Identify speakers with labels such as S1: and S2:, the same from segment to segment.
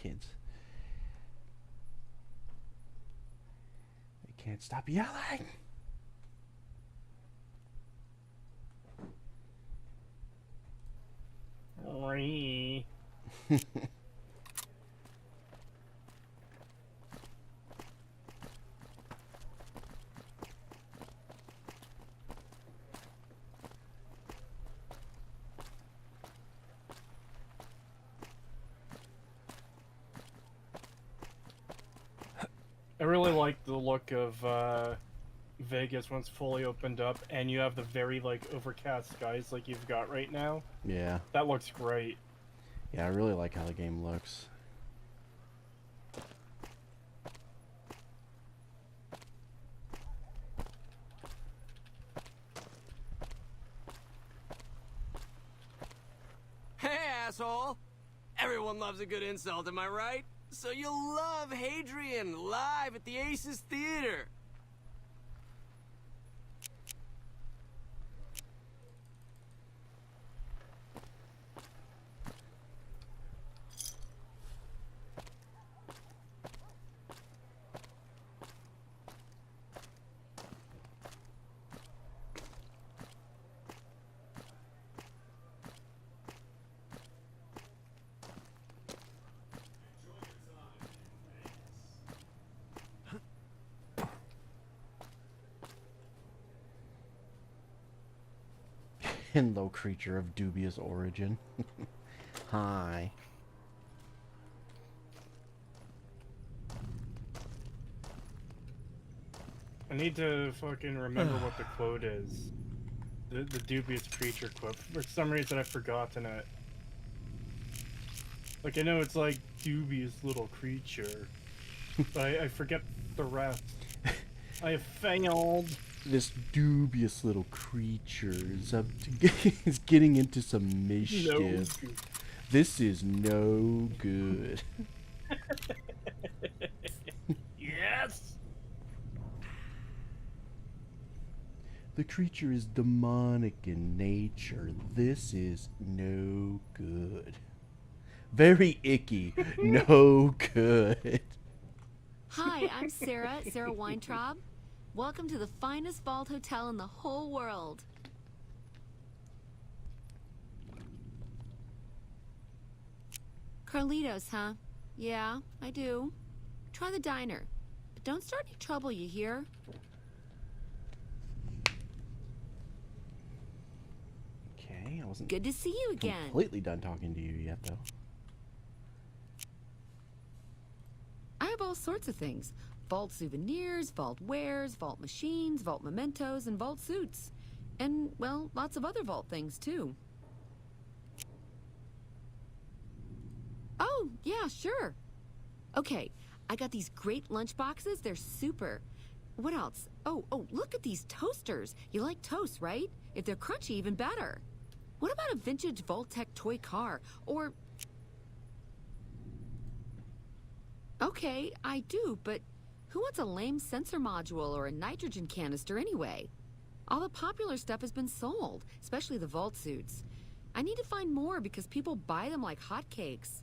S1: kids. They can't stop yelling.
S2: I really like the look of Vegas once fully opened up, and you have the very like overcast skies like you've got right now.
S1: Yeah.
S2: That looks great.
S1: Yeah, I really like how the game looks.
S3: Hey, asshole! Everyone loves a good insult, am I right? So you'll love Hadrian live at the Aces Theater.
S1: Hello, creature of dubious origin. Hi.
S2: I need to fucking remember what the quote is. The dubious creature quote. For some reason I've forgotten it. Like, I know it's like dubious little creature, but I forget the rest. I have failed.
S1: This dubious little creature is up to is getting into some mischief.
S2: No.
S1: This is no good.
S2: Yes.
S1: The creature is demonic in nature. This is no good. Very icky. No good.
S4: Hi, I'm Sarah Weintraub. Welcome to the finest vault hotel in the whole world. Carlitos, huh? Yeah, I do. Try the diner. But don't start any trouble, you hear?
S1: Okay, I wasn't
S4: Good to see you again.
S1: completely done talking to you yet, though.
S4: I have all sorts of things. Vault souvenirs, vault wares, vault machines, vault mementos, and vault suits. And, well, lots of other vault things, too. Oh, yeah, sure. Okay, I got these great lunch boxes. They're super. What else? Oh, look at these toasters. You like toast, right? If they're crunchy, even better. What about a vintage Vault-Tec toy car? Or... Okay, I do, but who wants a lame sensor module or a nitrogen canister anyway? All the popular stuff has been sold, especially the vault suits. I need to find more because people buy them like hotcakes.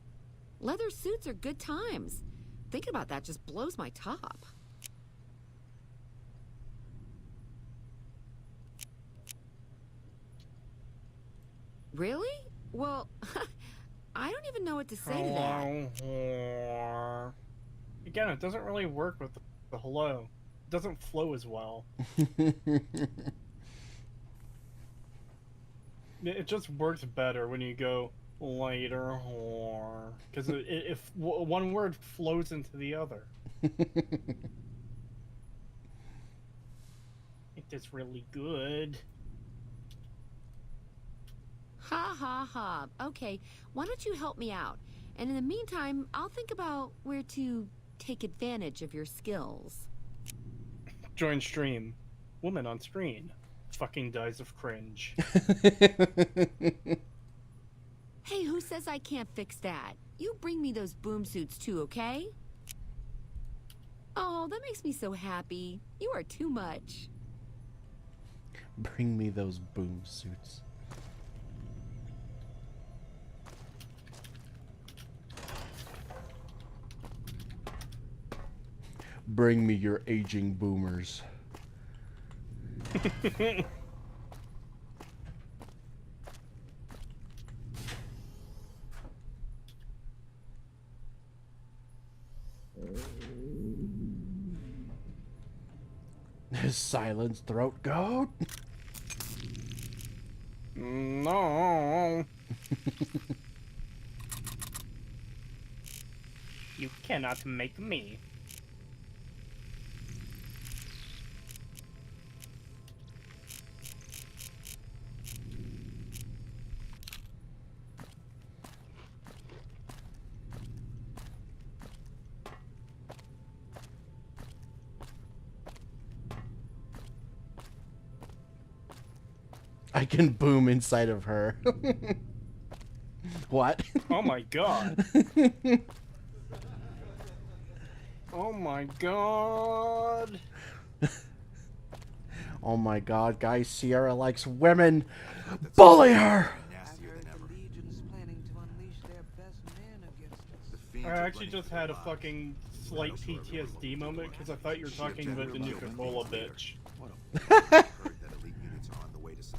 S4: Leather suits are good times. Thinking about that just blows my top. Really? Well, I don't even know what to say to that.
S2: Again, it doesn't really work with the hello. It doesn't flow as well. It just works better when you go later, whore, because if one word flows into the other. It is really good.
S4: Ha ha ha. Okay, why don't you help me out? And in the meantime, I'll think about where to take advantage of your skills.
S2: Join stream. Woman on screen. Fucking dies of cringe.
S4: Hey, who says I can't fix that? You bring me those boom suits too, okay? Oh, that makes me so happy. You are too much.
S1: Bring me those boom suits. Bring me your aging boomers. Silence, throat goat.
S2: No. You cannot make me.
S1: I can boom inside of her. What?
S2: Oh my god. Oh my god.
S1: Oh my god, guys, Sierra likes women. Bully her!
S2: I actually just had a fucking slight PTSD moment because I thought you were talking about the Nuka-Cola bitch.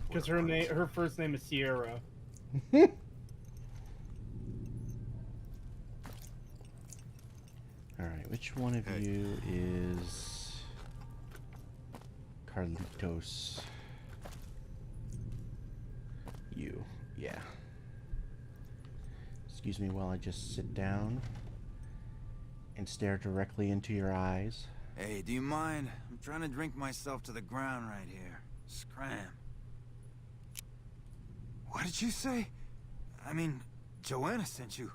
S2: Because her first name is Sierra.
S1: Alright, which one of you is Carlitos? You, yeah. Excuse me while I just sit down and stare directly into your eyes.
S5: Hey, do you mind? I'm trying to drink myself to the ground right here. Scram. What did you say? I mean, Joanna sent you.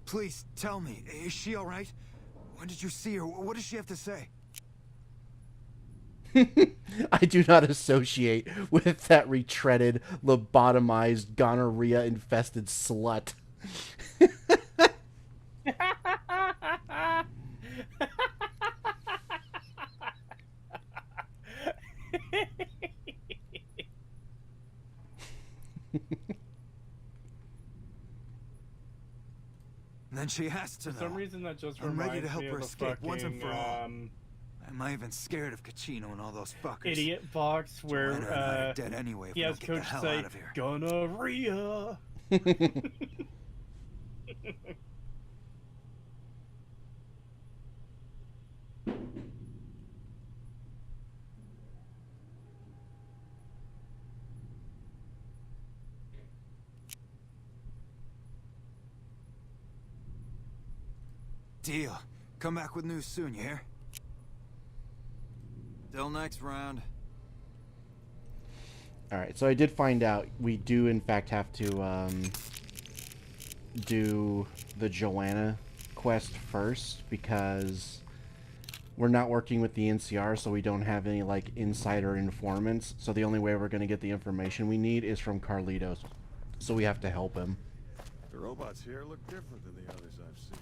S5: Please, tell me, is she alright? When did you see her? What does she have to say?
S1: I do not associate with that retreaded, lobotomized, gonorrhea-infested slut.
S5: Then she has to know.
S2: For some reason that just
S5: I'm
S2: reminds
S5: ready to help
S2: me
S5: her
S2: of the
S5: escape once and for all.
S2: fucking,
S5: Am I even scared of Cachino and all those fuckers?
S2: idiot box where
S5: Joanna and I are dead anyway if
S2: he
S5: we
S2: has
S5: don't get the
S2: Coach
S5: hell
S2: say
S5: out of here.
S2: gonorrhea.
S5: Deal. Come back with news soon, you hear? Till next round.
S1: Alright, so I did find out we do in fact have to do the Joanna quest first because we're not working with the NCR, so we don't have any like insider informants. So the only way we're going to get the information we need is from Carlitos. So we have to help him.
S6: The robots here look different than the others I've seen.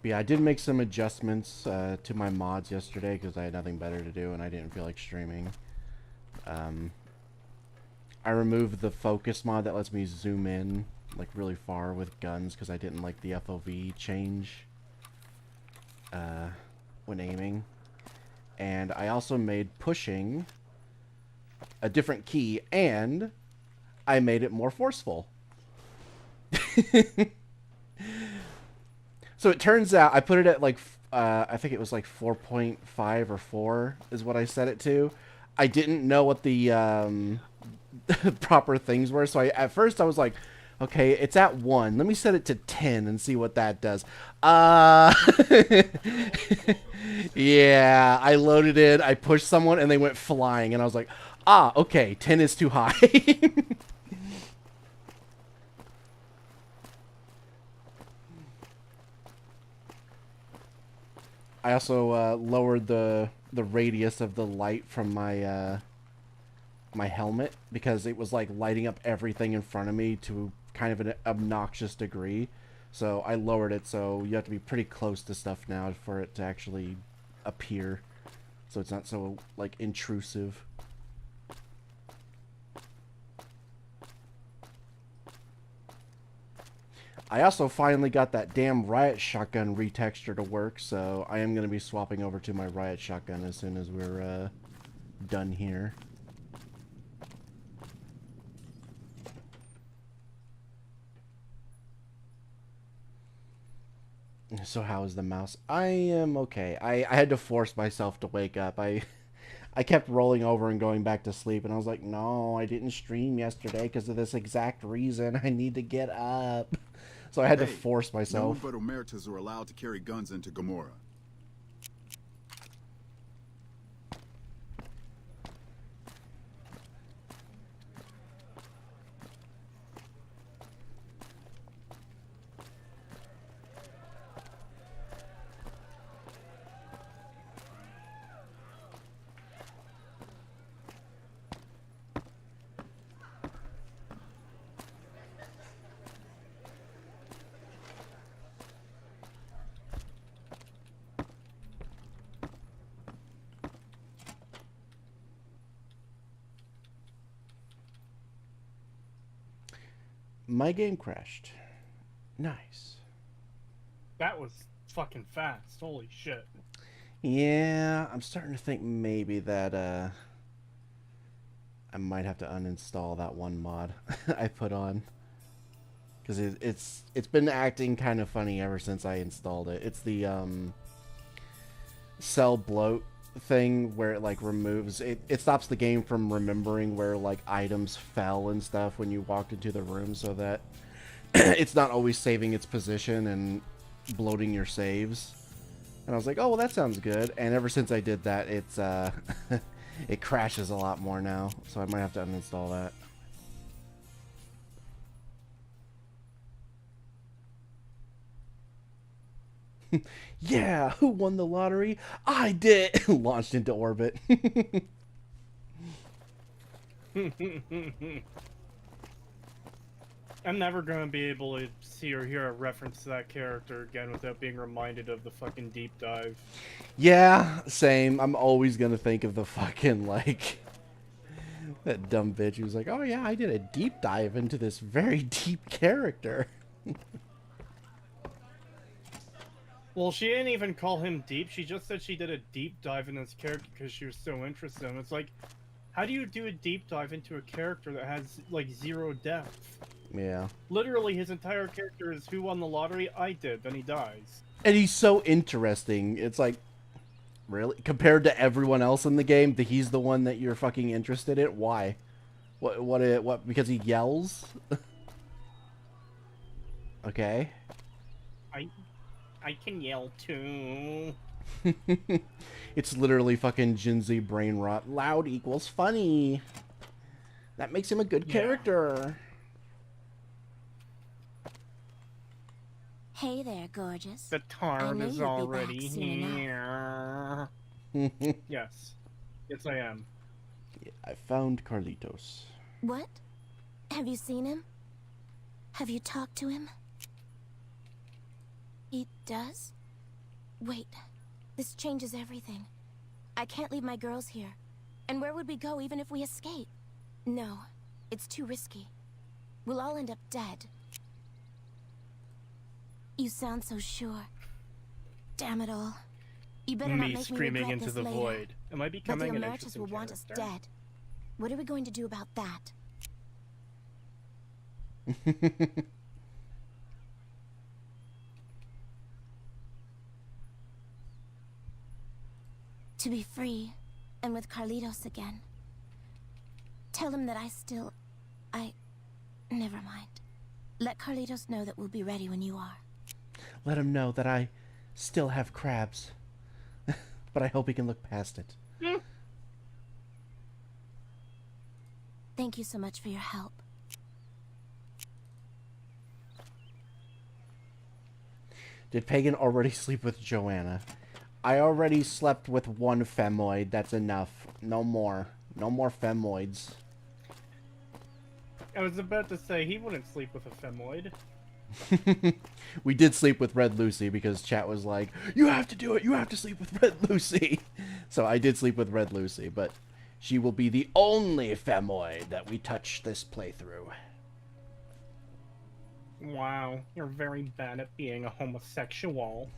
S1: But yeah, I did make some adjustments to my mods yesterday because I had nothing better to do and I didn't feel like streaming. I removed the focus mod that lets me zoom in like really far with guns because I didn't like the FOV change when aiming. And I also made pushing a different key and I made it more forceful. So it turns out I put it at like, I think it was like 4.5 or 4 is what I set it to. I didn't know what the proper things were. So at first I was like, okay, it's at 1. Let me set it to 10 and see what that does. Yeah, I loaded it. I pushed someone and they went flying, and I was like, okay, 10 is too high. I also lowered the radius of the light from my my helmet because it was like lighting up everything in front of me to kind of an obnoxious degree. So I lowered it, so you have to be pretty close to stuff now for it to actually appear. So it's not so like intrusive. I also finally got that damn riot shotgun retexture to work, so I am going to be swapping over to my riot shotgun as soon as we're done here. So how is the mouse? I am okay. I had to force myself to wake up. I kept rolling over and going back to sleep, and I was like, no, I didn't stream yesterday because of this exact reason. I need to get up. So I had to force
S7: No
S1: myself.
S7: one but Omertas are allowed to carry guns into Gamora.
S1: My game crashed. Nice.
S2: That was fucking fast. Holy shit.
S1: Yeah, I'm starting to think maybe that I might have to uninstall that one mod I put on, because it's been acting kind of funny ever since I installed it. It's the cell bloat thing where it like removes it stops the game from remembering where like items fell and stuff when you walked into the room, so that it's not always saving its position and bloating your saves. And I was like, oh well, that sounds good. And ever since I did that, it's it crashes a lot more now, so I might have to uninstall that. Yeah, who won the lottery? I did. Launched into orbit.
S2: I'm never going to be able to see or hear a reference to that character again without being reminded of the fucking deep dive.
S1: Yeah, same. I'm always gonna think of the fucking, like, that dumb bitch who's like, oh yeah, I did a deep dive into this very deep character.
S2: Well, she didn't even call him deep. She just said she did a deep dive in this character because she was so interested in him. It's like, how do you do a deep dive into a character that has, like, 0 depth?
S1: Yeah.
S2: Literally, his entire character is who won the lottery? I did. Then he dies.
S1: And he's so interesting. It's like, really? Compared to everyone else in the game, he's the one that you're fucking interested in? Why? What, because he yells? Okay.
S2: I can yell too.
S1: It's literally fucking Gen Z brain rot. Loud equals funny. That makes him a good character.
S8: Hey there, gorgeous.
S2: The tarn
S8: knew
S2: is
S8: you'd be back
S2: already
S8: soon enough.
S2: here. Yes. Yes, I am.
S1: I found Carlitos.
S8: What? Have you seen him? Have you talked to him? He does? Wait, this changes everything. I can't leave my girls here. And where would we go even if we escape? No, it's too risky. We'll all end up dead. You sound so sure. Damn it all. You better not
S2: Me
S8: make
S2: screaming
S8: me regret
S2: into
S8: this
S2: the
S8: later.
S2: void. Am I
S8: But the
S2: becoming an
S8: Emeritus
S2: interesting
S8: will want us
S2: character?
S8: dead. What are we going to do about that? To be free, and with Carlitos again. Tell him that Never mind. Let Carlitos know that we'll be ready when you are.
S1: Let him know that I still have crabs. But I hope he can look past it.
S8: Thank you so much for your help.
S1: Did Pagan already sleep with Joanna? I already slept with one femoid. That's enough. No more. No more femoids.
S2: I was about to say he wouldn't sleep with a femoid.
S1: We did sleep with Red Lucy because chat was like, you have to do it. You have to sleep with Red Lucy. So I did sleep with Red Lucy, but she will be the only femoid that we touch this playthrough.
S2: Wow, you're very bad at being a homosexual.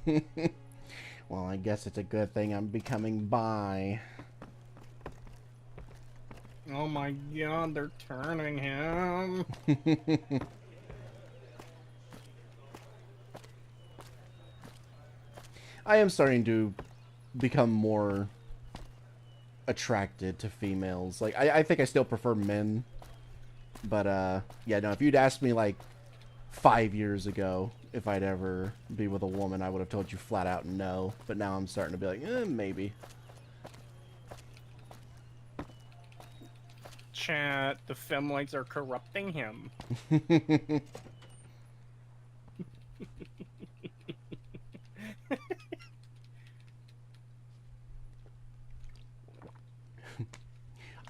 S1: Well, I guess it's a good thing I'm becoming bi.
S2: Oh my god, they're turning him.
S1: I am starting to become more attracted to females. Like, I think I still prefer men. But, yeah, no, if you'd asked me, like, 5 years ago if I'd ever be with a woman, I would have told you flat out no. But now I'm starting to be like, maybe.
S2: Chat, the femoids are corrupting him.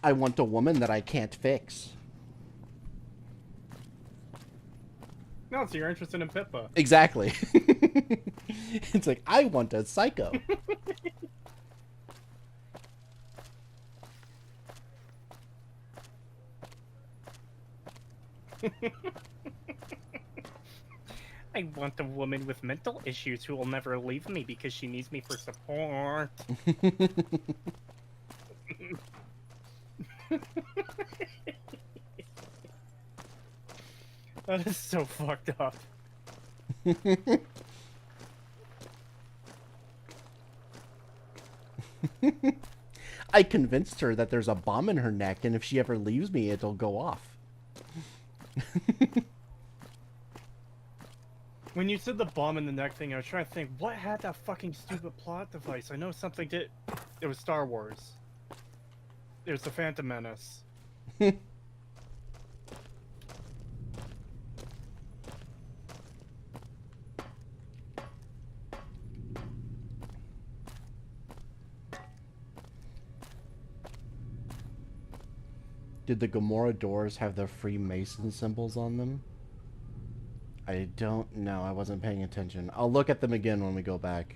S1: I want a woman that I can't fix.
S2: No, so you're interested in Pippa.
S1: Exactly. It's like, I want a psycho.
S2: I want a woman with mental issues who will never leave me because she needs me for support. That is so fucked up.
S1: I convinced her that there's a bomb in her neck, and if she ever leaves me, it'll go off.
S2: When you said the bomb in the neck thing, I was trying to think, what had that fucking stupid plot device? I know something did. It was Star Wars. It was the Phantom Menace.
S1: Did the Gamora doors have the Freemason symbols on them? I don't know. I wasn't paying attention. I'll look at them again when we go back.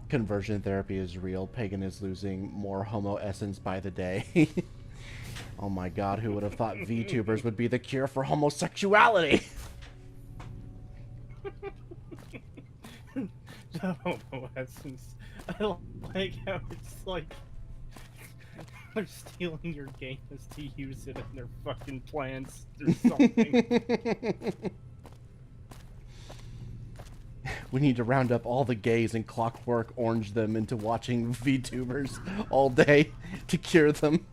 S1: Conversion therapy is real. Pagan is losing more homo essence by the day. Oh my god, who would have thought VTubers would be the cure for homosexuality?
S2: The homo essence. I like how it's like they're stealing your gayness to use it in their fucking plans or something.
S1: We need to round up all the gays and Clockwork Orange them into watching VTubers all day to cure them.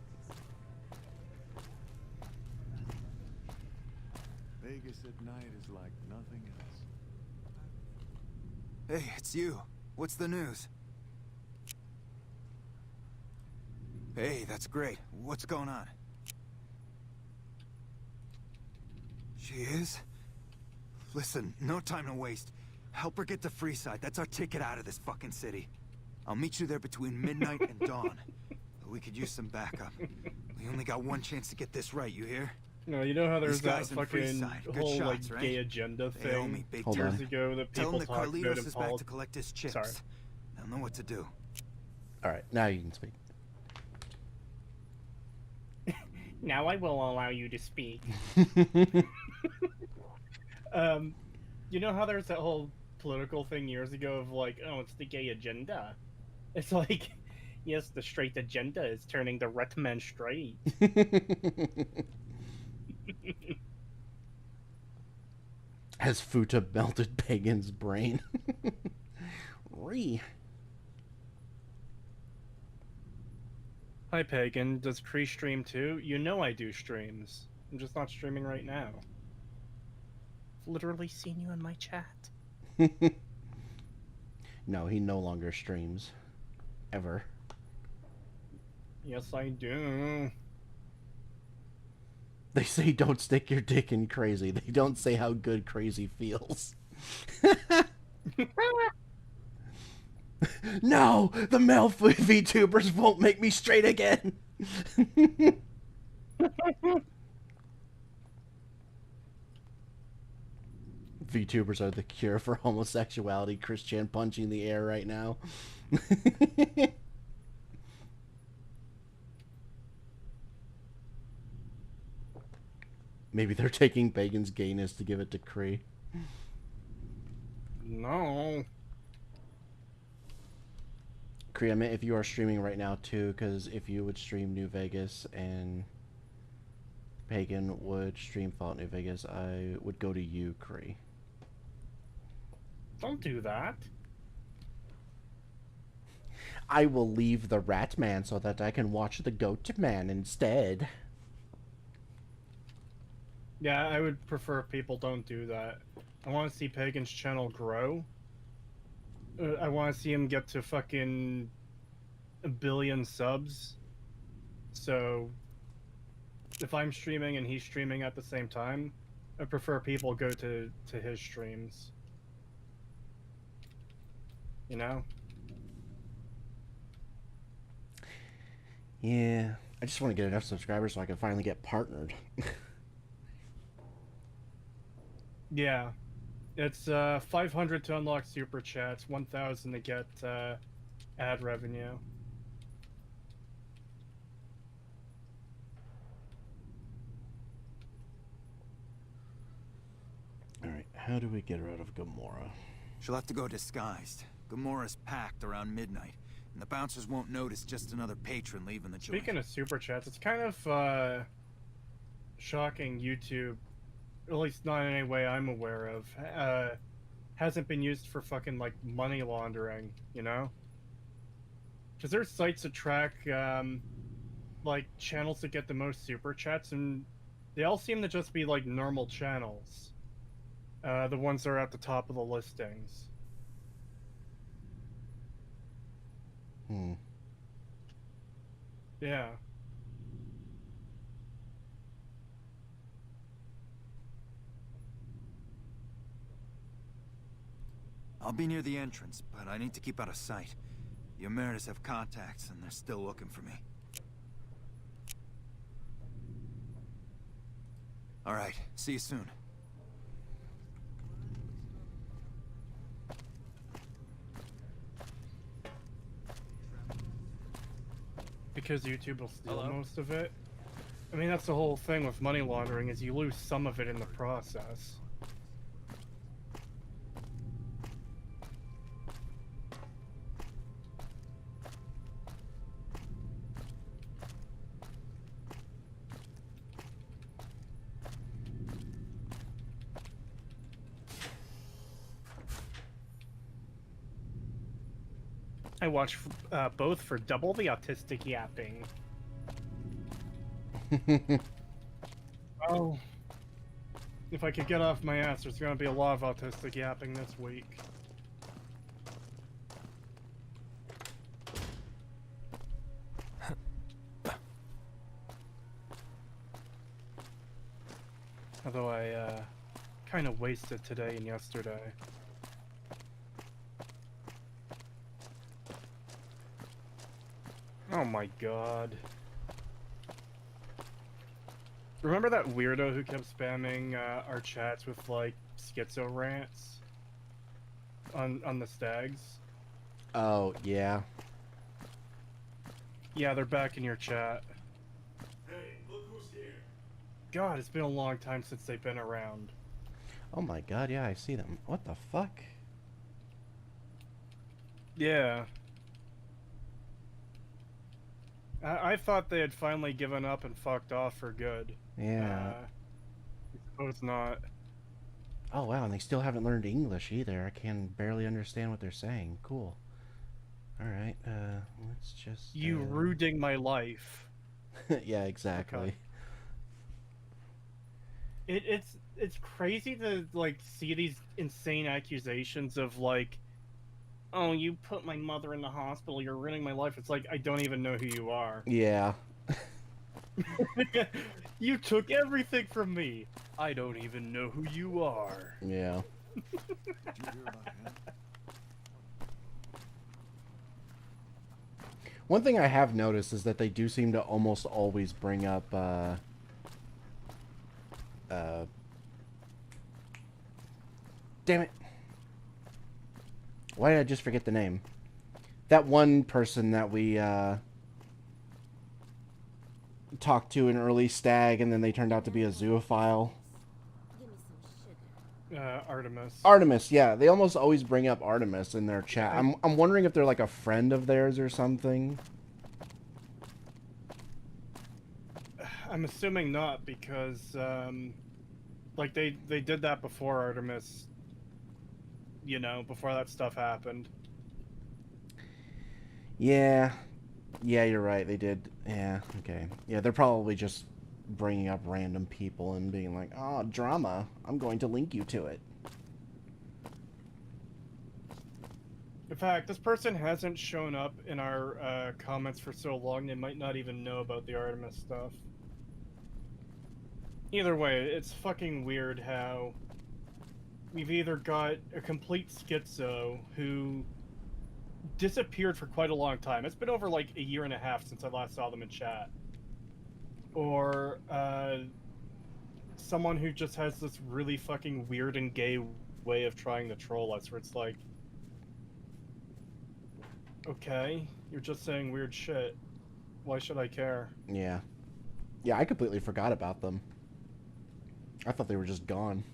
S6: Vegas at night is like nothing else.
S5: Hey, it's you. What's the news? Hey, that's great. What's going on? She is? Listen, no time to waste. Help her get to Freeside. That's our ticket out of this fucking city. I'll meet you there between midnight and dawn. But we could use some backup. We only got one chance to get this right, you hear?
S2: No, you know how there's
S5: These
S2: that
S5: guys in
S2: fucking
S5: Freeside, good
S2: whole
S5: shots,
S2: like
S5: right?
S2: gay agenda
S5: They owe me
S2: thing
S5: big
S1: Hold
S2: years
S1: on.
S2: ago that
S5: Tell
S2: people
S5: them that
S2: talked about
S5: Carlitos
S2: in
S5: is back to
S2: politics.
S5: collect his chips.
S2: Sorry.
S5: They'll know what to do.
S1: Alright, now you can speak.
S2: Now I will allow you to speak. You know how there's that whole political thing years ago of like, oh, it's the gay agenda. It's like, yes, the straight agenda is turning the ret men straight.
S1: Has Futa melted Pagan's brain?
S2: Hi, Pagan. Does Kree stream too? You know I do streams. I'm just not streaming right now. I've literally seen you in my chat.
S1: No, he no longer streams. Ever.
S2: Yes, I do.
S1: They say don't stick your dick in crazy. They don't say how good crazy feels. No! The male VTubers won't make me straight again! VTubers are the cure for homosexuality. Chris Chan punching the air right now. Maybe they're taking Pagan's gayness to give it to Kree.
S2: No.
S1: Kree, I meant if you are streaming right now too, because if you would stream New Vegas and Pagan would stream Fallout New Vegas, I would go to you, Kree.
S2: Don't do that.
S1: I will leave the Rat Man so that I can watch the Goat Man instead.
S2: Yeah, I would prefer if people don't do that. I want to see Pagan's channel grow. I want to see him get to fucking 1 billion subs. So, if I'm streaming and he's streaming at the same time, I prefer people go to his streams. You know?
S1: Yeah, I just want to get enough subscribers so I can finally get partnered.
S2: Yeah. It's 500 to unlock super chats, 1,000 to get ad revenue.
S1: Alright, how do we get her out of Gamora?
S5: She'll have to go disguised. Gamora's packed around midnight, and the bouncers won't notice just another patron leaving the joint.
S2: Speaking of super chats, it's kind of shocking YouTube, at least not in any way I'm aware of, hasn't been used for fucking like money laundering, you know? Because there's sites that track like channels that get the most super chats, and they all seem to just be like normal channels. The ones that are at the top of the listings. Yeah.
S5: I'll be near the entrance, but I need to keep out of sight. The Emeritus have contacts, and they're still looking for me. Alright, see you soon.
S2: Because YouTube will steal most of it. I mean, that's the whole thing with money laundering, is you lose some of it in the process. I watch both for double the autistic yapping. Oh. If I could get off my ass, there's gonna be a lot of autistic yapping this week. Although I kind of wasted today and yesterday. Oh my god. Remember that weirdo who kept spamming our chats with like schizo rants on the stags?
S1: Oh, yeah.
S2: Yeah, they're back in your chat.
S6: Hey, look who's here.
S2: God, it's been a long time since they've been around.
S1: Oh my god, yeah, I see them. What the fuck?
S2: Yeah. I thought they had finally given up and fucked off for good.
S1: Yeah.
S2: I suppose not.
S1: Oh wow, and they still haven't learned English either. I can barely understand what they're saying. Cool. All right. Let's just.
S2: You ruining my life.
S1: Yeah, exactly.
S2: Okay. It's crazy to like see these insane accusations of like, oh, you put my mother in the hospital, you're ruining my life. It's like I don't even know who you are.
S1: Yeah.
S2: You took everything from me. I don't even know who you are.
S1: Yeah.
S6: Did you hear about him?
S1: One thing I have noticed is that they do seem to almost always bring up, damn it. Why did I just forget the name? That one person that we, talked to in early Stag, and then they turned out to be a zoophile.
S2: Artemis.
S1: Artemis, yeah. They almost always bring up Artemis in their chat. I'm wondering if they're like a friend of theirs or something.
S2: I'm assuming not, because like they did that before Artemis. You know, before that stuff happened.
S1: Yeah. Yeah, you're right. They did. Yeah, okay. Yeah, they're probably just bringing up random people and being like, oh, drama. I'm going to link you to it.
S2: In fact, this person hasn't shown up in our comments for so long, they might not even know about the Artemis stuff. Either way, it's fucking weird how we've either got a complete schizo who disappeared for quite a long time. It's been over like a year and a half since I last saw them in chat. Or someone who just has this really fucking weird and gay way of trying to troll us, where it's like, okay, you're just saying weird shit. Why should I care?
S1: Yeah. Yeah, I completely forgot about them. I thought they were just gone.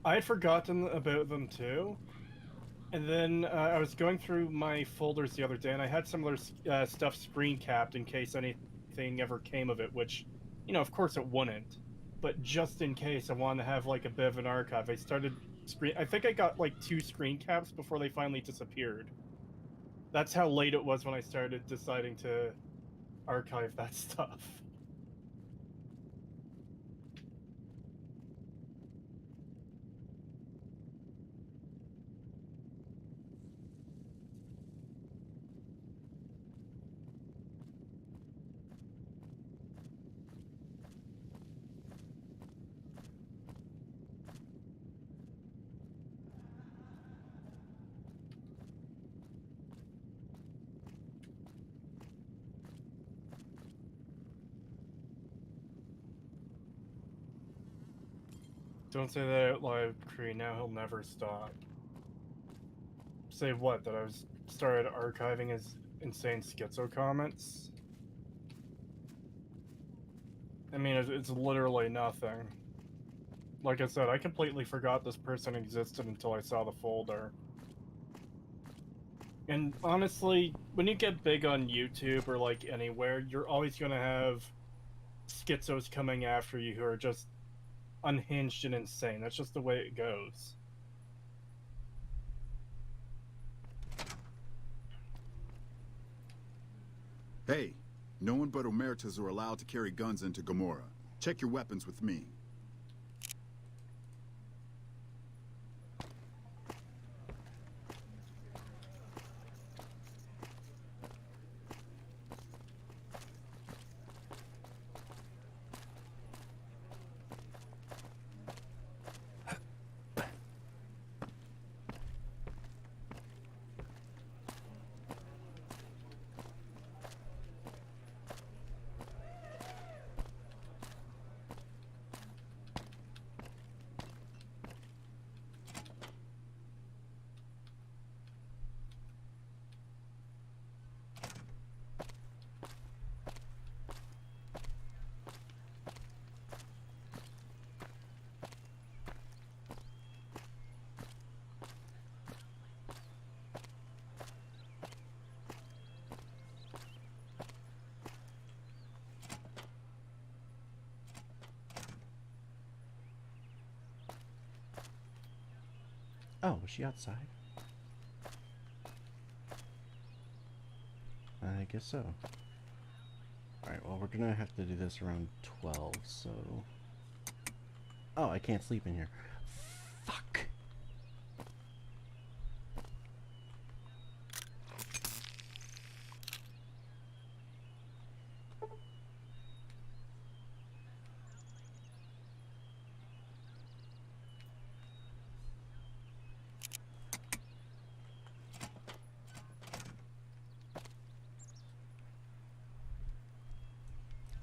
S2: I had forgotten about them too. And then I was going through my folders the other day, and I had some of their stuff screen capped in case anything ever came of it, which, you know, of course it wouldn't. But just in case, I wanted to have like a bit of an archive. I started I think I got like 2 screen caps before they finally disappeared. That's how late it was when I started deciding to archive that stuff. Don't say that out loud, Kree. Now he'll never stop. Say what? That I was started archiving his insane schizo comments? I mean, it's literally nothing. Like I said, I completely forgot this person existed until I saw the folder. And honestly, when you get big on YouTube or like anywhere, you're always gonna have schizos coming after you who are just unhinged and insane. That's just the way it goes.
S7: Hey, no one but Omertas are allowed to carry guns into Gamora. Check your weapons with me.
S1: Oh, was she outside? guess so. Alright, well, we're gonna have to do this around 12, so... Oh, I can't sleep in here. Fuck!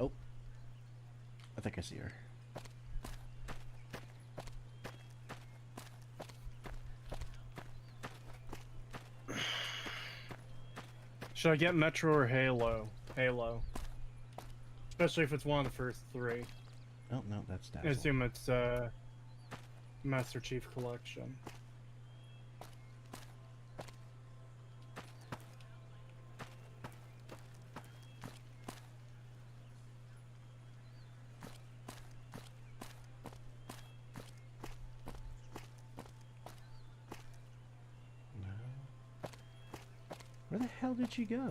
S1: Oh. I think I see her.
S2: Should I get Metro or Halo? Halo. Especially if it's one of the first three.
S1: Oh, no, that's
S2: I
S1: Dazzle.
S2: assume it's Master Chief Collection.
S1: No. Where the hell did she go?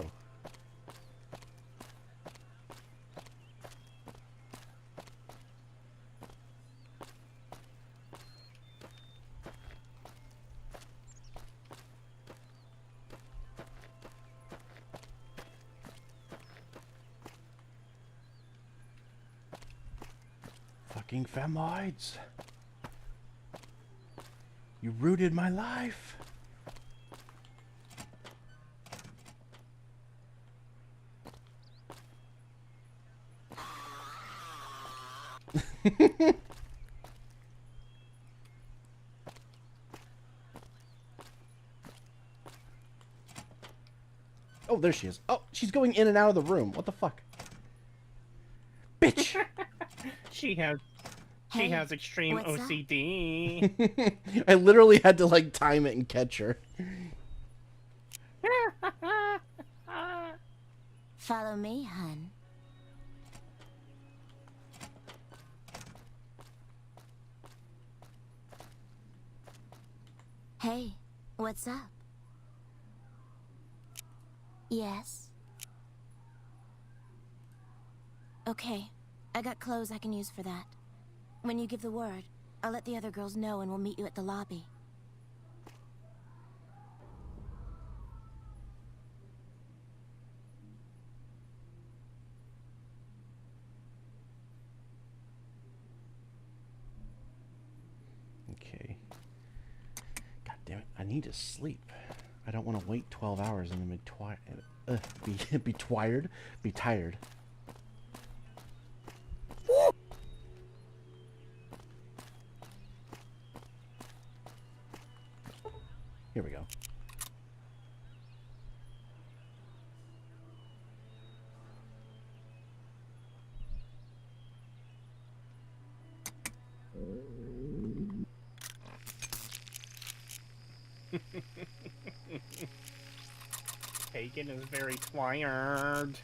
S1: Fucking femoids! You rooted my life! Oh, there she is. Oh, she's going in and out of the room. What the fuck? Bitch!
S2: She has
S8: Hey,
S2: extreme
S8: what's up?
S2: OCD.
S1: I literally had to, like, time it and catch her.
S8: Follow me, hun. Hey, what's up? Yes? Okay, I got clothes I can use for that. When you give the word, I'll let the other girls know and we'll meet you at the lobby.
S1: Okay. God damn it. I need to sleep. I don't want to wait 12 hours and then be tired. Be tired. Here we go.
S2: Hagen is very tired.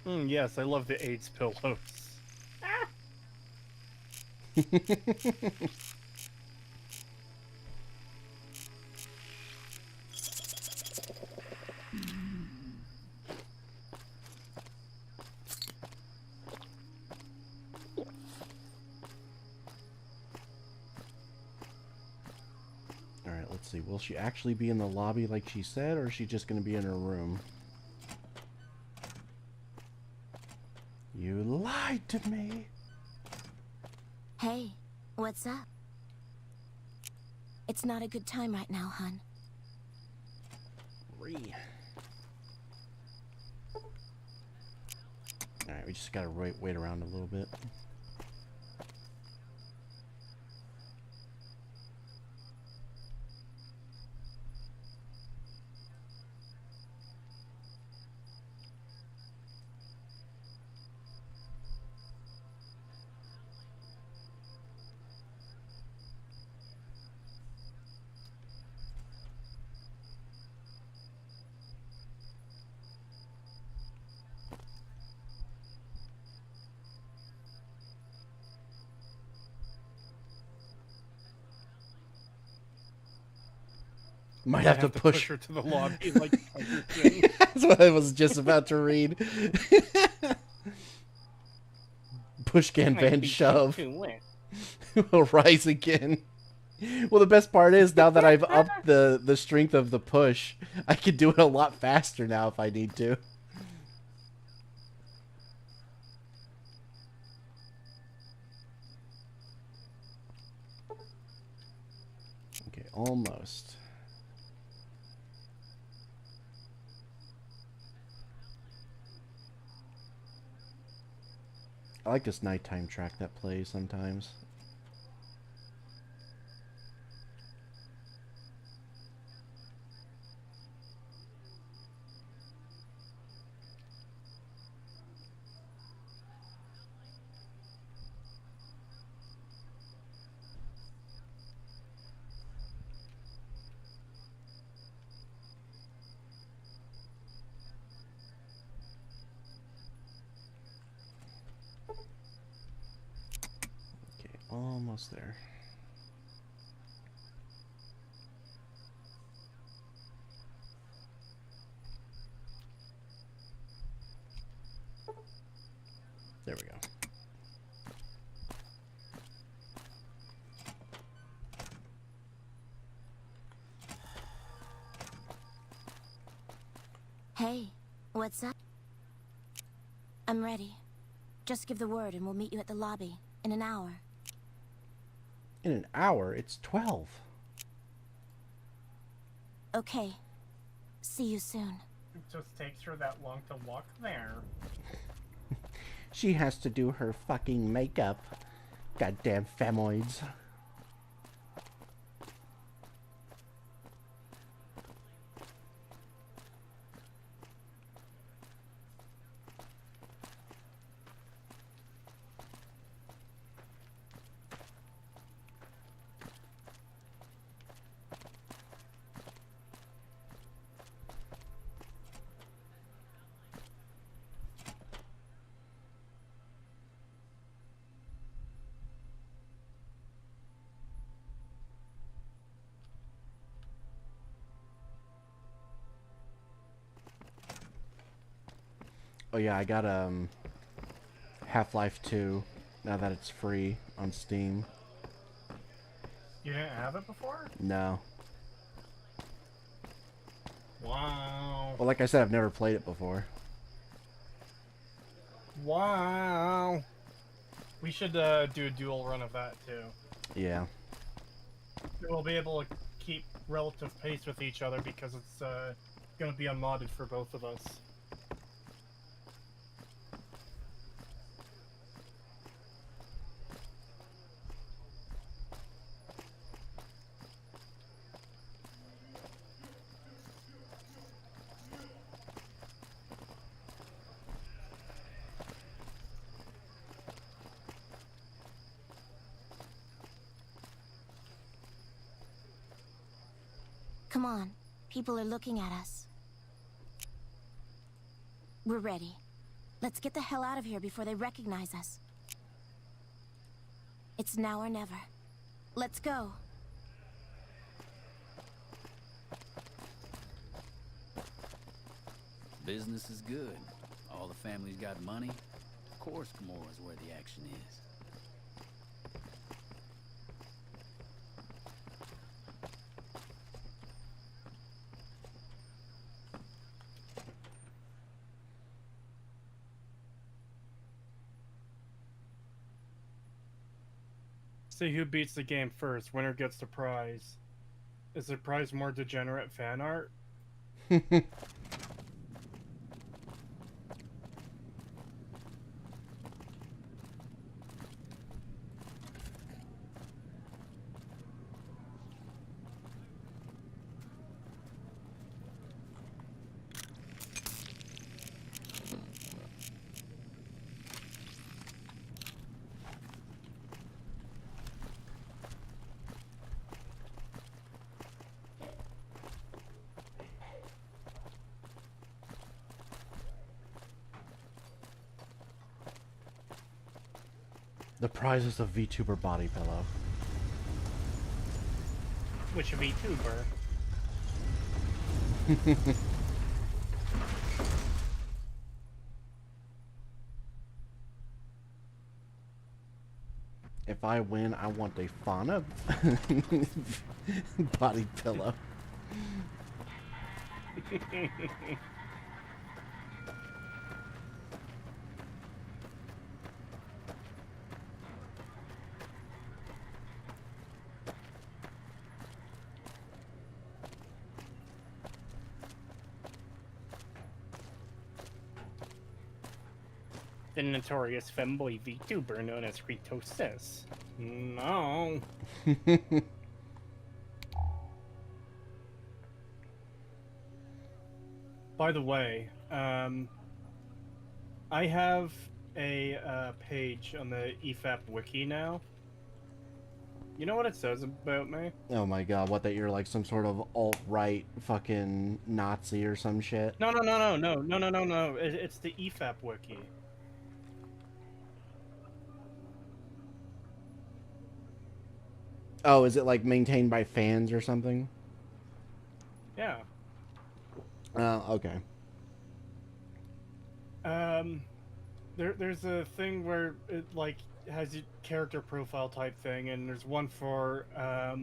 S2: Yes, I love the AIDS pillows.
S1: Alright, let's see. Will she actually be in the lobby like she said, or is she just going to be in her room? You lied to me!
S8: Hey, what's up? It's not a good time right now, hun.
S1: Alright, we just gotta wait around a little bit. Might
S2: I
S1: have to push.
S2: her to the lobby like Tiger King.
S1: That's what I was just about to read. Push can
S2: Might
S1: bend
S2: be
S1: shove.
S2: too wet.
S1: Will rise again. Well, the best part is now that I've upped the strength of the push, I can do it a lot faster now if I need to. Okay, almost. I like this nighttime track that plays sometimes. Okay, almost there. There we go.
S8: Hey, what's up? I'm ready. Just give the word and we'll meet you at the lobby in an hour.
S1: In an hour? It's 12.
S8: Okay. See you soon.
S2: It just takes her that long to walk there.
S1: She has to do her fucking makeup. Goddamn femoids. Oh yeah, I got Half-Life 2 now that it's free on Steam.
S2: You didn't have it before?
S1: No.
S2: Wow.
S1: Well, like I said, I've never played it before.
S2: Wow. We should do a dual run of that too.
S1: Yeah.
S2: We'll be able to keep relative pace with each other because it's going to be unmodded for both of us.
S8: Come on. People are looking at us. We're ready. Let's get the hell out of here before they recognize us. It's now or never. Let's go.
S9: Business is good. All the family's got money. Of course, Gamora's where the action is.
S2: See who beats the game first. Winner gets the prize. Is the prize more degenerate fan art?
S1: The prize is a VTuber body pillow.
S2: Which VTuber?
S1: If I win, I want a fauna body pillow.
S2: The notorious femboy VTuber known as Ritosis. No. By the way, I have a page on the EFAP wiki now. You know what it says about me?
S1: Oh my god, what, that you're like some sort of alt-right fucking Nazi or some shit?
S2: No. It's the EFAP wiki.
S1: Oh, is it like maintained by fans or something?
S2: Yeah.
S1: Okay.
S2: There's a thing where it like has a character profile type thing, and there's one for I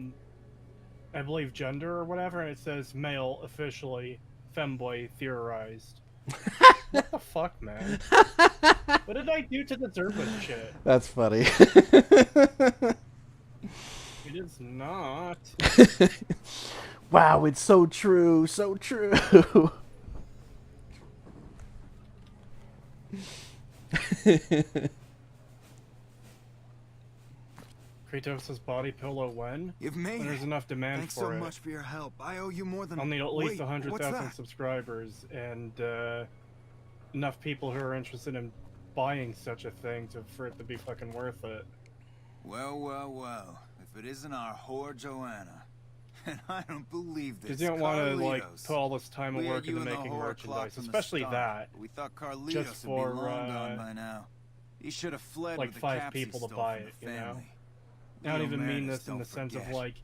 S2: believe gender or whatever, and it says male officially, femboy theorized. What the fuck, man? What did I do to deserve this shit?
S1: That's funny.
S2: It is not.
S1: Wow, it's so true, so true.
S2: Kratos' body pillow when?
S5: You've made
S2: When there's
S5: it.
S2: enough demand
S5: Thanks
S2: for
S5: so
S2: it.
S5: much for your help. I owe you more than.
S2: I'll need at least
S5: Wait, what's
S2: 100,000
S5: that?
S2: subscribers and enough people who are interested in buying such a thing for it to be fucking worth it.
S5: Well. If it isn't our whore Joanna. And I don't believe this.
S2: Because you don't want to like
S5: Carlitos.
S2: put all this time and
S5: We had
S2: work
S5: you
S2: into
S5: and the
S2: making
S5: whore
S2: merchandise,
S5: clocked from the
S2: especially
S5: start.
S2: that.
S5: We thought Carlitos
S2: just
S5: would
S2: for,
S5: be long gone by now. He should have fled
S2: like
S5: with the
S2: 5
S5: caps he
S2: people to
S5: stole
S2: buy
S5: from
S2: it,
S5: the
S2: you know?
S5: family.
S2: I don't
S5: We
S2: even mean
S5: Omertas
S2: this in
S5: don't
S2: the sense of
S5: forget.
S2: like,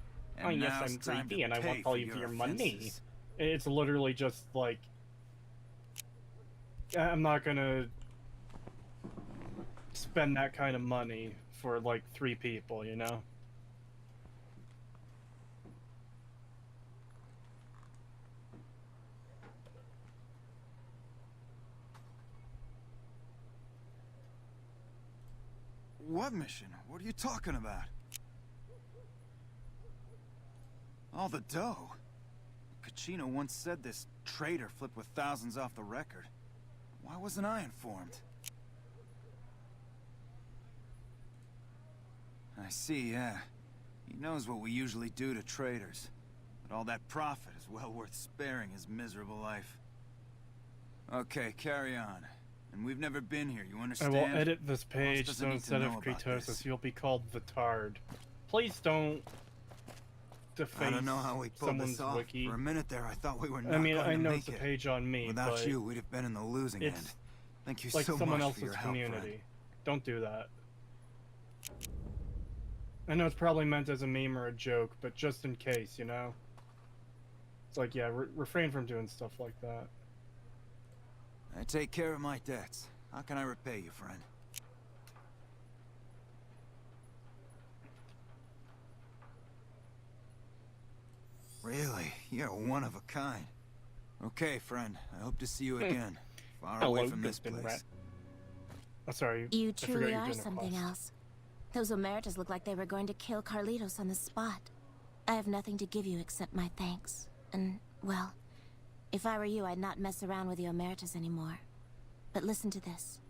S2: oh
S5: And
S2: yes,
S5: now
S2: I'm
S5: it's time
S2: greedy
S5: to
S2: and I
S5: pay
S2: want all of
S5: your
S2: your money.
S5: offenses.
S2: It's literally just like, I'm not gonna spend that kind of money for like 3 people, you know?
S5: What mission? What are you talking about? All the dough. Kachino once said this traitor flipped with thousands off the record. Why wasn't I informed? I see, yeah. He knows what we usually do to traitors. But all that profit is well worth sparing his miserable life. Okay, carry on. And we've never been here, you
S2: I
S5: understand?
S2: will edit this page
S5: doesn't
S2: so
S5: need to
S2: instead of
S5: know about
S2: Kratos,
S5: this.
S2: you'll be called Vitard. Please don't deface
S5: I don't know how we pulled
S2: someone's
S5: this off.
S2: wiki.
S5: For a minute there, I thought we were not
S2: I mean,
S5: going
S2: I
S5: to
S2: know
S5: make
S2: it's a
S5: it.
S2: page on me,
S5: Without
S2: but
S5: you, we'd have been in the losing end.
S2: it's
S5: Thank you
S2: like
S5: so
S2: someone
S5: much for
S2: else's
S5: your help,
S2: community.
S5: friend.
S2: Don't do that. I know it's probably meant as a meme or a joke, but just in case, you know? It's like, yeah, refrain from doing stuff like that.
S5: I take care of my debts. How can I repay you, friend? Really? You're one of a kind. Okay, friend. I hope to see you again. Far away
S2: Hello,
S5: from this
S2: Gustin
S5: place.
S2: Rat. Oh, sorry.
S8: You
S2: I forgot
S8: truly
S2: you're
S8: are
S2: doing a
S8: something
S2: quest.
S8: else. Those Omertas look like they were going to kill Carlitos on the spot. I have nothing to give you except my thanks. And, well, if I were you, I'd not mess around with the Omertas anymore. But listen to this.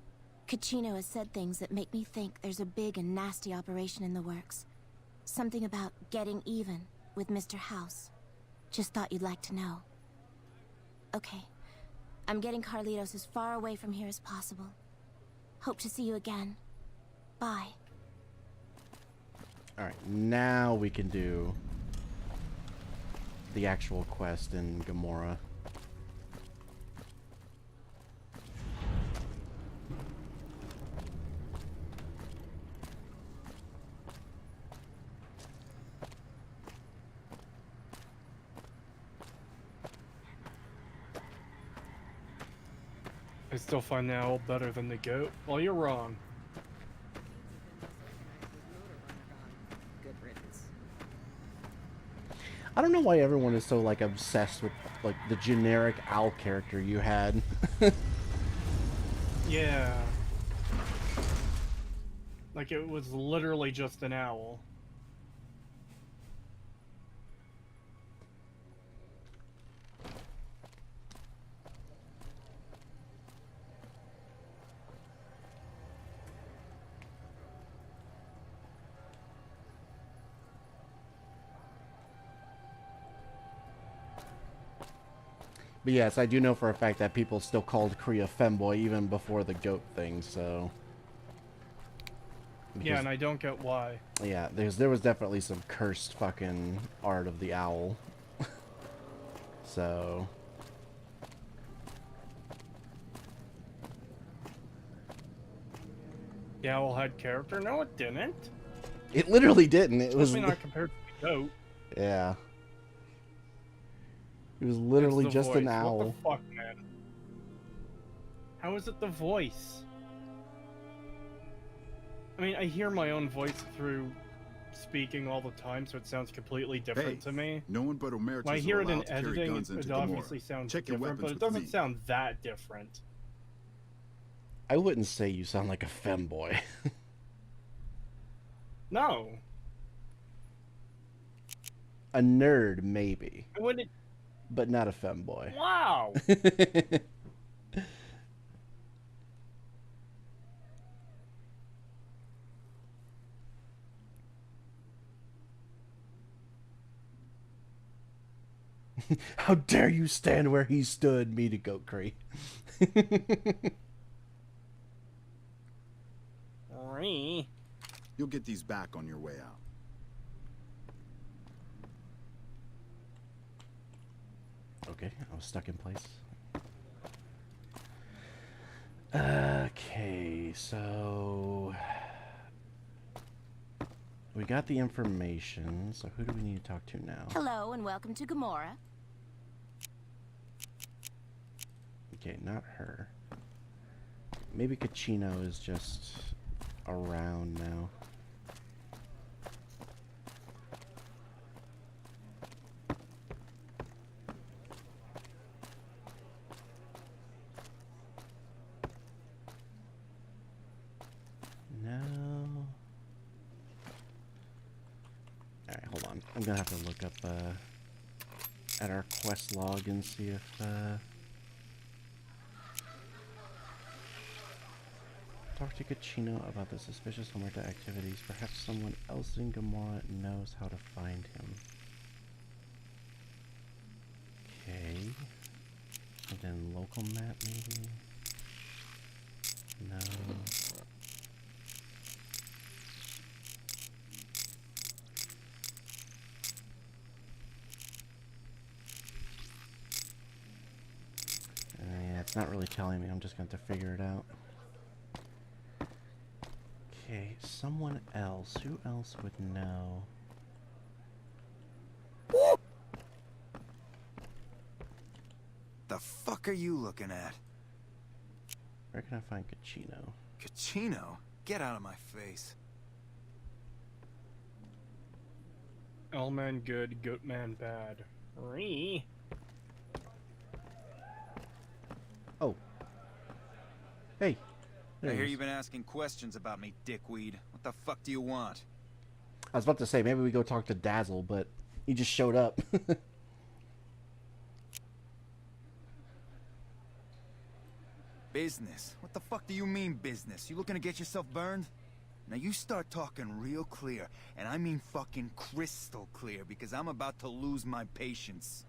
S8: Kachino has said things that make me think there's a big and nasty operation in the works. Something about getting even with Mr. House. Just thought you'd like to know. Okay. I'm getting Carlitos as far away from here as possible. Hope to see you again. Bye.
S1: Alright, now we can do the actual quest in Gamora.
S2: I still find the owl better than the goat. Well, you're wrong.
S10: Good riddance.
S1: I don't know why everyone is so like obsessed with like the generic owl character you had.
S2: Yeah. Like it was literally just an owl.
S1: But yes, I do know for a fact that people still called Kree a femboy even before the goat thing, so...
S2: Yeah,
S1: Because-
S2: and I don't get why.
S1: Yeah, there was definitely some cursed fucking art of the owl. So...
S2: The owl had character? No, it didn't.
S1: It literally didn't. It was...
S2: Especially not compared to the goat.
S1: Yeah. It was literally
S2: It's the
S1: just an
S2: voice.
S1: owl.
S2: What the fuck, man? How is it the voice? I mean, I hear my own voice through speaking all the time, so it sounds completely different
S7: Hey,
S2: to me.
S7: no one but Omertas
S2: When I hear
S7: are
S2: it in
S7: allowed to carry
S2: editing,
S7: guns into
S2: it obviously
S7: Gamora.
S2: sounds
S7: Check your
S2: different, but
S7: weapons
S2: it
S7: with
S2: doesn't
S7: me.
S2: sound that different.
S1: I wouldn't say you sound like a femboy.
S2: No.
S1: A nerd, maybe.
S2: I wouldn't.
S1: But not a femboy.
S2: Wow.
S1: How dare you stand where he stood, me to Goat Kree.
S7: You'll get these back on your way out.
S1: Okay, I was stuck in place. Okay, so... We got the information, so who do we need to talk to now?
S8: Hello and welcome to Gamora.
S1: Okay, not her. Maybe Kachino is just around now. No. Alright, hold on. I'm gonna have to look up at our quest log and see if talk to Kachino about the suspicious Omerta activities. Perhaps someone else in Gamora knows how to find him. Okay. And then local map maybe? No. Yeah, it's not really telling me. I'm just going to have to figure it out. Okay, someone else. Who else would know?
S5: The fuck are you looking at?
S1: Where can I find Kachino?
S5: Kachino? Get out of my face.
S2: L-man good, goat-man bad. Ree.
S1: Oh. Hey. There
S5: I
S1: he
S5: hear
S1: is.
S5: you've been asking questions about me, dickweed. What the fuck do you want?
S1: I was about to say, maybe we go talk to Dazzle, but he just showed up.
S5: Business? What the fuck do you mean business? You looking to get yourself burned? Now you start talking real clear, and I mean fucking crystal clear, because I'm about to lose my patience.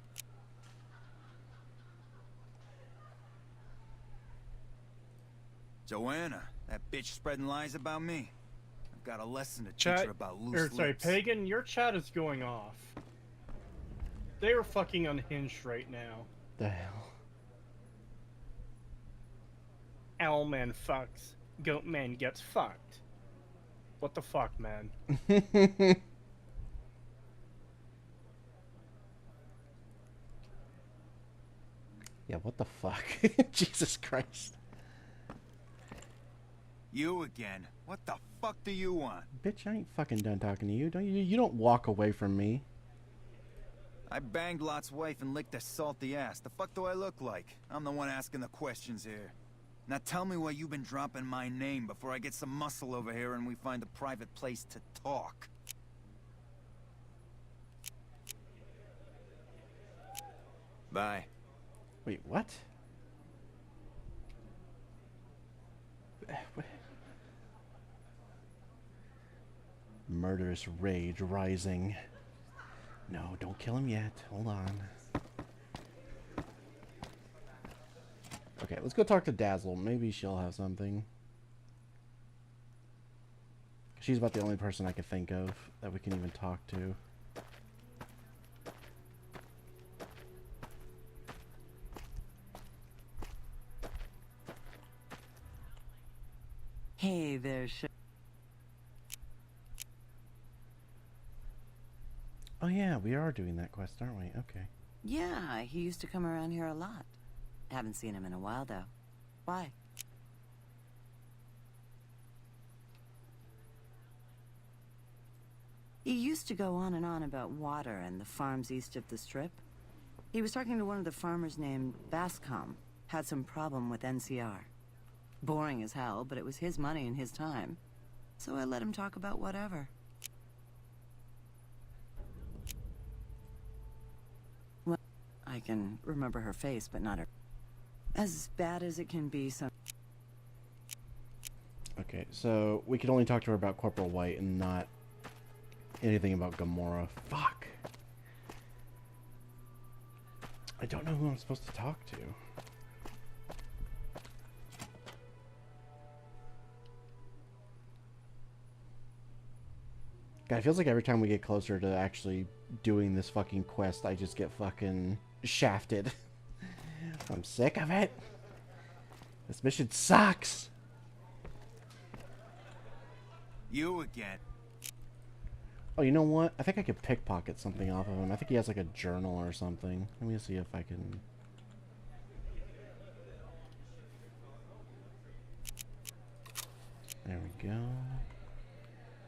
S5: Joanna, that bitch spreading lies about me. I've got a lesson to teach
S2: Chat,
S5: her about loose
S2: or sorry,
S5: lips.
S2: Pagan, your chat is going off. They are fucking unhinged right now.
S1: The hell?
S2: Owl-man fucks. Goat-man gets fucked. What the fuck, man?
S1: Yeah, what the fuck? Jesus Christ.
S5: You again? What the fuck do you want?
S1: Bitch, I ain't fucking done talking to you. You don't walk away from me.
S5: I banged Lot's wife and licked her salty ass. The fuck do I look like? I'm the one asking the questions here. Now tell me why you've been dropping my name before I get some muscle over here and we find a private place to talk. Bye.
S1: Wait, what? Murderous rage rising. No, don't kill him yet. Hold on. Okay, let's go talk to Dazzle. Maybe she'll have something. She's about the only person I can think of that we can even talk to.
S11: Hey there,
S1: Oh yeah, we are doing that quest, aren't we? Okay.
S11: Yeah, he used to come around here a lot. Haven't seen him in a while, though. Why? He used to go on and on about water and the farms east of the Strip. He was talking to one of the farmers named Bascom. Had some problem with NCR. Boring as hell, but it was his money and his time. So I let him talk about whatever. Well, I can remember her face, but not her. As bad as it can be some...
S1: Okay, so we can only talk to her about Corporal White and not anything about Gamora. Fuck. I don't know who I'm supposed to talk to. God, it feels like every time we get closer to actually doing this fucking quest, I just get fucking shafted. I'm sick of it. This mission sucks.
S5: You again.
S1: Oh, you know what? I think I could pickpocket something off of him. I think he has like a journal or something. Let me see if I can... There we go.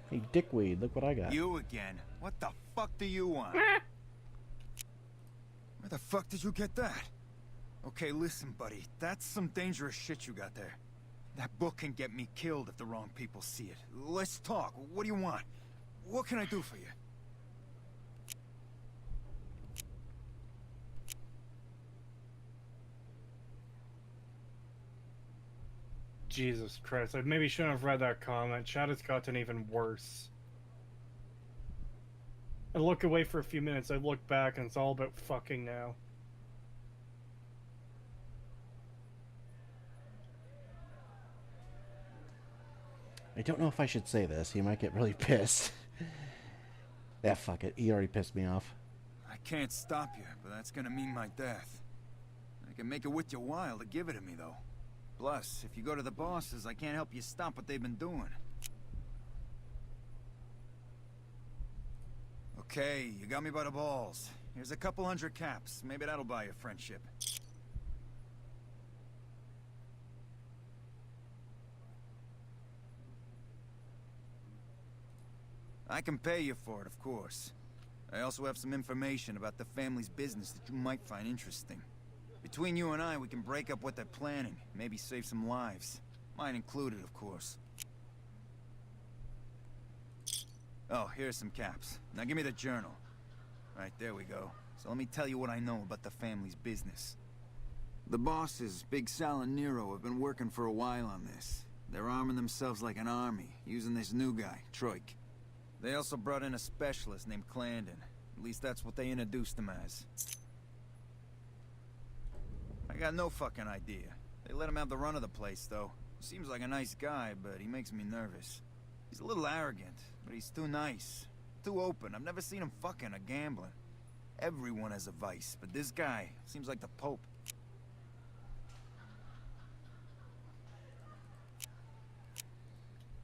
S1: Hey, dickweed, look what I got.
S5: You again? What the fuck do you want? Where the fuck did you get that? Okay, listen, buddy. That's some dangerous shit you got there. That book can get me killed if the wrong people see it. Let's talk. What do you want? What can I do for you?
S2: Jesus Christ, I maybe shouldn't have read that comment. Chat has gotten even worse. I look away for a few minutes, I look back, and it's all about fucking now.
S1: I don't know if I should say this. He might get really pissed. Yeah, fuck it. He already pissed me off.
S5: I can't stop you, but that's gonna mean my death. I can make it worth your while to give it to me, though. Plus, if you go to the bosses, I can't help you stop what they've been doing. Okay, you got me by the balls. Here's a couple hundred caps. Maybe that'll buy you friendship. I can pay you for it, of course. I also have some information about the family's business that you might find interesting. Between you and I, we can break up what they're planning, maybe save some lives. Mine included, of course. Oh, here's some caps. Now give me the journal. Right, there we go. So let me tell you what I know about the family's business. The bosses, Big Sal and Nero, have been working for a while on this. They're arming themselves like an army, using this new guy, Troik. They also brought in a specialist named Clarendon. At least that's what they introduced him as. I got no fucking idea. They let him have the run of the place, though. He seems like a nice guy, but he makes me nervous. He's a little arrogant, but he's too nice. Too open. I've never seen him fucking or gambling. Everyone has a vice, but this guy seems like the Pope.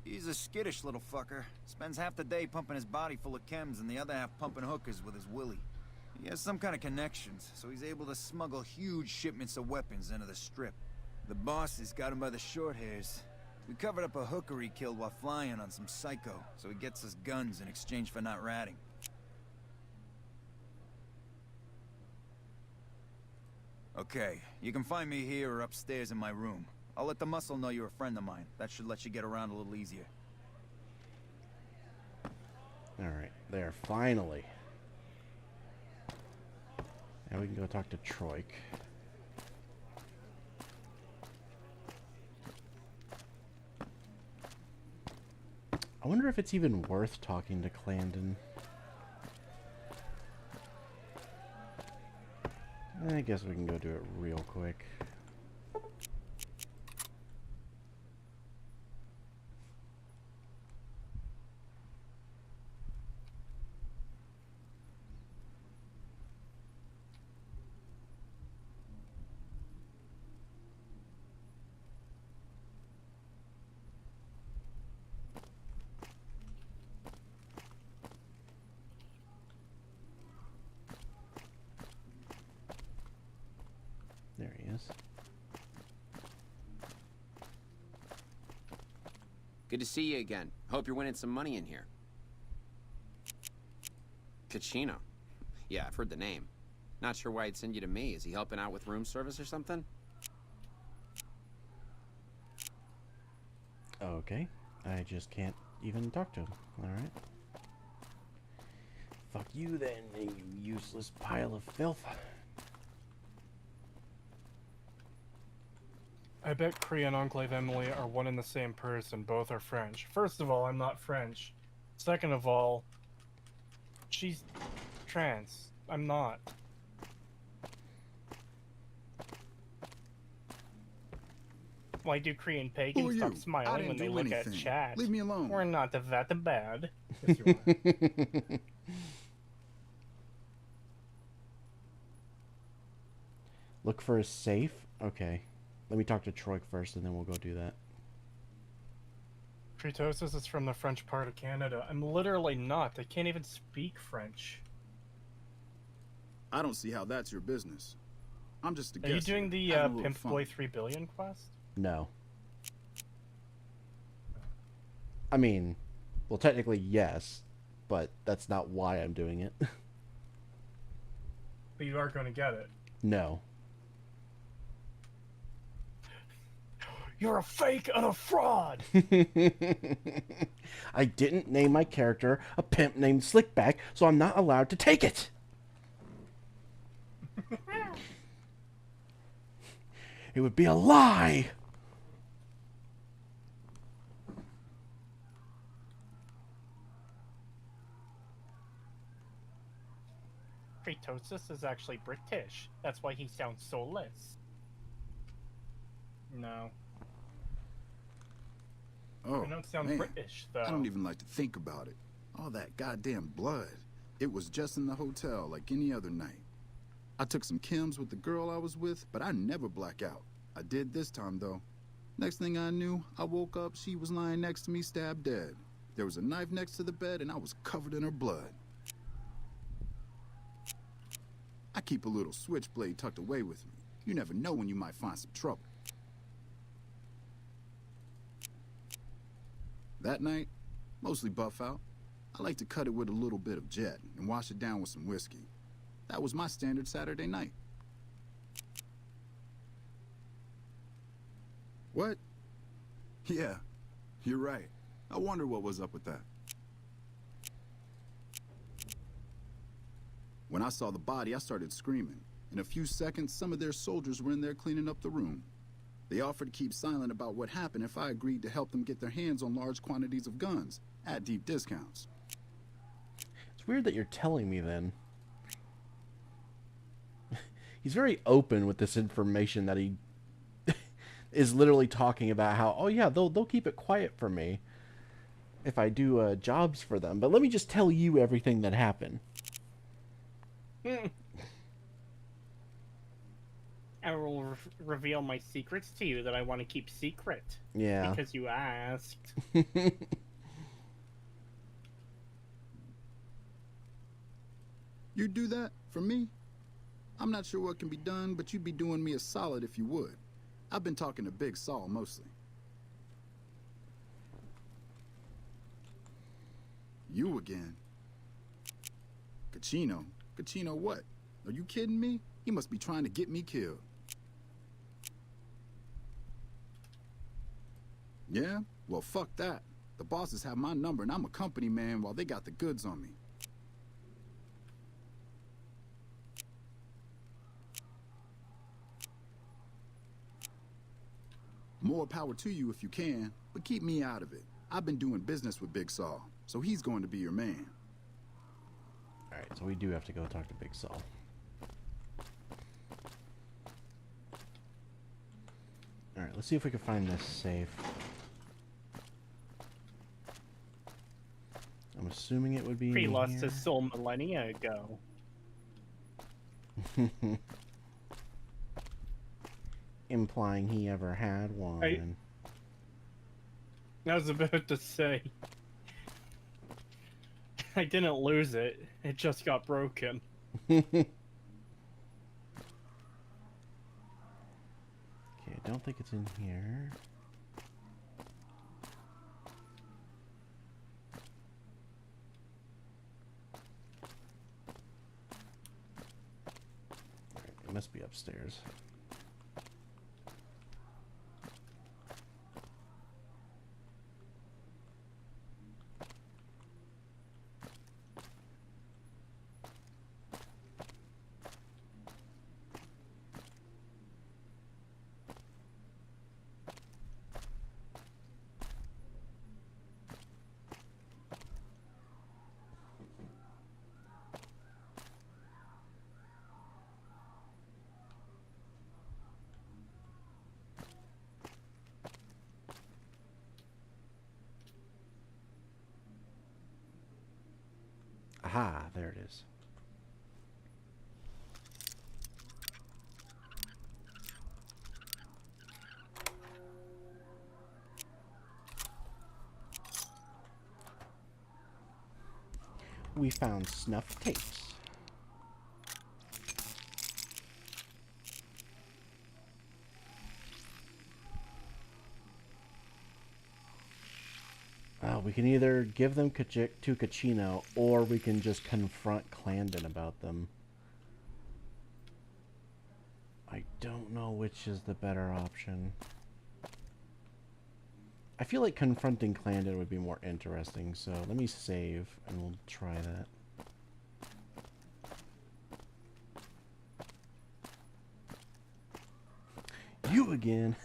S5: He's a skittish little fucker. Spends half the day pumping his body full of chems and the other half pumping hookers with his willy. He has some kind of connections, so he's able to smuggle huge shipments of weapons into the Strip. The bosses got him by the short hairs. We covered up a hooker he killed while flying on some psycho, so he gets us guns in exchange for not ratting. Okay, you can find me here or upstairs in my room. I'll let the muscle know you're a friend of mine. That should let you get around a little easier.
S1: Alright, there, finally. Now we can go talk to Troik. I wonder if it's even worth talking to Clandon. I guess we can go do it real quick. There he is.
S12: Good to see you again. Hope you're winning some money in here. Kachino. Yeah, I've heard the name. Not sure why he'd send you to me. Is he helping out with room service or something?
S1: Okay. I just can't even talk to him. Alright. Fuck you then, you useless pile of filth.
S2: I bet Kree and Enclave Emily are one and the same person. Both are French. First of all, I'm not French. Second of all, she's trans. I'm not. Why do Kree and Pagan stop smiling when they look at chat?
S7: Leave me alone.
S2: We're not that bad. Yes, you are.
S1: Look for a safe? Okay. Let me talk to Troik first, and then we'll go do that.
S2: Kritosis is from the French part of Canada. I'm literally not. I can't even speak French.
S7: I don't see how that's your business. I'm just a guest.
S2: Are you doing the
S7: having a little
S2: Pimp
S7: fun.
S2: Boy 3 Billion quest?
S1: No. I mean, well, technically, yes, but that's not why I'm doing it.
S2: But you are going to get it.
S1: No.
S2: You're a fake and a fraud!
S1: I didn't name my character a pimp named Slickback, so I'm not allowed to take it. It would be a lie.
S2: Kritosis is actually British. That's why he sounds so less. No.
S7: Oh,
S2: I don't sound
S7: man.
S2: British, though.
S7: I don't even like to think about it. All that goddamn blood. It was just in the hotel like any other night. I took some chems with the girl I was with, but I never black out. I did this time, though. Next thing I knew, I woke up, she was lying next to me, stabbed dead. There was a knife next to the bed, and I was covered in her blood. I keep a little switchblade tucked away with me. You never know when you might find some trouble. That night, mostly buff out. I like to cut it with a little bit of jet and wash it down with some whiskey. That was my standard Saturday night. What? Yeah, you're right. I wonder what was up with that. When I saw the body, I started screaming. In a few seconds, some of their soldiers were in there cleaning up the room. They offered to keep silent about what happened if I agreed to help them get their hands on large quantities of guns at deep discounts.
S1: It's weird that you're telling me then. He's very open with this information that he is literally talking about how, oh yeah, they'll keep it quiet for me if I do jobs for them. But let me just tell you everything that happened.
S2: I will reveal my secrets to you that I want to keep secret.
S1: Yeah.
S2: Because you asked.
S7: You'd do that for me? I'm not sure what can be done, but you'd be doing me a solid if you would. I've been talking to Big Saul mostly. You again. Cachino? Cachino what? Are you kidding me? He must be trying to get me killed. Yeah? Well, fuck that. The bosses have my number and I'm a company man while they got the goods on me. More power to you if you can, but keep me out of it. I've been doing business with Big Saul, so he's going to be your man.
S1: Alright, so we do have to go talk to Big Saul. Alright, let's see if we can find this safe. I'm assuming it would be
S2: He
S1: in
S2: lost
S1: here.
S2: his soul millennia ago.
S1: Implying he ever had one.
S2: I was about to say. I didn't lose it. It just got broken.
S1: Okay, I don't think it's in here. Alright, it must be upstairs. Aha, there it is. We found snuff tapes. We can either give them to Cachino, or we can just confront Clandon about them. I don't know which is the better option. I feel like confronting Clandon would be more interesting, so let me save, and we'll try that. You again!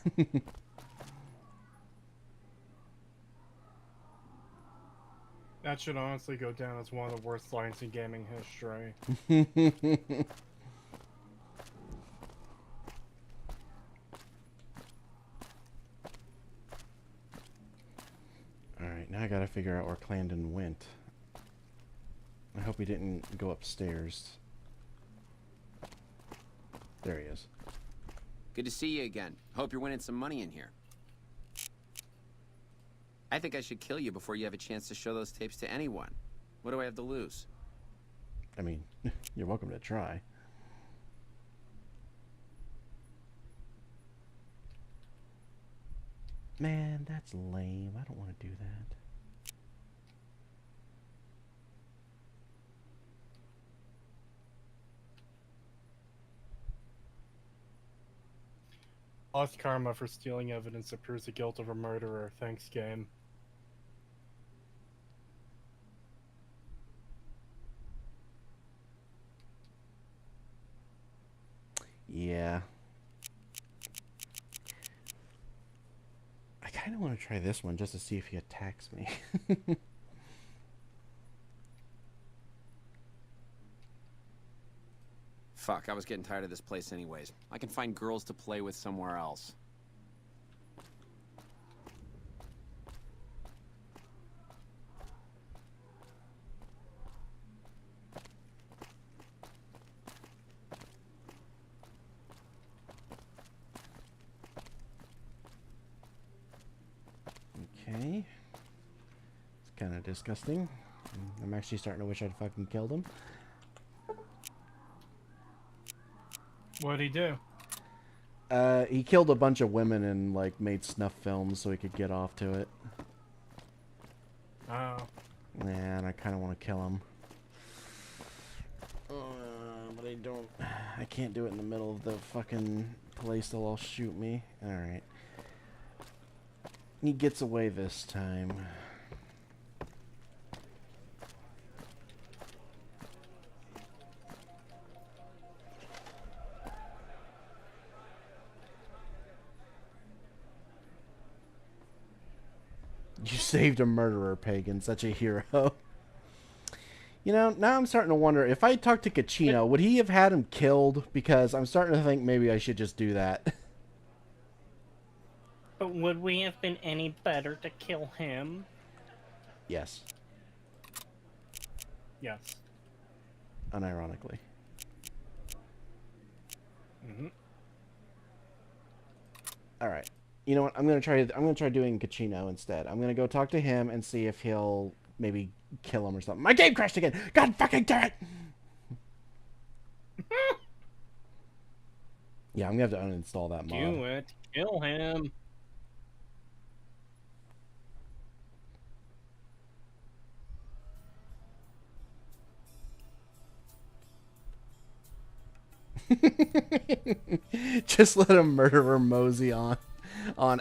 S2: That should honestly go down as one of the worst lines in gaming history.
S1: Alright, now I gotta figure out where Clandon went. I hope he didn't go upstairs. There he is.
S12: Good to see you again. Hope you're winning some money in here. I think I should kill you before you have a chance to show those tapes to anyone. What do I have to lose?
S1: I mean, you're welcome to try. Man, that's lame. I don't want to do that.
S2: Lost karma for stealing evidence that proves the guilt of a murderer. Thanks, game.
S1: Yeah. I kind of want to try this one just to see if he attacks me.
S12: Fuck, I was getting tired of this place anyways. I can find girls to play with somewhere else.
S1: Okay. It's kind of disgusting. I'm actually starting to wish I'd fucking killed him.
S2: What'd he do?
S1: He killed a bunch of women and, like, made snuff films so he could get off to it.
S2: Oh.
S1: Man, I kind of want to kill him. But I don't. I can't do it in the middle of the fucking place. They'll all shoot me. Alright. He gets away this time. You saved a murderer, Pagan. Such a hero. You know, now I'm starting to wonder, if I talked to Kachino, would he have had him killed? Because I'm starting to think maybe I should just do that.
S2: But would we have been any better to kill him?
S1: Yes.
S2: Yes.
S1: Unironically. Alright. You know what? I'm gonna try doing Kachino instead. I'm gonna go talk to him and see if he'll maybe kill him or something. My game crashed again! God fucking damn it! Yeah, I'm gonna have to uninstall that mod.
S2: Do it. Kill him.
S1: Just let a murderer mosey on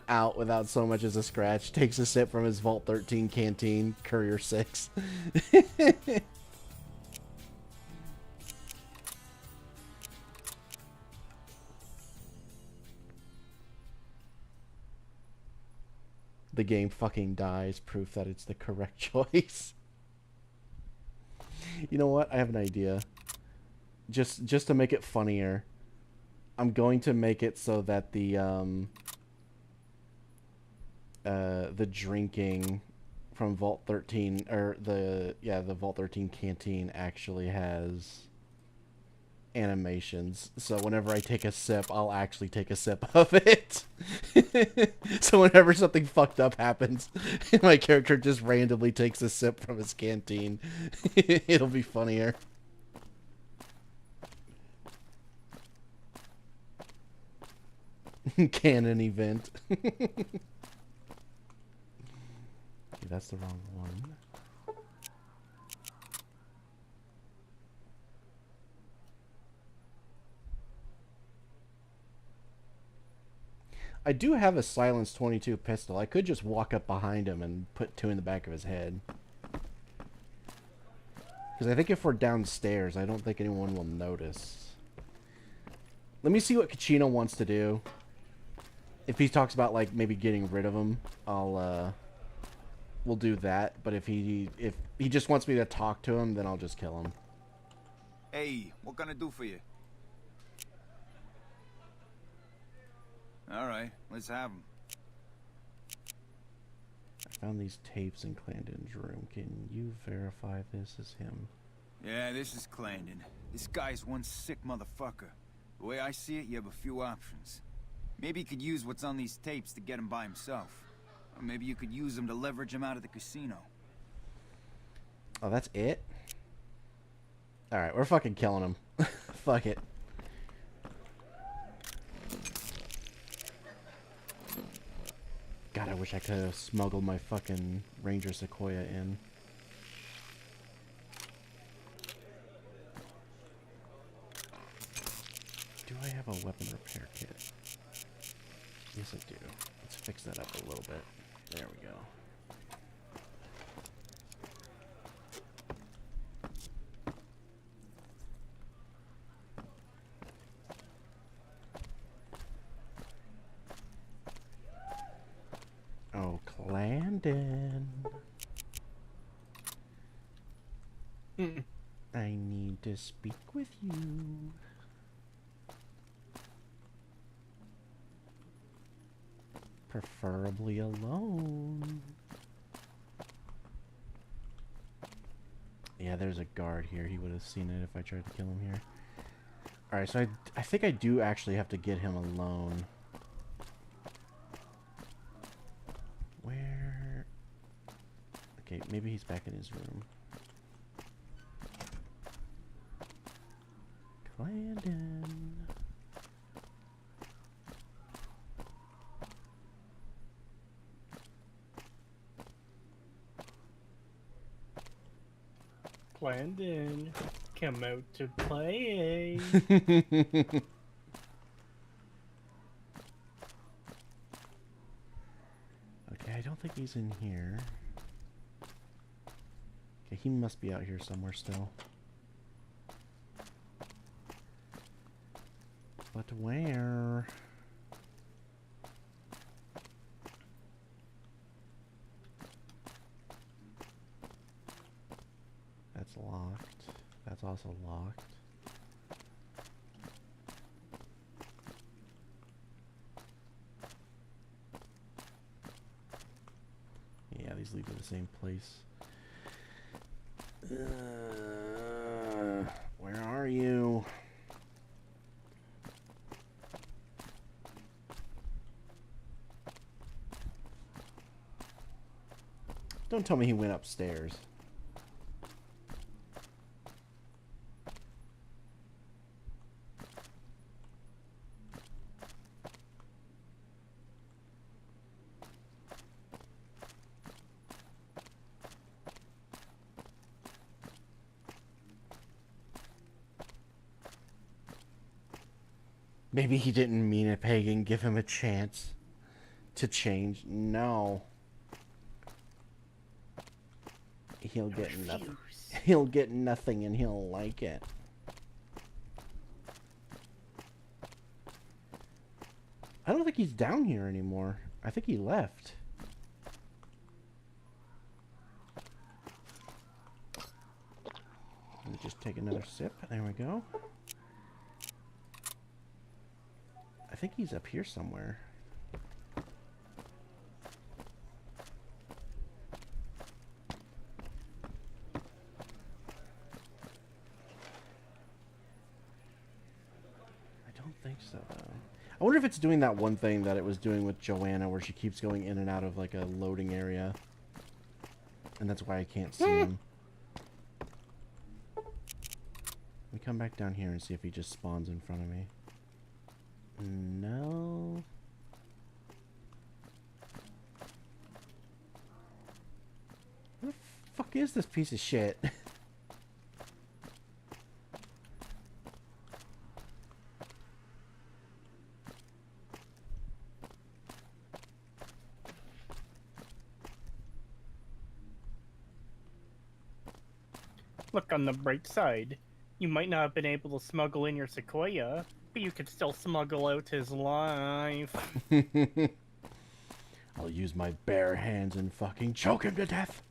S1: out without so much as a scratch. Takes a sip from his Vault 13 canteen, Courier 6. The game fucking dies, proof that it's the correct choice. You know what? I have an idea. Just to make it funnier, I'm going to make it so that the drinking from Vault 13 or the Vault 13 canteen actually has animations. So whenever I take a sip, I'll actually take a sip of it. So whenever something fucked up happens, my character just randomly takes a sip from his canteen. It'll be funnier. Canon event. Okay, that's the wrong one. I do have a Silence 22 pistol. I could just walk up behind him and put 2 in the back of his head. Because I think if we're downstairs, I don't think anyone will notice. Let me see what Kachino wants to do. If he talks about, like, maybe getting rid of him, we'll do that. But if he just wants me to talk to him, then I'll just kill him.
S5: Hey, what can I do for you? Alright, let's have them.
S1: I found these tapes in Clandon's room. Can you verify this is him?
S5: Yeah, this is Clandon. This guy's one sick motherfucker. The way I see it, you have a few options. Maybe you could use what's on these tapes to get him by himself. Or maybe you could use them to leverage him out of the casino.
S1: Oh, that's it? Alright, we're fucking killing him. Fuck it. God, I wish I could have smuggled my fucking Ranger Sequoia in. Do I have a weapon repair kit? Yes, I do. Let's fix that up a little bit. There we go. Oh, Clandon. I need to speak with you. Preferably alone. Yeah, there's a guard here. He would have seen it if I tried to kill him here. Alright, so I think I do actually have to get him alone. Where? Okay, maybe he's back in his room. Clandon.
S2: Clandon, come out to play.
S1: Okay, I don't think he's in here. Okay, he must be out here somewhere still. But where? That's locked. That's also locked. Yeah, these lead to the same place. Where are you? Don't tell me he went upstairs. Maybe he didn't mean it, Pagan. Give him a chance to change. No. He'll get nothing. He'll get nothing and he'll like it. I don't think he's down here anymore. I think he left. Let me just take another sip. There we go. I think he's up here somewhere. I don't think so, though. I wonder if it's doing that one thing that it was doing with Joanna, where she keeps going in and out of like a loading area. And that's why I can't see him. Let me come back down here and see if he just spawns in front of me. No. Where the fuck is this piece of shit?
S2: Look on the bright side. You might not have been able to smuggle in your Sequoia, but you could still smuggle out his life.
S1: I'll use my bare hands and fucking choke him to death.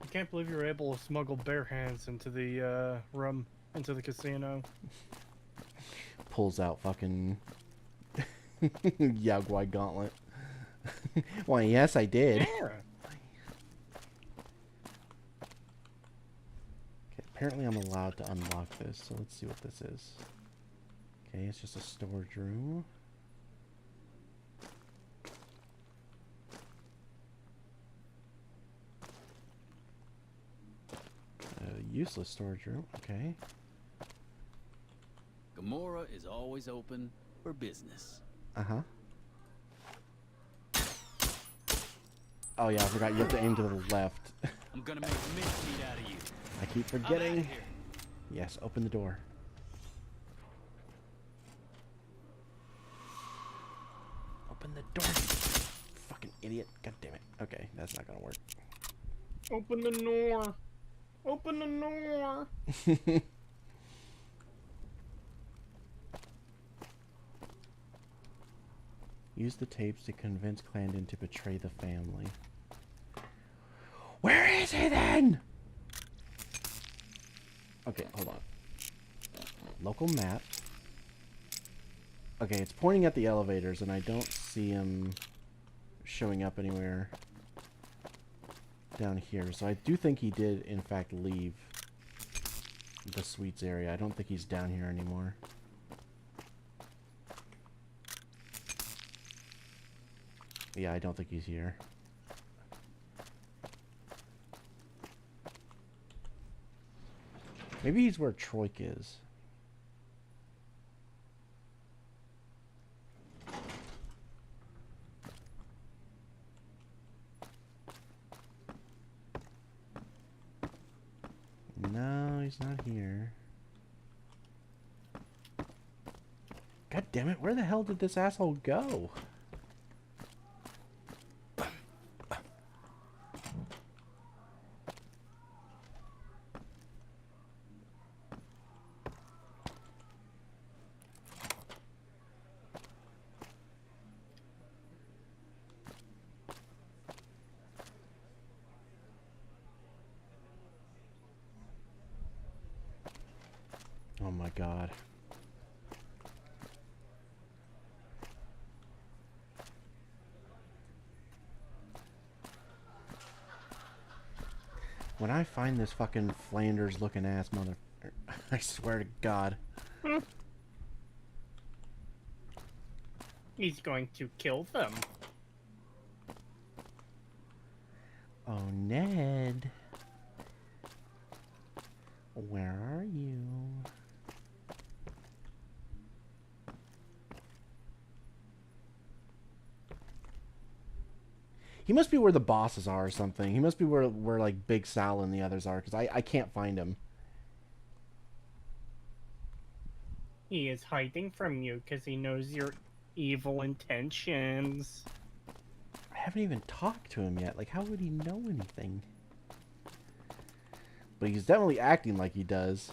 S2: I can't believe you were able to smuggle bare hands into the room, into the casino.
S1: Pulls out fucking Yaguai gauntlet. Why, yes, I did.
S2: Yeah.
S1: Apparently I'm allowed to unlock this, so let's see what this is. Okay, it's just a storage room. Useless storage room, okay.
S9: Gamora is always open for business.
S1: Uh-huh. Oh yeah, I forgot you have to aim to the left.
S9: I'm gonna make mincemeat out of you.
S1: I keep forgetting. Yes, open the door. Open the door, you fucking idiot. God damn it. Okay, that's not gonna work.
S2: Open the door. Open the door.
S1: Use the tapes to convince Clandon to betray the family. Where is he then? Okay, hold on. Local map. Okay, it's pointing at the elevators, and I don't see him showing up anywhere down here. So I do think he did, in fact, leave the suites area. I don't think he's down here anymore. Yeah, I don't think he's here. Maybe he's where Troik is. No, he's not here. God damn it, where the hell did this asshole go? Oh my god. When I find this fucking Flanders looking ass mother... I swear to God.
S2: He's going to kill them.
S1: Oh, Ned. Where are you? He must be where the bosses are or something. He must be where like Big Sal and the others are, because I can't find him.
S2: He is hiding from you because he knows your evil intentions.
S1: I haven't even talked to him yet. Like, how would he know anything? But he's definitely acting like he does.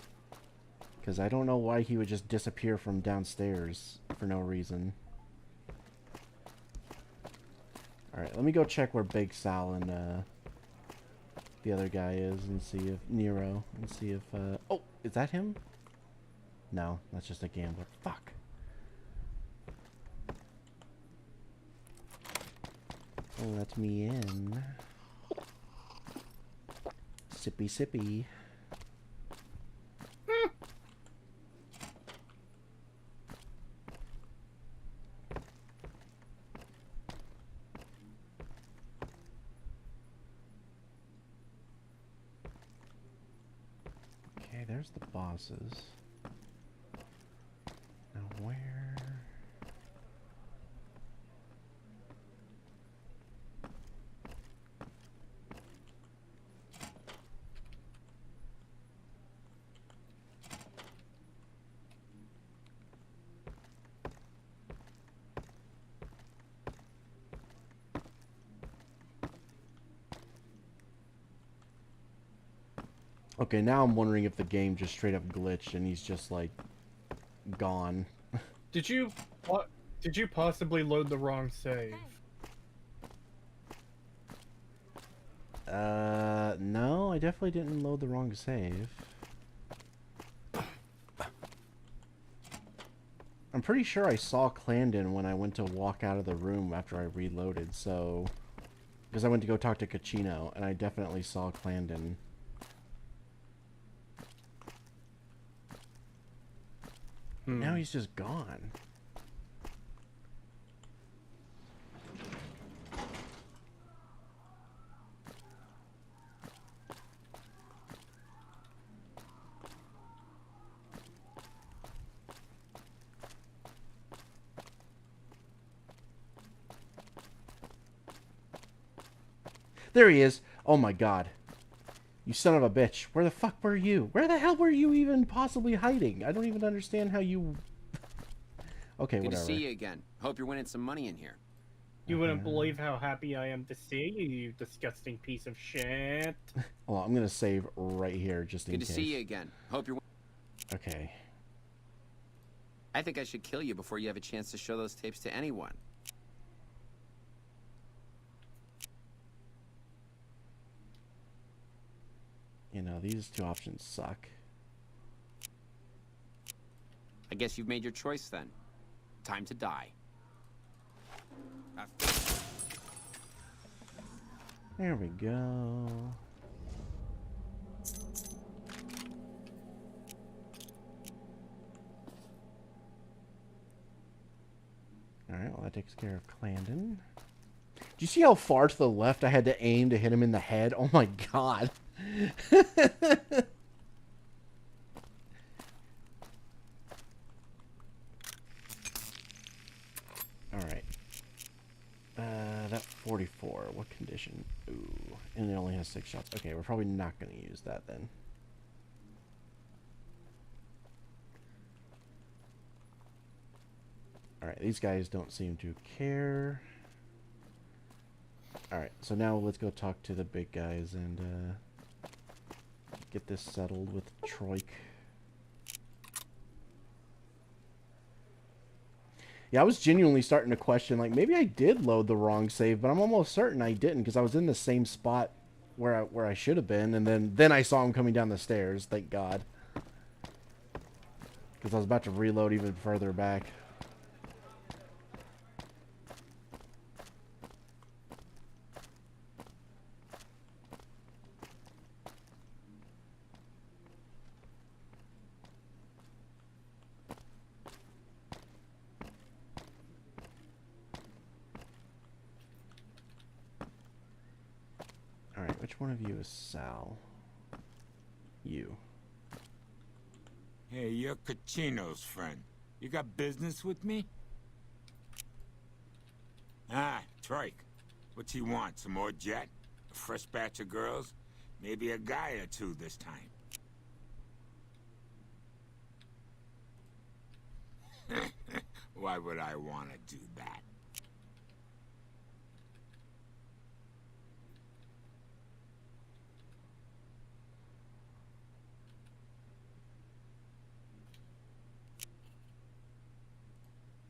S1: Because I don't know why he would just disappear from downstairs for no reason. Alright, let me go check where Big Sal and the other guy is and see if Nero, and see if oh, is that him? No, that's just a gambler. Fuck. Let me in. Sippy sippy. Okay, there's the bosses. Now where? Okay, now I'm wondering if the game just straight up glitched and he's just like gone.
S2: Did you possibly load the wrong save?
S1: No, I definitely didn't load the wrong save. I'm pretty sure I saw Clandon when I went to walk out of the room after I reloaded, so... Because I went to go talk to Cachino, and I definitely saw Clandon. Now he's just gone. There he is. Oh my god. You son of a bitch. Where the fuck were you? Where the hell were you even possibly hiding? I don't even understand how you... Okay,
S12: Good
S1: whatever.
S12: to see you again. Hope you're winning some money in here.
S2: You wouldn't believe how happy I am to see you, you disgusting piece of shit.
S1: Well, I'm gonna save right here just in
S12: Good
S1: case.
S12: to see you again. Hope you're...
S1: Okay.
S12: I think I should kill you before you have a chance to show those tapes to anyone.
S1: You know, these two options suck.
S12: I guess you've made your choice then. Time to die.
S1: There we go. Alright, well that takes care of Clandon. Do you see how far to the left I had to aim to hit him in the head? Oh my god. Alright. That 44. What condition? Ooh. And it only has 6 shots. Okay, we're probably not going to use that then. Alright, these guys don't seem to care. Alright, so now let's go talk to the big guys and get this settled with Troik. Yeah, I was genuinely starting to question, like, maybe I did load the wrong save, but I'm almost certain I didn't, because I was in the same spot where I should have been, and then I saw him coming down the stairs, thank God. Because I was about to reload even further back. Alright, which one of you is Sal? You.
S13: Hey, you're Kachino's friend. You got business with me? Ah, Troik. What's he want? Some more jet? A fresh batch of girls? Maybe a guy or two this time. Why would I want to do that?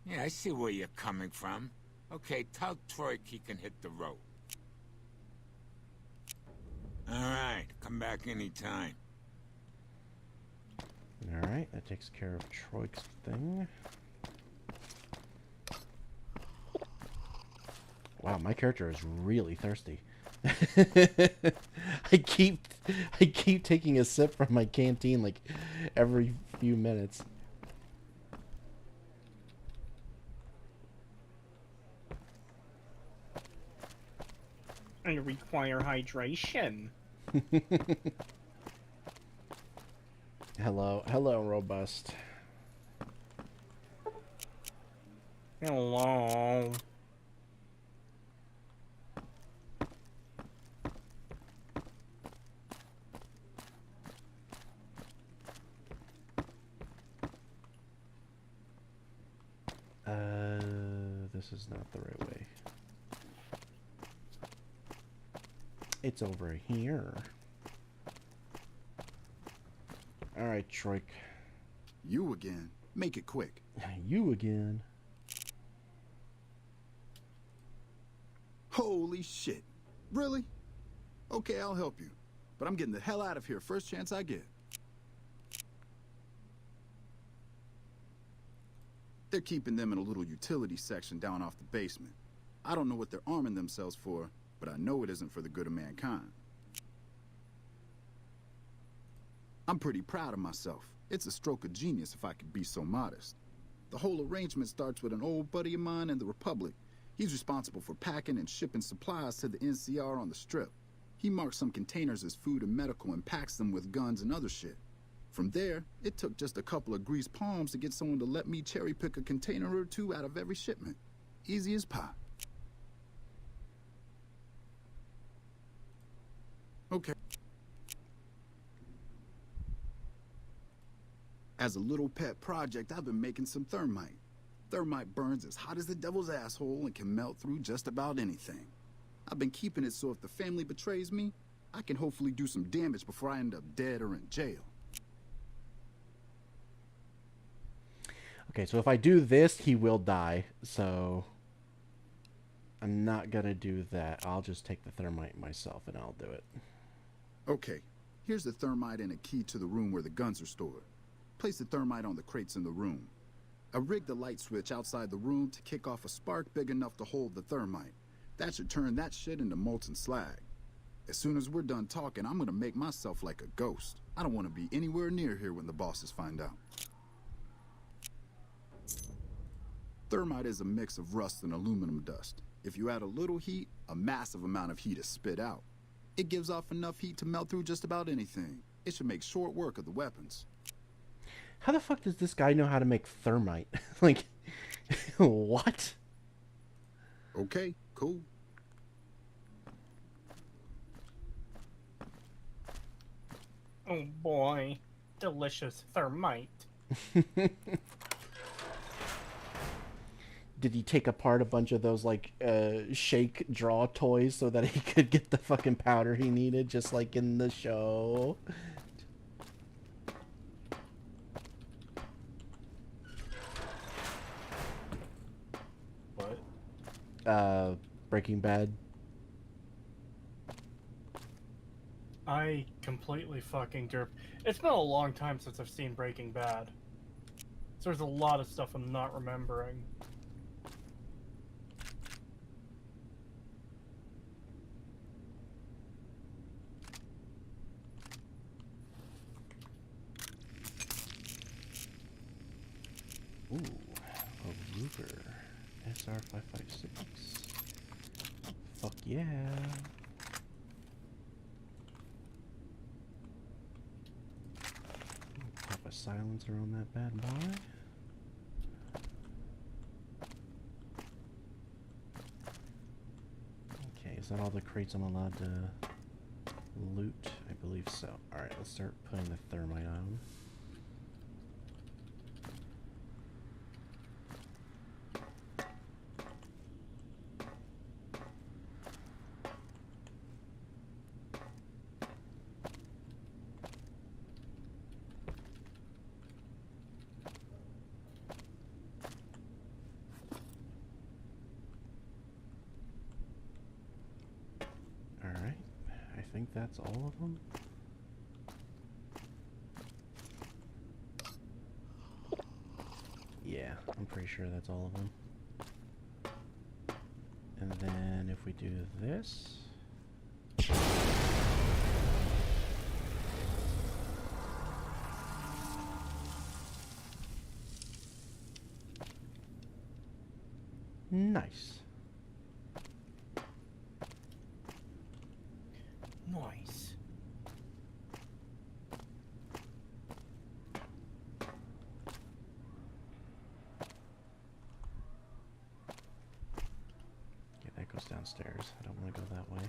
S13: Yeah, I see where you're coming from. Okay, tell Troik he can hit the road. All right, come back anytime.
S1: Alright, that takes care of Troik's thing. Wow, my character is really thirsty. I keep taking a sip from my canteen like every few minutes.
S2: I require hydration.
S1: Hello, Robust.
S2: Hello.
S1: This is not the right way. It's over here. Alright, Troik.
S7: You again. Make it quick.
S1: You again.
S7: Holy shit. Really? Okay, I'll help you. But I'm getting the hell out of here first chance I get. They're keeping them in a little utility section down off the basement. I don't know what they're arming themselves for, but I know it isn't for the good of mankind. I'm pretty proud of myself. It's a stroke of genius if I could be so modest. The whole arrangement starts with an old buddy of mine in the Republic. He's responsible for packing and shipping supplies to the NCR on the Strip. He marks some containers as food and medical and packs them with guns and other shit. From there, it took just a couple of greased palms to get someone to let me cherry pick a container or two out of every shipment. Easy as pie. Okay. As a little pet project, I've been making some thermite. Thermite burns as hot as the devil's asshole and can melt through just about anything. I've been keeping it so if the family betrays me, I can hopefully do some damage before I end up dead or in jail.
S1: Okay, so if I do this, he will die. So I'm not gonna do that. I'll just take the thermite myself and I'll do it.
S7: Okay, here's the thermite and a key to the room where the guns are stored. Place the thermite on the crates in the room. I rigged the light switch outside the room to kick off a spark big enough to hold the thermite. That should turn that shit into molten slag. As soon as we're done talking, I'm gonna make myself like a ghost. I don't want to be anywhere near here when the bosses find out. Thermite is a mix of rust and aluminum dust. If you add a little heat, a massive amount of heat is spit out. It gives off enough heat to melt through just about anything. It should make short work of the weapons.
S1: How the fuck does this guy know how to make thermite? Like, what?
S7: Okay, cool.
S2: Oh boy, delicious thermite.
S1: did he take apart a bunch of those like shake draw toys so that he could get the fucking powder he needed, just like in the show?
S2: What?
S1: Breaking Bad.
S2: I completely fucking derp. It's been a long time since I've seen Breaking Bad. So there's a lot of stuff I'm not remembering.
S1: Ooh, a Ruger SR556. Fuck yeah. Pop a silencer on that bad boy. Okay, is that all the crates I'm allowed to loot? I believe so. Alright, let's start putting the thermite on. I think that's all of them. Yeah, I'm pretty sure that's all of them. And then if we do this... Nice.
S2: Nice.
S1: Yeah, that goes downstairs. I don't want to go that way.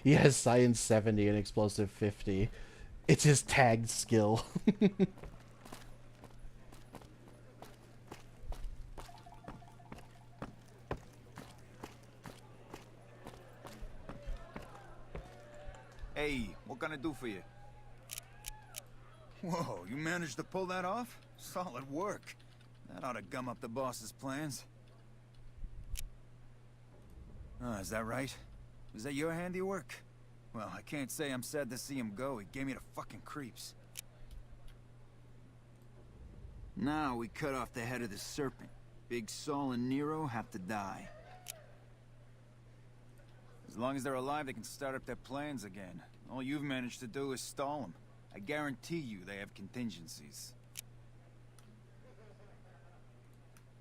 S1: He has science 70 and explosive 50. It's his tagged skill.
S5: Hey, what can I do for you? Whoa, you managed to pull that off? Solid work. That ought to gum up the boss's plans. Oh, is that right? Was that your handiwork? Well, I can't say I'm sad to see him go. He gave me the fucking creeps. Now we cut off the head of the serpent. Big Saul and Nero have to die. As long as they're alive, they can start up their plans again. All you've managed to do is stall them. I guarantee you they have contingencies.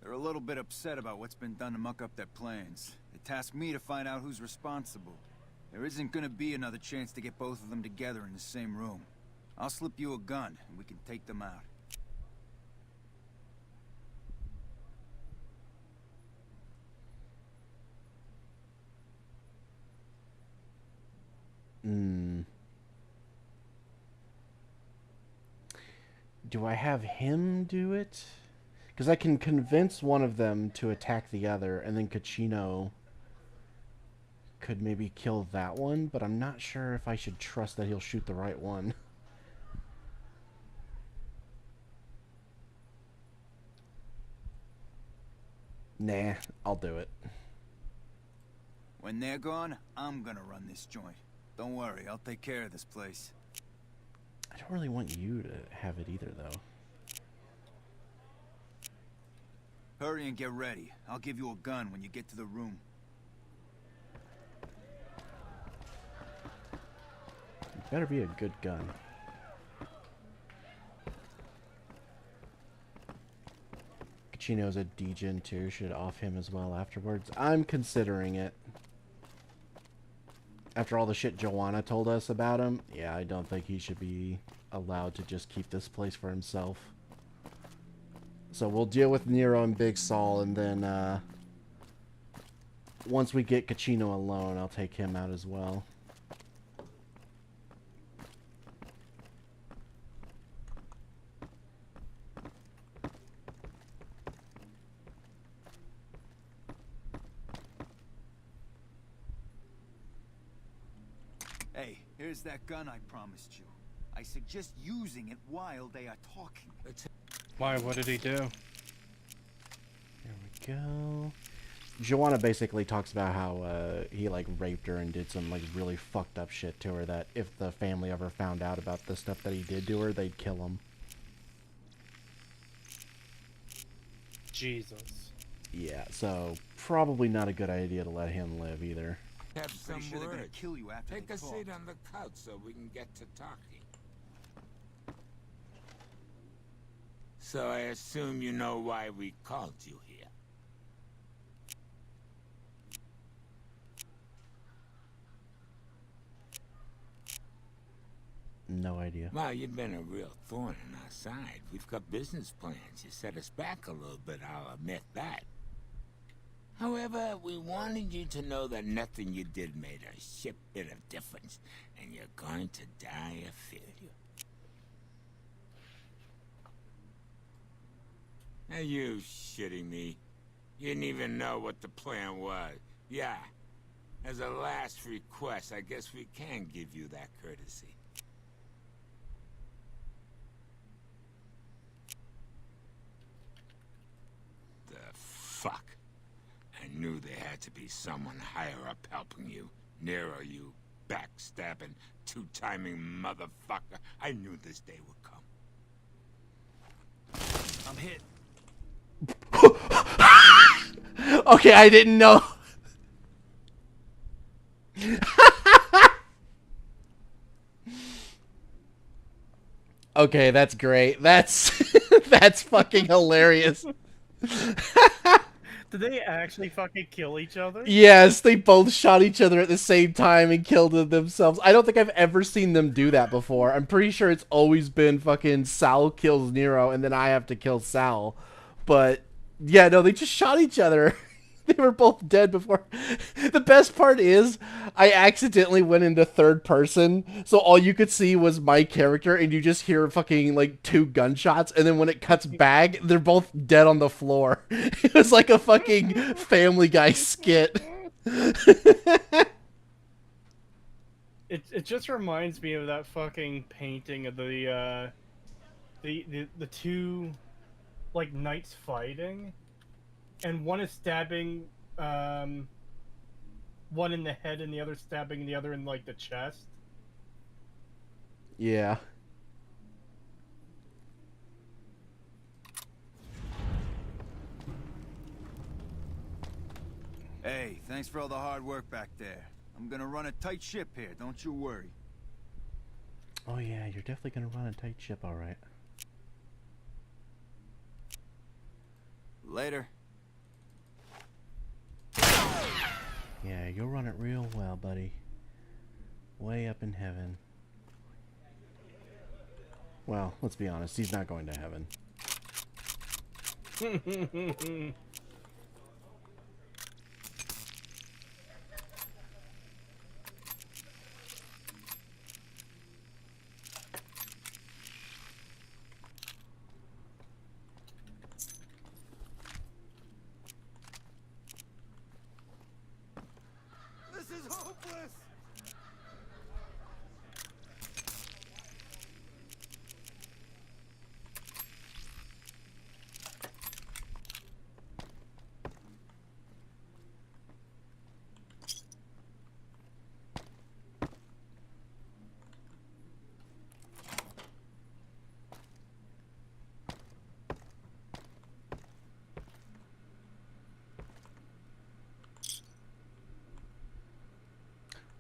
S5: They're a little bit upset about what's been done to muck up their plans. They tasked me to find out who's responsible. There isn't gonna be another chance to get both of them together in the same room. I'll slip you a gun, and we can take them out.
S1: Do I have him do it? Because I can convince one of them to attack the other, and then Kachino could maybe kill that one, but I'm not sure if I should trust that he'll shoot the right one. Nah, I'll do it.
S5: When they're gone, I'm gonna run this joint. Don't worry, I'll take care of this place.
S1: I don't really want you to have it either, though.
S5: Hurry and get ready. I'll give you a gun when you get to the room.
S1: It better be a good gun. Kachino's a degen too. Should off him as well afterwards. I'm considering it. After all the shit Joanna told us about him, yeah, I don't think he should be allowed to just keep this place for himself. So we'll deal with Nero and Big Saul, and then once we get Cachino alone, I'll take him out as well.
S5: Hey, here's that gun I promised you. I suggest using it while they are talking.
S2: Why? What did he do?
S1: There we go. Joanna basically talks about how he like raped her and did some like really fucked up shit to her, that if the family ever found out about the stuff that he did to her, they'd kill him.
S2: Jesus.
S1: Yeah, so probably not a good idea to let him live either.
S13: Have some
S5: Pretty sure they're gonna
S13: words.
S5: kill you after
S13: Take
S5: they
S13: a
S5: talk.
S13: seat on the couch so we can get to talking. So I assume you know why we called you here.
S1: No idea.
S13: Well, you've been a real thorn in our side. We've got business plans. You set us back a little bit, I'll admit that. However, we wanted you to know that nothing you did made a shit bit of difference, and you're going to die a failure. Are you shitting me? You didn't even know what the plan was. Yeah. As a last request, I guess we can give you that courtesy. The fuck? I knew there had to be someone higher up helping you. Nero, you backstabbing, two-timing motherfucker. I knew this day would come.
S5: I'm hit.
S1: Okay, I didn't know. Okay, that's great. That's that's fucking hilarious.
S2: Did they actually fucking kill each other?
S1: Yes, they both shot each other at the same time and killed themselves. I don't think I've ever seen them do that before. I'm pretty sure it's always been fucking Sal kills Nero and then I have to kill Sal. But yeah, no, they just shot each other. They were both dead before. The best part is I accidentally went into third person, so all you could see was my character and you just hear fucking like 2 gunshots, and then when it cuts back, they're both dead on the floor. It was like a fucking Family Guy skit.
S2: It just reminds me of that fucking painting of the 2 like knights fighting. And one is stabbing one in the head and the other stabbing the other in like the chest.
S1: Yeah.
S5: Hey, thanks for all the hard work back there. I'm gonna run a tight ship here, don't you worry.
S1: Oh yeah, you're definitely gonna run a tight ship, alright.
S5: Later.
S1: Yeah, you'll run it real well, buddy. Way up in heaven. Well, let's be honest, he's not going to heaven.
S5: This is hopeless!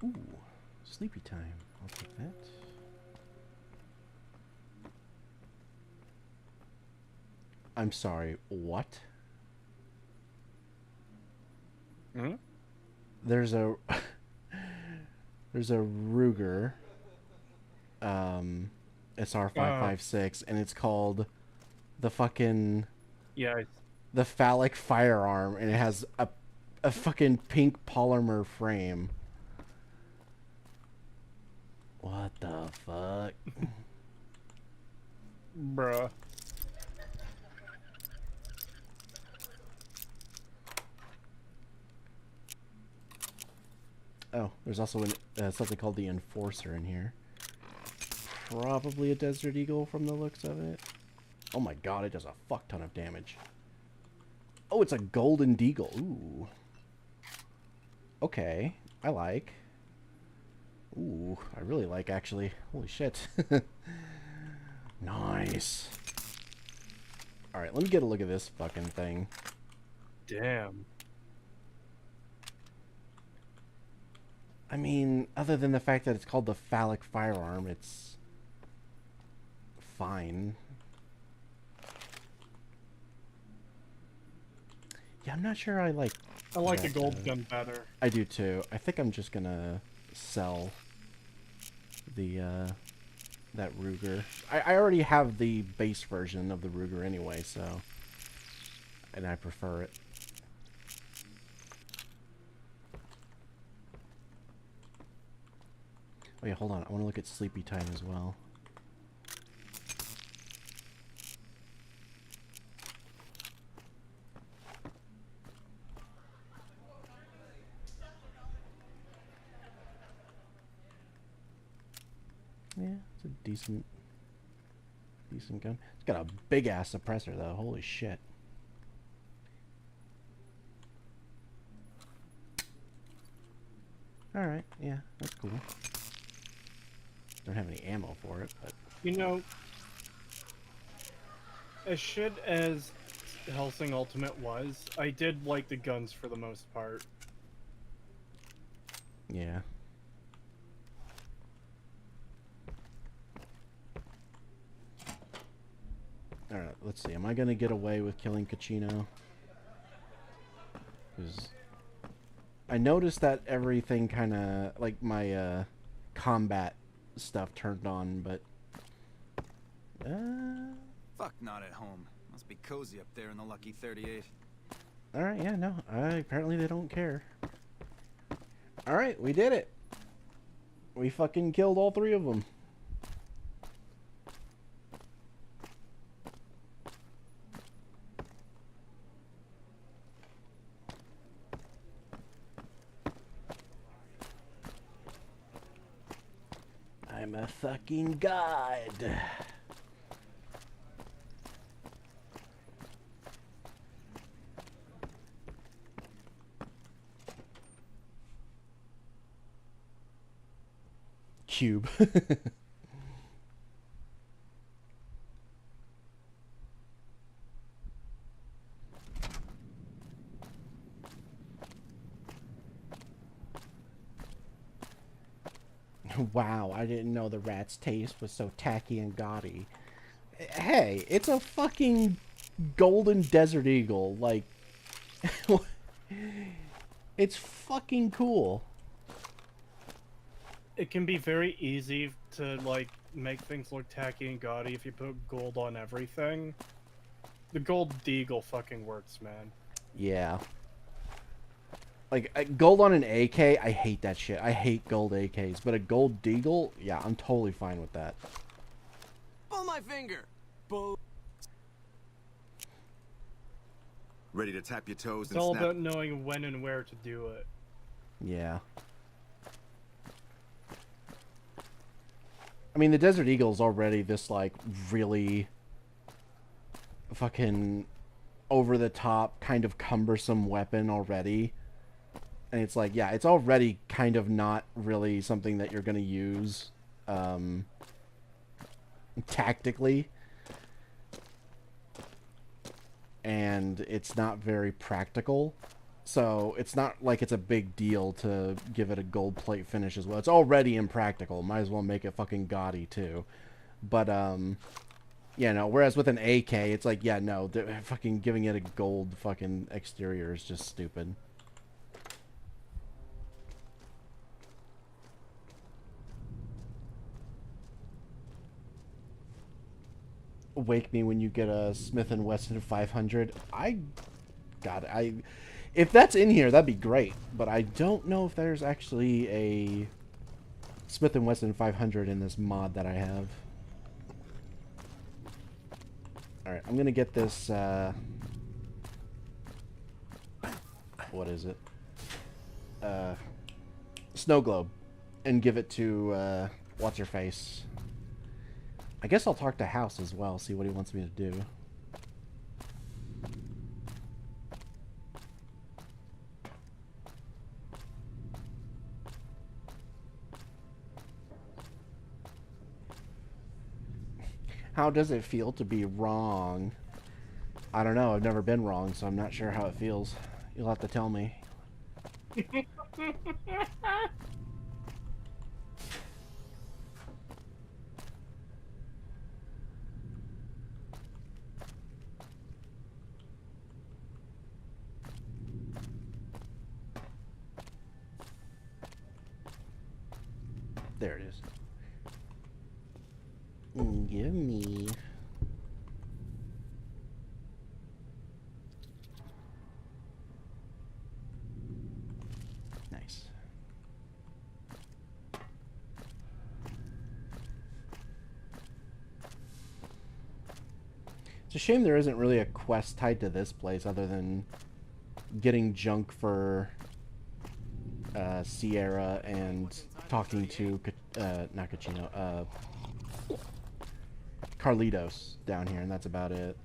S1: Ooh, sleepy time. I'll take that. I'm sorry, what?
S2: Hmm?
S1: There's a... There's a Ruger, SR556, and it's called the fucking
S2: Yeah.
S1: the phallic firearm, and it has a fucking pink polymer frame. What the fuck?
S2: Bruh.
S1: Oh, there's also something called the Enforcer in here. Probably a Desert Eagle from the looks of it. Oh my god, it does a fuck ton of damage. Oh, it's a Golden Deagle. Ooh. Okay, I like. Ooh, I really like, actually. Holy shit. Nice. Alright, let me get a look at this fucking thing.
S2: Damn.
S1: I mean, other than the fact that it's called the phallic firearm, it's fine. Yeah, I'm not sure I like...
S2: I like the gold gun better.
S1: I do too. I think I'm just gonna sell the, that Ruger. I already have the base version of the Ruger anyway, so... And I prefer it. Oh yeah, hold on. I want to look at Sleepy Time as well. Yeah, it's a decent gun. It's got a big ass suppressor though. Holy shit. Alright, yeah, that's cool. Don't have any ammo for it, but...
S2: You know, as shit as Hellsing Ultimate was, I did like the guns for the most part.
S1: Yeah. Alright, let's see. Am I gonna get away with killing Kachino? Because I noticed that everything kind of, like my combat stuff turned on, but
S5: Fuck, not at home. Must be cozy up there in the Lucky 38.
S1: alright, yeah, no, apparently they don't care. Alright, we did it. We fucking killed all three of them. I'm a fucking god. Cube. Wow, I didn't know the rat's taste was so tacky and gaudy. Hey, it's a fucking golden desert eagle. Like, it's fucking cool.
S2: It can be very easy to, like, make things look tacky and gaudy if you put gold on everything. The gold deagle fucking works, man.
S1: Yeah. Like, gold on an AK, I hate that shit. I hate gold AKs. But a gold deagle, yeah, I'm totally fine with that.
S3: Pull my finger. Pull.
S5: Ready to tap your toes
S2: It's
S5: and
S2: all
S5: snap?
S2: about knowing when and where to do it.
S1: Yeah. I mean, the Desert Eagle's already this, like, really fucking over-the-top, kind of cumbersome weapon already. And it's like, yeah, it's already kind of not really something that you're going to use tactically. And it's not very practical. So it's not like it's a big deal to give it a gold plate finish as well. It's already impractical. Might as well make it fucking gaudy too. But, yeah, no, whereas with an AK, it's like, yeah, no, fucking giving it a gold fucking exterior is just stupid. wake me when you get a Smith & Wesson 500. If that's in here, that'd be great. But I don't know if there's actually a Smith & Wesson 500 in this mod that I have. Alright, I'm gonna get this, what is it? Snow globe. And give it to, what's-her-face. I guess I'll talk to House as well, see what he wants me to do. How does it feel to be wrong? I don't know. I've never been wrong, so I'm not sure how it feels. You'll have to tell me. There it is. Give me. Nice. It's a shame there isn't really a quest tied to this place other than getting junk for Sierra and talking to not Kachino, Carlitos down here, and that's about it.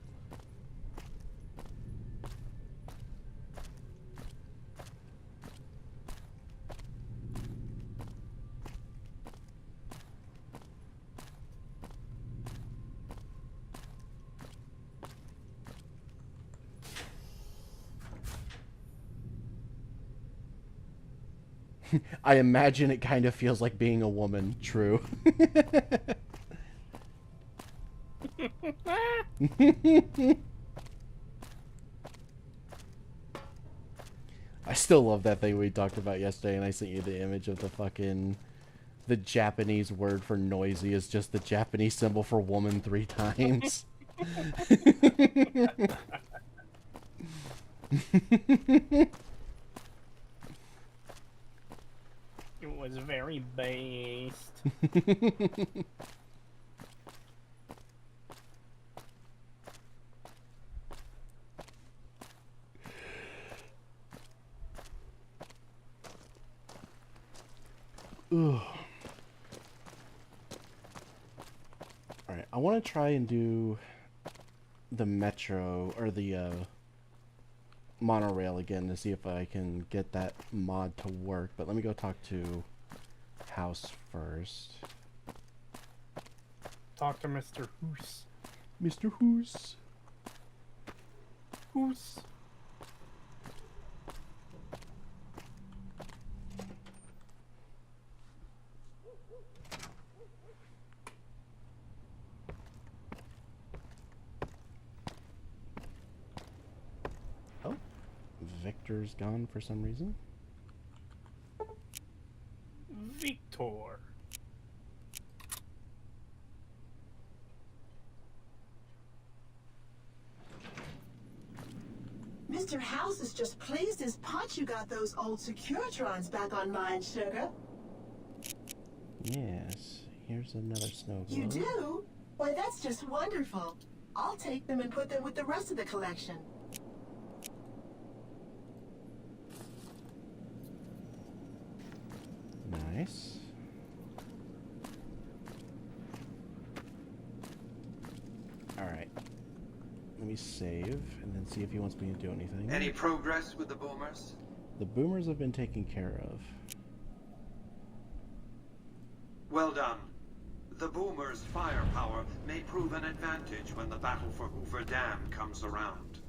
S1: I imagine it kind of feels like being a woman. True. I still love that thing we talked about yesterday, and I sent you the image of the Japanese word for noisy is just the Japanese symbol for woman 3 times.
S2: It was very based.
S1: Alright, I want to try and do the metro, or the monorail again to see if I can get that mod to work, but let me go talk to House first.
S2: Talk to Mr. Hoos.
S1: Mr. Hoos.
S2: Hoos.
S1: Oh, Victor's gone for some reason.
S2: Victor.
S14: Mr. House is just pleased as punch you got those old Securitrons back online, sugar.
S1: Yes, here's another snow globe.
S14: You do? Why, that's just wonderful. I'll take them and put them with the rest of the collection.
S1: Nice. Alright. Let me save and then see if he wants me to do anything.
S15: Any progress with the boomers?
S1: The boomers have been taken care of.
S15: Well done. The boomers' firepower may prove an advantage when the battle for Hoover Dam comes around.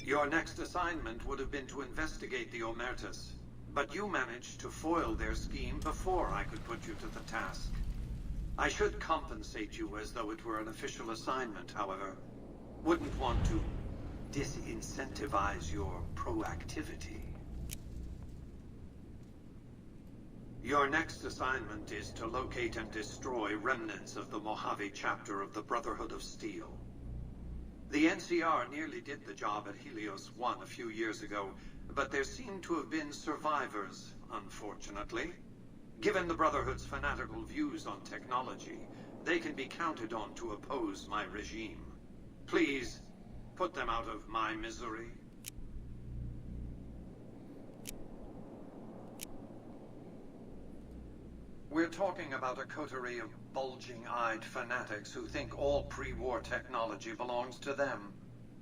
S15: Your next assignment would have been to investigate the Omertas, but you managed to foil their scheme before I could put you to the task. I should compensate you as though it were an official assignment, however. Wouldn't want to disincentivize your proactivity. Your next assignment is to locate and destroy remnants of the Mojave chapter of the Brotherhood of Steel. The NCR nearly did the job at Helios 1 a few years ago, but there seem to have been survivors, unfortunately. Given the Brotherhood's fanatical views on technology, they can be counted on to oppose my regime. Please, put them out of my misery. We're talking about a coterie of bulging-eyed fanatics who think all pre-war technology belongs to them.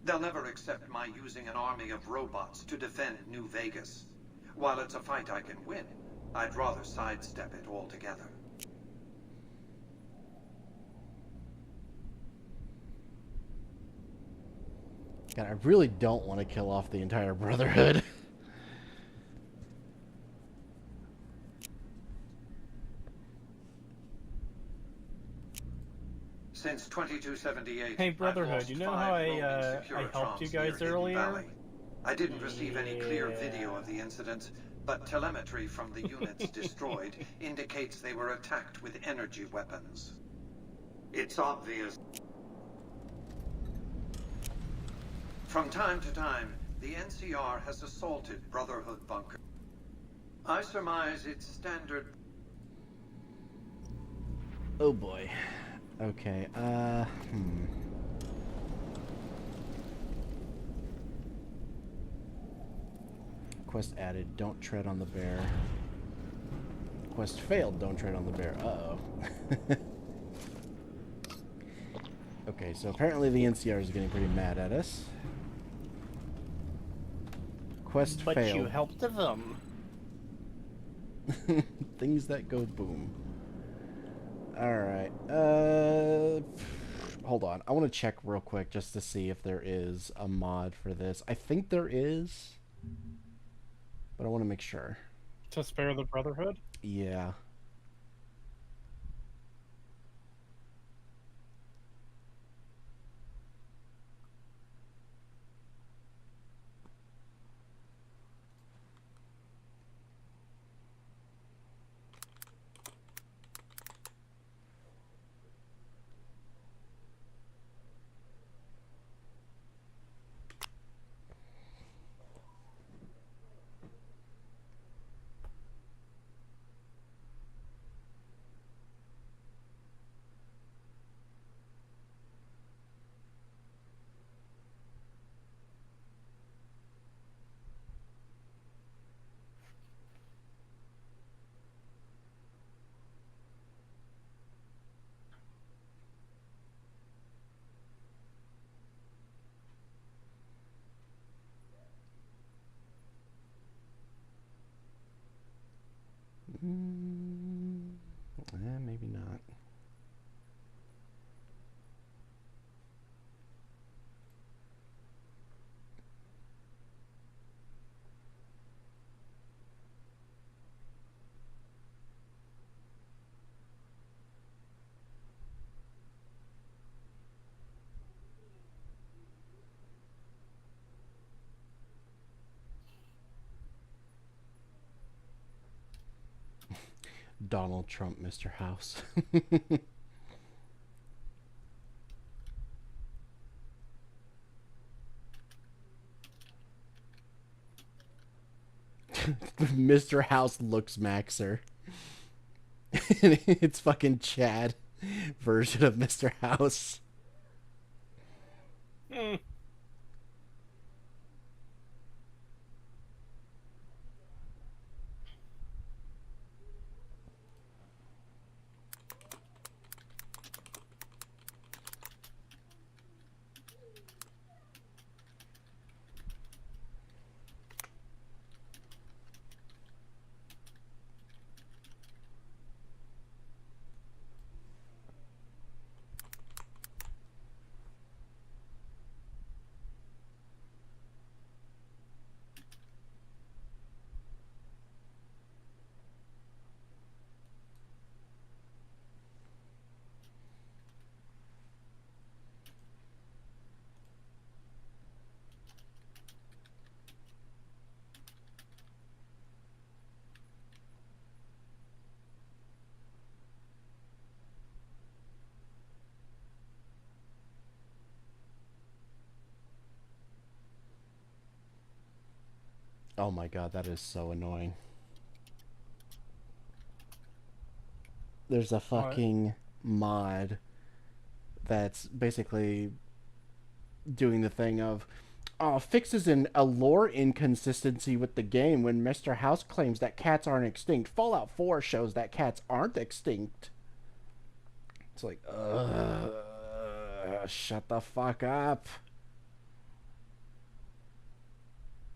S15: They'll never accept my using an army of robots to defend New Vegas. While it's a fight I can win, I'd rather sidestep it altogether.
S1: God, I really don't want to kill off the entire Brotherhood.
S15: Since 2278,
S2: Hey
S15: I've
S2: Brotherhood,
S15: lost
S2: you know
S15: 5
S2: how
S15: roaming
S2: I helped you
S15: Securitrons
S2: guys
S15: near Hidden
S2: earlier?
S15: Valley. I didn't receive any clear video of the incident, but telemetry from the units destroyed indicates they were attacked with energy weapons. It's obvious. From time to time, the NCR has assaulted Brotherhood bunkers. I surmise it's standard.
S1: Oh boy. Okay, Quest added, don't tread on the bear. Quest failed, don't tread on the bear. Uh-oh. Okay, so apparently the NCR is getting pretty mad at us. Quest
S2: But
S1: failed.
S2: you helped them.
S1: Things that go boom. Alright, hold on. I want to check real quick just to see if there is a mod for this. I think there is, but I want to make sure.
S2: To spare the Brotherhood?
S1: Yeah. Maybe not. Donald Trump, Mr. House. Mr. House looks Maxer. It's fucking Chad version of Mr. House. Oh my god, that is so annoying. There's a fucking mod that's basically doing the thing of fixes a lore inconsistency with the game when Mr. House claims that cats aren't extinct. Fallout 4 shows that cats aren't extinct. It's like, shut the fuck up.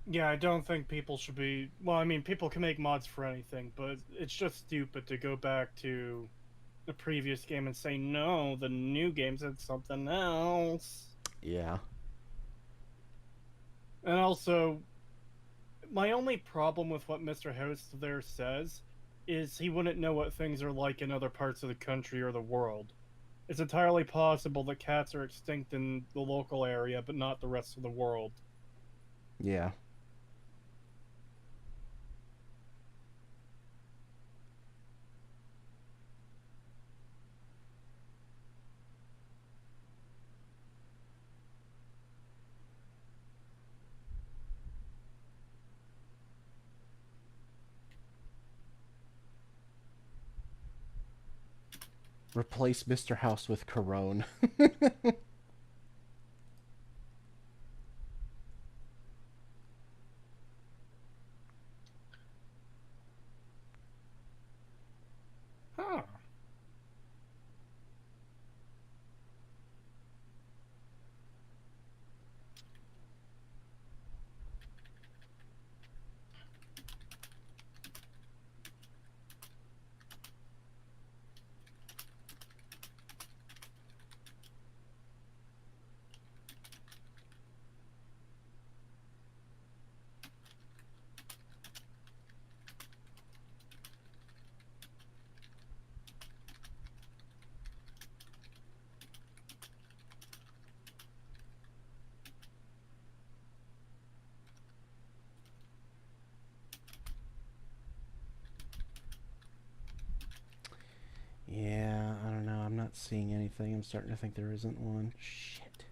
S2: Yeah, I don't think people should be... Well, I mean, people can make mods for anything, but it's just stupid to go back to the previous game and say, no, the new game said something else.
S1: Yeah.
S2: And also, my only problem with what Mr. House there says is he wouldn't know what things are like in other parts of the country or the world. It's entirely possible that cats are extinct in the local area, but not the rest of the world.
S1: Yeah. Replace Mr. House with Corone.
S2: Huh.
S1: Yeah, I don't know. I'm not seeing anything. I'm starting to think there isn't one. Shit.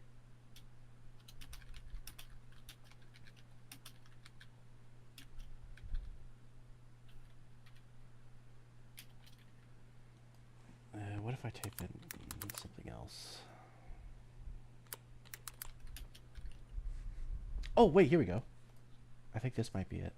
S1: What if I type in something else? Oh, wait, here we go. I think this might be it.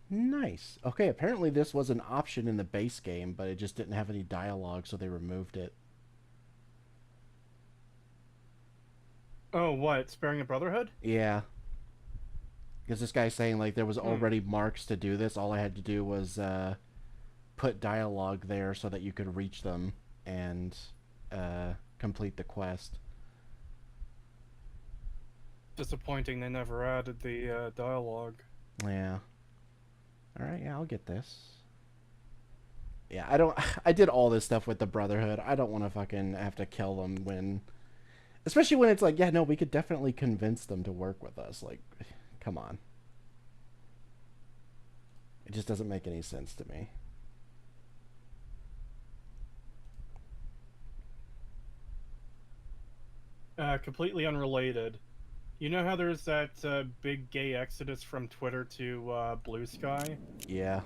S1: Nice. Okay, apparently this was an option in the base game, but it just didn't have any dialogue, so they removed it.
S2: Oh, what? Sparing a Brotherhood?
S1: Yeah. Because this guy's saying, like, there was already marks to do this. All I had to do was put dialogue there so that you could reach them and complete the quest.
S2: Disappointing they never added the dialogue.
S1: Yeah. Alright, yeah, I'll get this. Yeah, I did all this stuff with the Brotherhood. I don't want to fucking have to kill them when... Especially when it's like, yeah, no, we could definitely convince them to work with us. Like, come on. It just doesn't make any sense to me.
S2: Completely unrelated. You know how there's that big gay exodus from Twitter to Blue Sky?
S1: Yeah.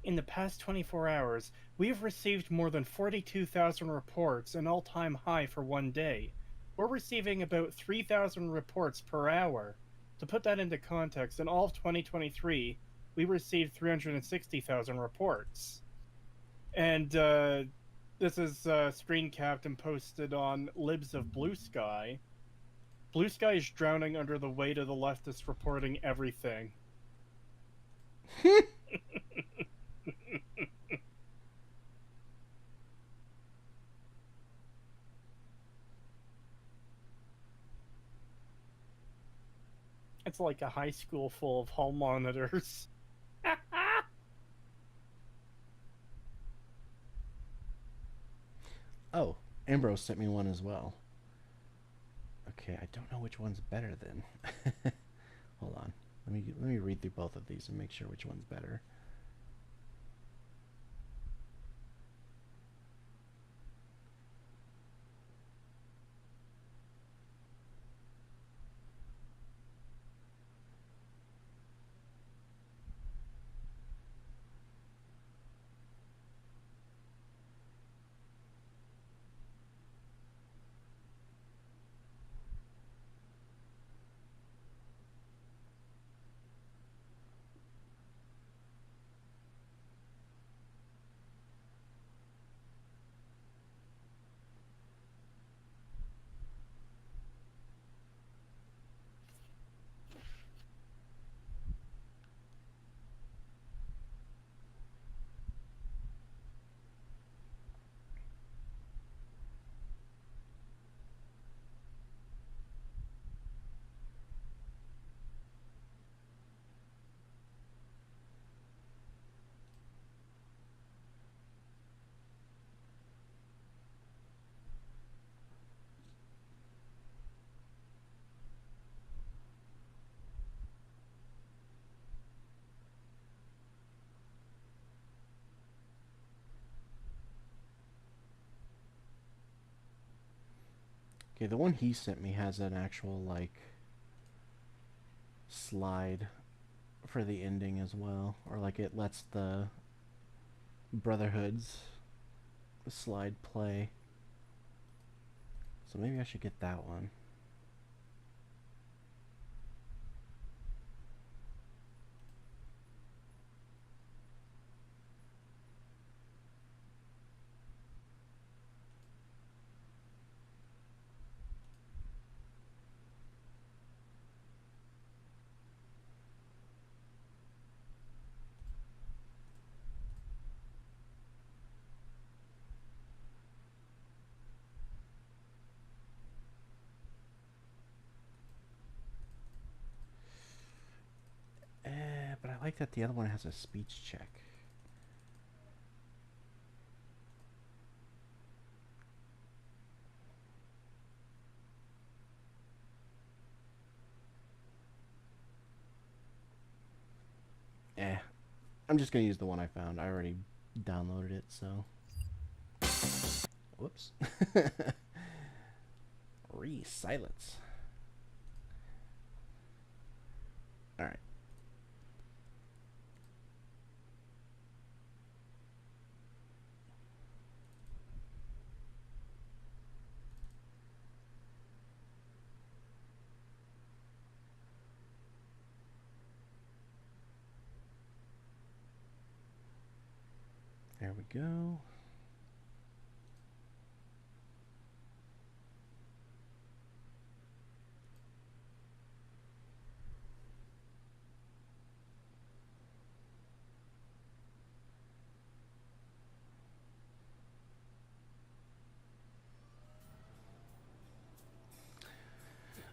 S2: In the past 24 hours, we have received more than 42,000 reports, an all-time high for one day. We're receiving about 3,000 reports per hour. To put that into context, in all of 2023, we received 360,000 reports. And this is screen capped and posted on Libs of Blue Sky. Blue Sky is drowning under the weight of the leftists reporting everything. it's like a high school full of hall monitors.
S1: Oh, Ambrose sent me one as well. Okay, I don't know which one's better then. Hold on. Let me read through both of these and make sure which one's better. Okay, the one he sent me has an actual, like, slide for the ending as well. Or, like, it lets the Brotherhood's slide play. So maybe I should get that one. But I like that the other one has a speech check. I'm just gonna use the one I found. I already downloaded it, so. Whoops. Silence. Alright. There we go.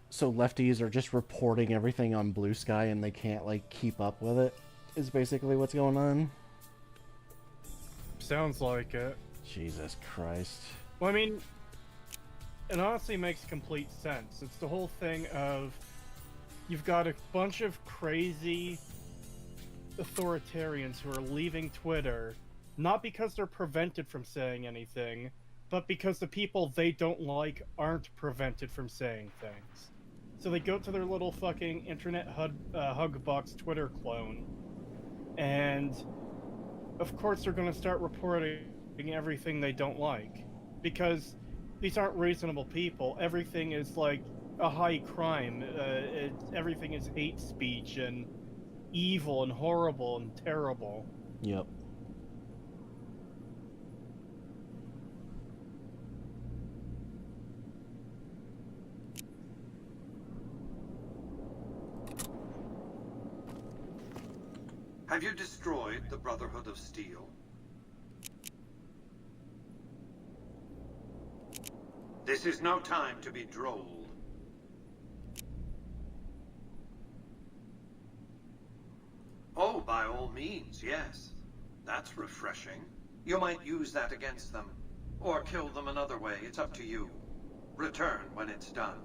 S1: So lefties are just reporting everything on Blue Sky and they can't, like, keep up with it, is basically what's going on.
S2: Sounds like it.
S1: Jesus Christ.
S2: Well, I mean, it honestly makes complete sense. It's the whole thing of you've got a bunch of crazy authoritarians who are leaving Twitter, not because they're prevented from saying anything, but because the people they don't like aren't prevented from saying things. So they go to their little fucking internet Hugbox Twitter clone, and of course they're going to start reporting everything they don't like, because these aren't reasonable people. Everything is like a high crime. Everything is hate speech and evil and horrible and terrible.
S1: Yep.
S15: Have you destroyed the Brotherhood of Steel? This is no time to be droll. all means, yes. That's refreshing. You might use that against them. Or kill them another way, it's up to you. Return when it's done.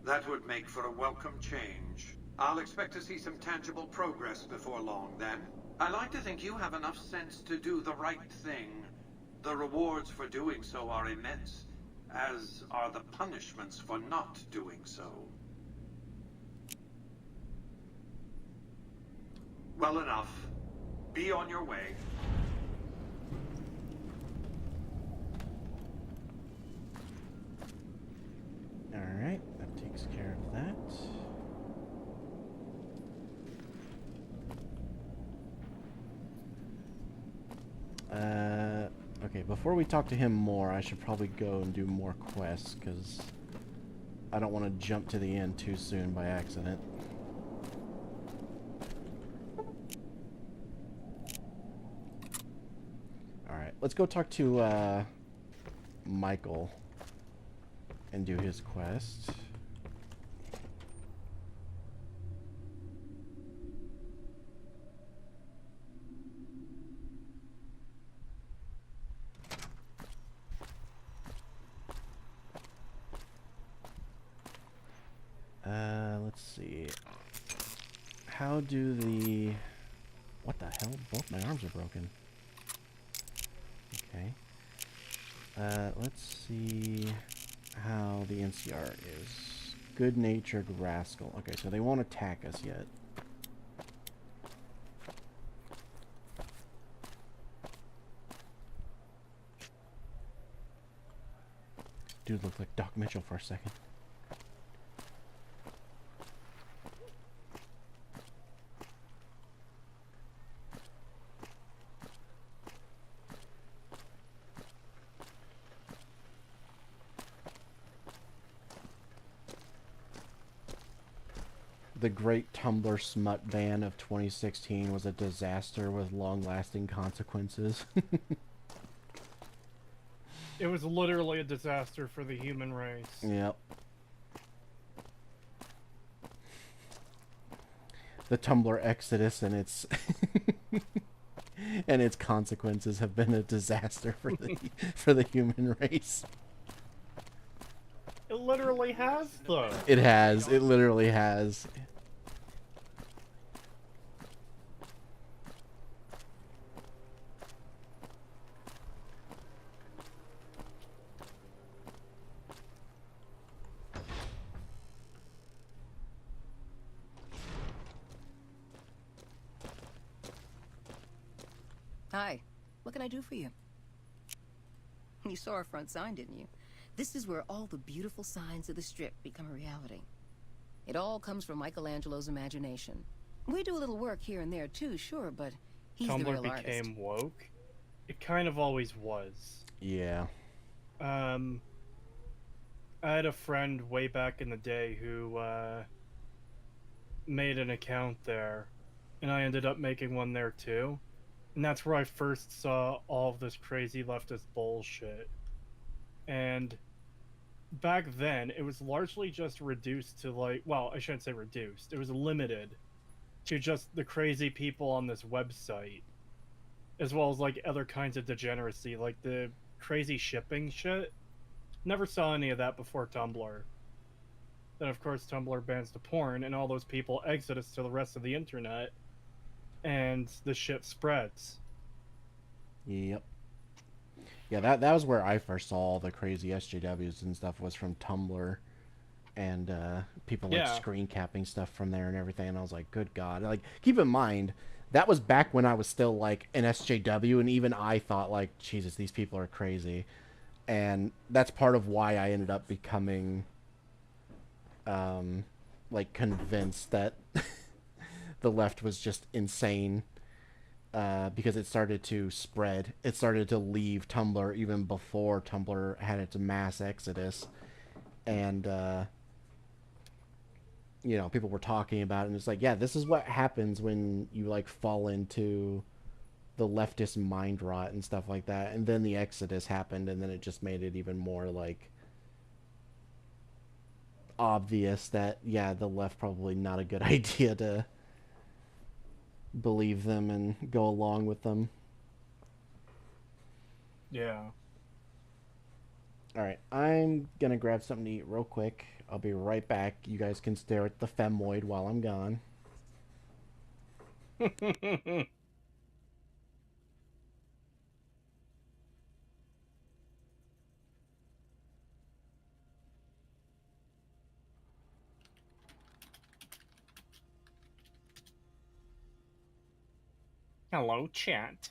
S15: That would make for a welcome change. I'll expect to see some tangible progress before long, then. I like to think you have enough sense to do the right thing. The rewards for doing so are immense, as are the punishments for not doing so. Well enough. Be on your way.
S1: Alright, that takes care of that. Okay, before we talk to him more, I should probably go and do more quests, because I don't want to jump to the end too soon by accident. Alright, let's go talk to, Michael and do his quest. Let's see. How do the... What the hell? Both my arms are broken. Okay. Let's see how the NCR is. Good-natured rascal. Okay, so they won't attack us yet. Dude looked like Doc Mitchell for a second. The great Tumblr smut ban of 2016 was a disaster with long-lasting consequences.
S2: It was literally a disaster for the human race.
S1: Yep. The Tumblr exodus and its and its consequences have been a disaster for the human race.
S2: It literally has, though.
S1: It has. It literally has.
S16: Hi. What can I do for you? You saw our front sign, didn't you? This is where all the beautiful signs of the Strip become a reality. It all comes from Michelangelo's imagination. We do a little work here and there too, sure, but he's the real
S2: Tumblr
S16: artist.
S2: became woke. It kind of always was.
S1: Yeah.
S2: I had a friend way back in the day who made an account there, and I ended up making one there too. And that's where I first saw all of this crazy leftist bullshit. And back then, it was largely just reduced to, like, well, I shouldn't say reduced. It was limited to just the crazy people on this website, as well as, like, other kinds of degeneracy, like the crazy shipping shit. Never saw any of that before Tumblr. Then, of course, Tumblr bans the porn, and all those people exit us to the rest of the internet, and the shit spreads.
S1: Yep. Yeah, that was where I first saw all the crazy SJWs and stuff, was from Tumblr, and people like screen capping stuff from there and everything, and I was like, good God. Like, keep in mind, that was back when I was still like an SJW, and even I thought like, Jesus, these people are crazy. And that's part of why I ended up becoming like convinced that the left was just insane, because it started to spread. It started to leave Tumblr even before Tumblr had its mass exodus, and you know, people were talking about it, and it's like, yeah, this is what happens when you like fall into the leftist mind rot and stuff like that. And then the exodus happened, and then it just made it even more like obvious that, yeah, the left probably not a good idea to believe them and go along with them.
S2: Yeah.
S1: Alright, I'm gonna grab something to eat real quick. I'll be right back. You guys can stare at the femoid while I'm gone.
S2: Hello, chat.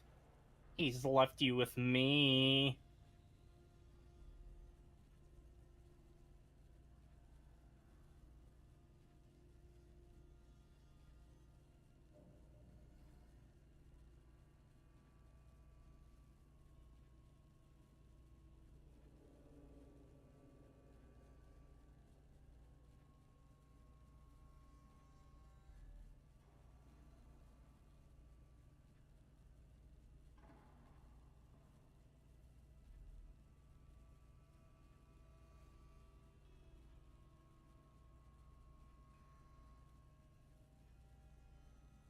S2: He's left you with me.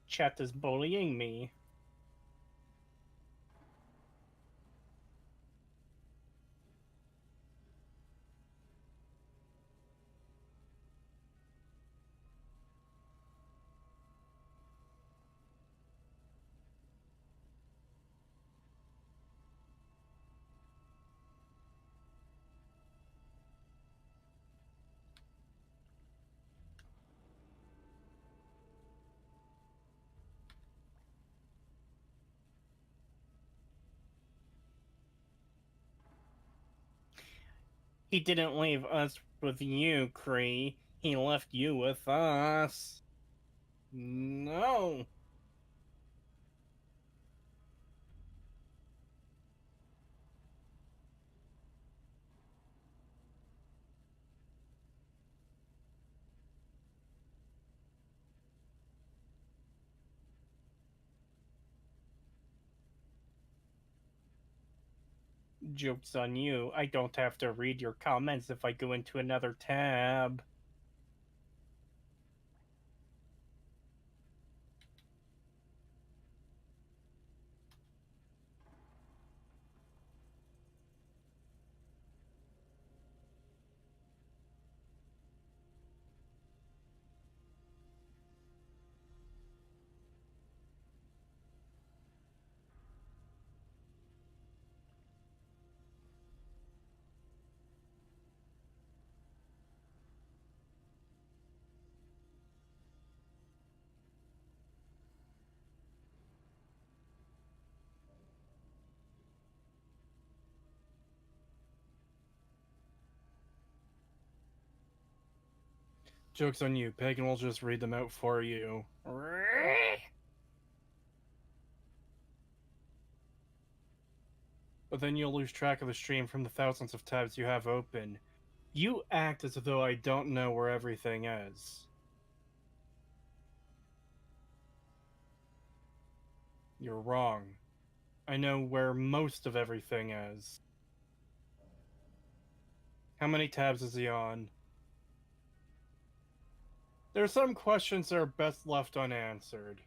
S2: Chat is bullying me. He didn't leave us with you, Kree. He left you with us. No. Joke's on you. I don't have to read your comments if I go into another tab. Joke's on you. Pagan will just read them out for you. But then you'll lose track of the stream from the thousands of tabs you have open. You act as though I don't know where everything is. You're wrong. I know where most of everything is. How many tabs is he on? There are some questions that are best left unanswered.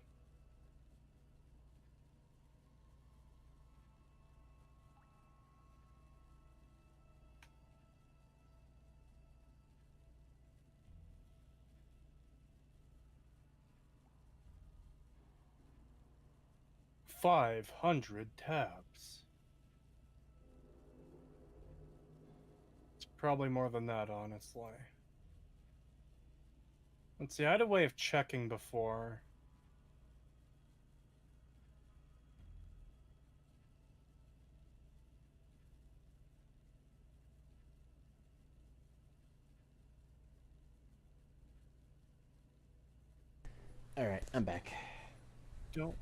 S2: $500 tabs. It's probably more than that, honestly. Let's see, I had a way of checking before.
S1: Alright, I'm back.
S2: Don't.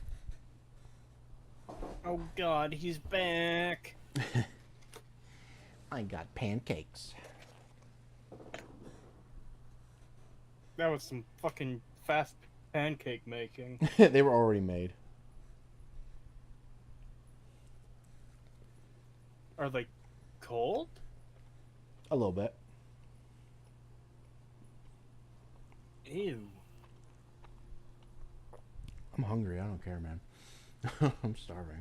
S2: Oh god, he's back.
S1: I got pancakes.
S2: That was some fucking fast pancake making.
S1: They were already made.
S2: Are they cold?
S1: A little bit.
S2: Ew.
S1: I'm hungry. I don't care, man. I'm starving.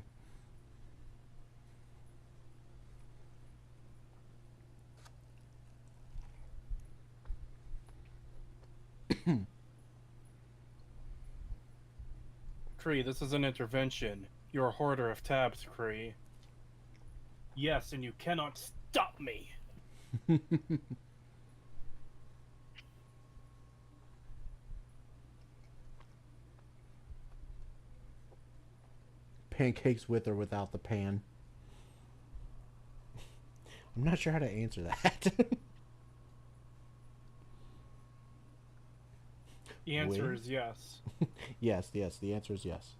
S2: Kree, this is an intervention. You're a hoarder of tabs, Kree. Yes, and you cannot stop me.
S1: Pancakes with or without the pan? I'm not sure how to answer that.
S2: The answer
S1: Wait.
S2: is yes.
S1: Yes, the answer is yes.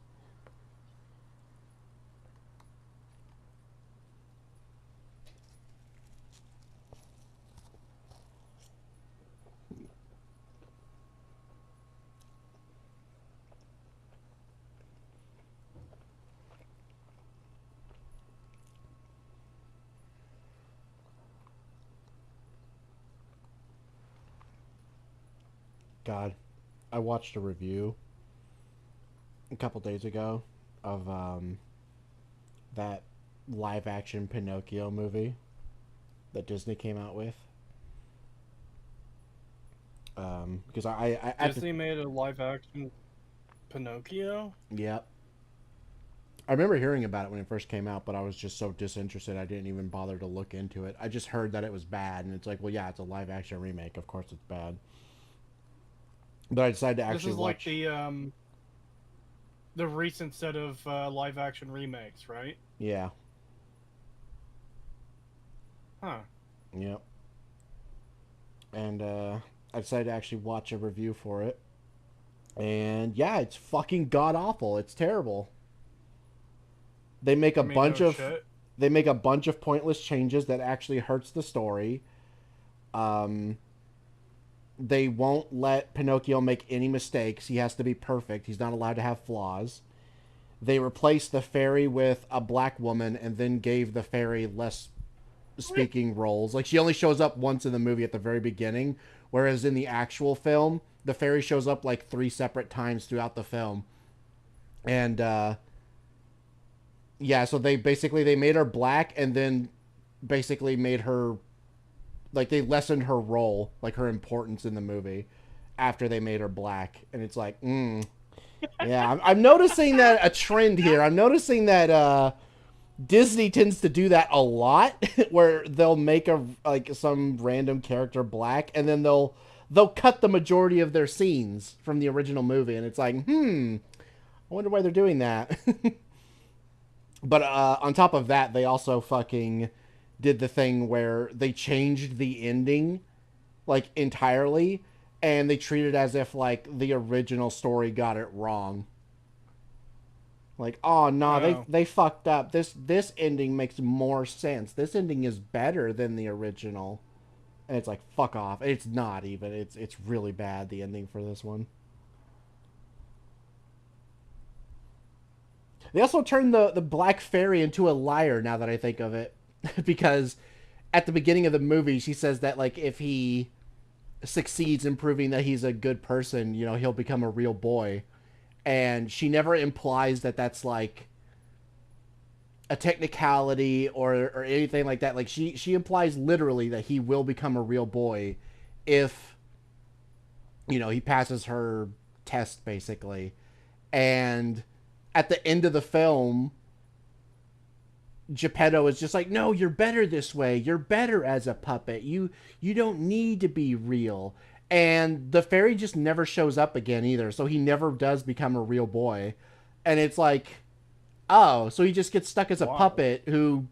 S1: God, I watched a review a couple days ago of that live action Pinocchio movie that Disney came out with. Because I
S2: Disney made a live action Pinocchio?
S1: Yep. I remember hearing about it when it first came out, but I was just so disinterested I didn't even bother to look into it. I just heard that it was bad, and it's like, well, yeah, it's a live action remake. Of course it's bad. But I decided to actually watch.
S2: This is like the recent set of live action remakes, right?
S1: Yeah.
S2: Huh.
S1: Yep. And I decided to actually watch a review for it. And yeah, it's fucking god awful. It's terrible. They make a bunch of
S2: shit.
S1: They make a bunch of pointless changes that actually hurts the story. They won't let Pinocchio make any mistakes. He has to be perfect. He's not allowed to have flaws. They replaced the fairy with a black woman and then gave the fairy less speaking roles. Like, she only shows up once in the movie at the very beginning, whereas in the actual film, the fairy shows up like 3 separate times throughout the film. And yeah, so they made her black and then basically made her, like, they lessened her role, like her importance in the movie after they made her black. And it's like, yeah, I'm noticing that a trend here. I'm noticing that Disney tends to do that a lot, where they'll make some random character black and then they'll cut the majority of their scenes from the original movie. And it's like, I wonder why they're doing that. But on top of that, they also fucking did the thing where they changed the ending, like, entirely, and they treated it as if, like, the original story got it wrong. Like, oh no, they fucked up. This ending makes more sense. This ending is better than the original. And it's like, fuck off. It's not even. It's really bad, the ending for this one. They also turned the Black Fairy into a liar, now that I think of it. Because at the beginning of the movie, she says that, like, if he succeeds in proving that he's a good person, you know, he'll become a real boy. And she never implies that that's, like, a technicality or anything like that. Like, she implies literally that he will become a real boy if, you know, he passes her test, basically. And at the end of the film, Geppetto is just like, no, you're better this way. You're better as a puppet. You don't need to be real. And the fairy just never shows up again either. So he never does become a real boy. And it's like, oh, so he just gets stuck as a puppet who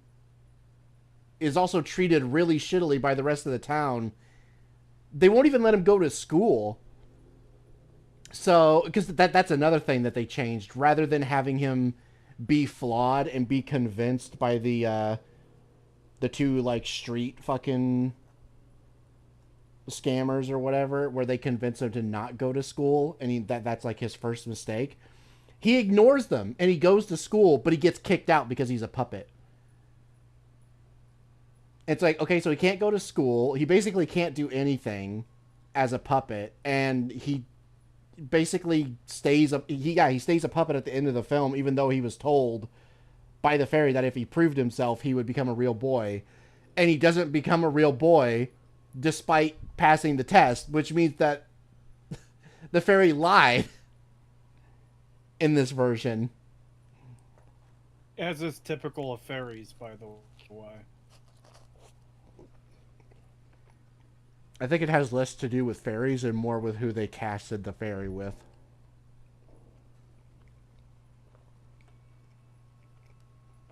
S1: is also treated really shittily by the rest of the town. They won't even let him go to school. So, because that's another thing that they changed. Rather than having him be flawed and be convinced by the 2, like, street fucking scammers or whatever, where they convince him to not go to school, and that's like his first mistake. He ignores them and he goes to school, but he gets kicked out because he's a puppet. It's like, okay, so he can't go to school. He basically can't do anything. as a puppet, and he basically stays a he stays a puppet at the end of the film, even though he was told by the fairy that if he proved himself, he would become a real boy, and he doesn't become a real boy despite passing the test, which means that the fairy lied in this version.
S2: As is typical of fairies, by the way.
S1: I think it has less to do with fairies and more with who they casted the fairy with.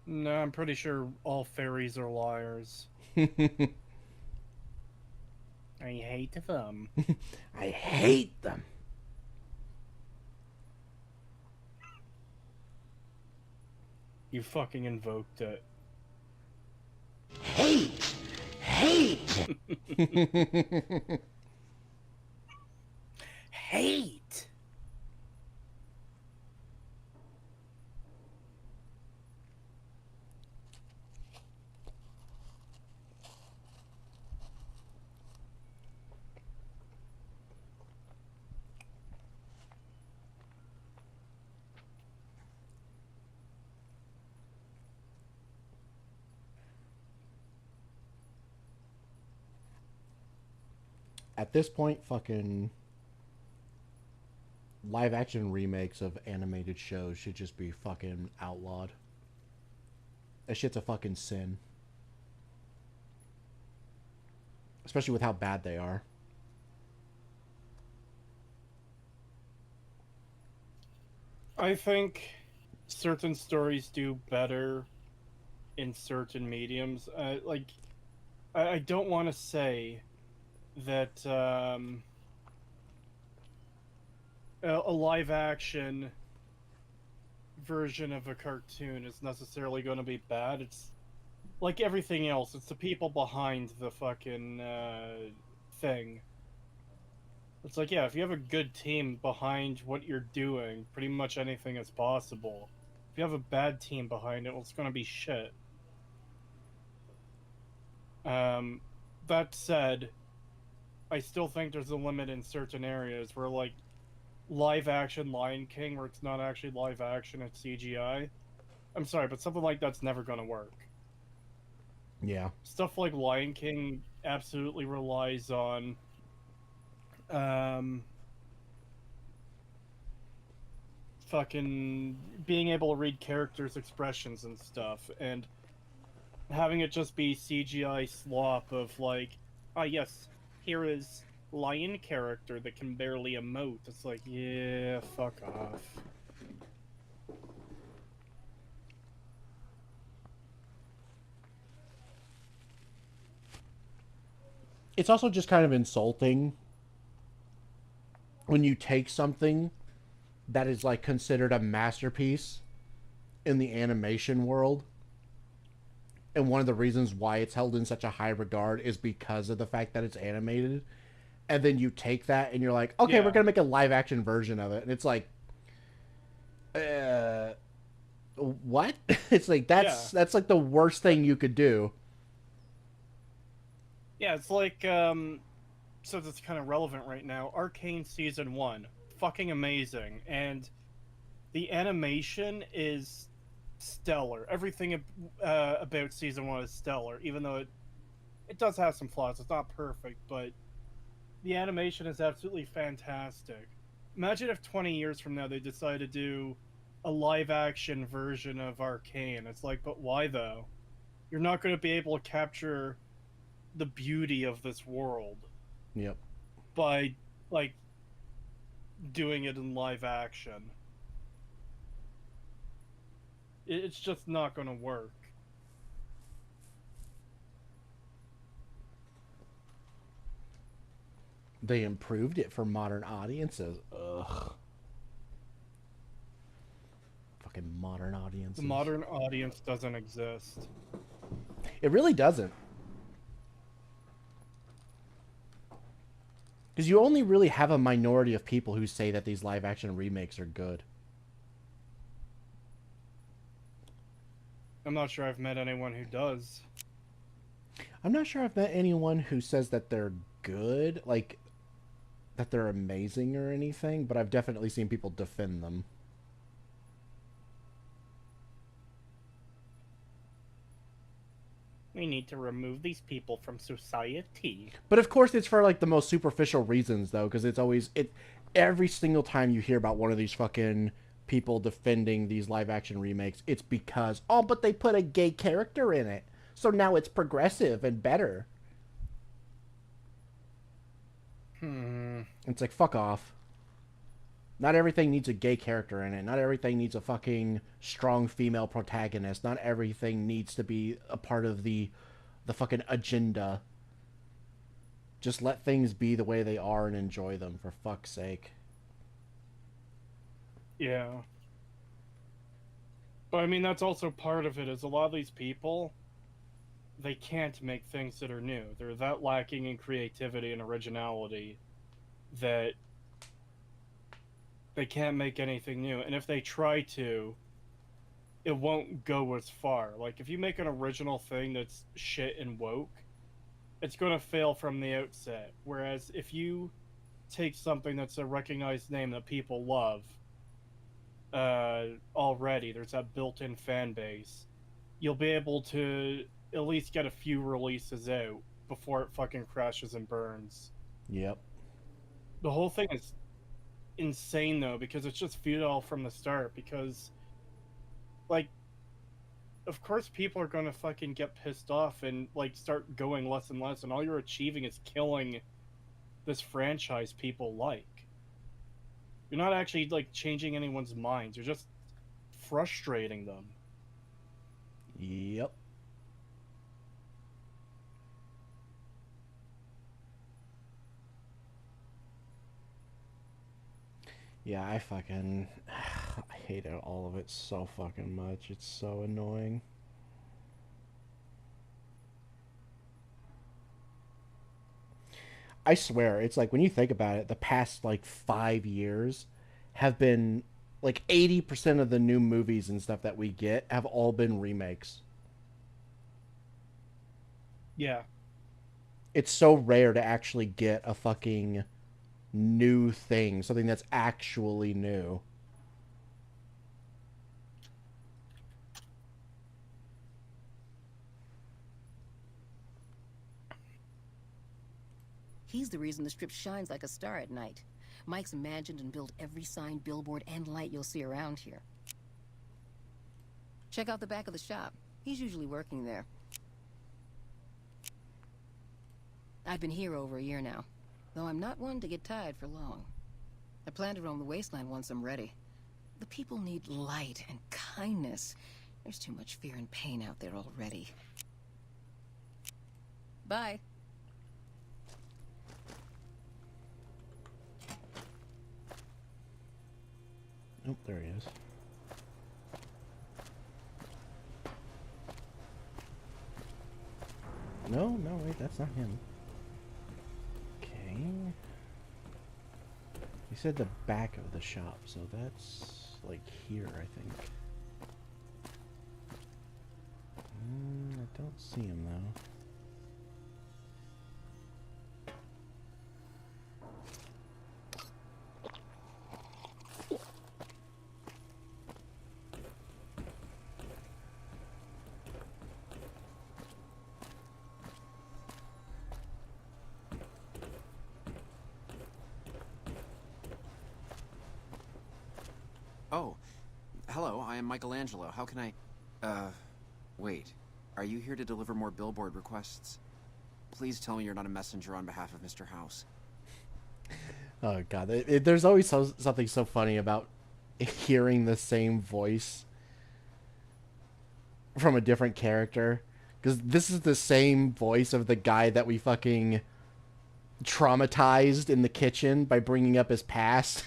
S2: No, I'm pretty sure all fairies are liars. I hate them.
S1: I hate them.
S2: You fucking invoked it.
S1: Hate! Hate!
S2: Hate!
S1: At this point, fucking live action remakes of animated shows should just be fucking outlawed. That shit's a fucking sin. Especially with how bad they are.
S2: I think certain stories do better in certain mediums. I don't want to say that a live action version of a cartoon is necessarily going to be bad. It's like everything else. It's the people behind the fucking thing. It's like, yeah, if you have a good team behind what you're doing, pretty much anything is possible. If you have a bad team behind it, well, it's going to be shit. That said, I still think there's a limit in certain areas where, like, live-action Lion King, where it's not actually live-action, it's CGI. I'm sorry, but something like that's never gonna work.
S1: Yeah.
S2: Stuff like Lion King absolutely relies on, fucking being able to read characters' expressions and stuff, and having it just be CGI slop of, like, ah, yes, here is lion character that can barely emote. It's like, yeah, fuck off.
S1: It's also just kind of insulting when you take something that is like considered a masterpiece in the animation world, and one of the reasons why it's held in such a high regard is because of the fact that it's animated, and then you take that and you're like, okay,
S2: Yeah.
S1: we're gonna make a live action version of it, and it's like, what? It's like that's like the worst thing you could do.
S2: Yeah, it's like, so that's kind of relevant right now. Arcane Season 1, fucking amazing, and the animation is stellar. Everything about Season 1 is stellar, even though it does have some flaws. It's not perfect, but the animation is absolutely fantastic. Imagine if 20 years from now they decide to do a live-action version of Arcane. It's like, but why though? You're not going to be able to capture the beauty of this world.
S1: Yep.
S2: By, like, doing it in live action. It's just not going to work.
S1: They improved it for modern audiences. Ugh. Fucking modern audiences.
S2: The modern audience doesn't exist.
S1: It really doesn't. Because you only really have a minority of people who say that these live action remakes are good.
S2: I'm not sure I've met anyone who does.
S1: I'm not sure I've met anyone who says that they're good. Like, that they're amazing or anything, but I've definitely seen people defend them.
S2: We need to remove these people from society.
S1: But of course, it's for like the most superficial reasons, though, because it's always every single time you hear about one of these fucking people defending these live action remakes, it's because, oh, but they put a gay character in it, so now it's progressive and better. It's like, fuck off. Not everything needs a gay character in it. Not everything needs a fucking strong female protagonist. Not everything needs to be a part of the fucking agenda. Just let things be the way they are and enjoy them, for fuck's sake.
S2: Yeah. But I mean, that's also part of it, is a lot of these people, they can't make things that are new. They're that lacking in creativity and originality that they can't make anything new. And if they try to, it won't go as far. Like, if you make an original thing that's shit and woke, it's going to fail from the outset. Whereas if you take something that's a recognized name that people love already, there's that built-in fan base, you'll be able to at least get a few releases out before it fucking crashes and burns.
S1: Yep.
S2: The whole thing is insane, though, because it's just futile from the start, because, like, of course people are gonna fucking get pissed off and, like, start going less and less, and all you're achieving is killing this franchise people like. You're not actually, like, changing anyone's minds, you're just frustrating them.
S1: Yep. Yeah, I hated all of it so fucking much. It's so annoying. I swear, it's like, when you think about it, the past, like, 5 years have been, like, 80% of the new movies and stuff that we get have all been remakes.
S2: Yeah.
S1: It's so rare to actually get a fucking new thing, something that's actually new.
S16: He's the reason the strip shines like a star at night. Mike's imagined and built every sign, billboard, and light you'll see around here. Check out the back of the shop. He's usually working there. I've been here over a year now, though I'm not one to get tired for long. I plan to roam the wasteland once I'm ready. The people need light and kindness. There's too much fear and pain out there already. Bye.
S1: Oh, there he is. No, wait, that's not him. Okay. He said the back of the shop, so that's like here, I think. I don't see him though.
S12: Oh, hello, I am Michelangelo. How can I... wait. Are you here to deliver more billboard requests? Please tell me you're not a messenger on behalf of Mr. House.
S1: Oh god, there's always something so funny about hearing the same voice from a different character. Because this is the same voice of the guy that we fucking traumatized in the kitchen by bringing up his past.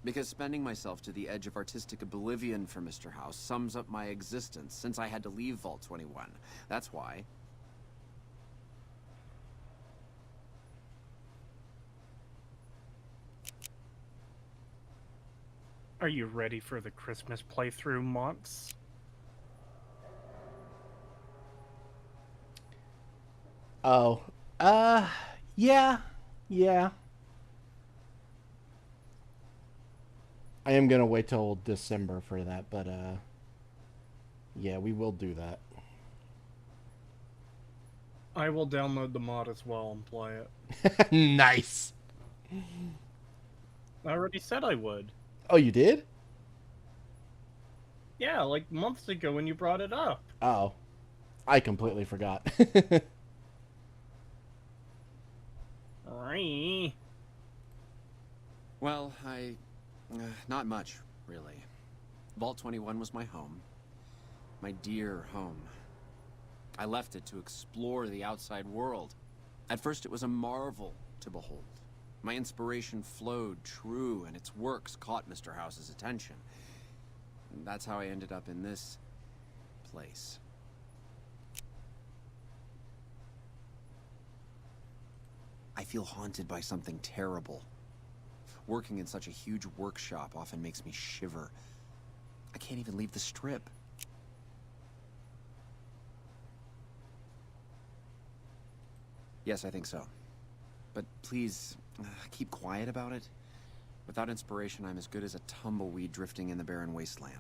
S12: Because spending myself to the edge of artistic oblivion for Mr. House sums up my existence since I had to leave Vault 21. That's why.
S2: Are you ready for the Christmas playthrough, Montz?
S1: Oh, yeah. I am gonna wait till December for that, but, yeah, we will do that.
S2: I will download the mod as well and play it.
S1: Nice.
S2: I already said I would.
S1: Oh, you did?
S2: Yeah, like months ago when you brought it up.
S1: Oh, I completely forgot.
S12: Well, not much, really. Vault 21 was my home. My dear home. I left it to explore the outside world. At first it was a marvel to behold. My inspiration flowed true, and its works caught Mr. House's attention. And that's how I ended up in this place. I feel haunted by something terrible. Working in such a huge workshop often makes me shiver. I can't even leave the strip. Yes, I think so. But please, keep quiet about it. Without inspiration, I'm as good as a tumbleweed drifting in the barren wasteland.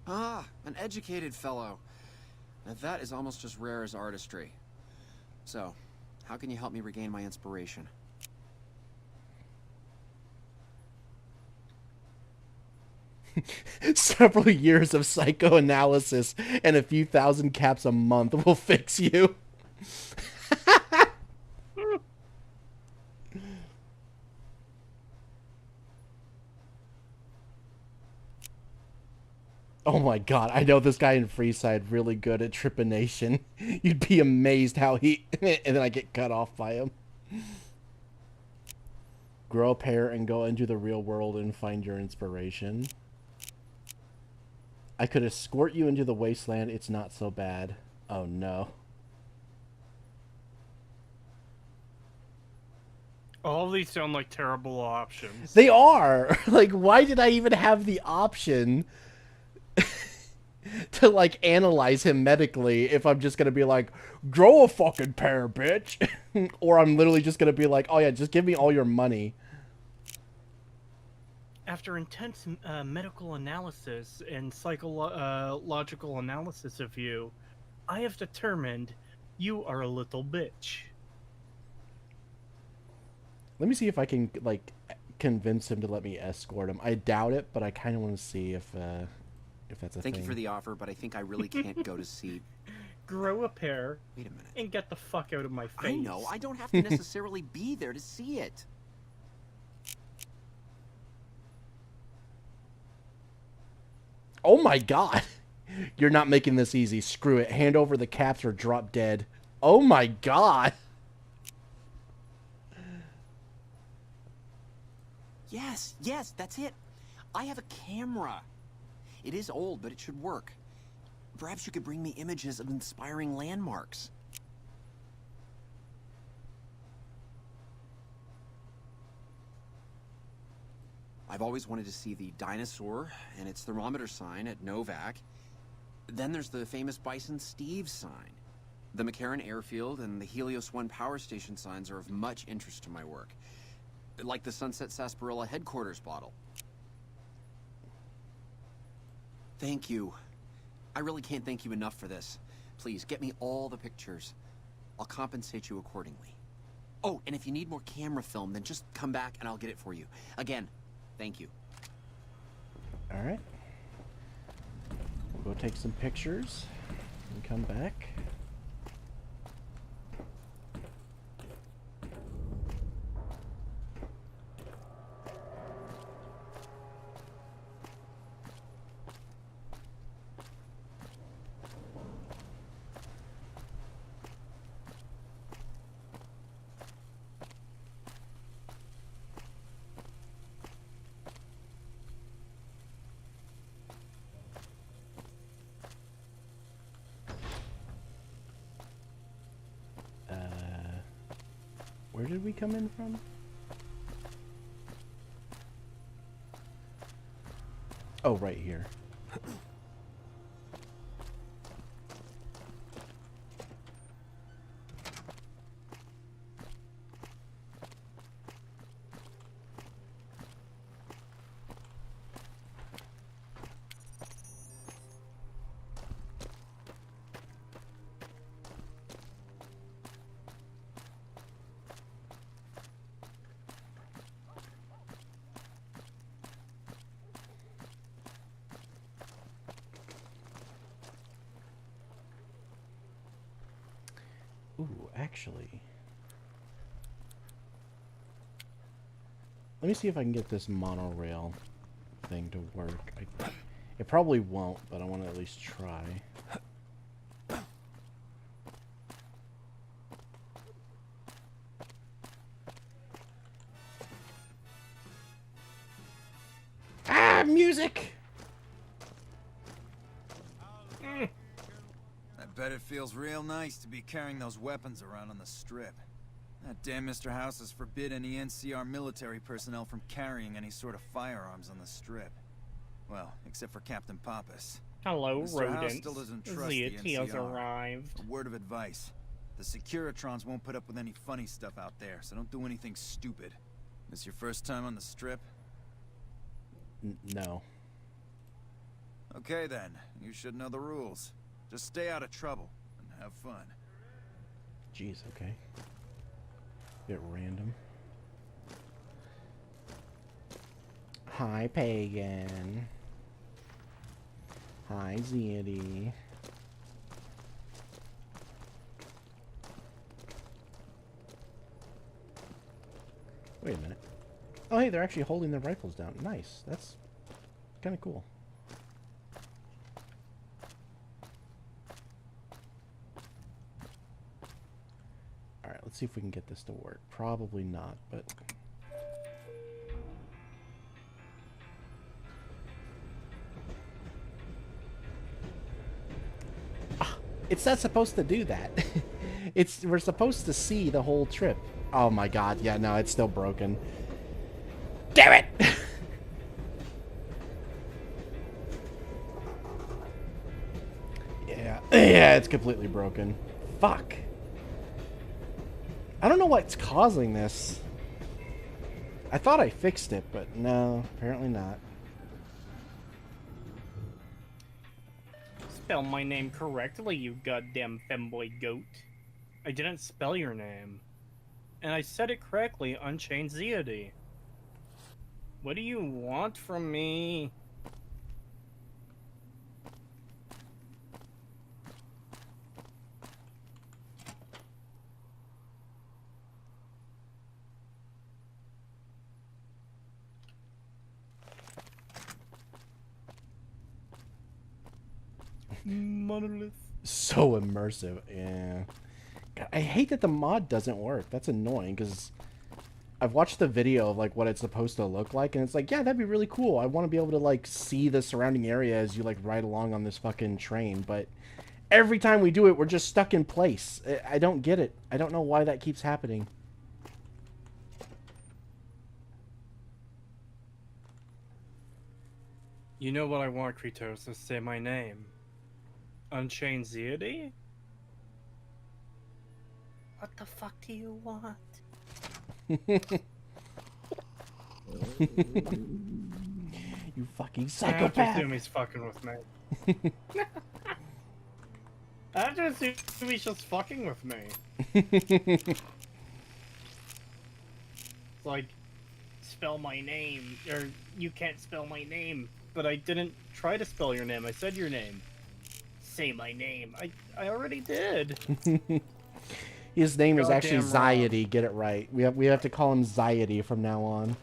S12: Ah, an educated fellow. Now that is almost as rare as artistry. So, how can you help me regain my inspiration?
S1: Several years of psychoanalysis and a few thousand caps a month will fix you. Oh my god, I know this guy in Freeside really good at trepanation. You'd be amazed how he... and then I get cut off by him. Grow a pair and go into the real world and find your inspiration. I could escort you into the wasteland. It's not so bad. Oh no.
S2: All of these sound like terrible options.
S1: They are! Like, why did I even have the option to, like, analyze him medically if I'm just gonna be like, grow a fucking pair, bitch? Or I'm literally just gonna be like, oh yeah, just give me all your money.
S2: After intense medical analysis and psychological analysis of you, I have determined you are a little bitch.
S1: Let me see if I can, like, convince him to let me escort him. I doubt it, but I kind of want to see if that's a thing.
S12: Thank you for the offer, but I think I really can't go to see...
S2: Grow a pair.
S12: Wait a minute.
S2: And get the fuck out of my face.
S12: I know, I don't have to necessarily be there to see it.
S1: Oh my god. You're not making this easy. Screw it. Hand over the caps or drop dead. Oh my god.
S12: Yes, that's it. I have a camera. It is old, but it should work. Perhaps you could bring me images of inspiring landmarks. I've always wanted to see the dinosaur and its thermometer sign at Novak. Then there's the famous Bison Steve sign. The McCarran Airfield and the Helios 1 power station signs are of much interest to my work. Like the Sunset Sarsaparilla headquarters bottle. Thank you. I really can't thank you enough for this. Please, get me all the pictures. I'll compensate you accordingly. Oh, and if you need more camera film, then just come back and I'll get it for you. Again, thank you.
S1: Alright. We'll go take some pictures and come back. Where did we come in from? Oh, right here. Ooh, actually. Let me see if I can get this monorail thing to work. It probably won't, but I want to at least try. Ah, music!
S5: I bet it feels real nice to be carrying those weapons around on the strip. That damn Mr. House has forbid any NCR military personnel from carrying any sort of firearms on the strip. Well, except for Captain Pappas.
S2: Hello,
S5: Mr. House
S2: rodents.
S5: still doesn't trust
S2: The
S5: the
S2: ET has
S5: NCR.
S2: arrived.
S5: A word of advice. The Securitrons won't put up with any funny stuff out there, so don't do anything stupid. This your first time on the strip?
S1: No.
S5: Okay then, you should know the rules. Just stay out of trouble and have fun.
S1: Jeez, okay. Bit random. Hi, Pagan. Hi, Zeddy. Wait a minute. Oh, hey, they're actually holding their rifles down. Nice. That's kind of cool. Alright, let's see if we can get this to work. Probably not, but... It's not supposed to do that. We're supposed to see the whole trip. Oh my god, yeah, no, it's still broken. Damn it! Yeah, it's completely broken. Fuck. I don't know what's causing this. I thought I fixed it, but no, apparently not.
S2: Spell my name correctly, you goddamn femboy goat. I didn't spell your name. And I said it correctly, Unchained Zeody. What do you want from me? Monolith.
S1: So immersive, yeah. God, I hate that the mod doesn't work. That's annoying, because I've watched the video of, like, what it's supposed to look like, and it's like, yeah, that'd be really cool. I want to be able to, like, see the surrounding area as you, like, ride along on this fucking train, but every time we do it, we're just stuck in place. I don't get it. I don't know why that keeps happening.
S2: You know what I want, Kratos, to say my name. Unchained Zeody? What the fuck do you want?
S1: You fucking
S2: I
S1: psychopath.
S2: have to assume he's fucking with me. I have to assume he's just fucking with me. It's like, spell my name, or you can't spell my name, but I didn't try to spell your name. I said your name. Say my name. I already did.
S1: His name is actually
S2: Goddamn wrong.
S1: Ziety. Get it right. We have to call him Ziety from now on.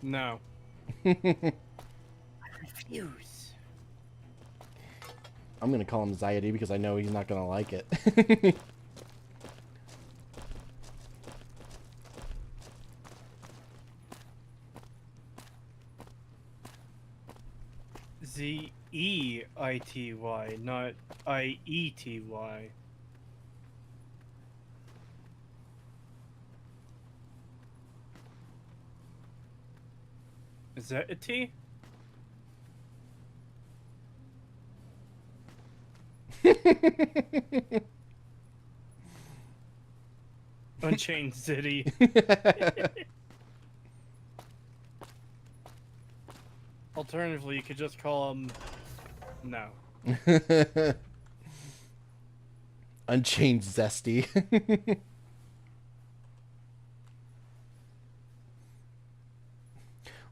S2: No. I refuse.
S1: I'm gonna call him Ziety because I know he's not gonna like it.
S2: Z-E-I-T-Y, not I-E-T-Y. Zeti? Unchained City. Alternatively, you could just call him... No.
S1: Unchained Zesty.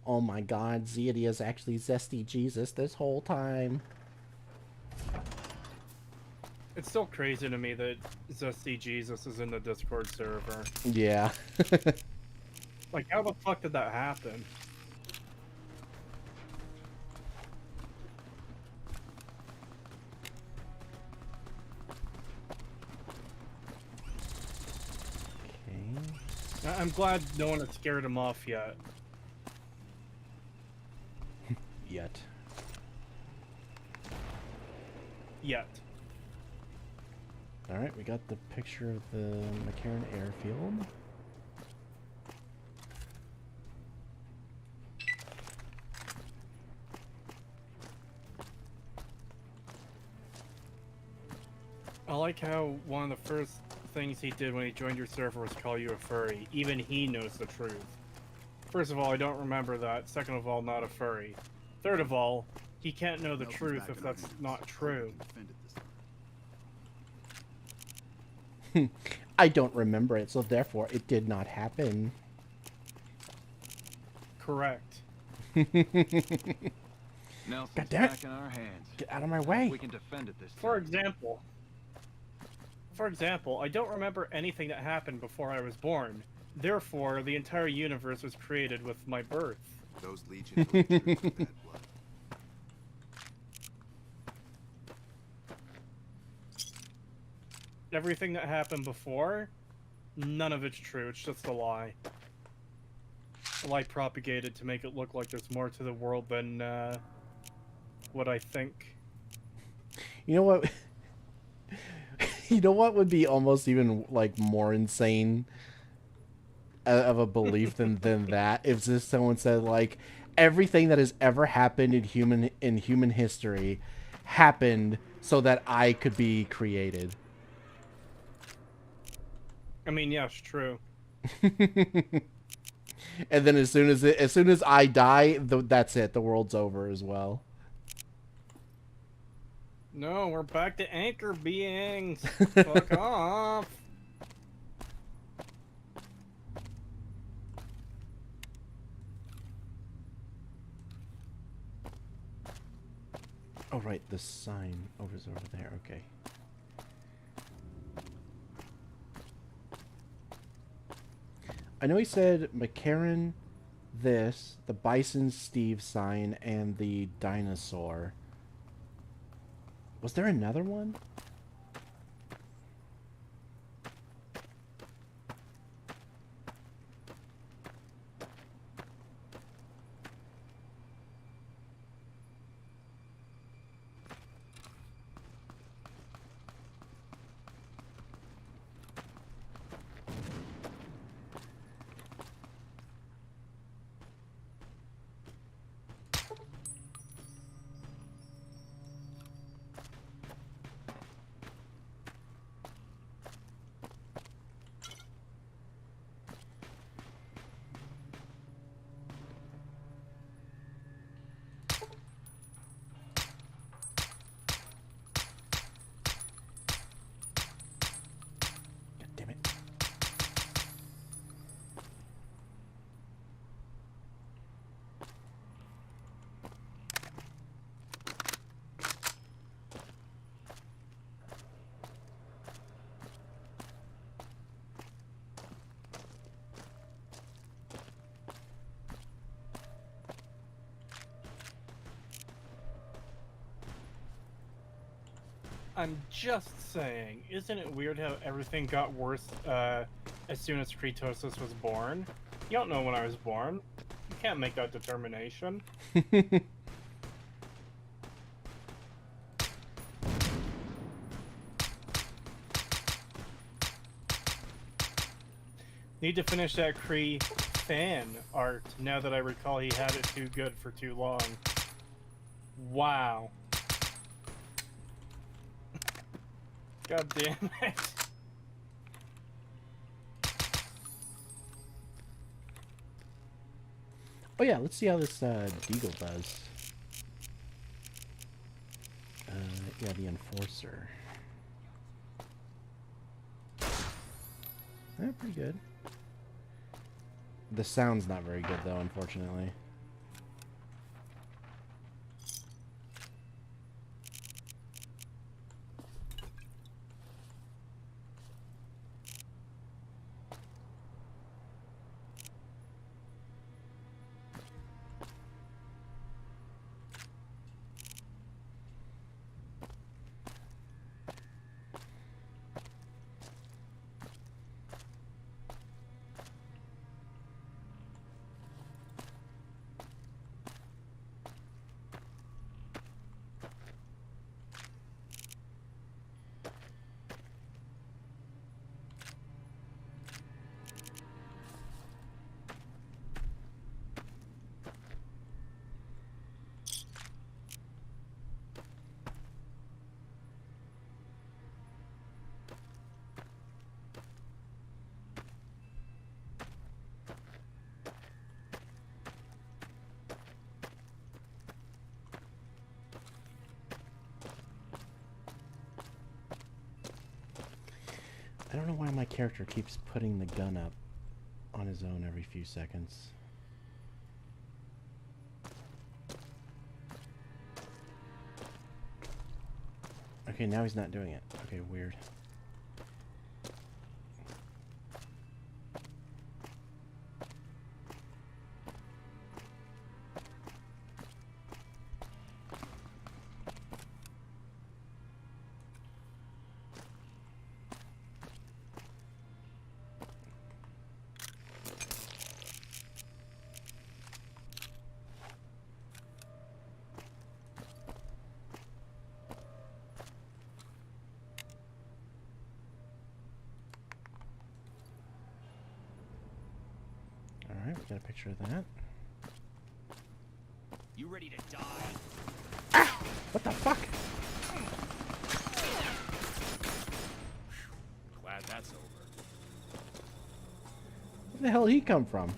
S1: Oh my god, Zeti is actually Zesty Jesus this whole time.
S2: It's still crazy to me that Zesty Jesus is in the Discord server.
S1: Yeah.
S2: Like, how the fuck did that happen?
S1: Okay.
S2: I'm glad no one has scared him off yet.
S1: Yet.
S2: Yet.
S1: Alright, we got the picture of the McCarran airfield.
S2: I like how one of the first things he did when he joined your server was call you a furry. Even he knows the truth. First of all, I don't remember that. Second of all, not a furry. Third of all, he can't know the truth if that's not true.
S1: I don't remember it, so therefore it did not happen.
S2: Correct.
S17: Nelson's
S1: God damn it.
S17: back in our hands.
S1: Get out of my way.
S17: We can defend it this time.
S2: For example, I don't remember anything that happened before I was born. Therefore, the entire universe was created with my birth.
S7: Those legions were true to bad blood.
S2: Everything that happened before, none of it's true. It's just a lie. A lie propagated to make it look like there's more to the world than what I think.
S1: You know what? You know what would be almost even like more insane of a belief than that? If just someone said like everything that has ever happened in human history happened so that I could be created.
S2: I mean, yes, true.
S1: And then as soon as I die, that's it. The world's over as well.
S2: No, we're back to anchor beings. Fuck off.
S1: Oh right, the sign over there. Okay. I know he said McCarran, this, the Bison Steve sign, and the dinosaur. Was there another one?
S2: I'm just saying, isn't it weird how everything got worse as soon as Kretosis was born? You don't know when I was born. You can't make that determination. Need to finish that Kree fan art now that I recall he had it too good for too long. Wow. God damn it.
S1: Oh yeah, let's see how this Deagle does. Yeah, the Enforcer. Pretty good. The sound's not very good though, unfortunately. I don't know why my character keeps putting the gun up on his own every few seconds. Okay, now he's not doing it. Okay, weird. Alright, we got a picture of that.
S17: You ready to die?
S1: Ah! What the fuck?
S17: Glad that's over.
S1: Where the hell did he come from?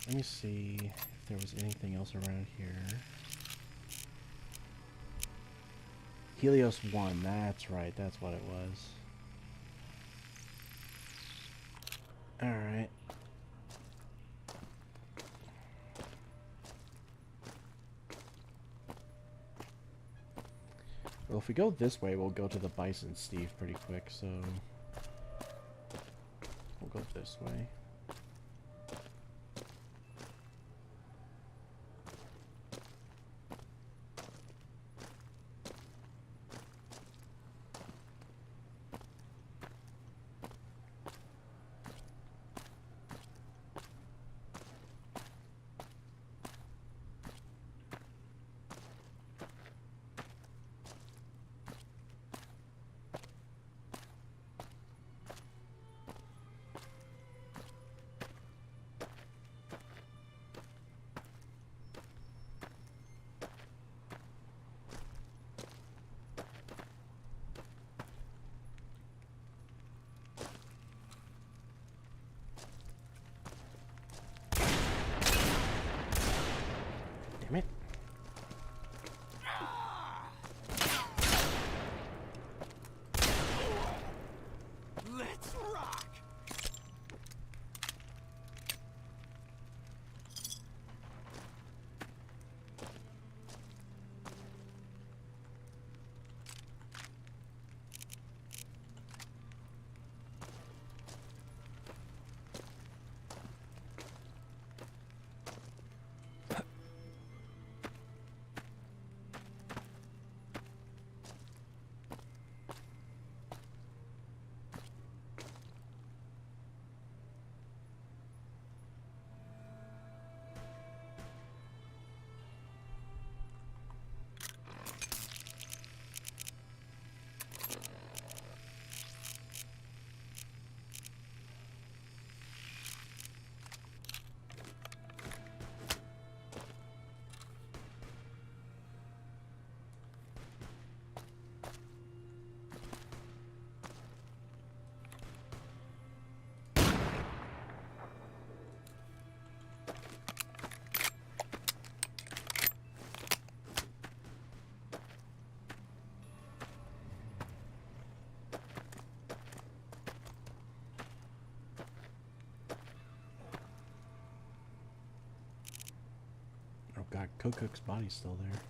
S1: Let me see if there was anything else around here. Helios 1, that's right, that's what it was. Alright. Well, if we go this way, we'll go to the Bison Steve pretty quick, so... we'll go this way. God, Cook's body's still there.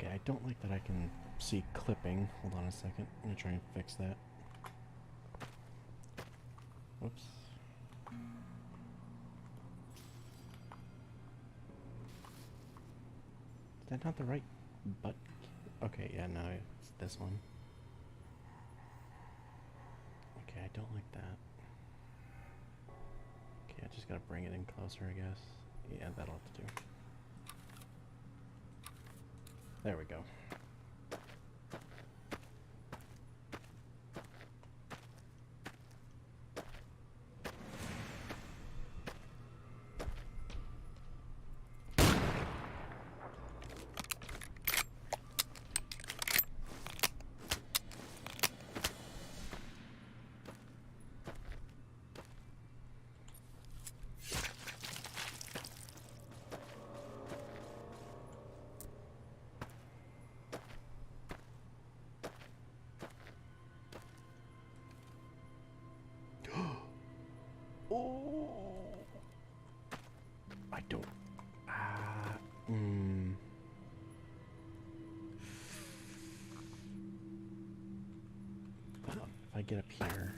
S1: I don't like that I can see clipping. Hold on a second. I'm gonna try and fix that. Oops. Is that not the right button? Okay, yeah, no, it's this one. Okay, I don't like that. Okay, I just gotta bring it in closer, I guess. Yeah, that'll have to do. There we go. I don't. Hold on, if I get up here.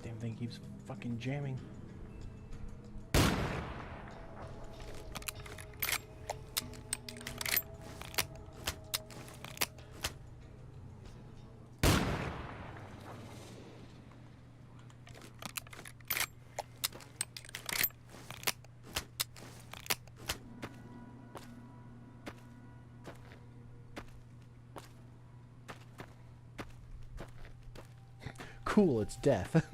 S1: Damn thing keeps fucking jamming. Cool, it's death.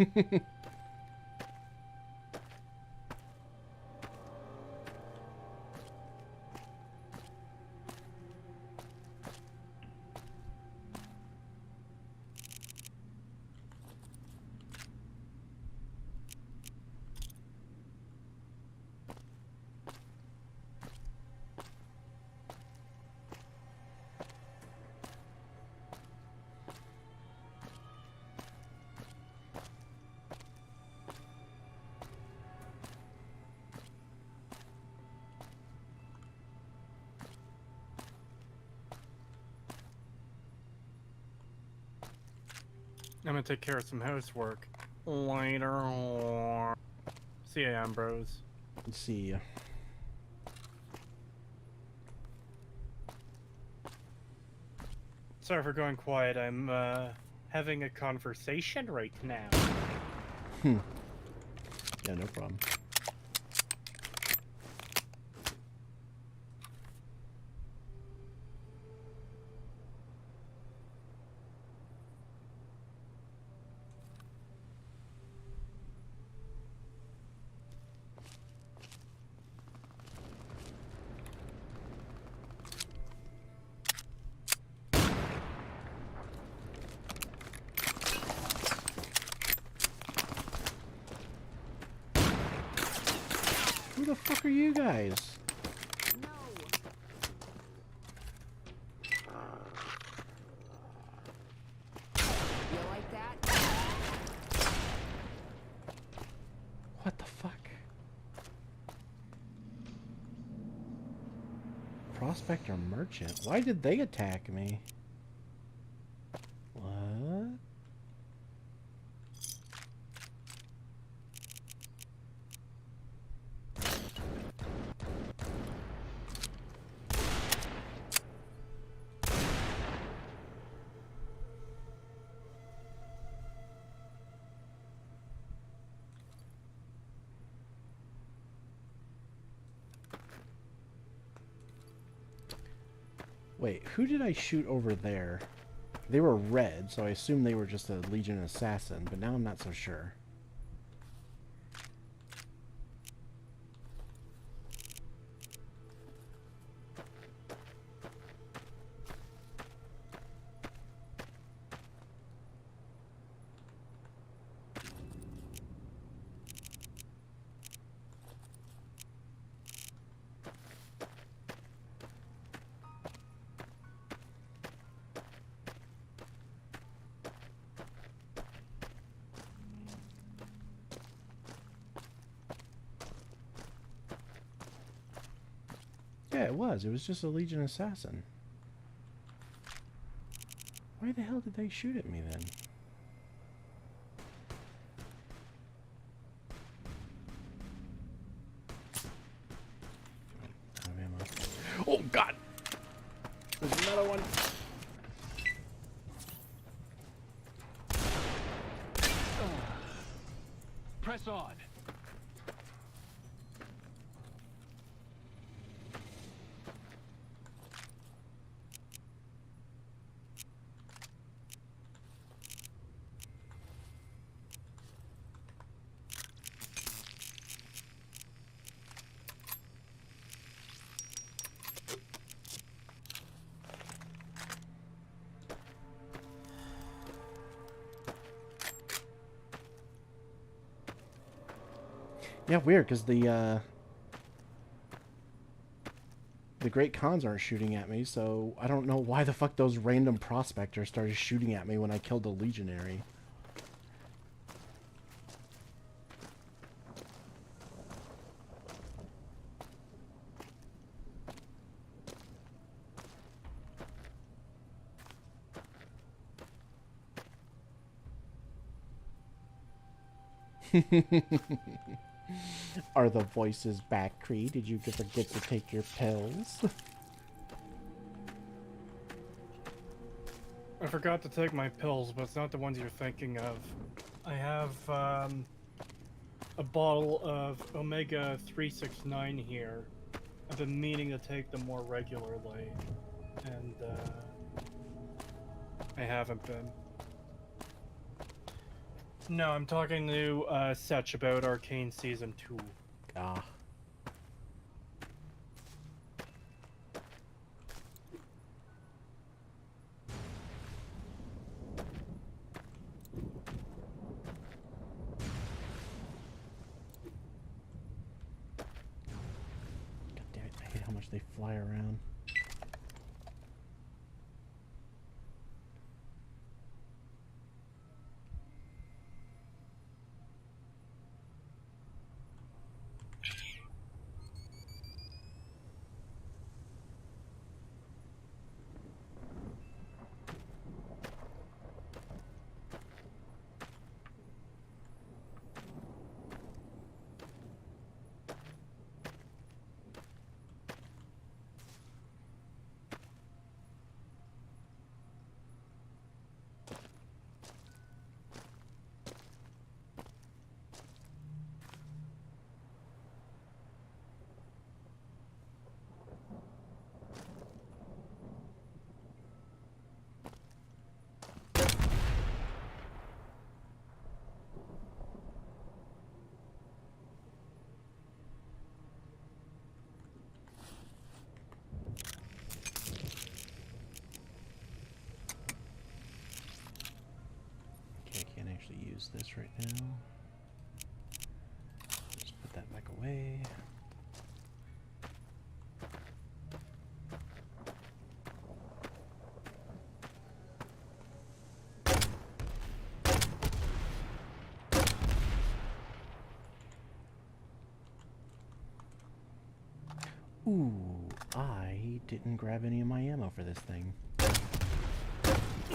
S2: I'm gonna take care of some housework later. See ya, Ambrose.
S1: See ya.
S2: Sorry for going quiet. I'm having a conversation right now.
S1: Yeah, no problem. Who the fuck are you guys?
S4: You like that?
S1: What the fuck? Prospector merchant? Why did they attack me? What? Wait, who did I shoot over there? They were red, so I assumed they were just a Legion assassin, but now I'm not so sure. Yeah, it was. It was just a Legion assassin. Why the hell did they shoot at me then? Out of ammo. Oh god! There's another one.
S17: Press on.
S1: Yeah, weird, because the Great Khans aren't shooting at me, so I don't know why the fuck those random prospectors started shooting at me when I killed the Legionary. Are the voices back, Cree? Did you forget to take your pills?
S2: I forgot to take my pills, but it's not the ones you're thinking of. I have a bottle of Omega 369 here. I've been meaning to take them more regularly, and I haven't been. No, I'm talking to Setch about Arcane Season 2.
S1: Ah. God damn it, I hate how much they fly around. this right now. Just put that back away. Ooh, I didn't grab any of my ammo for this thing.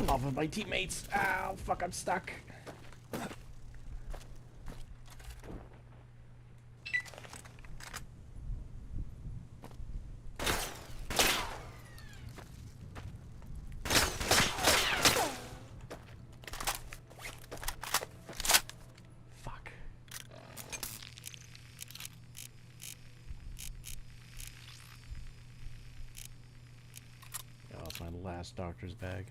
S1: Off of my teammates. Ow, fuck, I'm stuck. Fuck. Oh, it's my last doctor's bag.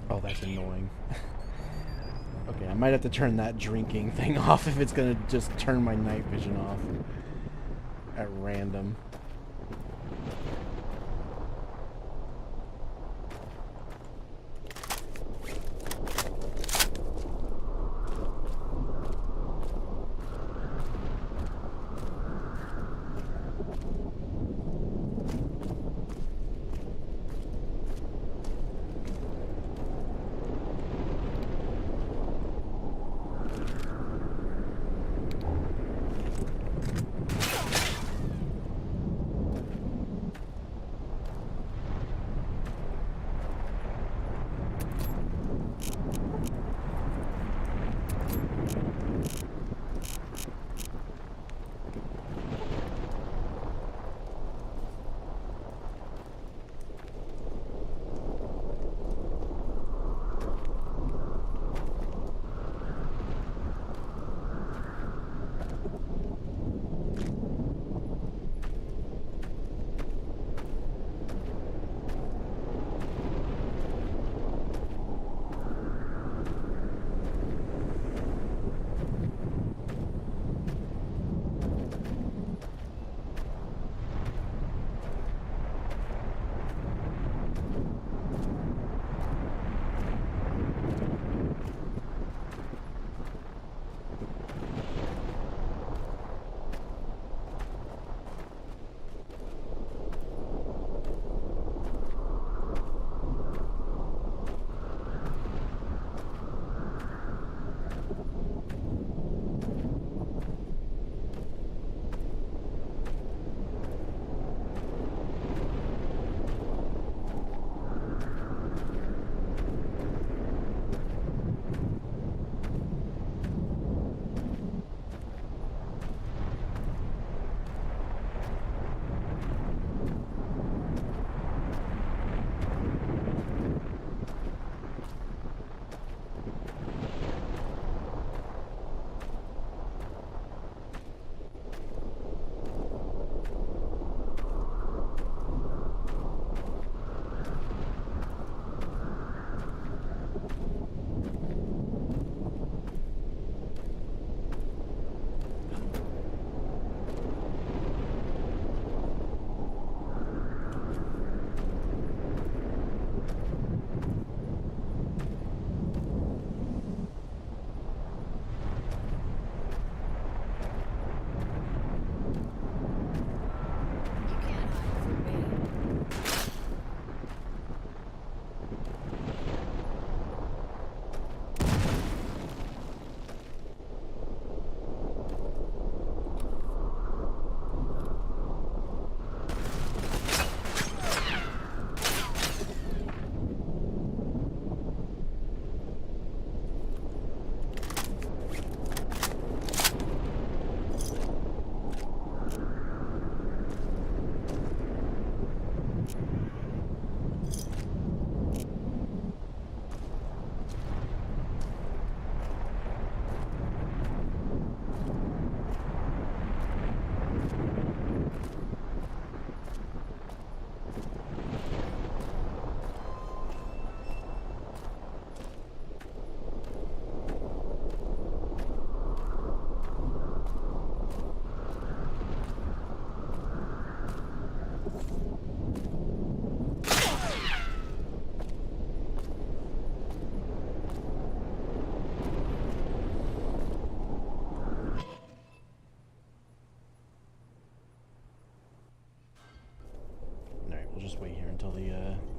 S1: Oh, that's annoying. Okay, I might have to turn that drinking thing off if it's gonna just turn my night vision off at random.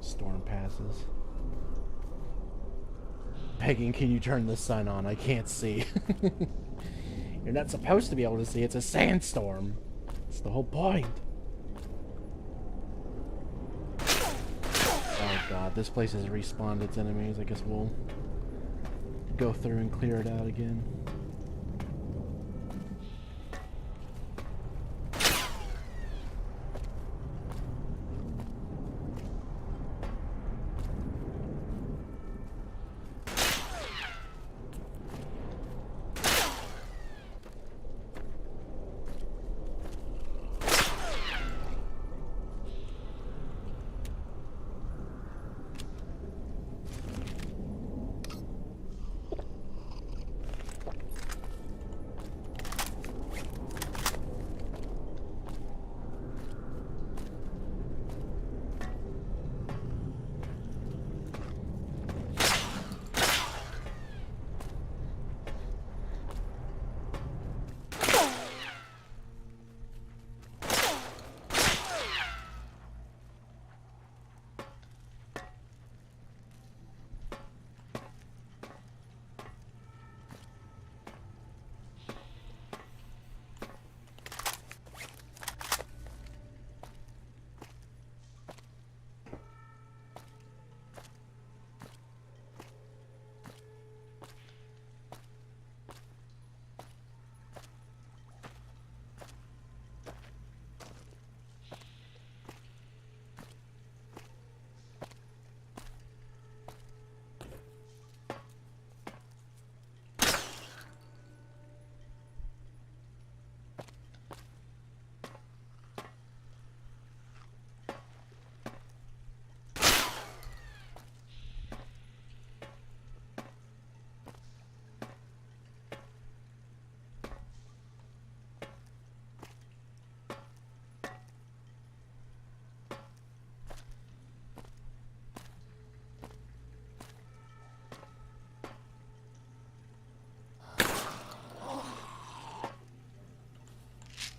S1: Storm passes. Pegging, can you turn the sun on? I can't see. You're not supposed to be able to see. It's a sandstorm. That's the whole point. Oh god, this place has respawned its enemies. I guess we'll go through and clear it out again.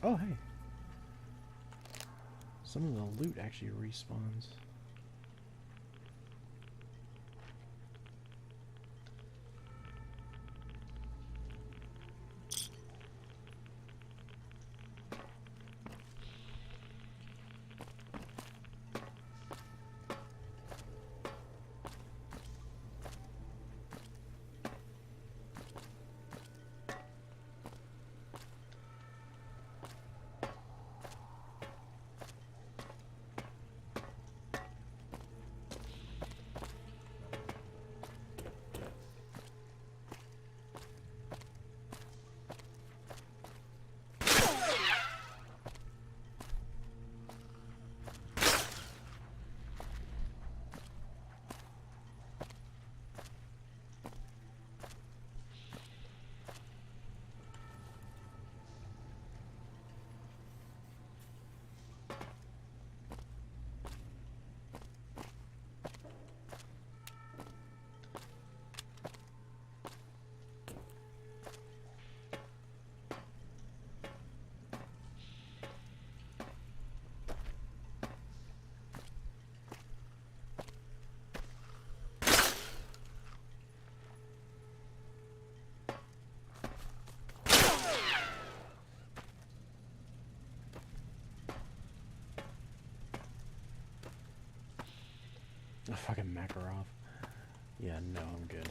S1: Oh, hey. Some of the loot actually respawns. Oh, fucking Makarov. Yeah, no, I'm good.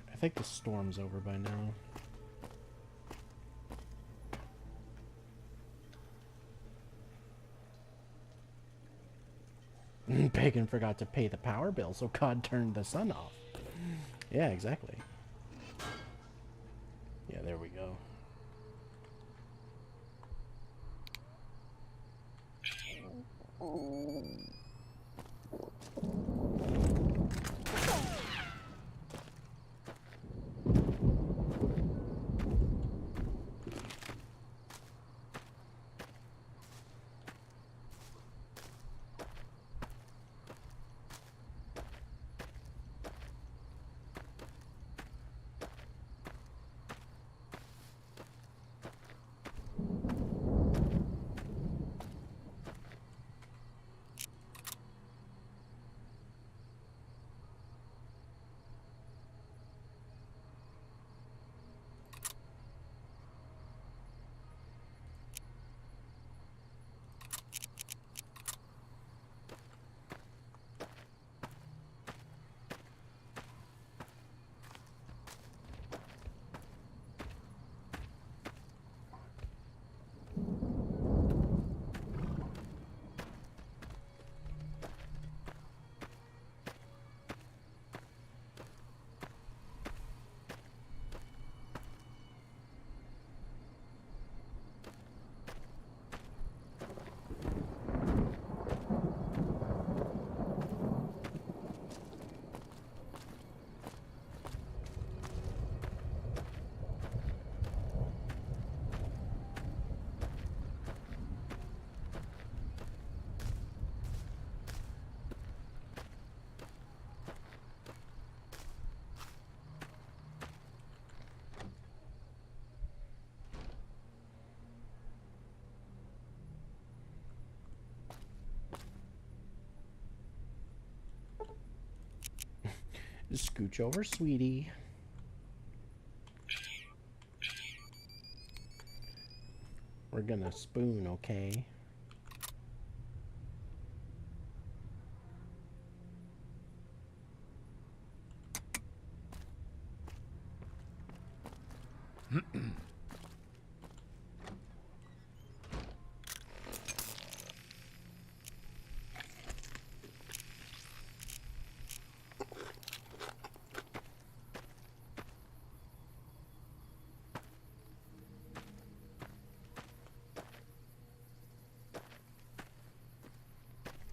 S1: I think the storm's over by now. Pagan forgot to pay the power bill, so God turned the sun off. Yeah, exactly. Yeah, there we go. Just scooch over, sweetie. We're gonna spoon, okay?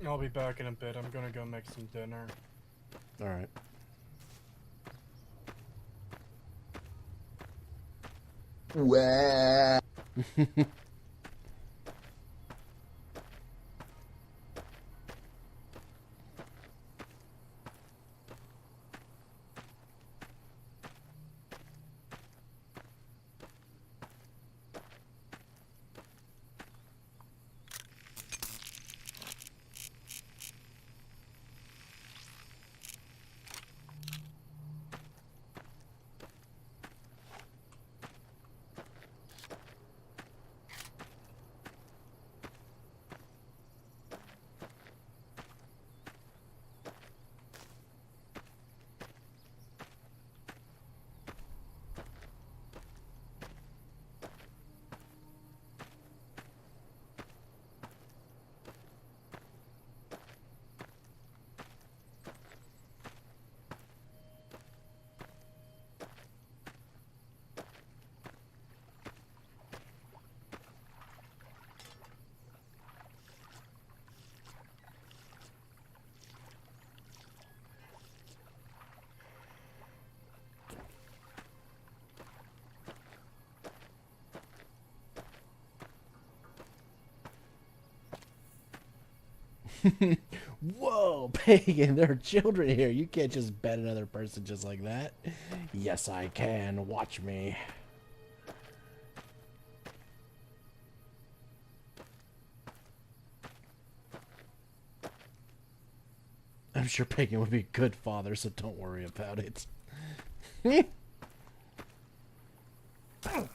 S2: I'll be back in a bit. I'm gonna go make some dinner.
S1: All right.
S18: Wow.
S1: Whoa, Pagan, there are children here. You can't just bet another person just like that. Yes, I can. Watch me. I'm sure Pagan would be a good father, so don't worry about it. Ah.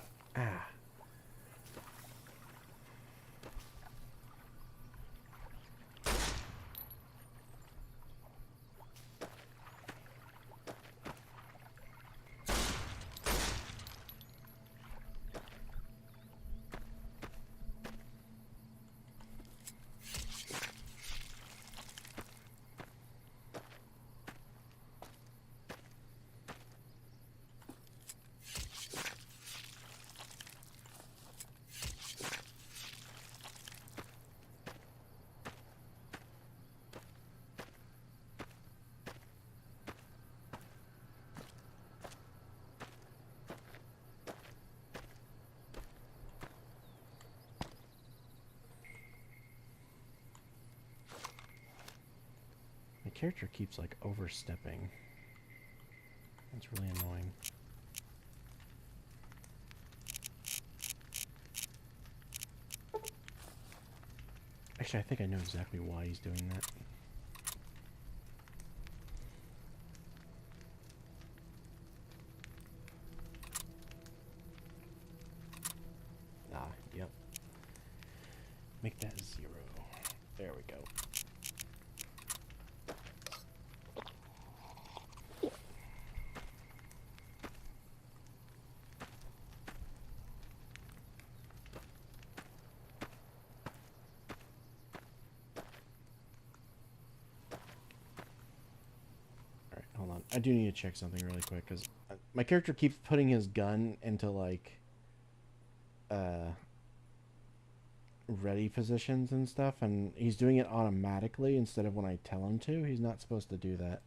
S1: character keeps like overstepping. That's really annoying. Actually, I think I know exactly why he's doing that. Ah, yep. Make that 0. There we go. Alright, hold on. I do need to check something really quick, because my character keeps putting his gun into, like, ready positions and stuff, and he's doing it automatically instead of when I tell him to. He's not supposed to do that.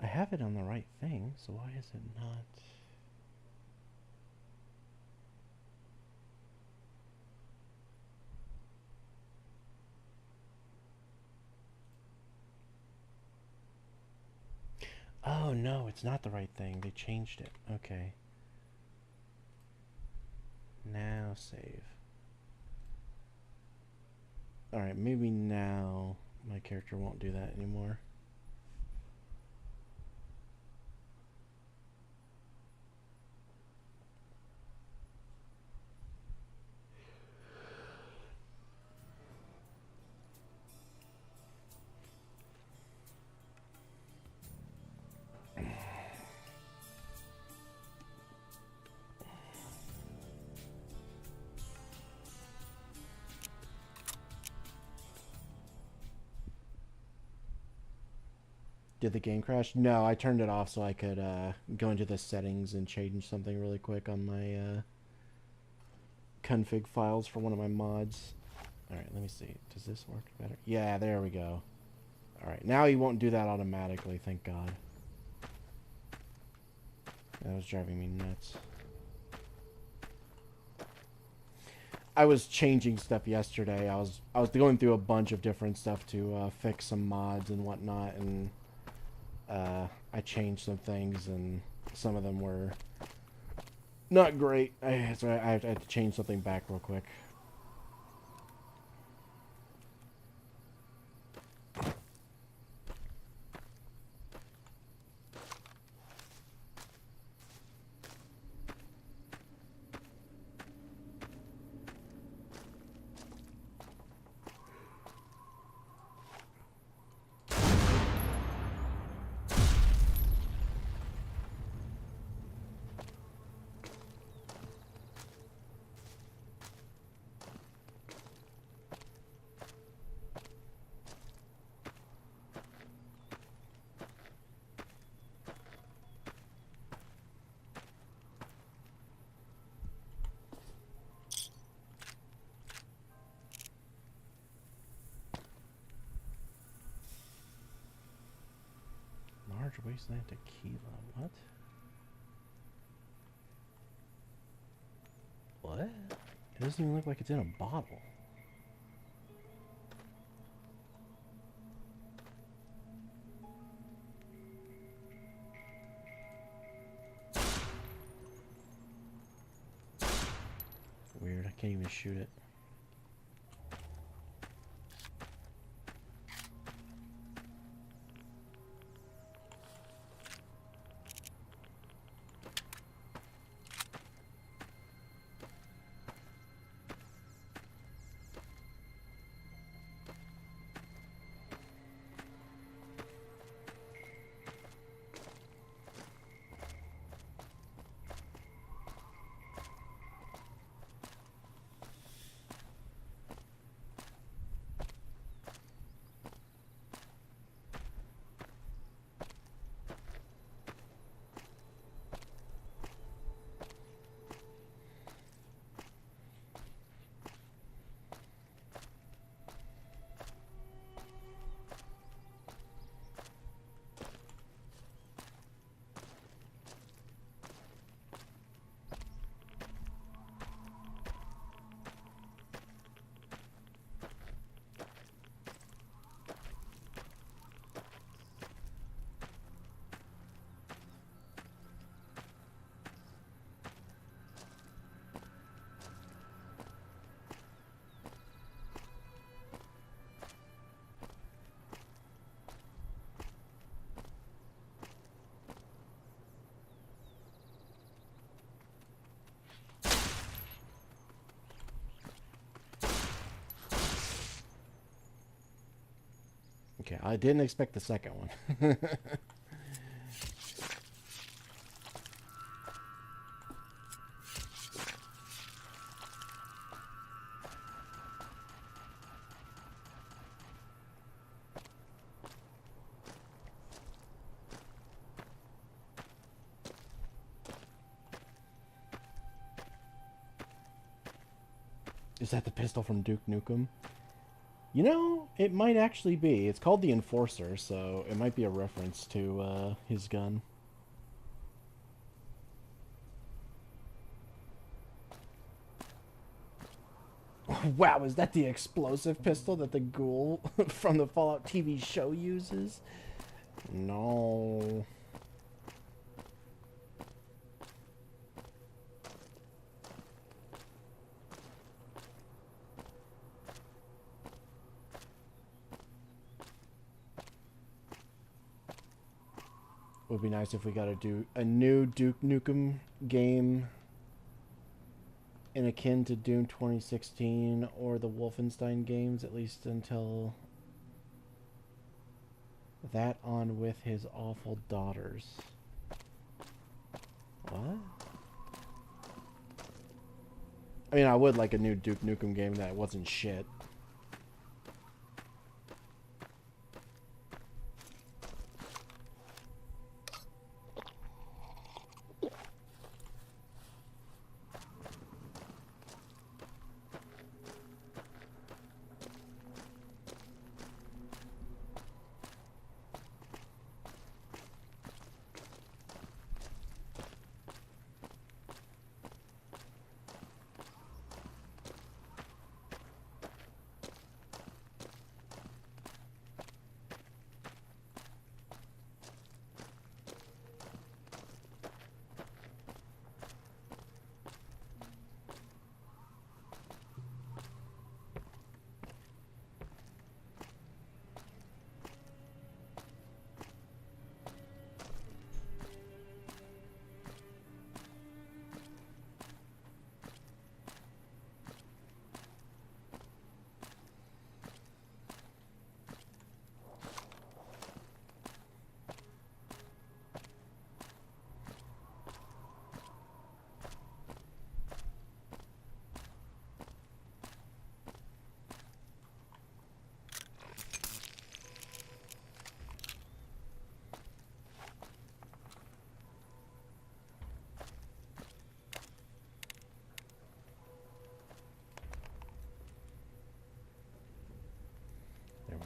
S1: I have it on the right thing, so why is it not? Oh no, it's not the right thing. They changed it. Okay. Now save. Alright, maybe now my character won't do that anymore. Did the game crash? No, I turned it off so I could go into the settings and change something really quick on my config files for one of my mods. Alright, let me see. Does this work better? Yeah, there we go. Alright, now he won't do that automatically, thank God. That was driving me nuts. I was changing stuff yesterday. I was going through a bunch of different stuff to fix some mods and whatnot, and I changed some things, and some of them were not great. So I had to change something back real quick. Large wasteland tequila. What? What? It doesn't even look like it's in a bottle. Weird. I can't even shoot it. Okay, I didn't expect the second one. Is that the pistol from Duke Nukem? You know, it might actually be. It's called the Enforcer, so it might be a reference to his gun. Wow, is that the explosive pistol that the ghoul from the Fallout TV show uses? No. Would be nice if we got to do a new Duke Nukem game in akin to Doom 2016 or the Wolfenstein games, at least until that on with his awful daughters. What? I mean, I would like a new Duke Nukem game that wasn't shit.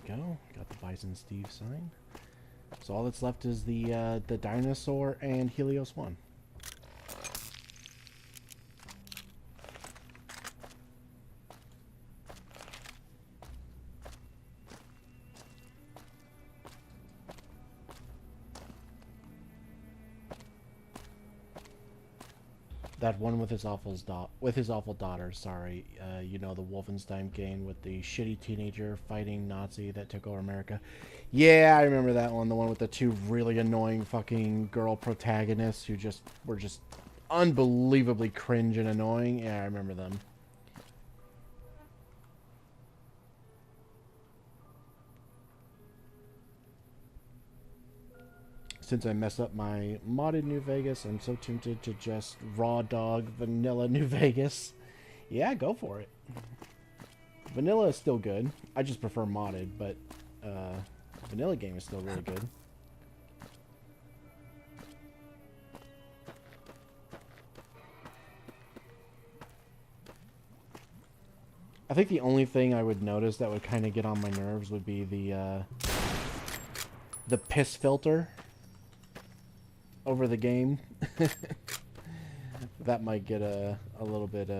S1: Go. Got the Bison Steve sign. So all that's left is the dinosaur and Helios 1. That one with his awful daughter. Sorry, you know, the Wolfenstein game with the shitty teenager fighting Nazi that took over America. Yeah, I remember that one. The one with the two really annoying fucking girl protagonists who were just unbelievably cringe and annoying. Yeah, I remember them. Since I messed up my modded New Vegas, I'm so tempted to just raw dog vanilla New Vegas. Yeah, go for it. Vanilla is still good. I just prefer modded, but vanilla game is still really good. I think the only thing I would notice that would kind of get on my nerves would be the piss filter over the game. That might get a little bit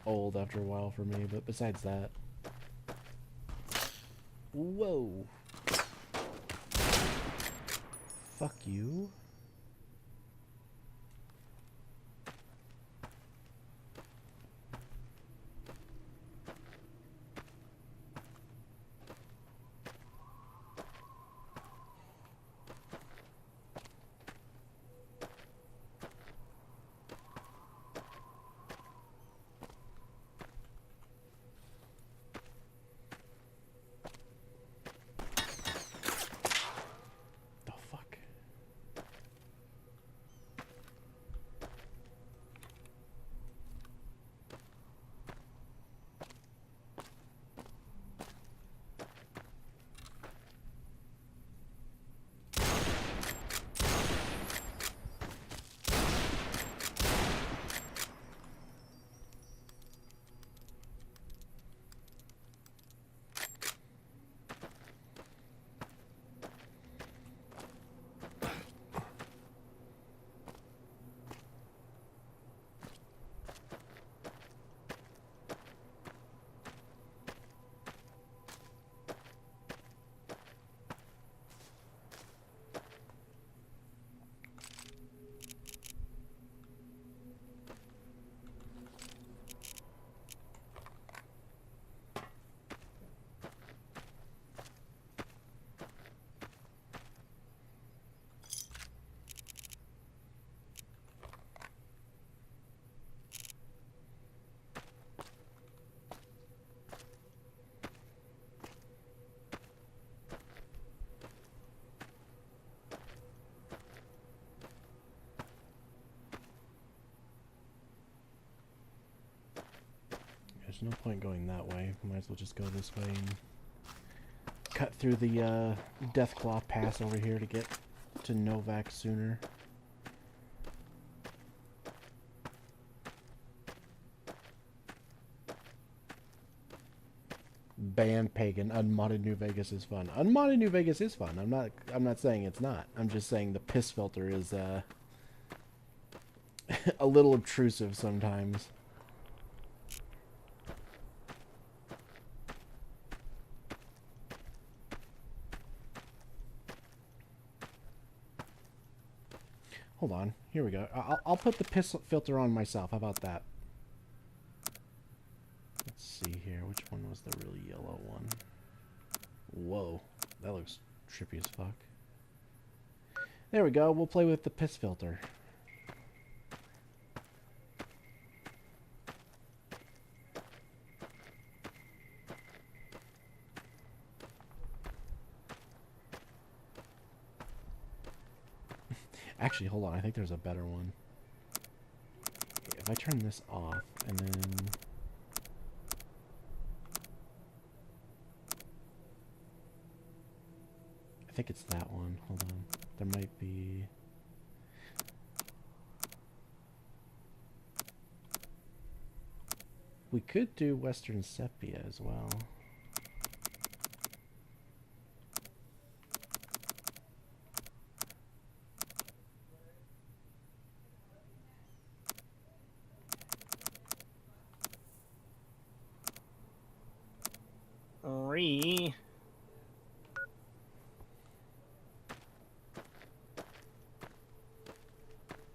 S1: old after a while for me, but besides that. Whoa. Fuck you. There's no point going that way. Might as well just go this way and cut through the Deathclaw Pass over here to get to Novak sooner. Ban Pagan. Unmodded New Vegas is fun. Unmodded New Vegas is fun. I'm not saying it's not. I'm just saying the piss filter is a little obtrusive sometimes. Hold on. Here we go. I'll put the piss filter on myself. How about that? Let's see here. Which one was the really yellow one? Whoa. That looks trippy as fuck. There we go. We'll play with the piss filter. Actually, hold on. I think there's a better one. If I turn this off and then... I think it's that one. Hold on. There might be... We could do Western Sepia as well.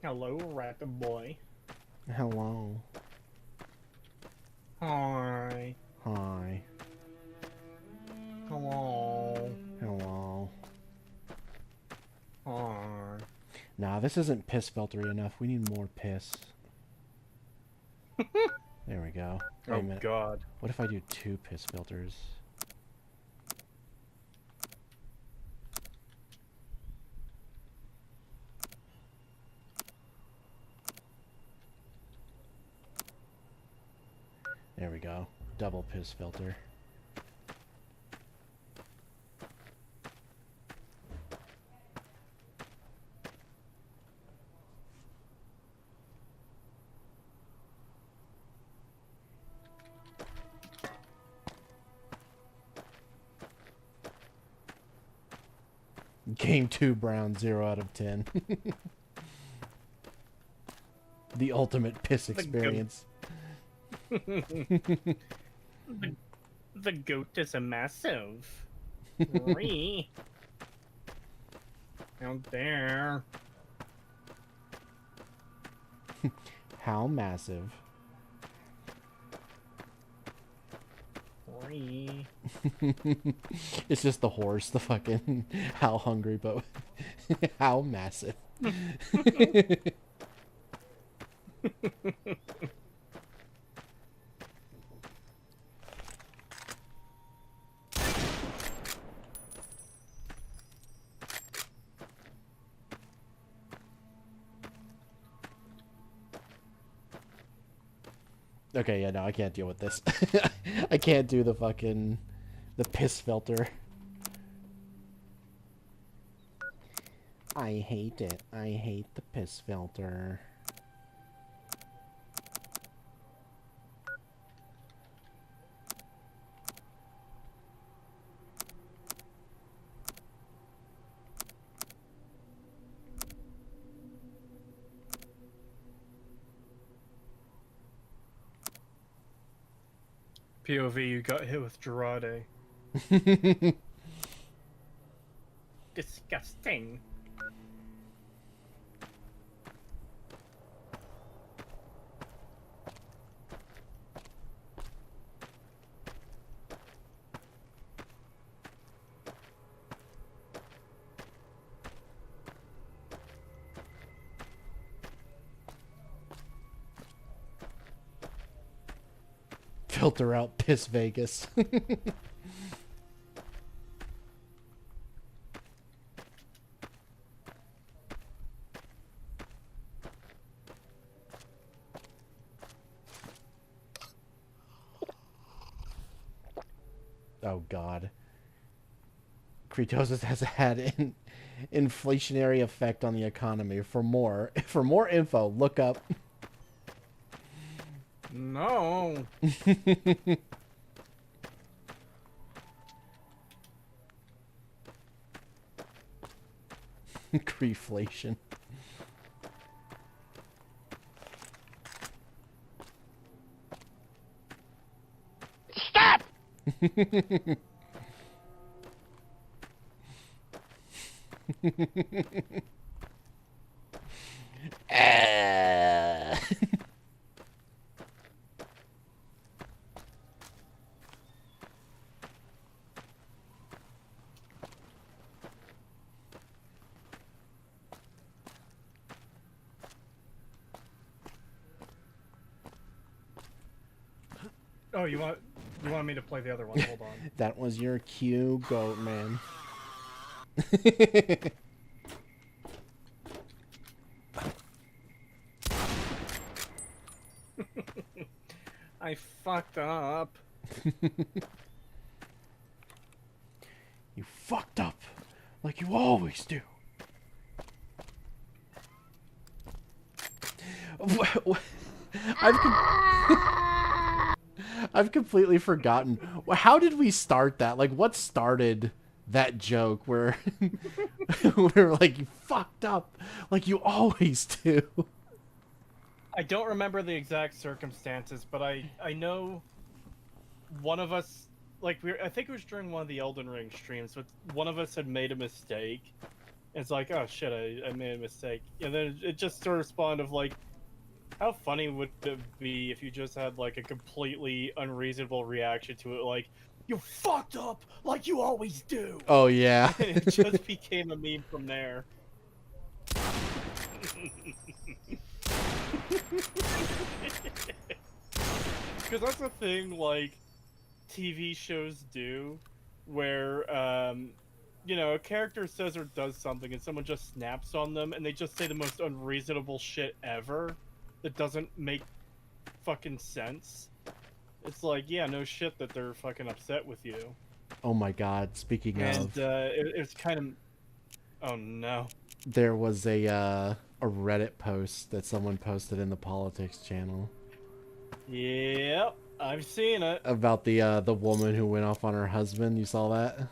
S2: Hello, rat boy.
S1: Hello.
S2: Hi.
S1: Hi.
S2: Hello.
S1: Hello.
S2: Hi.
S1: Nah, this isn't piss filtery enough. We need more piss. There we go. Wait a minute.
S2: God.
S1: What if I do 2 piss filters? There we go. Double piss filter. Game 2 Brown, 0 out of 10. The ultimate piss experience.
S2: The goat is a massive. Wee. Out there.
S1: How massive?
S2: Wee.
S1: It's just the horse, the fucking how hungry, but how massive. Okay, yeah, no, I can't deal with this. I can't do the fucking... the piss filter. I hate it. I hate the piss filter.
S2: POV, you got hit with Gerade. Disgusting.
S1: Filter out piss Vegas. Oh God. Kretosis has had an inflationary effect on the economy. For more info, look up.
S2: No.
S1: Creeflation.
S18: Stop!
S2: Oh, you want me to play the other one? Hold on.
S1: That was your cue, goat man.
S2: I fucked up.
S1: You fucked up, like you always do. I've completely forgotten. How did we start that? Like, what started that joke where we're like, you fucked up, like you always do?
S2: I don't remember the exact circumstances, but I know one of us, like, I think it was during one of the Elden Ring streams, but one of us had made a mistake. It's like, oh shit, I made a mistake. And then it just sort of spawned of like, how funny would it be if you just had like a completely unreasonable reaction to it, like, you fucked up like you always do.
S1: Oh yeah.
S2: And it just became a meme from there. Because that's the thing, like, TV shows do, where, you know, a character says or does something and someone just snaps on them and they just say the most unreasonable shit ever that doesn't make fucking sense. It's like, yeah, no shit that they're fucking upset with you.
S1: Oh my God, speaking
S2: And,
S1: of...
S2: it's kind of... Oh no.
S1: There was a Reddit post that someone posted in the politics channel.
S2: Yep, I've seen it.
S1: About the woman who went off on her husband. You saw that?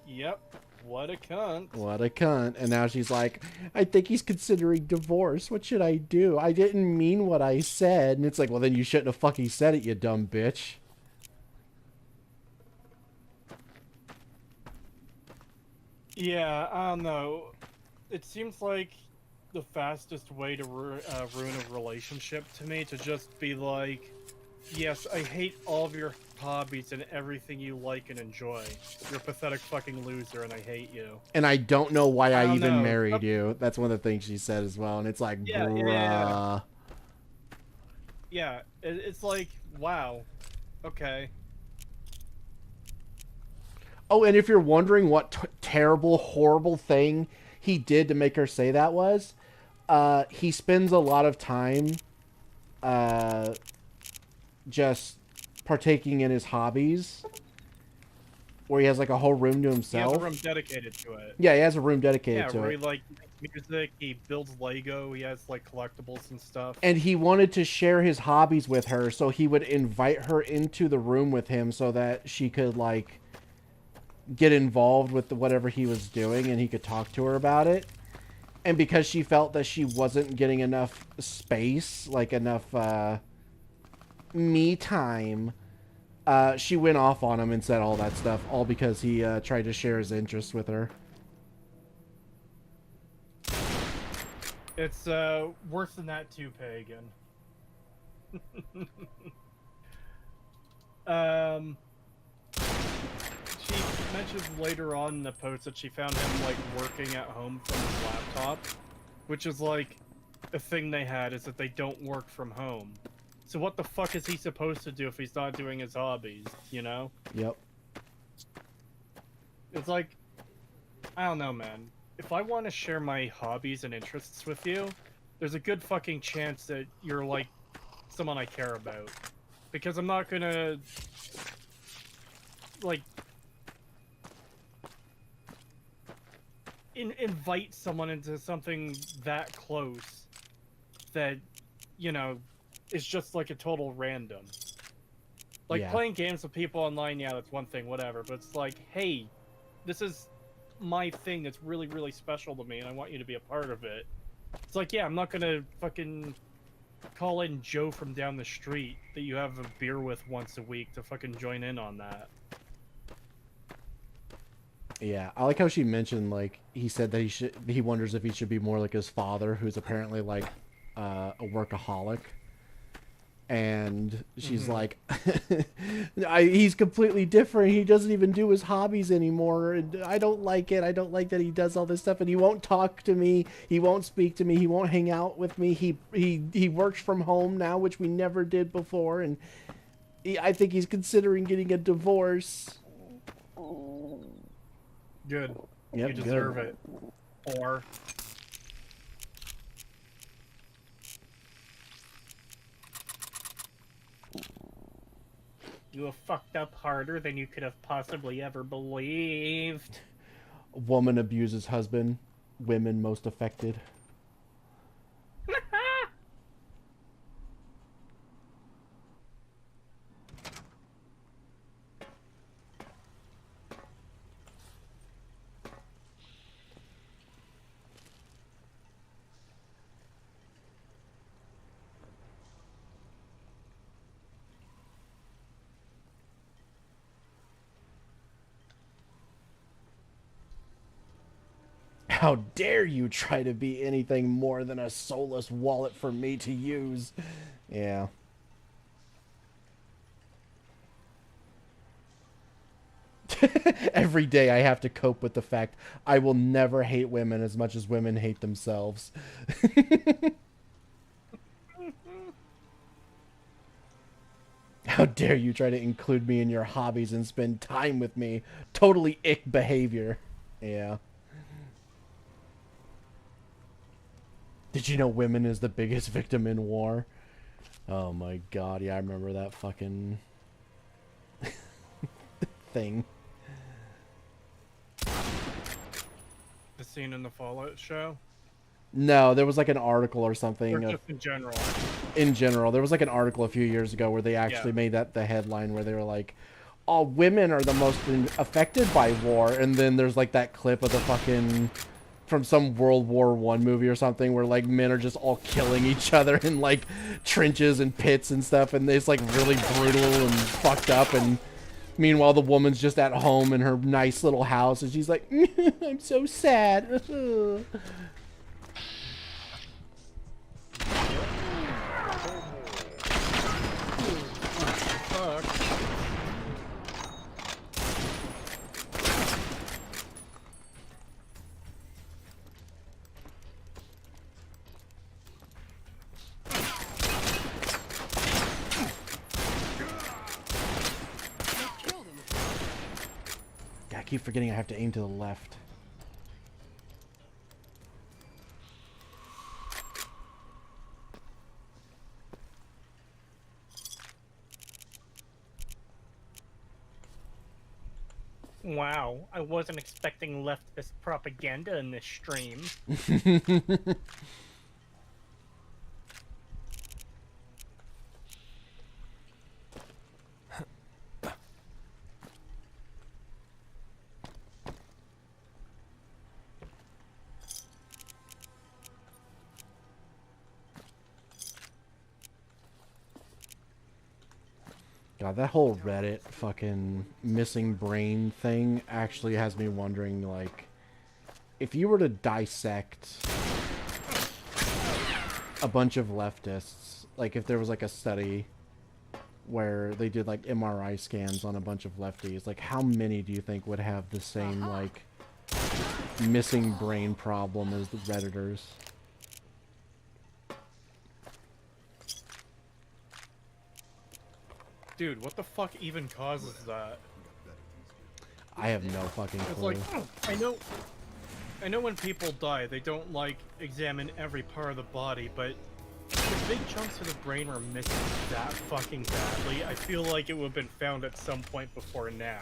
S2: Yep. What a cunt.
S1: What a cunt. And now she's like, I think he's considering divorce. What should I do? I didn't mean what I said. And it's like, well, then you shouldn't have fucking said it, you dumb bitch.
S2: Yeah, I don't know. It seems like the fastest way to ruin a relationship to me to just be like, yes, I hate all of your hobbies and everything you like and enjoy. You're a pathetic fucking loser and I hate you.
S1: And I don't know why I
S2: don't
S1: even
S2: know.
S1: married you. That's one of the things she said as well. And it's like,
S2: Yeah,
S1: bruh.
S2: Yeah, it's like, wow. Okay.
S1: Oh, and if you're wondering what terrible, horrible thing he did to make her say that was, he spends a lot of time just partaking in his hobbies, where he has like a whole room to
S2: He
S1: himself.
S2: has a room dedicated to it.
S1: Yeah, he has a room dedicated to
S2: where
S1: it.
S2: he like makes music, he builds Lego, he has like collectibles and stuff.
S1: And he wanted to share his hobbies with her, so he would invite her into the room with him so that she could like get involved with whatever he was doing and he could talk to her about it. And because she felt that she wasn't getting enough space, like enough me time, she went off on him and said all that stuff, all because he tried to share his interests with her.
S2: It's worse than that too, Pagan. She mentions later on in the post that she found him like working at home from his laptop, which is like a thing they had, is that they don't work from home. So what the fuck is he supposed to do if he's not doing his hobbies, you know?
S1: Yep.
S2: It's like, I don't know, man. If I want to share my hobbies and interests with you, there's a good fucking chance that you're like someone I care about. Because I'm not gonna like invite someone into something that close that, you know, is just like a total random. Like playing games with people online, yeah, that's one thing, whatever. But it's like, hey, this is my thing that's really, really special to me, and I want you to be a part of it. It's like, yeah, I'm not gonna fucking call in Joe from down the street that you have a beer with once a week to fucking join in on that.
S1: Yeah, I like how she mentioned, like, he said that he wonders if he should be more like his father, who's apparently like a workaholic. And she's like, he's completely different. He doesn't even do his hobbies anymore. And I don't like it. I don't like that he does all this stuff. And he won't talk to me. He won't speak to me. He won't hang out with me. He works from home now, which we never did before. And I think he's considering getting a divorce.
S2: Good.
S1: Yep,
S2: you deserve it. Or... You have fucked up harder than you could have possibly ever believed.
S1: Woman abuses husband. Women most affected. How dare you try to be anything more than a soulless wallet for me to use? Yeah. Every day I have to cope with the fact I will never hate women as much as women hate themselves. How dare you try to include me in your hobbies and spend time with me? Totally ick behavior. Yeah. Did you know women is the biggest victim in war? Oh my god, yeah, I remember that fucking thing.
S2: The scene in the Fallout show?
S1: No, there was like an article or something.
S2: Or just in general?
S1: In general. There was like an article a few years ago where they actually made that the headline where they were like, all women are the most affected by war. And then there's like that clip of the fucking... from some World War I movie or something where like men are just all killing each other in like trenches and pits and stuff, and it's like really brutal and fucked up, and meanwhile the woman's just at home in her nice little house and she's like, I'm so sad. I keep forgetting I have to aim to the left.
S2: Wow, I wasn't expecting leftist propaganda in this stream.
S1: God, that whole Reddit fucking missing brain thing actually has me wondering, like, if you were to dissect a bunch of leftists, like if there was like a study where they did like MRI scans on a bunch of lefties, like how many do you think would have the same like missing brain problem as the Redditors?
S2: Dude, what the fuck even causes that?
S1: I have no fucking clue.
S2: It's like, I know when people die, they don't like examine every part of the body, but if big chunks of the brain are missing that fucking badly, I feel like it would have been found at some point before now.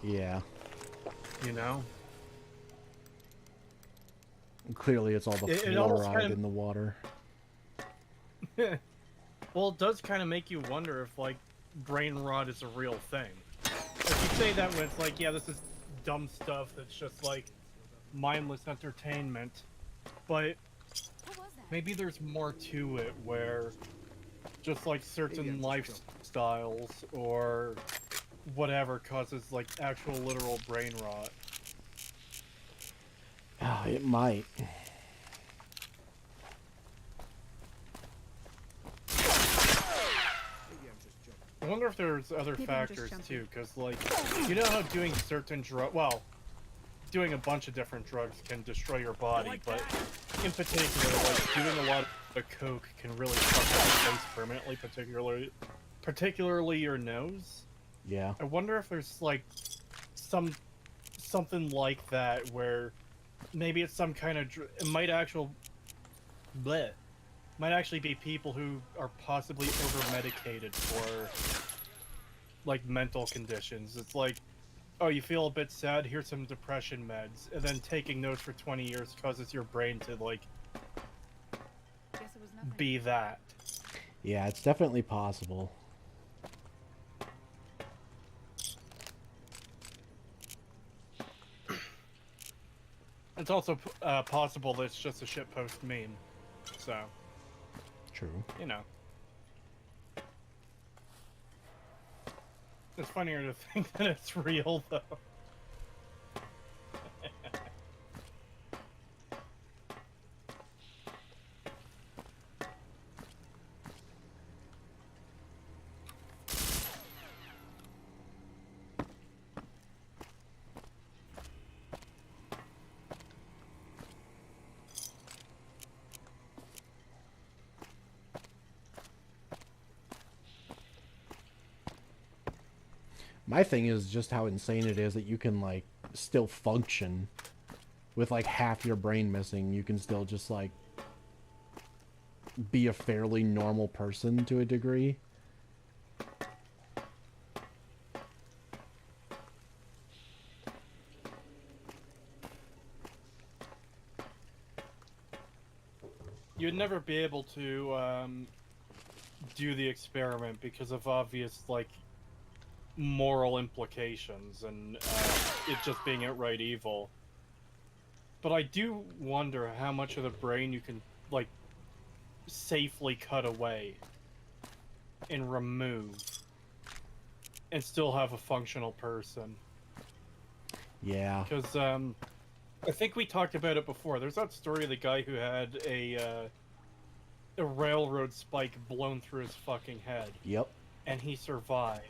S1: Yeah.
S2: You know?
S1: Clearly, it's all the
S2: It almost
S1: fluoride
S2: kind of-
S1: in the water.
S2: Well, it does kind of make you wonder if, like, brain rot is a real thing. If you say that when it's like, yeah, this is dumb stuff that's just, like, mindless entertainment, but maybe there's more to it where just, like, certain lifestyles or whatever causes, like, actual literal brain rot.
S1: Oh, it might.
S2: I wonder if there's other
S10: Maybe I'm just
S2: factors
S10: jumping.
S2: too, because like, you know how doing certain doing a bunch of different drugs can destroy your body, but in particular, like doing a lot of coke can really fuck up your face permanently, particularly your nose.
S1: Yeah.
S2: I wonder if there's like something like that where maybe it's some kind of it might actually be people who are possibly over medicated for like mental conditions. It's like, oh, you feel a bit sad, here's some depression meds, and then taking those for 20 years causes your brain to like be that.
S1: Yeah, it's definitely possible.
S2: It's also possible that it's just a shitpost meme. So,
S1: True.
S2: you know. It's funnier to think that it's real, though.
S1: My thing is just how insane it is that you can, like, still function with, like, half your brain missing. You can still just, like, be a fairly normal person to a degree.
S2: You'd never be able to do the experiment because of obvious, like, moral implications and it just being outright evil. But I do wonder how much of the brain you can, like, safely cut away and remove and still have a functional person.
S1: Yeah.
S2: Because, I think we talked about it before. There's that story of the guy who had a railroad spike blown through his fucking head.
S1: Yep.
S2: And he survived.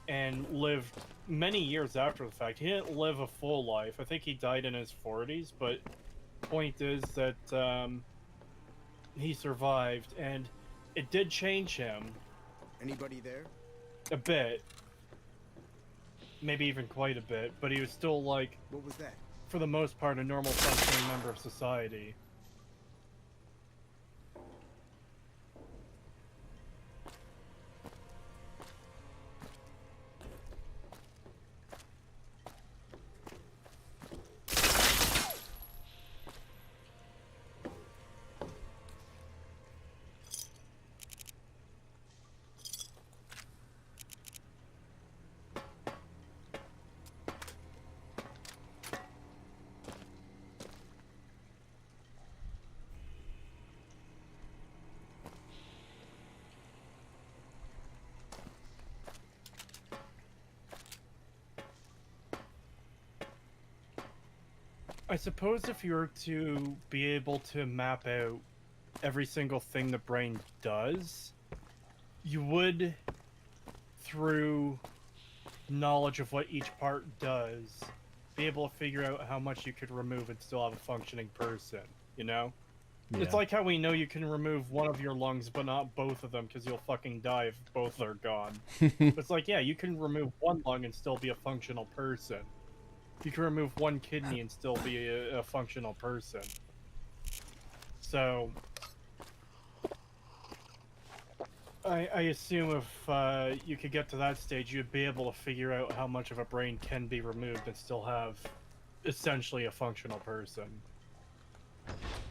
S2: And lived many years after the fact. He didn't live a full life. I think he died in his 40s, but point is that he survived, and it did change him.
S5: Anybody there?
S2: A bit. Maybe even quite a bit, but he was still, like,
S5: What was that?
S2: for the most part, a normal functioning member of society. I suppose if you were to be able to map out every single thing the brain does, you would, through knowledge of what each part does, be able to figure out how much you could remove and still have a functioning person, you know? It's
S1: Yeah.
S2: like how we know you can remove one of your lungs but not both of them because you'll fucking die if both are gone. It's like, yeah, you can remove one lung and still be a functional person. You can remove one kidney and still be a functional person. So, I assume if you could get to that stage, you'd be able to figure out how much of a brain can be removed and still have essentially a functional person.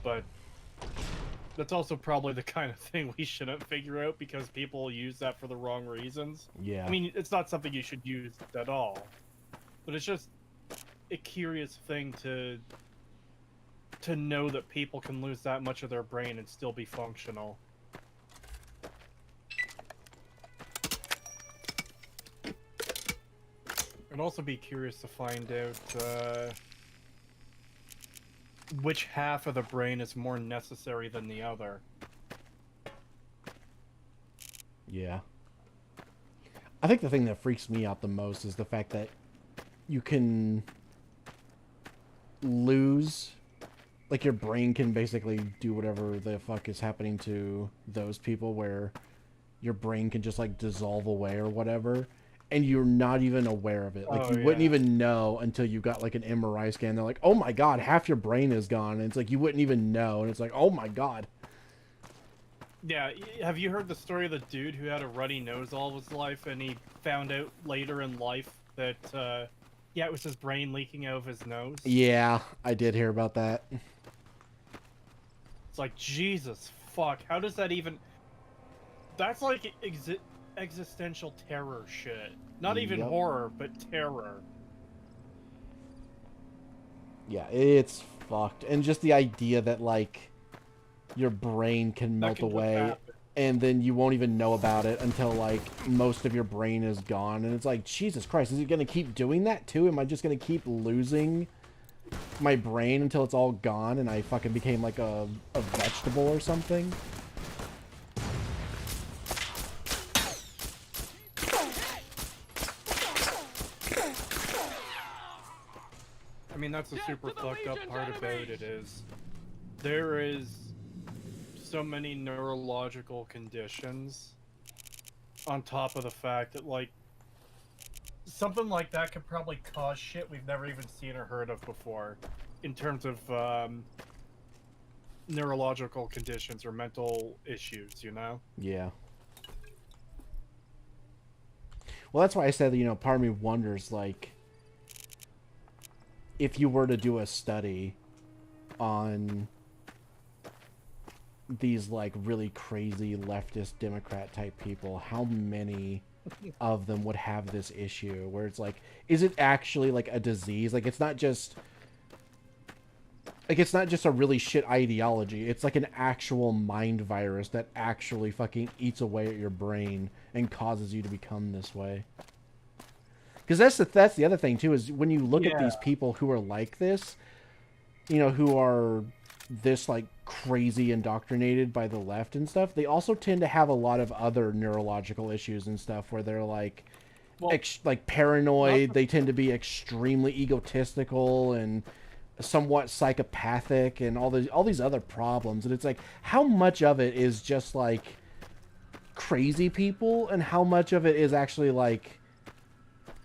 S2: But that's also probably the kind of thing we shouldn't figure out because people use that for the wrong reasons.
S1: Yeah.
S2: I mean, it's not something you should use at all. But it's just a curious thing to know that people can lose that much of their brain and still be functional. I'd also be curious to find out which half of the brain is more necessary than the other.
S1: Yeah. I think the thing that freaks me out the most is the fact that you can lose, like your brain can basically do whatever the fuck is happening to those people, where your brain can just like dissolve away or whatever, and you're not even aware of it. Like you wouldn't even know until you got like an MRI scan. They're like, oh my god, half your brain is gone, and it's like you wouldn't even know, and it's like, oh my god.
S2: Yeah, have you heard the story of the dude who had a runny nose all of his life, and he found out later in life that, yeah, it was his brain leaking out of his nose?
S1: Yeah, I did hear about that.
S2: It's like, Jesus fuck, how does that even... That's like existential terror shit. Not even
S1: Yep.
S2: horror, but terror.
S1: Yeah, it's fucked. And just the idea that, like, your brain can
S2: That
S1: melt
S2: can just
S1: away,
S2: happen.
S1: and then you won't even know about it until, like, most of your brain is gone. And it's like, Jesus Christ, is it going to keep doing that, too? Am I just going to keep losing my brain until it's all gone and I fucking became, like, a vegetable or something?
S2: I mean, that's the super fucked up part about it is there is so many neurological conditions on top of the fact that, like, something like that could probably cause shit we've never even seen or heard of before in terms of neurological conditions or mental issues, you know?
S1: Yeah. Well, that's why I said, you know, part of me wonders, like, if you were to do a study on these, like, really crazy leftist Democrat type people, how many of them would have this issue where it's like, is it actually like a disease? Like, it's not just a really shit ideology. It's like an actual mind virus that actually fucking eats away at your brain and causes you to become this way. Because that's the other thing too, is when you look at these people who are like this, you know, who are this like crazy indoctrinated by the left and stuff, they also tend to have a lot of other neurological issues and stuff where they're like, like paranoid. They tend to be extremely egotistical and somewhat psychopathic and all these other problems. And it's like, how much of it is just like crazy people and how much of it is actually like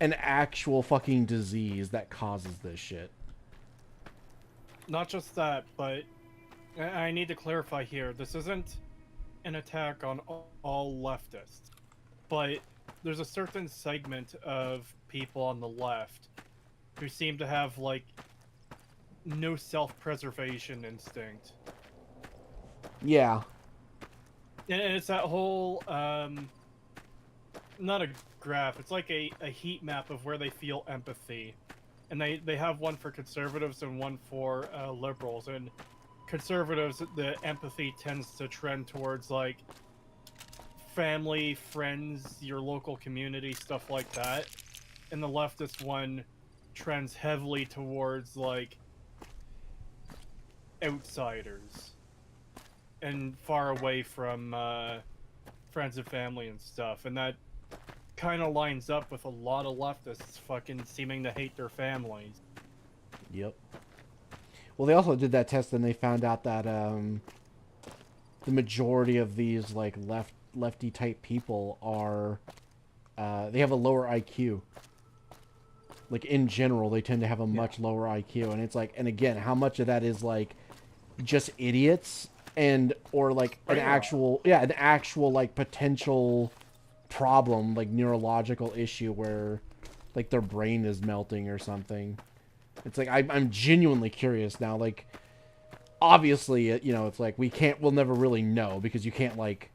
S1: an actual fucking disease that causes this shit?
S2: Not just that, but I need to clarify here. This isn't an attack on all leftists, but there's a certain segment of people on the left who seem to have, like, no self-preservation instinct.
S1: Yeah.
S2: And it's that whole, not a graph, it's like a heat map of where they feel empathy. And they have one for conservatives and one for liberals. And conservatives, the empathy tends to trend towards, like, family, friends, your local community, stuff like that. And the leftist one trends heavily towards, like, outsiders. And far away from friends and family and stuff. And that kind of lines up with a lot of leftists fucking seeming to hate their families.
S1: Yep. Well, they also did that test and they found out that the majority of these like lefty type people are they have a lower IQ. Like in general, they tend to have a much lower IQ, and it's like, and again, how much of that is like just idiots, and or like an actual like potential problem, like neurological issue where like their brain is melting or something. It's like I'm genuinely curious now. Like, obviously, you know, it's like we'll never really know because you can't like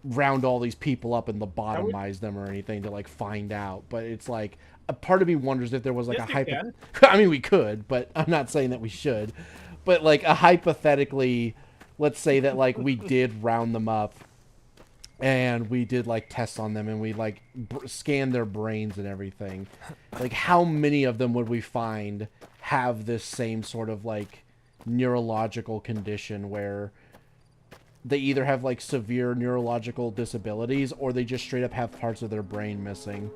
S1: round all these people up and lobotomize them or anything to like find out. But it's like a part of me wonders if there was like I mean, we could, but I'm not saying that we should. But like a hypothetically, let's say that like we did round them up and we did like tests on them and we like scanned their brains and everything. Like, how many of them would we find have this same sort of like neurological condition where they either have like severe neurological disabilities or they just straight up have parts of their brain missing?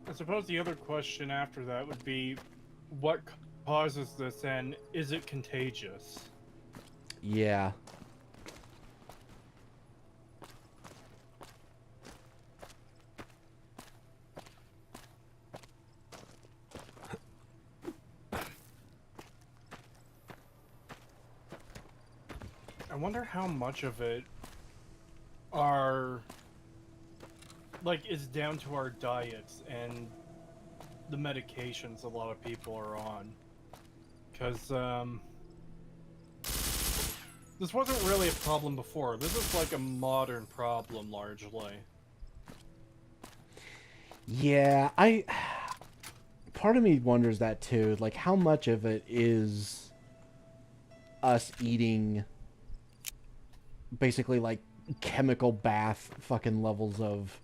S2: I suppose the other question after that would be, what causes this and is it contagious?
S1: Yeah.
S2: I wonder how much of it is down to our diets and the medications a lot of people are on. Because, this wasn't really a problem before. This is like a modern problem, largely.
S1: Yeah, part of me wonders that too. Like, how much of it is us eating basically like chemical bath fucking levels of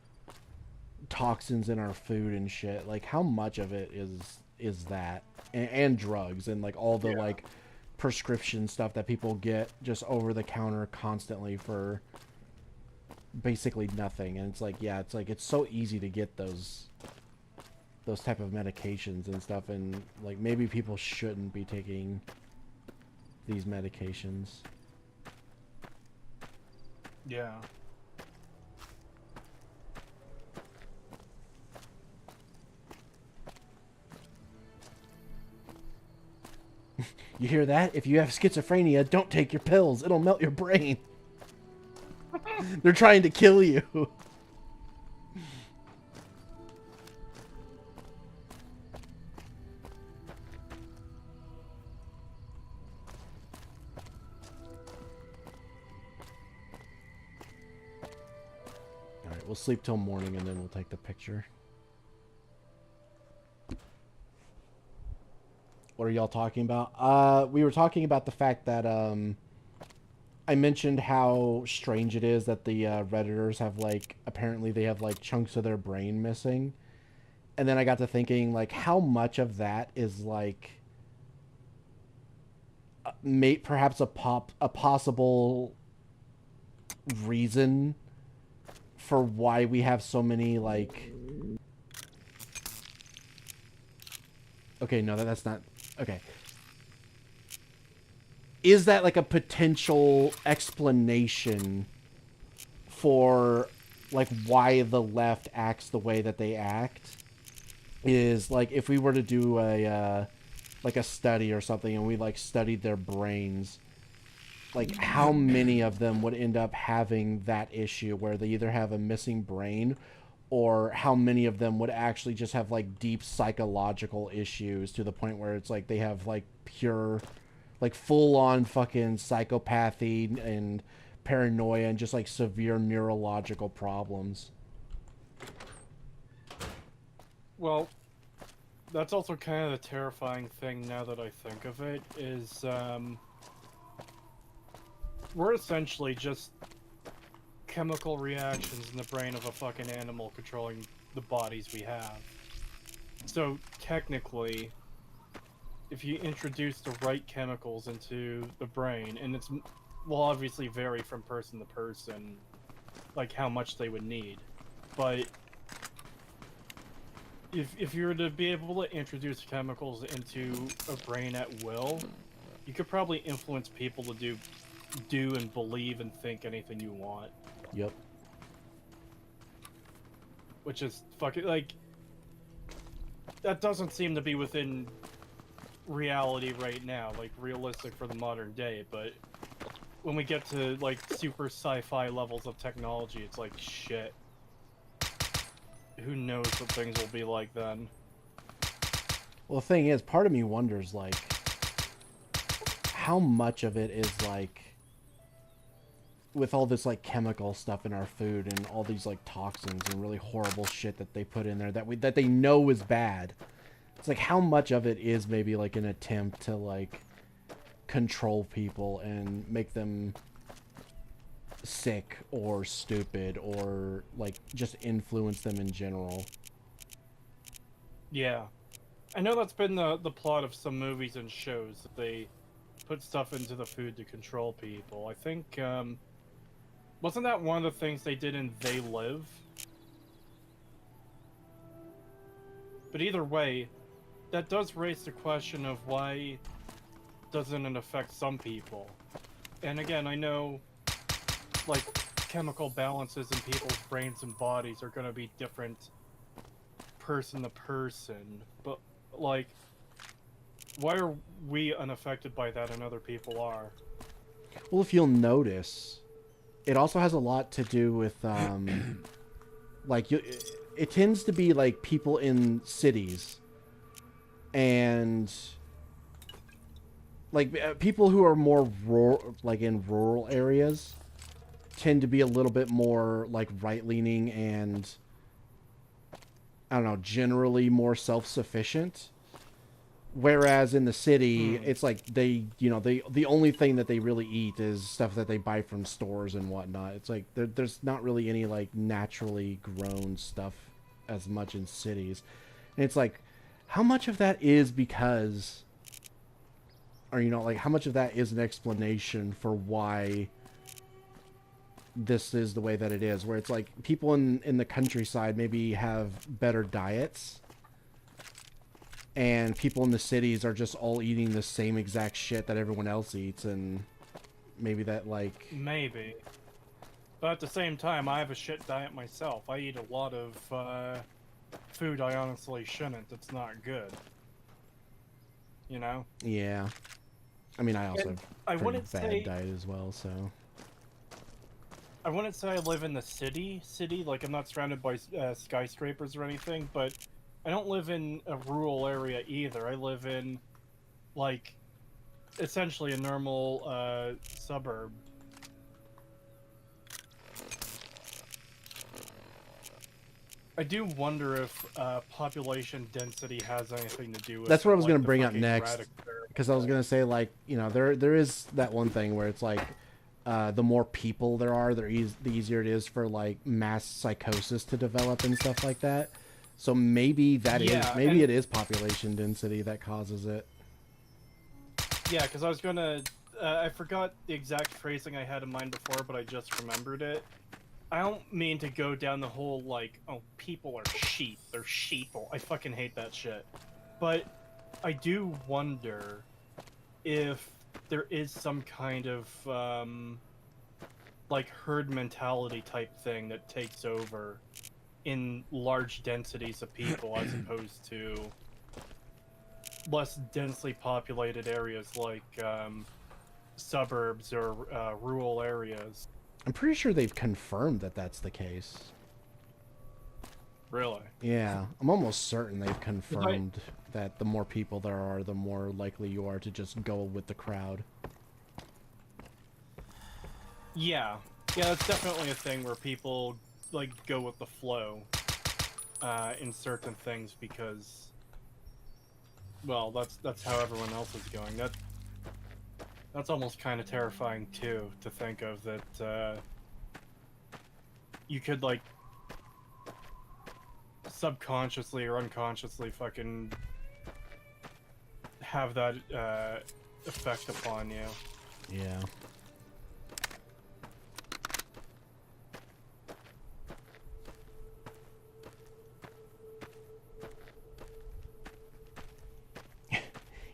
S1: toxins in our food and shit? Like, how much of it is that, and drugs and like all the like prescription stuff that people get just over the counter constantly for basically nothing. And it's like, yeah, it's like it's so easy to get those type of medications and stuff, and like maybe people shouldn't be taking these medications.
S2: Yeah.
S1: You hear that? If you have schizophrenia, don't take your pills. It'll melt your brain. They're trying to kill you. Alright, we'll sleep till morning and then we'll take the picture. What are y'all talking about? We were talking about the fact that I mentioned how strange it is that the Redditors have like, apparently they have like chunks of their brain missing. And then I got to thinking, like, how much of that is like perhaps a possible reason for why we have so many like, okay, no, that's not okay. Is that like a potential explanation for like why the left acts the way that they act? Is like, if we were to do a like a study or something and we like studied their brains, like how many of them would end up having that issue where they either have a missing brain, or how many of them would actually just have like deep psychological issues to the point where it's like they have like pure, like full-on fucking psychopathy and paranoia and just like severe neurological problems.
S2: Well, that's also kind of the terrifying thing now that I think of it, is we're essentially just chemical reactions in the brain of a fucking animal controlling the bodies we have. So technically, if you introduce the right chemicals into the brain, and it's will obviously vary from person to person, like how much they would need, but if you were to be able to introduce chemicals into a brain at will, you could probably influence people to do and believe and think anything you want.
S1: Yep.
S2: Which is fucking, like, that doesn't seem to be within reality right now, like realistic for the modern day, but when we get to like super sci-fi levels of technology, it's like shit. Who knows what things will be like then.
S1: Well, the thing is, part of me wonders, like, how much of it is, like, with all this, like, chemical stuff in our food and all these, like, toxins and really horrible shit that they put in there that they know is bad. It's like, how much of it is maybe, like, an attempt to, like, control people and make them sick or stupid or, like, just influence them in general.
S2: Yeah. I know that's been the plot of some movies and shows, that they put stuff into the food to control people. I think, wasn't that one of the things they did in They Live? But either way, that does raise the question of why doesn't it affect some people? And again, I know, like, chemical balances in people's brains and bodies are going to be different person to person, but, like, why are we unaffected by that and other people are?
S1: Well, if you'll notice, it also has a lot to do with, like, it tends to be, like, people in cities and, like, people who are more rural, like, in rural areas tend to be a little bit more, like, right-leaning and, I don't know, generally more self-sufficient. Whereas in the city, it's like they, you know, the only thing that they really eat is stuff that they buy from stores and whatnot. It's like there's not really any, like, naturally grown stuff as much in cities. And it's like, how much of that is because, or, you know, like, how much of that is an explanation for why this is the way that it is, where it's like people in the countryside maybe have better diets and people in the cities are just all eating the same exact shit that everyone else eats, and maybe that, like...
S2: Maybe. But at the same time, I have a shit diet myself. I eat a lot of food I honestly shouldn't. It's not good. You know?
S1: Yeah. I mean, I also have
S2: I
S1: a pretty
S2: wouldn't
S1: bad
S2: say...
S1: diet as well, so...
S2: I wouldn't say I live in the city, like I'm not surrounded by skyscrapers or anything, but I don't live in a rural area either. I live in, like, essentially a normal suburb. I do wonder if population density has anything to do with
S1: That's what I was
S2: like,
S1: going to
S2: the
S1: bring up
S2: fucking
S1: next,
S2: Radic-
S1: because I was going to say, like, you know, there is that one thing where it's like, the more people there are, the easier it is for, like, mass psychosis to develop and stuff like that. So maybe that maybe it is population density that causes it.
S2: Yeah, because I was gonna, I forgot the exact phrasing I had in mind before, but I just remembered it. I don't mean to go down the whole, like, oh, people are sheep, they're sheeple. I fucking hate that shit. But I do wonder if there is some kind of, like, herd mentality type thing that takes over in large densities of people as opposed to less densely populated areas like suburbs or rural areas.
S1: I'm pretty sure they've confirmed that that's the case.
S2: Really?
S1: Yeah, I'm almost certain they've confirmed that the more people there are, the more likely you are to just go with the crowd.
S2: Yeah, that's definitely a thing where people, like, go with the flow in certain things because, well, that's how everyone else is going. That's almost kind of terrifying too, to think of that you could, like, subconsciously or unconsciously fucking have that effect upon you.
S1: Yeah.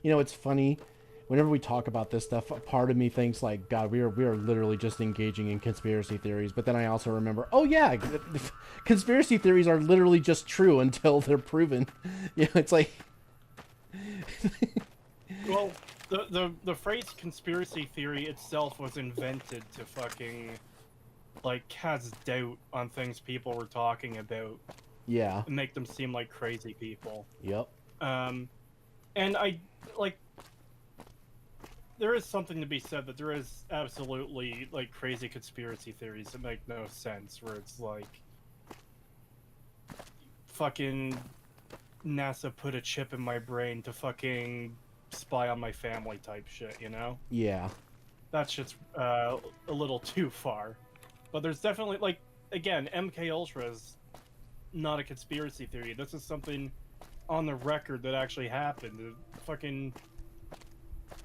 S1: You know, it's funny whenever we talk about this stuff, a part of me thinks like, God, we are literally just engaging in conspiracy theories. But then I also remember, oh yeah, conspiracy theories are literally just true until they're proven. Yeah, it's like.
S2: Well, the phrase conspiracy theory itself was invented to fucking like cast doubt on things people were talking about.
S1: Yeah.
S2: And make them seem like crazy people.
S1: Yep.
S2: And I like. There is something to be said that there is absolutely like crazy conspiracy theories that make no sense. Where it's like, fucking NASA put a chip in my brain to fucking spy on my family type shit, you know?
S1: Yeah.
S2: That shit's a little too far. But there's definitely, like, again, MK Ultra is not a conspiracy theory. This is something on the record that actually happened. The fucking...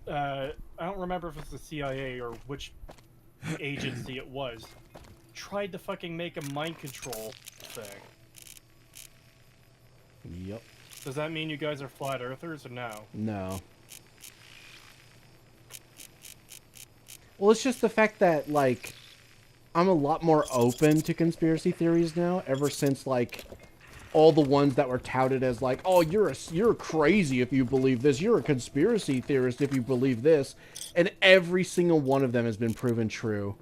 S2: I don't remember if it's the CIA or which agency it was. Tried to fucking make a mind control thing.
S1: Yep.
S2: Does that mean you guys are flat earthers or no?
S1: No. Well, it's just the fact that, like, I'm a lot more open to conspiracy theories now, ever since, like, all the ones that were touted as, like, oh, you're crazy if you believe this, you're a conspiracy theorist if you believe this, and every single one of them has been proven true.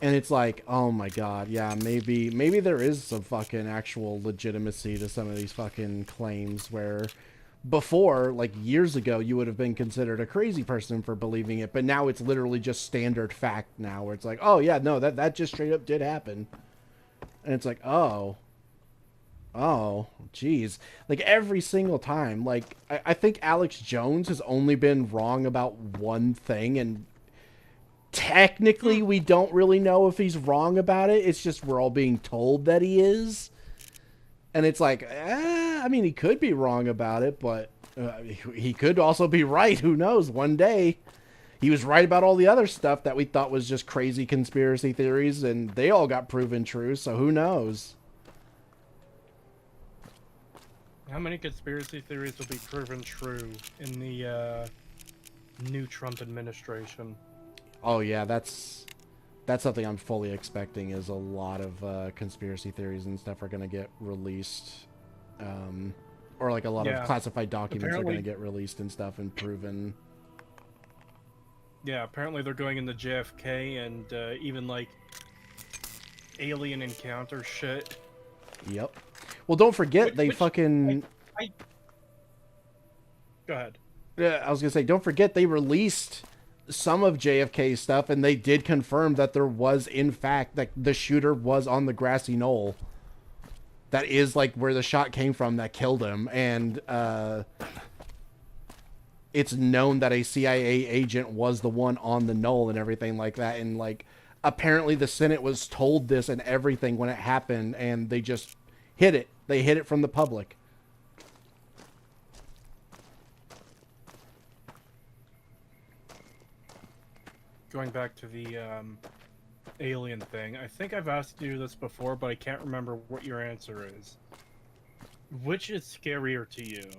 S1: And it's like, oh my god, yeah, maybe there is some fucking actual legitimacy to some of these fucking claims where before, like years ago, you would have been considered a crazy person for believing it, but now it's literally just standard fact now, where it's like, oh yeah, no, that just straight up did happen. And it's like, oh, geez. Like every single time, like I think Alex Jones has only been wrong about one thing, and technically we don't really know if he's wrong about it. It's just we're all being told that he is. And it's like, I mean, he could be wrong about it, but he could also be right. Who knows? One day he was right about all the other stuff that we thought was just crazy conspiracy theories, and they all got proven true, so who knows?
S2: How many conspiracy theories will be proven true in the new Trump administration?
S1: Oh yeah, that's something I'm fully expecting, is a lot of conspiracy theories and stuff are going to get released. Or like a lot of classified documents are going to get released and stuff and proven.
S2: Yeah, apparently they're going into JFK and even like alien encounter shit.
S1: Yep. Well, don't forget they fucking...
S2: Go ahead.
S1: Yeah, I was going to say, don't forget they released some of JFK's stuff, and they did confirm that there was, in fact, that the shooter was on the grassy knoll. That is, like, where the shot came from that killed him, and it's known that a CIA agent was the one on the knoll and everything like that, and, like, apparently the Senate was told this and everything when it happened, and they just hid it. They hid it from the public.
S2: Going back to the alien thing, I think I've asked you this before, but I can't remember what your answer is. Which is scarier to you?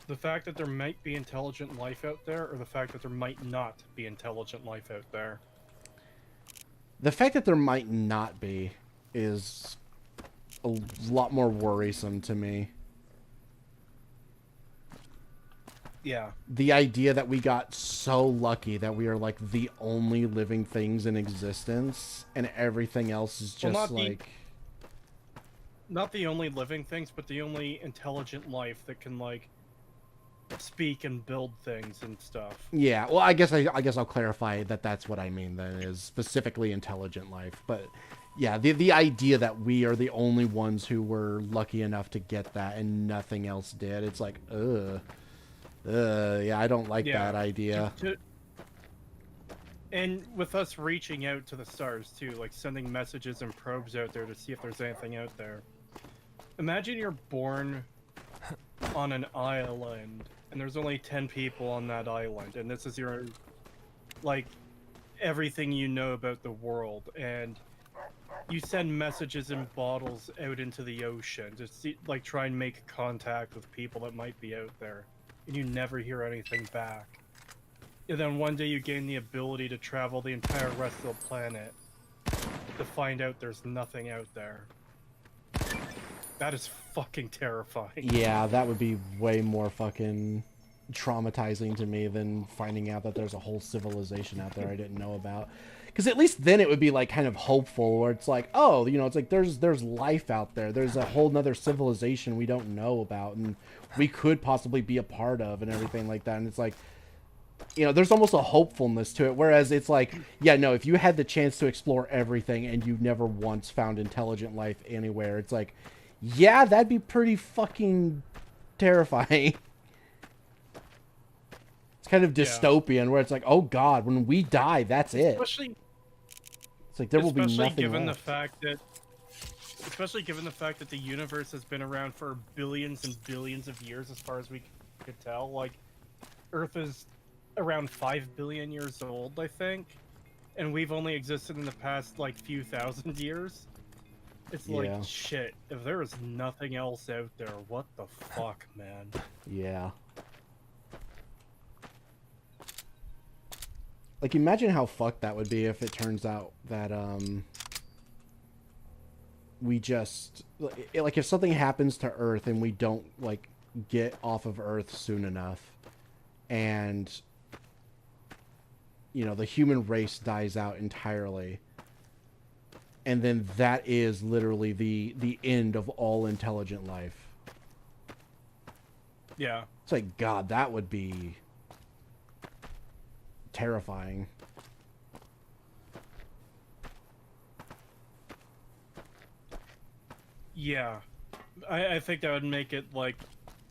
S2: The fact that there might be intelligent life out there, or the fact that there might not be intelligent life out there?
S1: The fact that there might not be is a lot more worrisome to me.
S2: Yeah.
S1: The idea that we got so lucky that we are like the only living things in existence and everything else is just
S2: not the only living things, but the only intelligent life that can like speak and build things and stuff.
S1: Yeah, well, I guess I'll clarify that that's what I mean then, is specifically intelligent life. But yeah, the idea that we are the only ones who were lucky enough to get that and nothing else did, it's like, yeah, I don't like that idea.
S2: And with us reaching out to the stars too, like sending messages and probes out there to see if there's anything out there. Imagine you're born on an island and there's only 10 people on that island, and this is your, like, everything you know about the world, and you send messages in bottles out into the ocean to see, like, try and make contact with people that might be out there. and you never hear anything back. And then one day you gain the ability to travel the entire rest of the planet to find out there's nothing out there. That is fucking terrifying.
S1: Yeah, that would be way more fucking traumatizing to me than finding out that there's a whole civilization out there I didn't know about. Because at least then it would be like kind of hopeful, where it's like, oh, you know, it's like there's life out there. There's a whole nother civilization we don't know about, and we could possibly be a part of, and everything like that. And it's like, you know, there's almost a hopefulness to it. Whereas it's like, yeah, no, if you had the chance to explore everything and you never once found intelligent life anywhere, it's like, yeah, that'd be pretty fucking terrifying. It's kind of dystopian, where it's like, oh god, when we die, that's it.
S2: Especially,
S1: it's like there will be nothing
S2: given
S1: left.
S2: Especially given the fact that the universe has been around for billions and billions of years, as far as we could tell. Like, Earth is around 5 billion years old, I think, and we've only existed in the past like few thousand years. It's like, shit, if there is nothing else out there, what the fuck, man?
S1: Yeah. Like, imagine how fucked that would be if it turns out that, we just, like, if something happens to Earth and we don't, like, get off of Earth soon enough, and, you know, the human race dies out entirely, and then that is literally the end of all intelligent life.
S2: Yeah.
S1: It's like, God, that would be terrifying.
S2: Yeah. I think that would make it like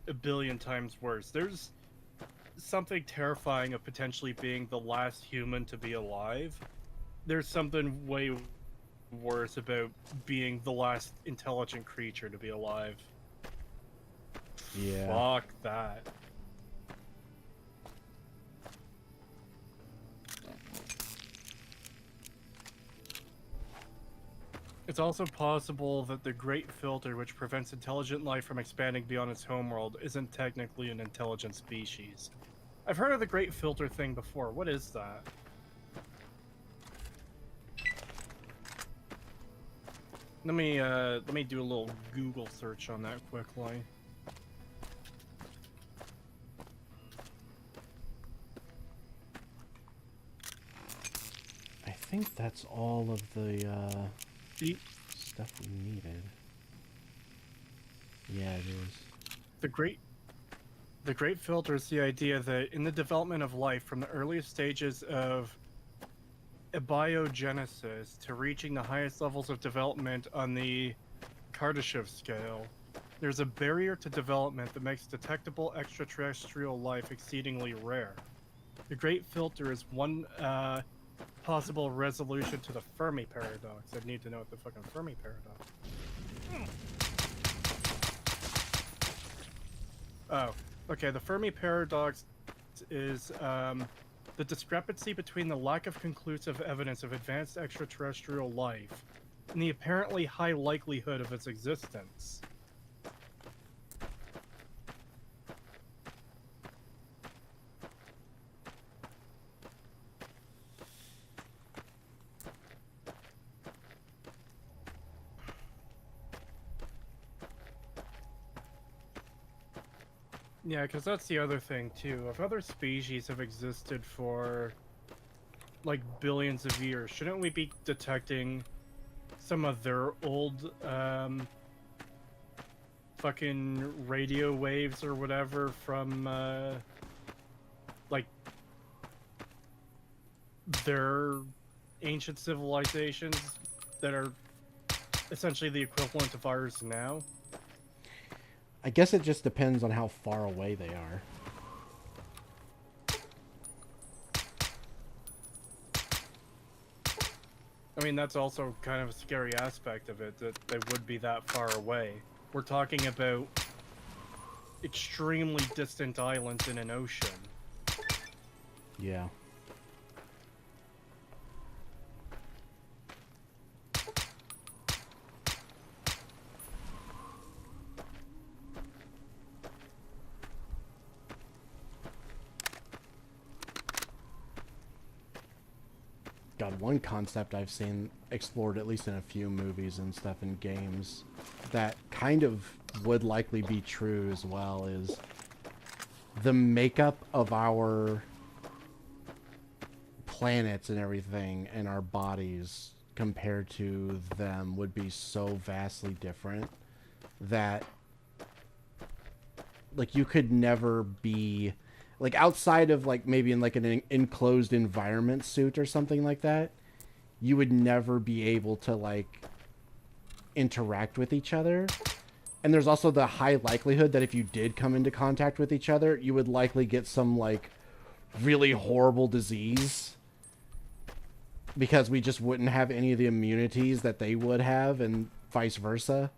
S2: a billion times worse. There's something terrifying of potentially being the last human to be alive. There's something way worse about being the last intelligent creature to be alive.
S1: Yeah.
S2: Fuck that. It's also possible that the Great Filter, which prevents intelligent life from expanding beyond its homeworld, isn't technically an intelligent species. I've heard of the Great Filter thing before. What is that? Let me do a little Google search on that quickly.
S1: I think that's all of the stuff we needed. Yeah, it is.
S2: The Great Filter is the idea that in the development of life, from the earliest stages of abiogenesis to reaching the highest levels of development on the Kardashev scale, there's a barrier to development that makes detectable extraterrestrial life exceedingly rare. The Great Filter is one possible resolution to the Fermi paradox. I need to know what the fucking Fermi paradox. Oh, okay. The Fermi paradox is the discrepancy between the lack of conclusive evidence of advanced extraterrestrial life and the apparently high likelihood of its existence. Yeah, because that's the other thing, too. If other species have existed for, like, billions of years, shouldn't we be detecting some of their old, fucking radio waves or whatever from, like, their ancient civilizations that are essentially the equivalent of ours now?
S1: I guess it just depends on how far away they are.
S2: I mean, that's also kind of a scary aspect of it, that they would be that far away. We're talking about extremely distant islands in an ocean.
S1: Yeah. God, one concept I've seen explored at least in a few movies and stuff in games that kind of would likely be true as well is the makeup of our planets and everything and our bodies compared to them would be so vastly different that like you could never be like outside of like maybe in like an enclosed environment suit or something like that, you would never be able to like interact with each other. And there's also the high likelihood that if you did come into contact with each other, you would likely get some like really horrible disease because we just wouldn't have any of the immunities that they would have and vice versa.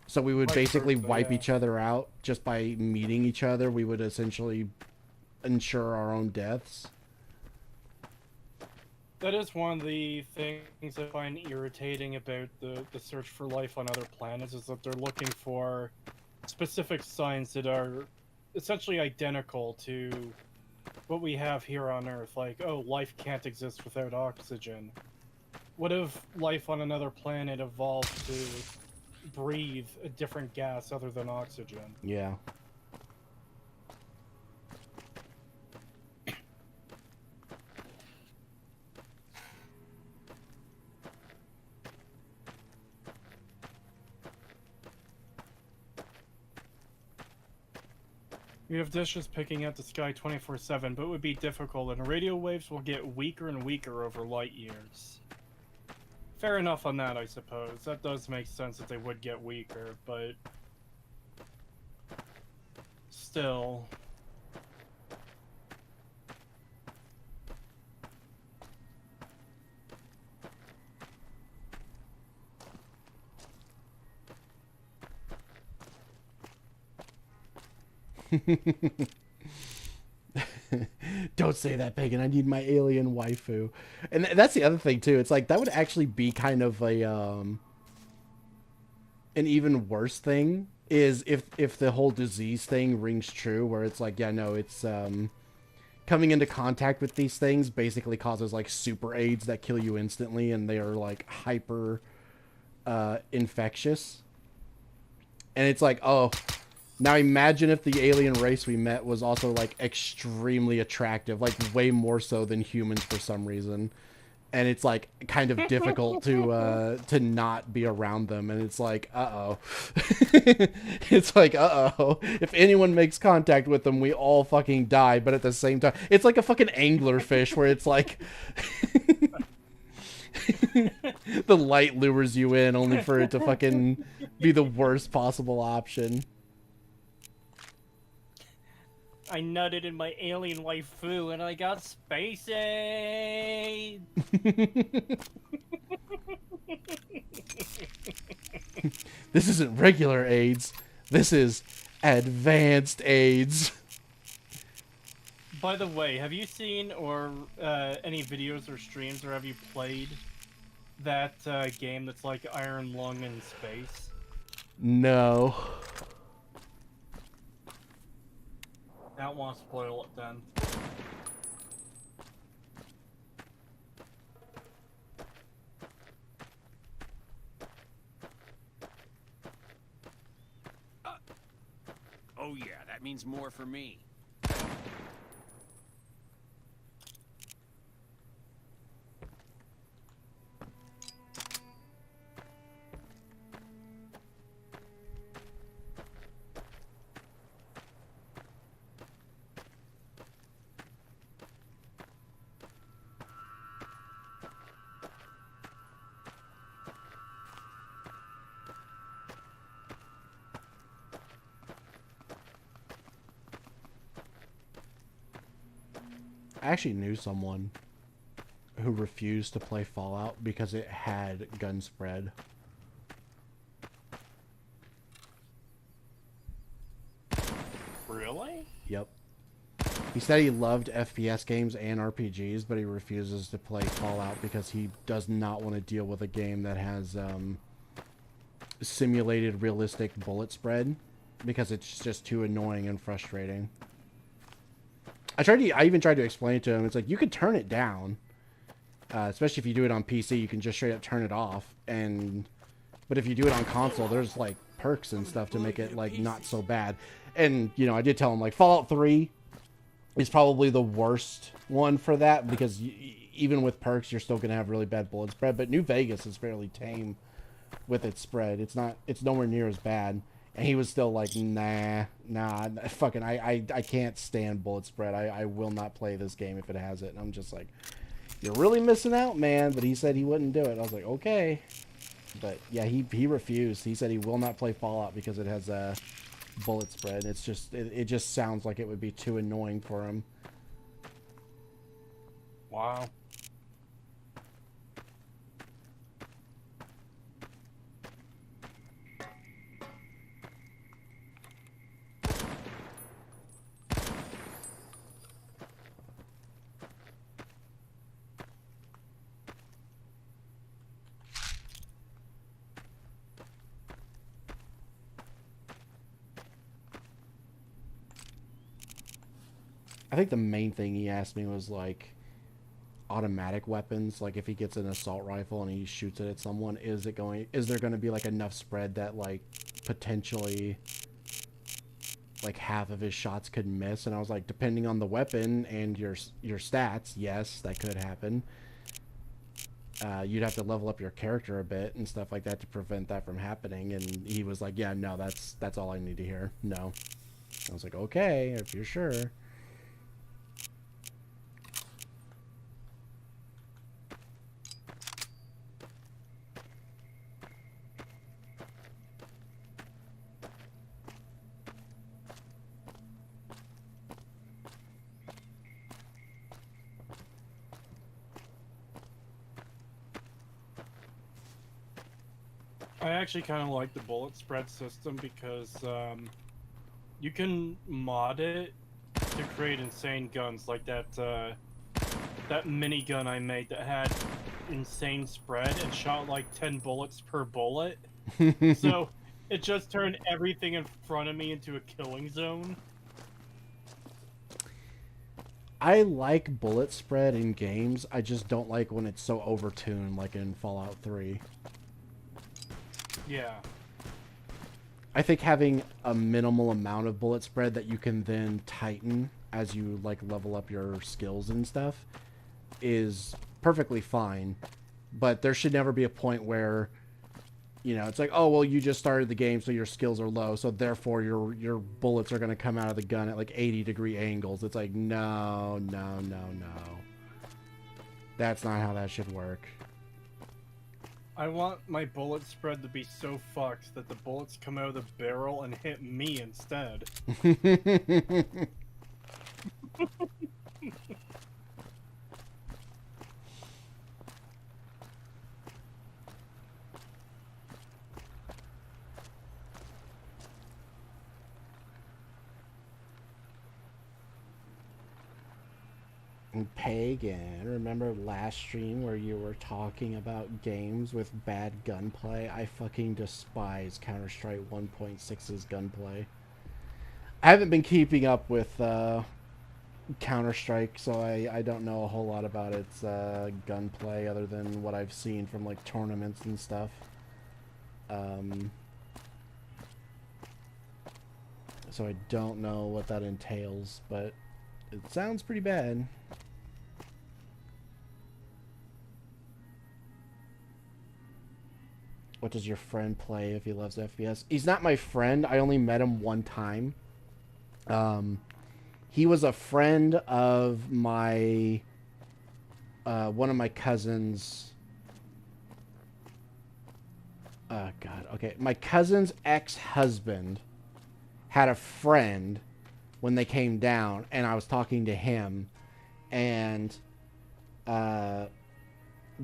S1: So we would basically wipe each other out just by meeting each other. We would essentially ensure our own deaths.
S2: That is one of the things I find irritating about the search for life on other planets, is that they're looking for specific signs that are essentially identical to what we have here on Earth. Like, oh, life can't exist without oxygen. What if life on another planet evolved to breathe a different gas other than oxygen?
S1: Yeah.
S2: We have dishes picking at the sky 24/7, but it would be difficult, and radio waves will get weaker and weaker over light years. Fair enough on that, I suppose. That does make sense that they would get weaker, but still.
S1: Don't say that, Pagan. I need my alien waifu. And that's the other thing too. It's like that would actually be kind of a an even worse thing is if the whole disease thing rings true, where it's like, yeah, no, it's coming into contact with these things basically causes like super AIDS that kill you instantly, and they are like hyper infectious. And it's like, oh, now imagine if the alien race we met was also like extremely attractive, like way more so than humans for some reason. And it's like kind of difficult to not be around them. And it's like, uh-oh. It's like, uh-oh. If anyone makes contact with them, we all fucking die. But at the same time, it's like a fucking anglerfish where it's like the light lures you in only for it to fucking be the worst possible option.
S2: I nutted in my alien waifu and I got space AIDS!
S1: This isn't regular AIDS. This is advanced AIDS.
S2: By the way, have you seen or any videos or streams, or have you played that game that's like Iron Lung in space?
S1: No.
S2: I don't want to spoil it then.
S3: Oh yeah, that means more for me.
S1: I actually knew someone who refused to play Fallout because it had gun spread.
S2: Really?
S1: Yep. He said he loved FPS games and RPGs, but he refuses to play Fallout because he does not want to deal with a game that has simulated realistic bullet spread, because it's just too annoying and frustrating. I even tried to explain it to him. It's like, you could turn it down. Especially if you do it on PC, you can just straight up turn it off. But if you do it on console, there's like perks and stuff to make it like not so bad. And you know, I did tell him like Fallout 3 is probably the worst one for that, because even with perks, you're still gonna have really bad bullet spread. But New Vegas is fairly tame with its spread. It's nowhere near as bad. And he was still like, nah, fucking, I can't stand bullet spread. I will not play this game if it has it. And I'm just like, you're really missing out, man. But he said he wouldn't do it. I was like, okay. But yeah, he refused. He said he will not play Fallout because it has a bullet spread. It's just, it just sounds like it would be too annoying for him.
S2: Wow.
S1: I think the main thing he asked me was like automatic weapons. Like if he gets an assault rifle and he shoots it at someone, is there going to be like enough spread that like potentially like half of his shots could miss? And I was like, depending on the weapon and your stats, yes, that could happen. You'd have to level up your character a bit and stuff like that to prevent that from happening. And he was like, yeah, no, that's all I need to hear. No. I was like, okay, if you're sure.
S2: I actually kind of like the bullet spread system because you can mod it to create insane guns, like that minigun I made that had insane spread and shot like 10 bullets per bullet. So it just turned everything in front of me into a killing zone.
S1: I like bullet spread in games. I just don't like when it's so overtuned, like in Fallout 3.
S2: Yeah.
S1: I think having a minimal amount of bullet spread that you can then tighten as you like level up your skills and stuff is perfectly fine. But there should never be a point where, you know, it's like, oh, well, you just started the game, so your skills are low, so therefore your bullets are going to come out of the gun at like 80-degree angles. It's like, no. That's not how that should work.
S2: I want my bullet spread to be so fucked that the bullets come out of the barrel and hit me instead.
S1: Pagan, remember last stream where you were talking about games with bad gunplay? I fucking despise Counter-Strike 1.6's gunplay. I haven't been keeping up with Counter-Strike, so I don't know a whole lot about its gunplay other than what I've seen from like tournaments and stuff. So I don't know what that entails, but it sounds pretty bad. What does your friend play if he loves FPS? He's not my friend. I only met him one time. He was a friend of my one of my cousins. Oh God. Okay, my cousin's ex-husband had a friend when they came down, and I was talking to him, and the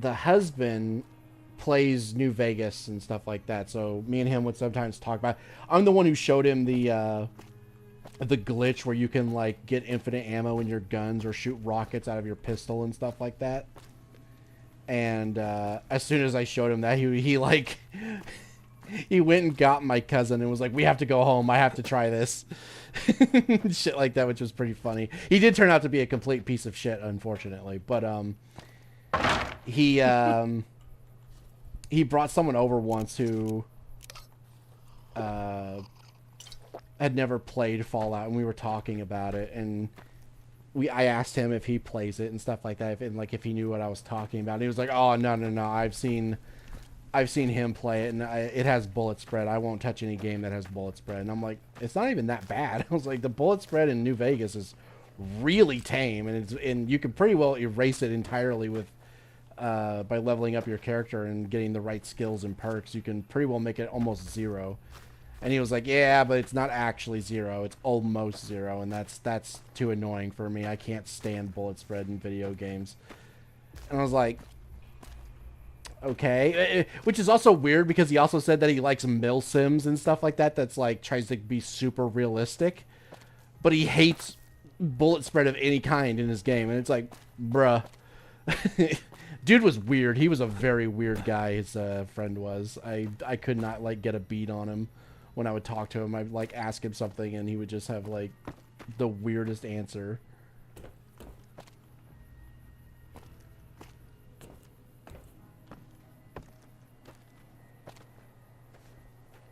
S1: husband plays New Vegas and stuff like that, so me and him would sometimes talk about it. I'm the one who showed him the glitch where you can like get infinite ammo in your guns or shoot rockets out of your pistol and stuff like that. And as soon as I showed him that, he like he went and got my cousin and was like, we have to go home, I have to try this. Shit like that, which was pretty funny. He did turn out to be a complete piece of shit, unfortunately, but he brought someone over once who had never played Fallout, and we were talking about it, and I asked him if he plays it and stuff like that, and like if he knew what I was talking about. And he was like, "Oh, no, I've seen him play it, and it has bullet spread. I won't touch any game that has bullet spread." And I'm like, "It's not even that bad." I was like, "The bullet spread in New Vegas is really tame, and you can pretty well erase it entirely with by leveling up your character and getting the right skills and perks. You can pretty well make it almost zero." And he was like, "Yeah, but it's not actually zero. It's almost zero, and that's too annoying for me. I can't stand bullet spread in video games." And I was like, okay. Which is also weird because he also said that he likes mill sims and stuff like that. That's like tries to be super realistic, but he hates bullet spread of any kind in his game. And it's like, bruh. Dude was weird. He was a very weird guy. His friend was. I could not like get a beat on him. When I would talk to him, I'd like ask him something and he would just have like the weirdest answer.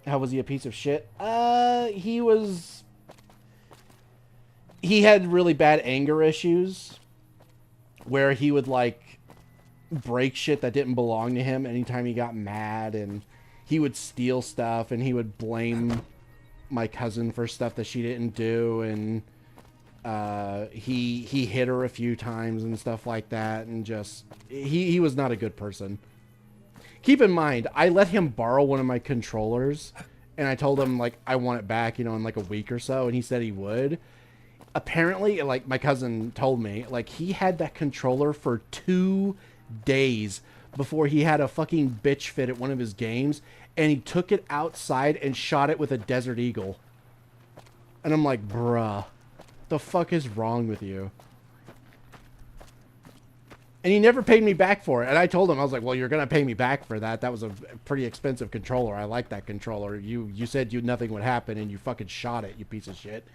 S1: How was he a piece of shit? He had really bad anger issues where he would like break shit that didn't belong to him anytime he got mad, and he would steal stuff, and he would blame my cousin for stuff that she didn't do, and he hit her a few times and stuff like that, and just he was not a good person. Keep in mind, I let him borrow one of my controllers, and I told him like I want it back, in like a week or so, and he said he would. Apparently, like my cousin told me, like he had that controller for 2 days before he had a fucking bitch fit at one of his games, and he took it outside and shot it with a Desert Eagle. And I'm like, bruh, the fuck is wrong with you? And he never paid me back for it. And I told him, I was like, well, you're going to pay me back for that. That was a pretty expensive controller. I like that controller. You said nothing would happen, and you fucking shot it, you piece of shit.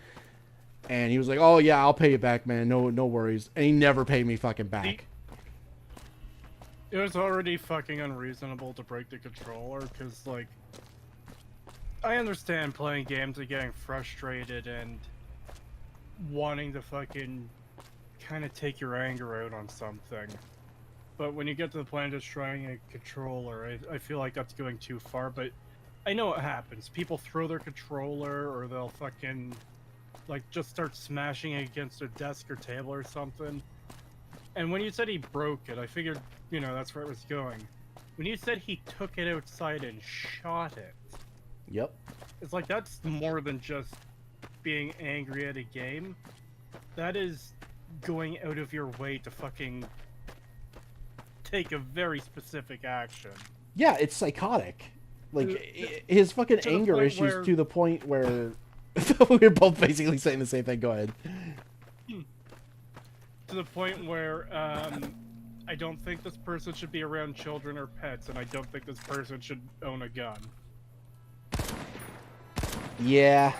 S1: And he was like, oh, yeah, I'll pay you back, man. No worries. And he never paid me fucking back.
S2: It was already fucking unreasonable to break the controller, because, like, I understand playing games and getting frustrated and wanting to fucking kind of take your anger out on something. But when you get to the point of destroying a controller, I feel like that's going too far, but I know what happens. People throw their controller, or they'll fucking, like, just start smashing it against a desk or table or something. And when you said he broke it, I figured, that's where it was going. When you said he took it outside and shot it...
S1: Yep.
S2: It's like, that's more than just being angry at a game. That is going out of your way to fucking take a very specific action.
S1: Yeah, it's psychotic. Like, his fucking anger issues to the point where... We're both basically saying the same thing. Go ahead.
S2: To the point where, I don't think this person should be around children or pets, and I don't think this person should own a gun.
S1: Yeah,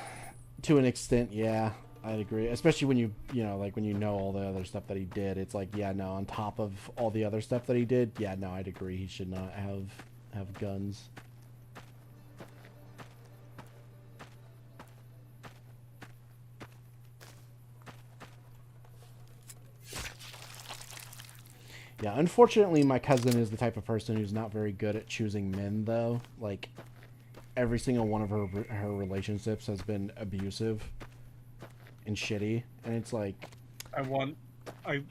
S1: to an extent, yeah, I'd agree. Especially when when you know all the other stuff that he did. It's like, yeah, no, on top of all the other stuff that he did, yeah, no, I'd agree. He should not have guns. Yeah, unfortunately, my cousin is the type of person who's not very good at choosing men, though. Like, every single one of her relationships has been abusive and shitty, and it's like...
S2: I want to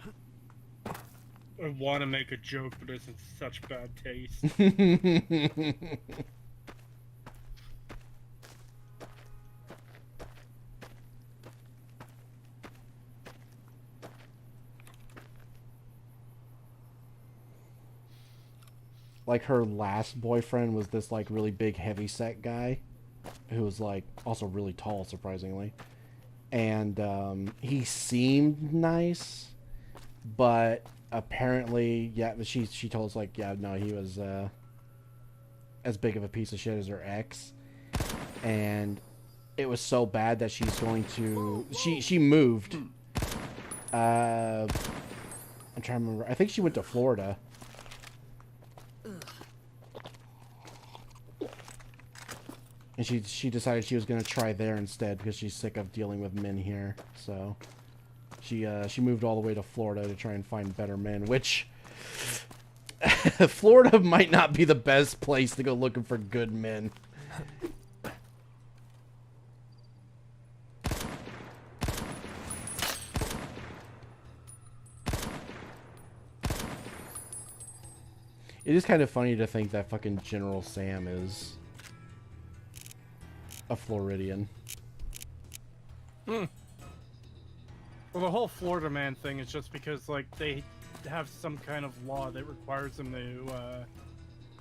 S2: make a joke, but it's in such bad taste.
S1: Like, her last boyfriend was this, like, really big heavyset guy who was, like, also really tall, surprisingly. And he seemed nice, but apparently, yeah, she told us, like, yeah, no, he was as big of a piece of shit as her ex. And it was so bad that she's going to... She moved. I'm trying to remember. I think she went to Florida. And she decided she was going to try there instead because she's sick of dealing with men here. So she moved all the way to Florida to try and find better men, which Florida might not be the best place to go looking for good men. It is kind of funny to think that fucking General Sam is a Floridian.
S2: Well, the whole Florida man thing is just because, like, they have some kind of law that requires them to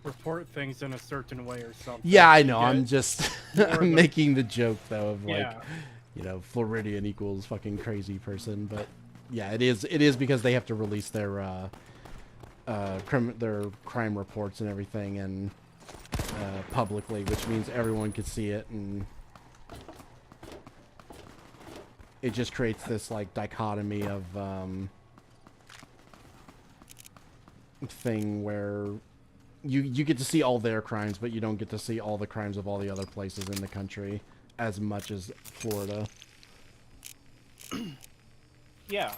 S2: report things in a certain way or something.
S1: Yeah, I know. I'm just I'm making the joke though of like,
S2: Yeah.
S1: you know, Floridian equals fucking crazy person, but yeah, it is because they have to release their crime reports and everything and publicly, which means everyone could see it, and it just creates this like dichotomy of thing where you get to see all their crimes, but you don't get to see all the crimes of all the other places in the country as much as Florida.
S2: Yeah.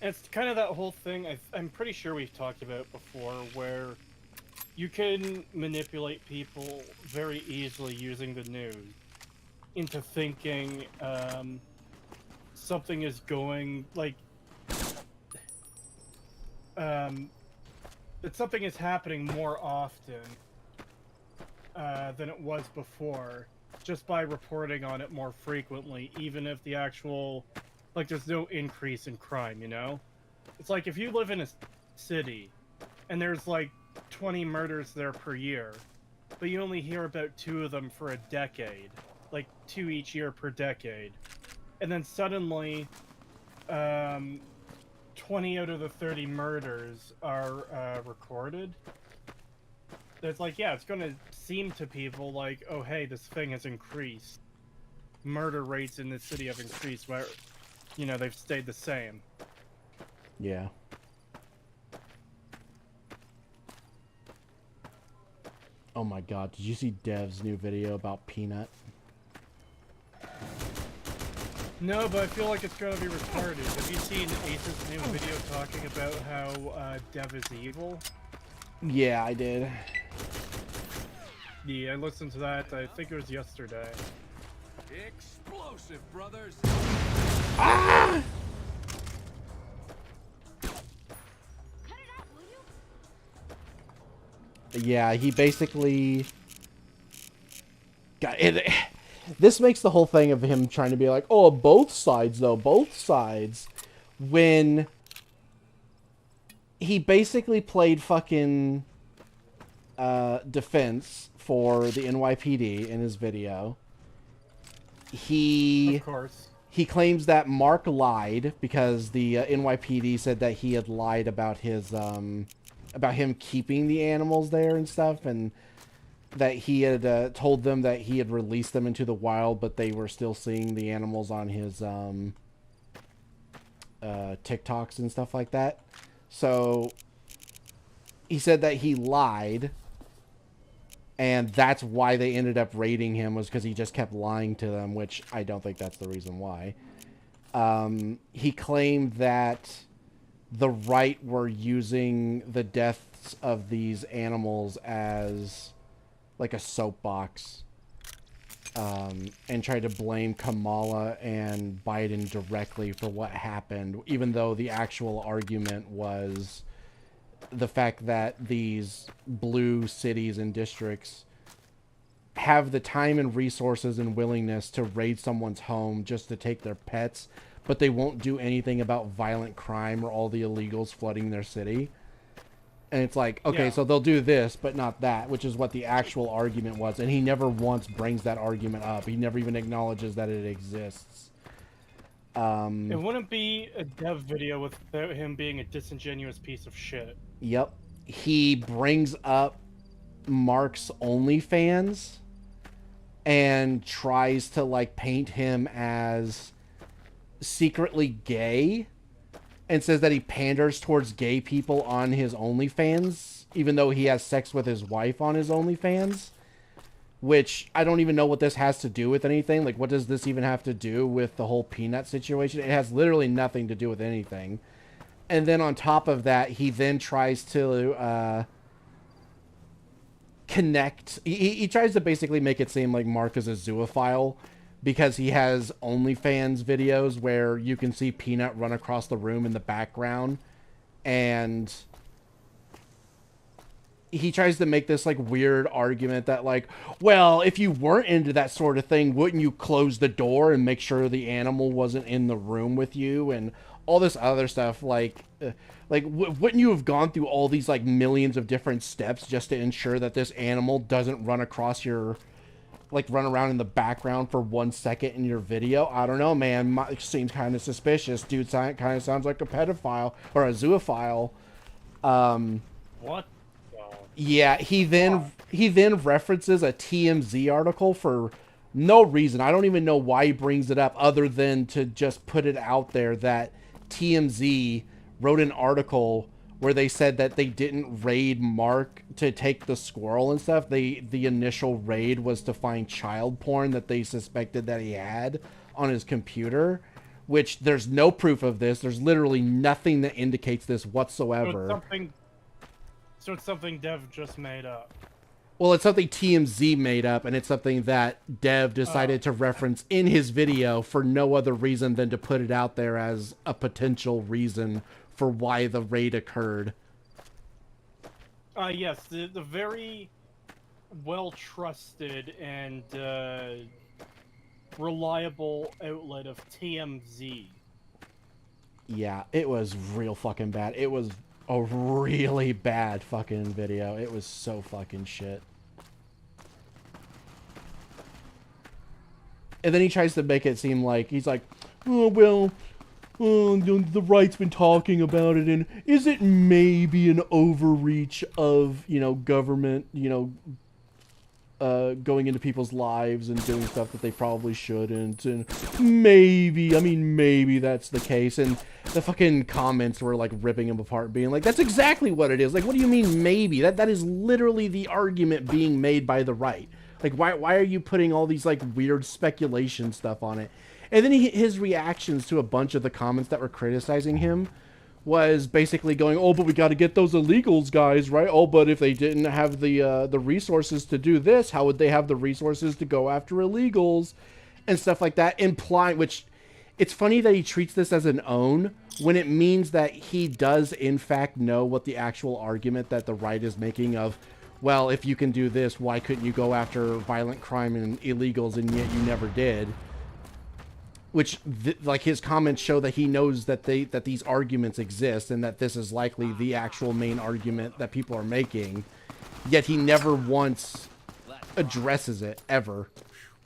S2: It's kind of that whole thing I'm pretty sure we've talked about before, where you can manipulate people very easily using the news into thinking something is going, like, that something is happening more often than it was before, just by reporting on it more frequently, even if the actual, like, there's no increase in crime, you know? It's like, if you live in a city, and there's, like, 20 murders there per year, but you only hear about 2 of them for a decade, like, 2 each year per decade, and then suddenly, 20 out of the 30 murders are recorded. It's like, yeah, it's gonna seem to people like, oh, hey, this thing has increased. Murder rates in this city have increased, where, you know, they've stayed the same.
S1: Yeah. Oh my god, did you see Dev's new video about Peanut?
S2: No, but I feel like it's gonna be retarded. Have you seen Ace's new video talking about how Dev is evil?
S1: Yeah, I did.
S2: Yeah, I listened to that. I think it was yesterday.
S17: Explosive, brothers.
S1: Ah! Yeah, he basically got it. This makes the whole thing of him trying to be like, oh, both sides though, both sides, when he basically played fucking defense for the NYPD in his video.
S2: Of course.
S1: He claims that Mark lied because the NYPD said that he had lied about his about him keeping the animals there and stuff, and that he had told them that he had released them into the wild, but they were still seeing the animals on his TikToks and stuff like that. So he said that he lied, and that's why they ended up raiding him, was because he just kept lying to them, which I don't think that's the reason why. He claimed that the right were using the deaths of these animals as like a soapbox, and tried to blame Kamala and Biden directly for what happened, even though the actual argument was the fact that these blue cities and districts have the time and resources and willingness to raid someone's home just to take their pets, but they won't do anything about violent crime or all the illegals flooding their city. And it's like, okay,
S2: Yeah.
S1: so they'll do this, but not that, which is what the actual argument was. And he never once brings that argument up. He never even acknowledges that it exists.
S2: It wouldn't be a Dev video without him being a disingenuous piece of shit.
S1: Yep. He brings up Mark's OnlyFans and tries to, like, paint him as secretly gay, and says that he panders towards gay people on his OnlyFans, even though he has sex with his wife on his OnlyFans, which I don't even know what this has to do with anything. Like, what does this even have to do with the whole Peanut situation? It has literally nothing to do with anything. And then on top of that, he then tries to connect. He tries to basically make it seem like Mark is a zoophile because he has OnlyFans videos where you can see Peanut run across the room in the background. And he tries to make this like weird argument that like, well, if you weren't into that sort of thing, wouldn't you close the door and make sure the animal wasn't in the room with you and all this other stuff? Like wouldn't you have gone through all these like millions of different steps just to ensure that this animal doesn't run across your, like run around in the background for 1 second in your video? I don't know, man. Seems kind of suspicious. Dude kind of sounds like a pedophile or a zoophile.
S2: What?
S1: Yeah, he then references a TMZ article for no reason. I don't even know why he brings it up other than to just put it out there that TMZ wrote an article where they said that they didn't raid Mark to take the squirrel and stuff. The initial raid was to find child porn that they suspected that he had on his computer, which there's no proof of this. There's literally nothing that indicates this whatsoever.
S2: So it's something Dev just made up.
S1: Well, it's something TMZ made up, and it's something that Dev decided to reference in his video for no other reason than to put it out there as a potential reason for why the raid occurred.
S2: Yes, the very well-trusted and reliable outlet of TMZ.
S1: Yeah, it was real fucking bad. It was a really bad fucking video. It was so fucking shit. And then he tries to make it seem like he's like, oh well, the right's been talking about it, and is it maybe an overreach of, you know, government, you know, going into people's lives and doing stuff that they probably shouldn't, and maybe that's the case. And the fucking comments were like ripping him apart, being like, that's exactly what it is. Like, what do you mean maybe? That is literally the argument being made by the right. Like, why are you putting all these like weird speculation stuff on it? And then his reactions to a bunch of the comments that were criticizing him was basically going, oh, but we got to get those illegals, guys, right? Oh, but if they didn't have the resources to do this, how would they have the resources to go after illegals and stuff like that? Implying, which it's funny that he treats this as an own when it means that he does in fact know what the actual argument that the right is making of, well, if you can do this, why couldn't you go after violent crime and illegals, and yet you never did? Which, like, his comments show that he knows that these arguments exist and that this is likely the actual main argument that people are making, yet he never once addresses it, ever.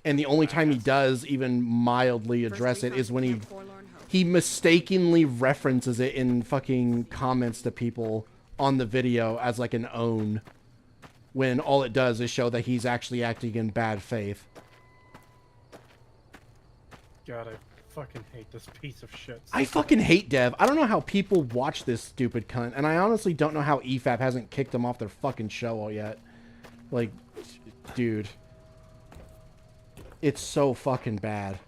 S1: And the only time he does even mildly address it is when he mistakenly references it in fucking comments to people on the video as, like, an own, when all it does is show that he's actually acting in bad faith.
S2: God, I fucking hate this piece of shit.
S1: I fucking hate Dev. I don't know how people watch this stupid cunt, and I honestly don't know how EFAP hasn't kicked him off their fucking show yet. Like, dude. It's so fucking bad.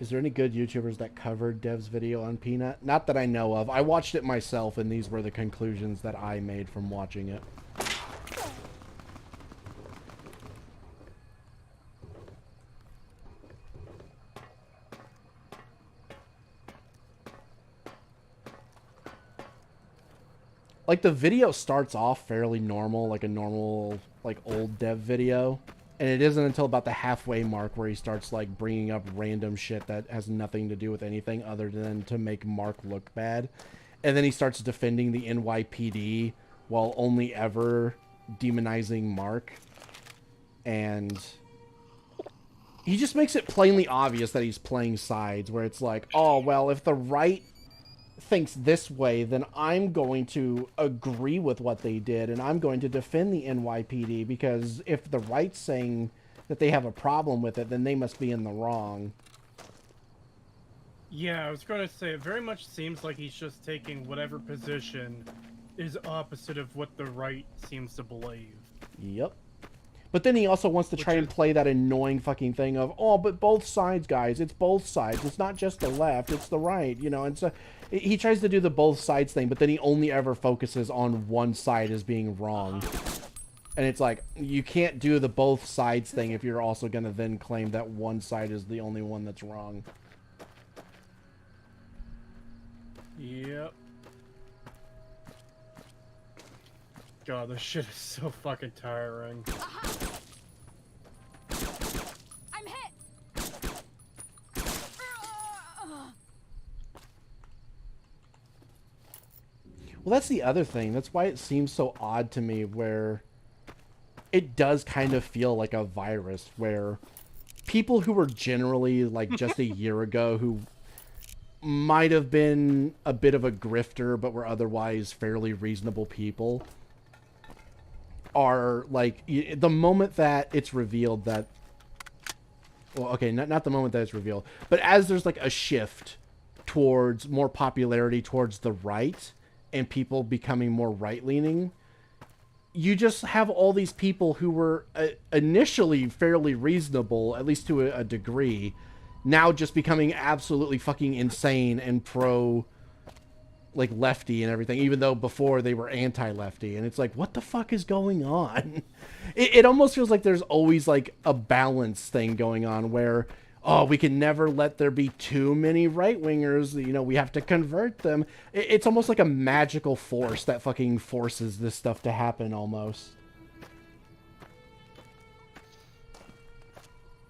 S1: Is there any good YouTubers that covered Dev's video on Peanut? Not that I know of. I watched it myself, and these were the conclusions that I made from watching it. Like, the video starts off fairly normal, like a normal, like, old Dev video. And it isn't until about the halfway mark where he starts, like, bringing up random shit that has nothing to do with anything other than to make Mark look bad. And then he starts defending the NYPD while only ever demonizing Mark. And he just makes it plainly obvious that he's playing sides, where it's like, oh, well, if the right thinks this way, then I'm going to agree with what they did, and I'm going to defend the NYPD, because if the right's saying that they have a problem with it, then they must be in the wrong.
S2: Yeah, I was going to say, it very much seems like he's just taking whatever position is opposite of what the right seems to believe.
S1: Yep. But then he also wants to try and play that annoying fucking thing of, oh, but both sides, guys. It's both sides. It's not just the left. It's the right, you know. And so he tries to do the both sides thing, but then he only ever focuses on one side as being wrong. And it's like, you can't do the both sides thing if you're also going to then claim that one side is the only one that's wrong.
S2: Yep. God, this shit is so fucking tiring.
S4: I'm hit.
S1: Well, that's the other thing. That's why it seems so odd to me, where it does kind of feel like a virus, where people who were generally, like, just a year ago, who might have been a bit of a grifter, but were otherwise fairly reasonable people, are, like, the moment that it's revealed that... Well, okay, not the moment that it's revealed, but as there's, like, a shift towards more popularity towards the right, and people becoming more right-leaning, you just have all these people who were initially fairly reasonable, at least to a degree, now just becoming absolutely fucking insane and pro, like, lefty and everything, even though before they were anti-lefty. And it's like, what the fuck is going on? It almost feels like there's always, like, a balance thing going on where, oh, we can never let there be too many right-wingers, you know, we have to convert them. It's almost like a magical force that fucking forces this stuff to happen, almost.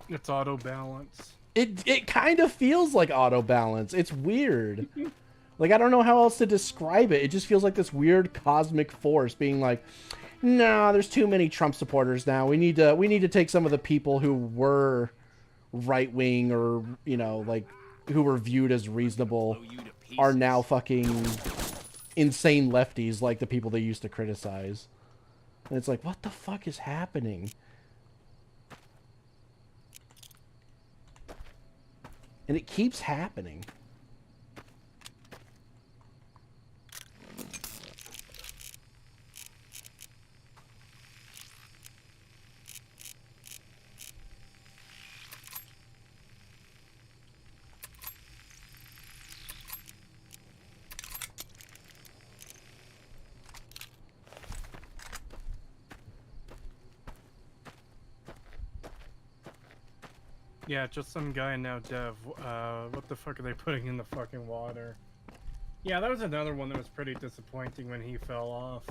S2: It's auto-balance.
S1: It kind of feels like auto-balance. It's weird. Like, I don't know how else to describe it. It just feels like this weird cosmic force being like, no, there's too many Trump supporters now. We need to take some of the people who were right-wing, or, you know, like, who were viewed as reasonable, are now fucking insane lefties, like the people they used to criticize. And it's like, what the fuck is happening? And it keeps happening.
S2: Yeah, just some guy now, Dev. What the fuck are they putting in the fucking water? Yeah, that was another one that was pretty disappointing when he fell off.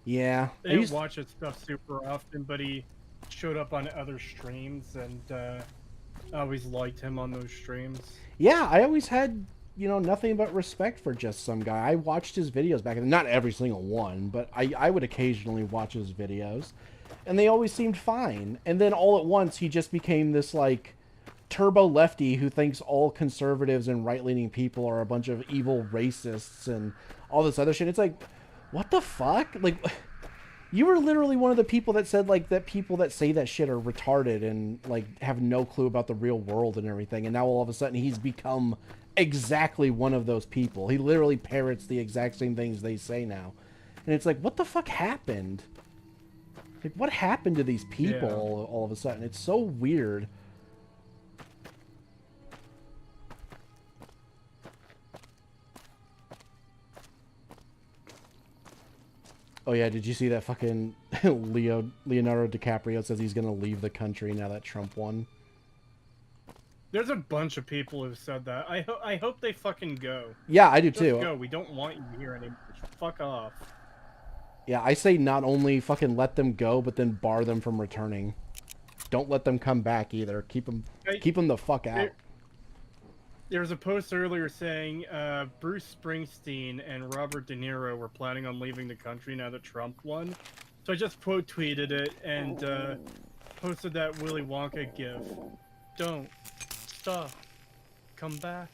S1: Yeah.
S2: I didn't watch his stuff super often, but he showed up on other streams, and I always liked him on those streams.
S1: Yeah, I always had, you know, nothing but respect for Just Some Guy. I watched his videos back then. Not every single one, but I would occasionally watch his videos. And they always seemed fine. And then all at once, he just became this, like, turbo lefty who thinks all conservatives and right-leaning people are a bunch of evil racists and all this other shit. It's like, what the fuck? Like, you were literally one of the people that said, like, that people that say that shit are retarded and, like, have no clue about the real world and everything. And now all of a sudden he's become exactly one of those people. He literally parrots the exact same things they say now. And it's like, what the fuck happened? Like, what happened to these people all of a sudden? It's so weird. Oh yeah, did you see that fucking Leonardo DiCaprio says he's gonna leave the country now that Trump won?
S2: There's a bunch of people who've said that. I hope they fucking go.
S1: Yeah, I do
S2: Just
S1: too.
S2: Go. We don't want you here anymore. Fuck off.
S1: Yeah, I say not only fucking let them go, but then bar them from returning. Don't let them come back either. Keep them the fuck out.
S2: There was a post earlier saying Bruce Springsteen and Robert De Niro were planning on leaving the country now that Trump won. So I just quote tweeted it and posted that Willy Wonka gif. Don't stop. Come back.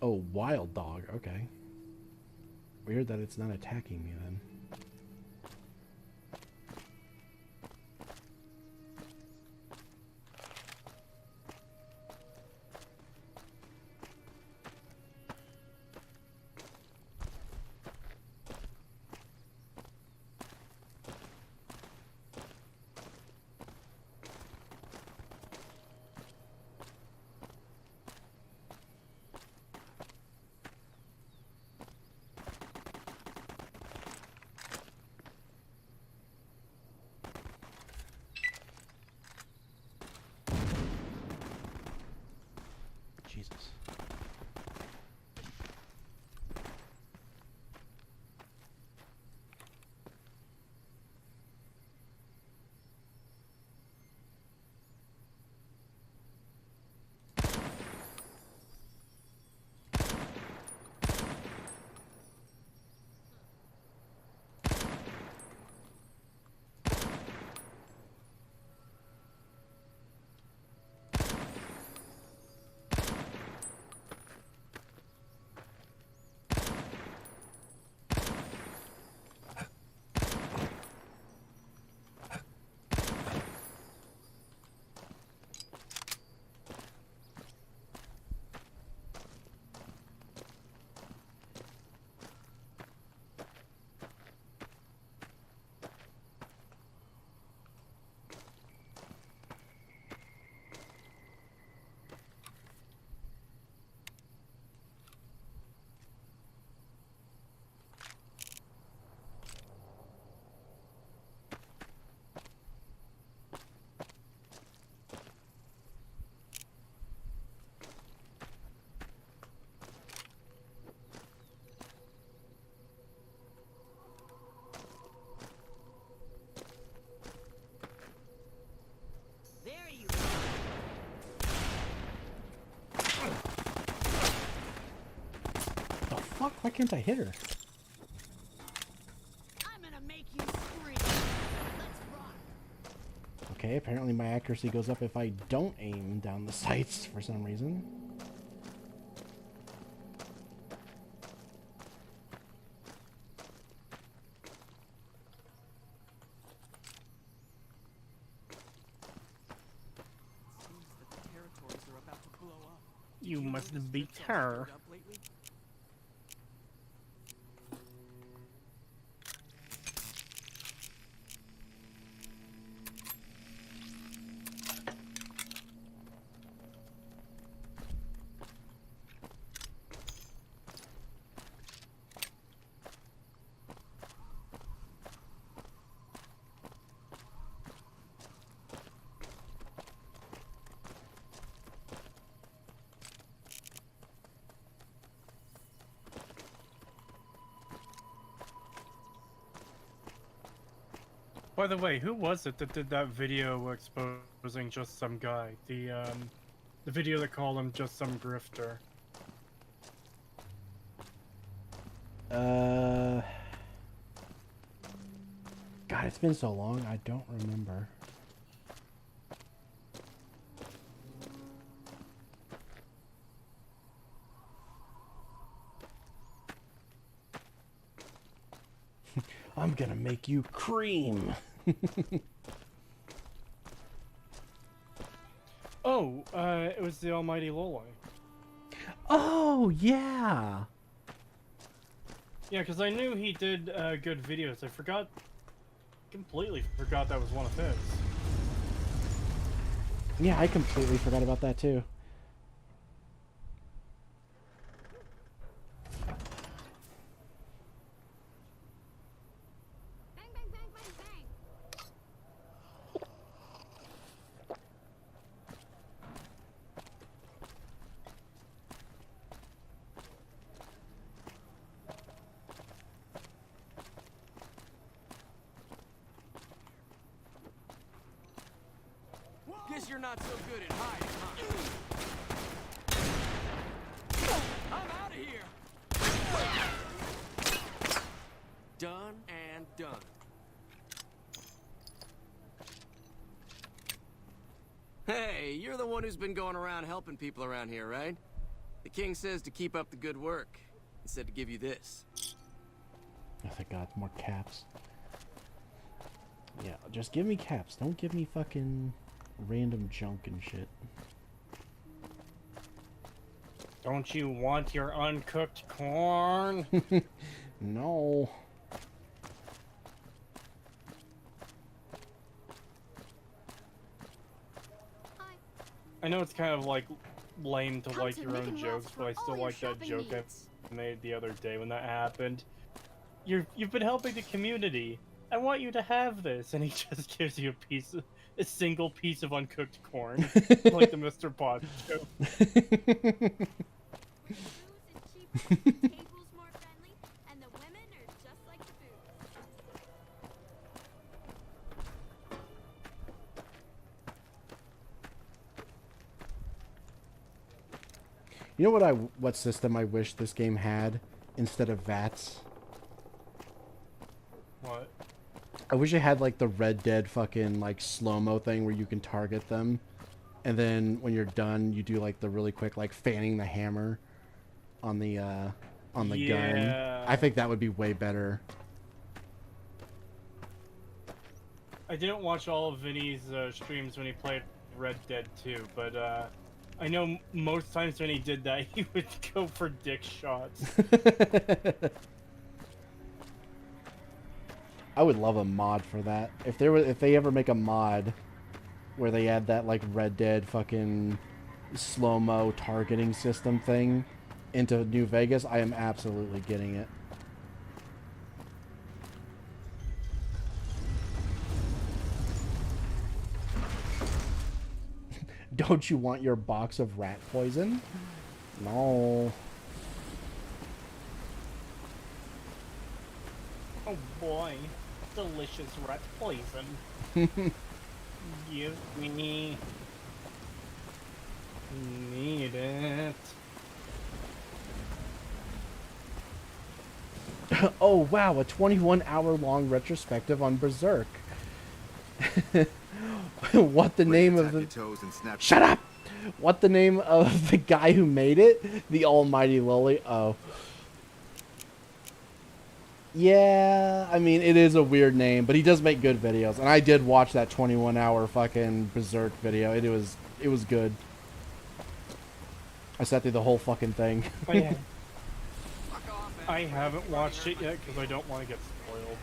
S1: Oh, wild dog. Okay. Weird that it's not attacking me then. Jesus.
S3: There you
S1: The fuck? Why can't I hit her?
S3: I'm gonna make you scream. Let's rock.
S1: Okay, apparently my accuracy goes up if I don't aim down the sights for some reason.
S2: You must beat her. By the way, who was it that did that video exposing just some guy? The video that called him just some grifter.
S1: God, it's been so long, I don't remember. I'm gonna make you cream.
S2: Oh, it was the almighty Loli.
S1: Oh, yeah.
S2: Yeah, because I knew he did good videos. I completely forgot that was one of his.
S1: Yeah, I completely forgot about that too.
S3: Guess you're not so good at hiding, huh? I'm out of here! Done and done. Hey, you're the one who's been going around helping people around here, right? The king says to keep up the good work. He said to give you this.
S1: Oh, thank God, more caps. Yeah, just give me caps. Don't give me fucking random junk and shit.
S2: Don't you want your uncooked corn?
S1: No.
S2: I know it's kind of like lame to like your own jokes, but I still like that joke I made the other day when that happened. You've been helping the community. I want you to have this, and he just gives you a single piece of uncooked corn, like the Mr. Potts joke.
S1: You know what system I wish this game had instead of VATS?
S2: What?
S1: I wish it had like the Red Dead fucking like slow-mo thing where you can target them, and then when you're done you do like the really quick like fanning the hammer on the gun. I think that would be way better.
S2: I didn't watch all of Vinny's streams when he played Red Dead 2, but I know most times when he did that, he would go for dick shots.
S1: I would love a mod for that. If they ever make a mod where they add that like Red Dead fucking slow-mo targeting system thing into New Vegas, I am absolutely getting it. Don't you want your box of rat poison? No.
S2: Oh boy, delicious rat poison. Give me. Need it.
S1: Oh wow, a 21-hour-long retrospective on Berserk. What the name of the... Shut up! What the name of the guy who made it? The Almighty Lily. Oh. Yeah, I mean, it is a weird name, but he does make good videos. And I did watch that 21-hour fucking Berserk video. It was good. I sat through the whole fucking thing.
S2: Oh, yeah. I haven't watched it yet because I don't want to get spoiled.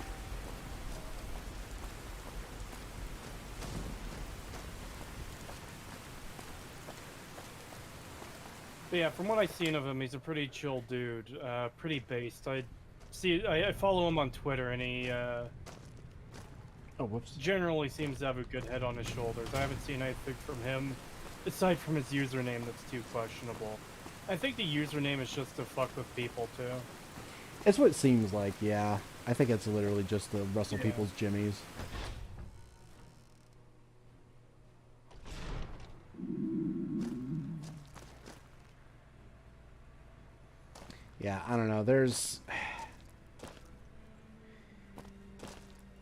S2: But yeah, from what I've seen of him, he's a pretty chill dude, pretty based. I follow him on Twitter, and he generally seems to have a good head on his shoulders. I haven't seen anything from him, aside from his username, that's too questionable. I think the username is just to fuck with people, too.
S1: It's what it seems like, yeah. I think it's literally just the Russell People's Jimmies. Yeah, I don't know. There's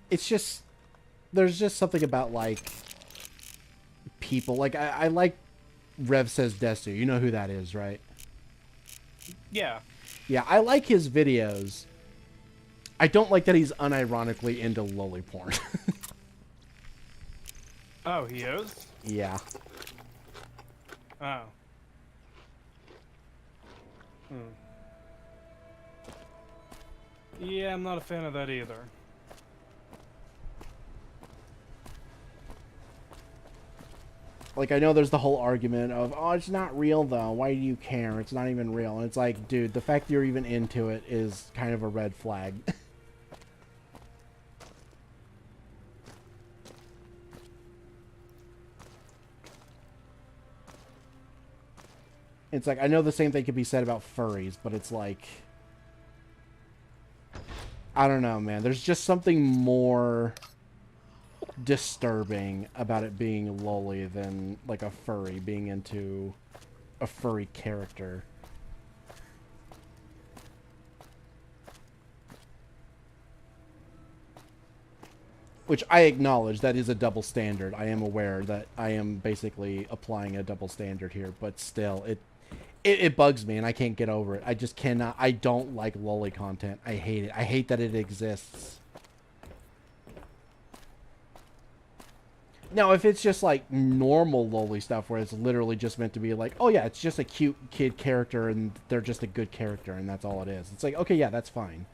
S1: just something about like people. Like I like Rev Says Desu. You know who that is, right?
S2: Yeah.
S1: Yeah, I like his videos. I don't like that he's unironically into loli porn.
S2: Oh, he is?
S1: Yeah.
S2: Oh. Yeah, I'm not a fan of that either.
S1: Like, I know there's the whole argument of, oh, it's not real, though. Why do you care? It's not even real. And it's like, dude, the fact you're even into it is kind of a red flag. It's like, I know the same thing could be said about furries, but it's like... I don't know, man. There's just something more disturbing about it being lolly than like a furry being into a furry character. Which I acknowledge that is a double standard. I am aware that I am basically applying a double standard here, but still, it bugs me and I can't get over it. I just cannot. I don't like lolly content. I hate it. I hate that it exists. Now, if it's just like normal lolly stuff where it's literally just meant to be like, oh yeah, it's just a cute kid character and they're just a good character and that's all it is. It's like, okay, yeah, that's fine.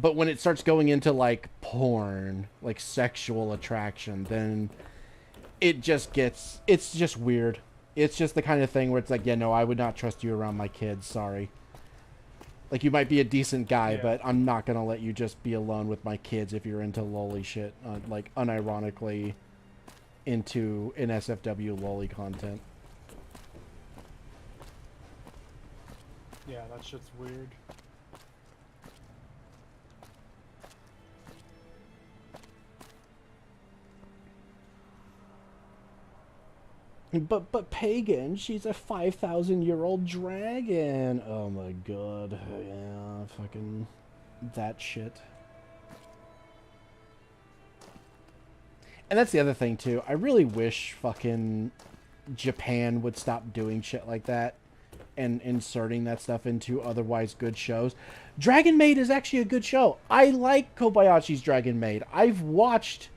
S1: But when it starts going into like porn, like sexual attraction, then it just gets, it's just weird. It's just the kind of thing where it's like, yeah, no, I would not trust you around my kids. Sorry. Like, you might be a decent guy,
S2: Yeah.
S1: but I'm not going to let you just be alone with my kids if you're into lolly shit. Like, unironically into NSFW lolly content.
S2: Yeah, that shit's weird.
S1: But Pagan, she's a 5,000-year-old dragon. Oh my god. Yeah, fucking that shit. And that's the other thing too. I really wish fucking Japan would stop doing shit like that and inserting that stuff into otherwise good shows. Dragon Maid is actually a good show. I like Kobayashi's Dragon Maid. I've watched...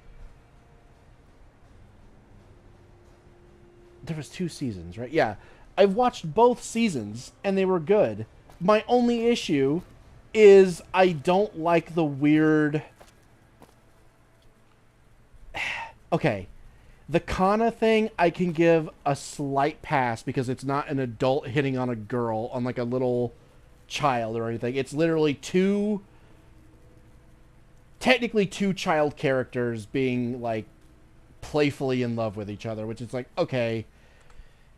S1: There was 2 seasons, right? Yeah. I've watched both seasons, and they were good. My only issue is I don't like the weird... Okay. The Kana thing, I can give a slight pass because it's not an adult hitting on a girl, on like a little child or anything. It's literally technically two child characters being like playfully in love with each other, which is like, okay,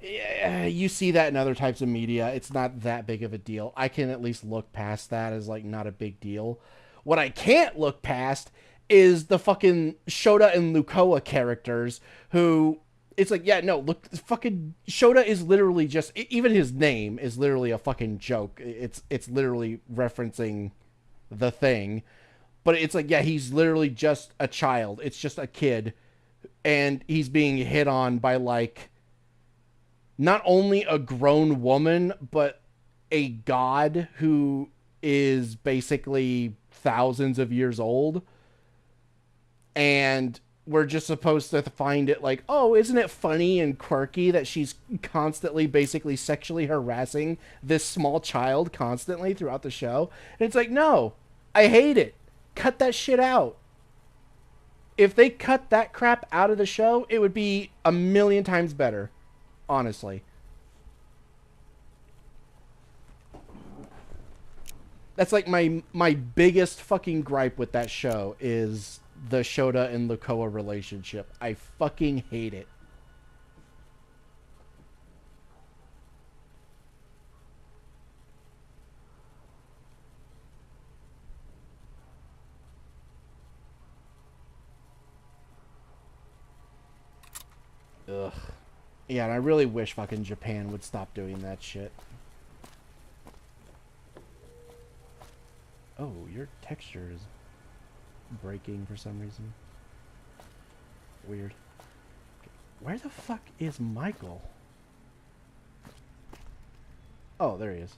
S1: yeah, you see that in other types of media. It's not that big of a deal. I can at least look past that as like not a big deal. What I can't look past is the fucking Shota and Lukoa characters who, it's like, yeah, no, look, fucking Shota is literally just, even his name is literally a fucking joke. It's literally referencing the thing, but it's like, yeah, he's literally just a child. It's just a kid, and he's being hit on by like not only a grown woman, but a god who is basically thousands of years old. And we're just supposed to find it like, oh, isn't it funny and quirky that she's constantly basically sexually harassing this small child constantly throughout the show? And it's like, no, I hate it. Cut that shit out. If they cut that crap out of the show, it would be a million times better. Honestly. That's like my biggest fucking gripe with that show is the Shota and Lukoa relationship. I fucking hate it. Ugh. Yeah, and I really wish fucking Japan would stop doing that shit. Oh, your texture is breaking for some reason. Weird. Where the fuck is Michael? Oh, there he is.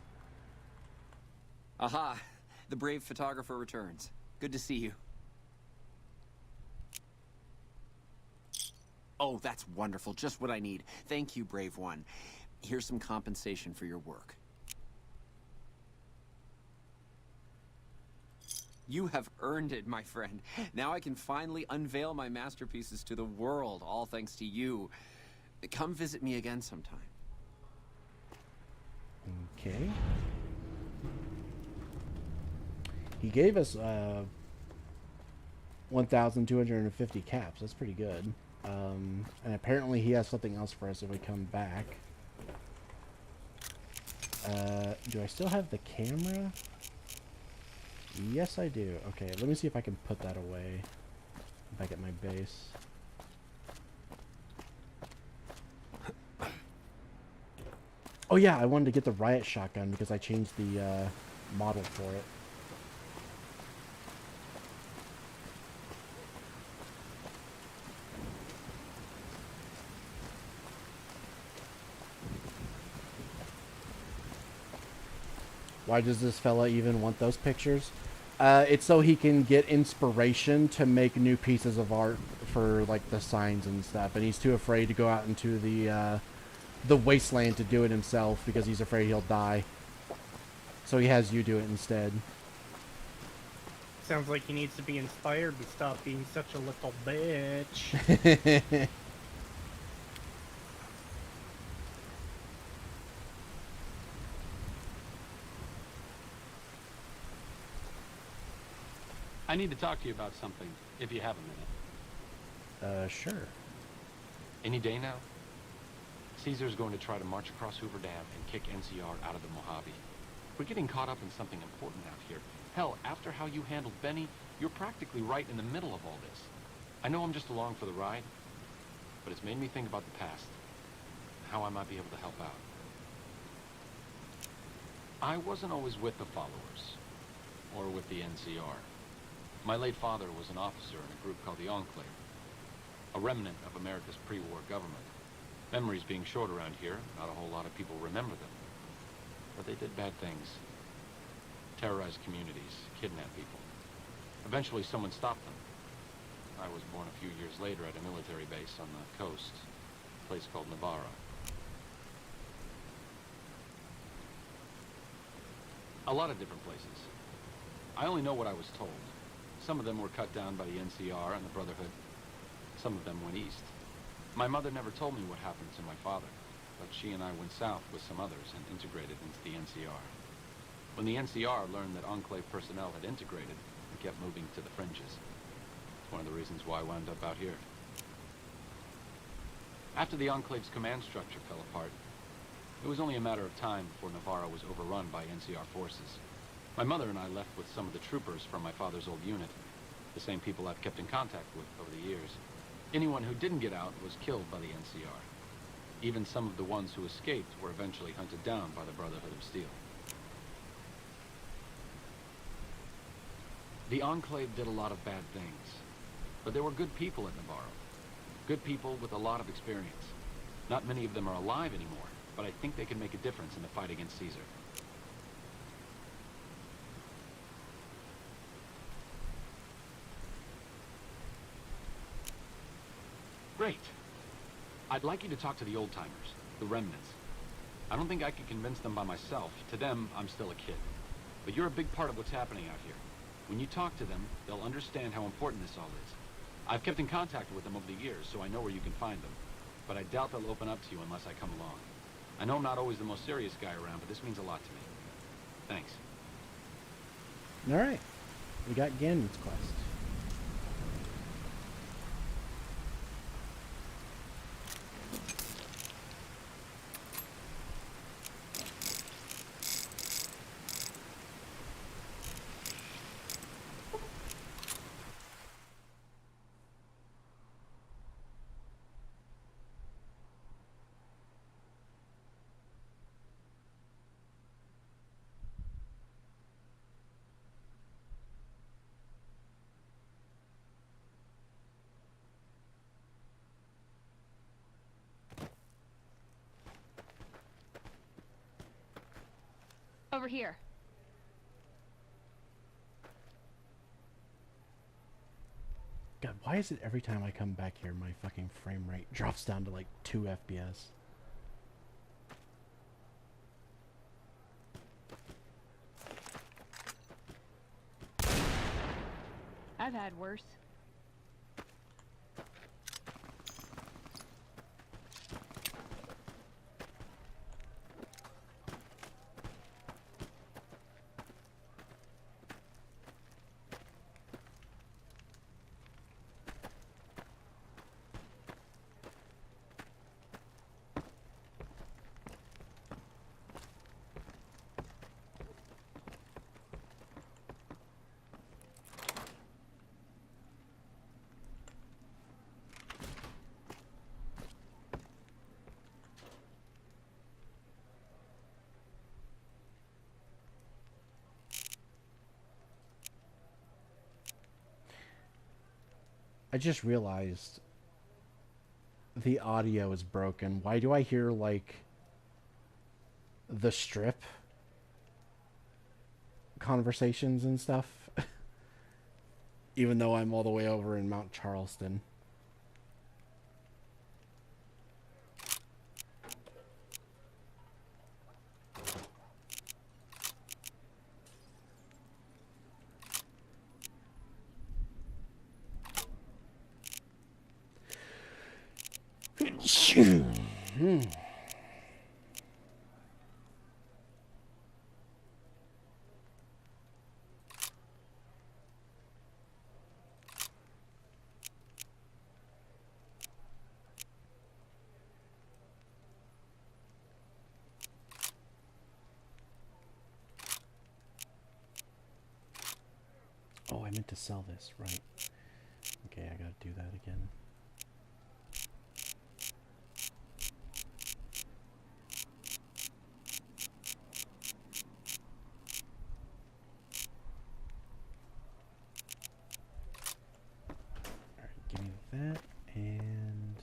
S12: Aha! The brave photographer returns. Good to see you. Oh, that's wonderful. Just what I need. Thank you, brave one. Here's some compensation for your work. You have earned it, my friend. Now I can finally unveil my masterpieces to the world, all thanks to you. Come visit me again sometime.
S1: Okay. He gave us 1,250 caps. That's pretty good. And apparently he has something else for us if we come back. Do I still have the camera? Yes, I do. Okay, let me see if I can put that away back at my base. Oh yeah, I wanted to get the riot shotgun because I changed the model for it. Why does this fella even want those pictures? It's so he can get inspiration to make new pieces of art for like the signs and stuff, and he's too afraid to go out into the wasteland to do it himself because he's afraid he'll die. So he has you do it instead.
S2: Sounds like he needs to be inspired to stop being such a little bitch.
S17: I need to talk to you about something, if you have a minute.
S1: Sure.
S17: Any day now? Caesar's going to try to march across Hoover Dam and kick NCR out of the Mojave. We're getting caught up in something important out here. Hell, after how you handled Benny, you're practically right in the middle of all this. I know I'm just along for the ride, but it's made me think about the past, how I might be able to help out. I wasn't always with the followers, or with the NCR. My late father was an officer in a group called the Enclave, a remnant of America's pre-war government. Memories being short around here, not a whole lot of people remember them. But they did bad things. Terrorized communities, kidnapped people. Eventually someone stopped them. I was born a few years later at a military base on the coast, a place called Navarro. A lot of different places. I only know what I was told. Some of them were cut down by the NCR and the Brotherhood. Some of them went east. My mother never told me what happened to my father, but she and I went south with some others and integrated into the NCR. When the NCR learned that Enclave personnel had integrated, we kept moving to the fringes. It's one of the reasons why I wound up out here. After the Enclave's command structure fell apart, it was only a matter of time before Navarro was overrun by NCR forces. My mother and I left with some of the troopers from my father's old unit, the same people I've kept in contact with over the years. Anyone who didn't get out was killed by the NCR. Even some of the ones who escaped were eventually hunted down by the Brotherhood of Steel. The Enclave did a lot of bad things, but there were good people at Navarro. Good people with a lot of experience. Not many of them are alive anymore, but I think they can make a difference in the fight against Caesar. Great. I'd like you to talk to the old-timers, the remnants. I don't think I could convince them by myself. To them, I'm still a kid. But you're a big part of what's happening out here. When you talk to them, they'll understand how important this all is. I've kept in contact with them over the years, so I know where you can find them. But I doubt they'll open up to you unless I come along. I know I'm not always the most serious guy around, but this means a lot to me. Thanks.
S1: Alright. We got Ganon's quest.
S19: Over here.
S1: God, why is it every time I come back here my fucking frame rate drops down to like 2 FPS?
S19: I've had worse.
S1: I just realized the audio is broken. Why do I hear, like, the Strip conversations and stuff? Even though I'm all the way over in Mount Charleston. Oh, I meant to sell this, right. Okay, I gotta do that again. Alright, give me that, and...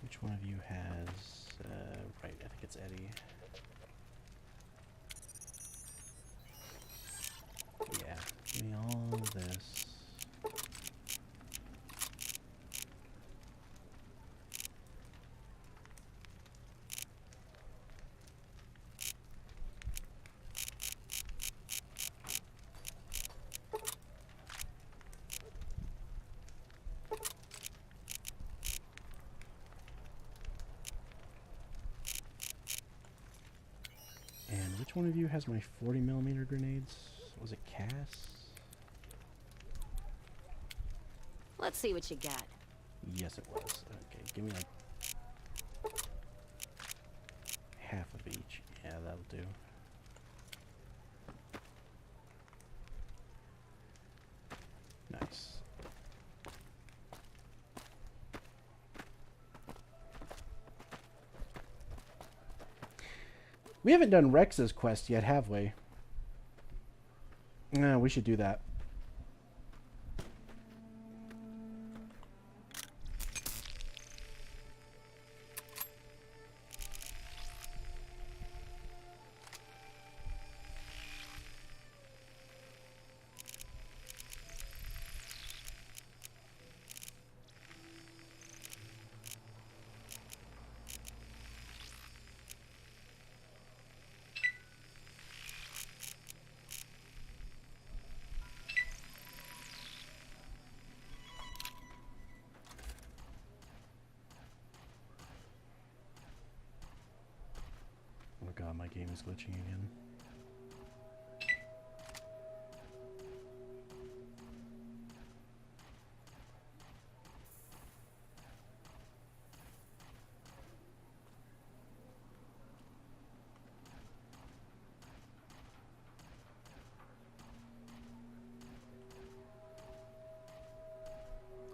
S1: which one of you has, right, I think it's Eddie. Yeah, give me all this. And which one of you has my 40mm grenades? Was it Cass?
S8: Let's see what you got.
S1: Yes, it was. Okay, give me like half of each. Yeah, that'll do. Nice. We haven't done Rex's quest yet, have we? No, we should do that. Oh god, my game is glitching again.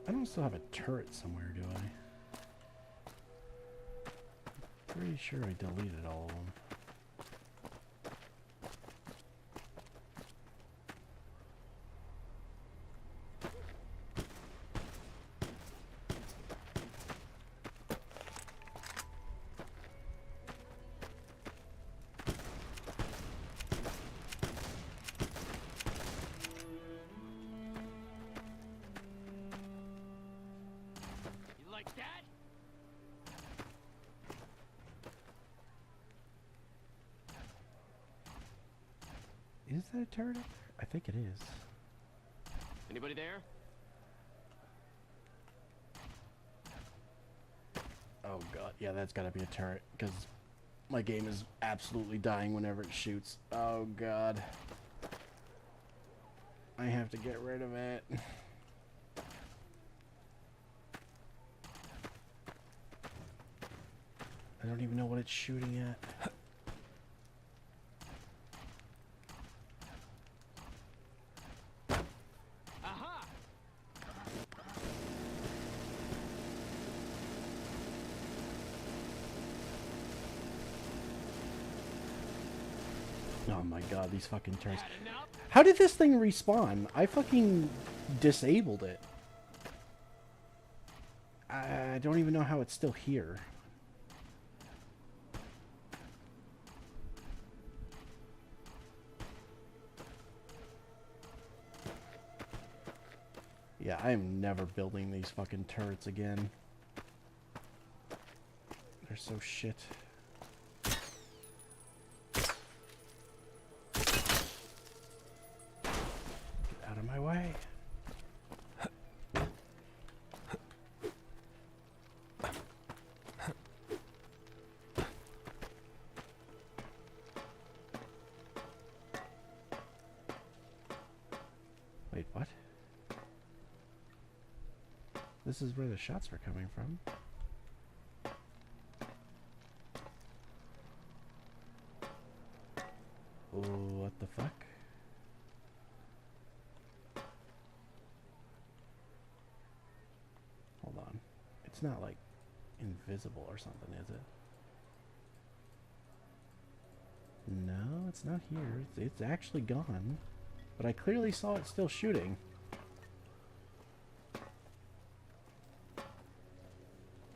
S1: I don't still have a turret somewhere, do I? Pretty sure I deleted all of them.
S18: You like that?
S1: Is that a turret up there? I think it is.
S3: Anybody there?
S1: Oh god, yeah, that's gotta be a turret, because my game is absolutely dying whenever it shoots. Oh god. I have to get rid of it. I don't even know what it's shooting at. Oh my god, these fucking turrets. How did this thing respawn? I fucking disabled it. I don't even know how it's still here. Yeah, I am never building these fucking turrets again. They're so shit. Get out of my way. Wait, what? This is where the shots were coming from. Oh, what the fuck? Hold on. It's not like invisible or something, is it? No, it's not here. It's actually gone. But I clearly saw it still shooting.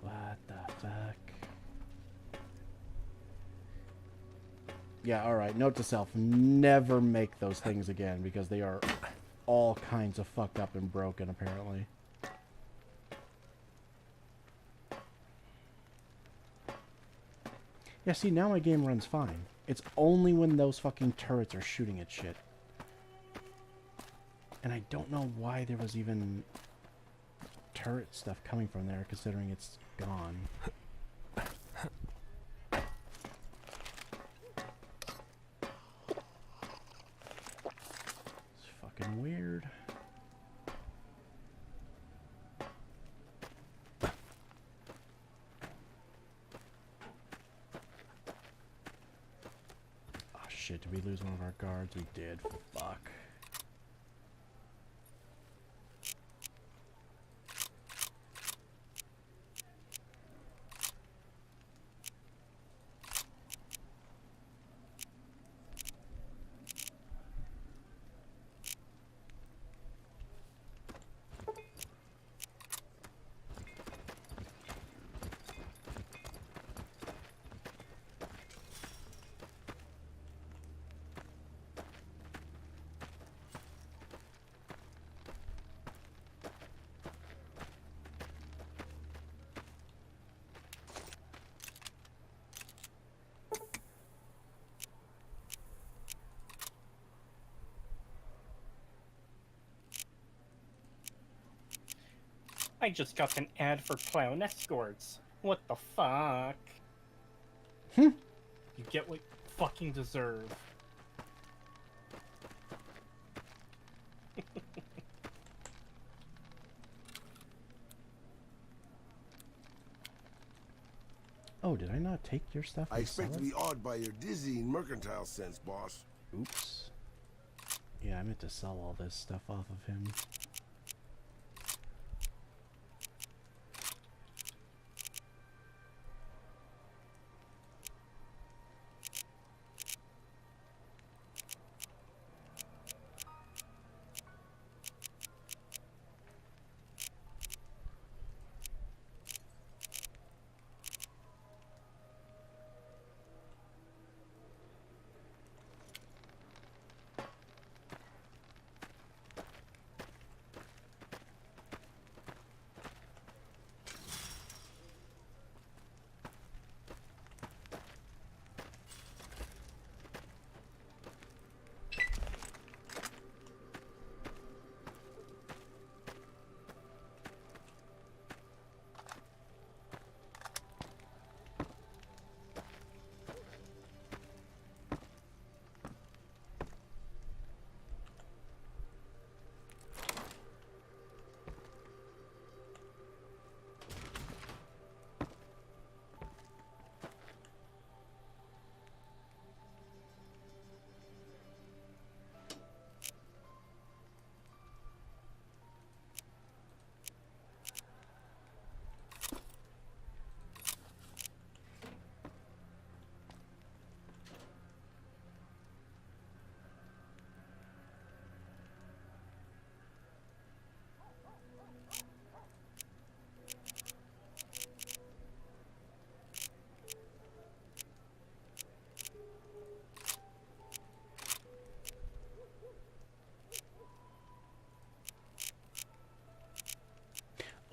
S1: What the fuck? Yeah, alright. Note to self. Never make those things again because they are all kinds of fucked up and broken, apparently. Yeah, see, now my game runs fine. It's only when those fucking turrets are shooting at shit. And I don't know why there was even turret stuff coming from there, considering it's gone. It's fucking weird. Oh shit, did we lose one of our guards? We did. Fuck.
S2: I just got an ad for clown escorts. What the fuck? You get what you fucking deserve.
S1: Oh, did I not take your stuff?
S20: I
S1: and
S20: expect
S1: sell
S20: to
S1: it?
S20: be awed by your dizzying mercantile sense, boss.
S1: Oops. Yeah, I meant to sell all this stuff off of him.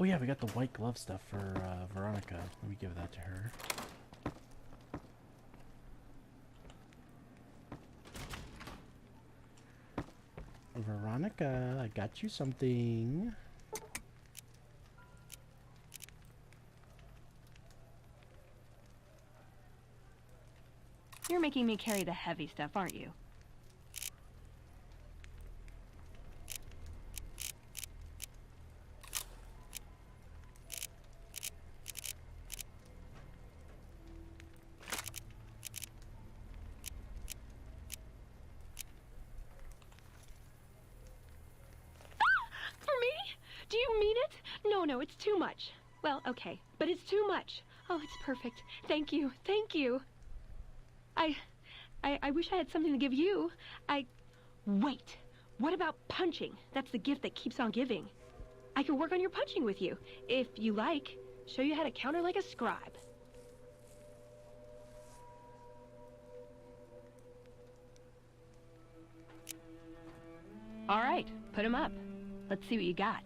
S1: Oh yeah, we got the white glove stuff for Veronica. Let me give that to her. Veronica, I got you something.
S19: You're making me carry the heavy stuff, aren't you?
S21: Do you mean it? No, it's too much. Well, okay, but it's too much. Oh, it's perfect. Thank you, thank you. I wish I had something to give you. Wait, what about punching? That's the gift that keeps on giving. I could work on your punching with you, if you like. Show you how to counter like a scribe.
S19: All right, put him up. Let's see what you got.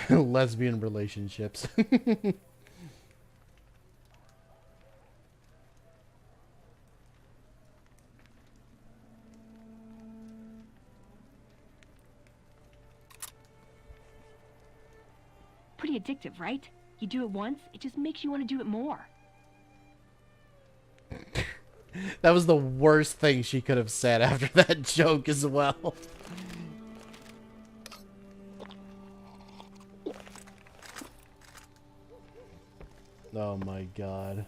S1: Lesbian relationships.
S21: Pretty addictive, right? You do it once, it just makes you want to do it more.
S1: That was the worst thing she could have said after that joke as well. Oh my god.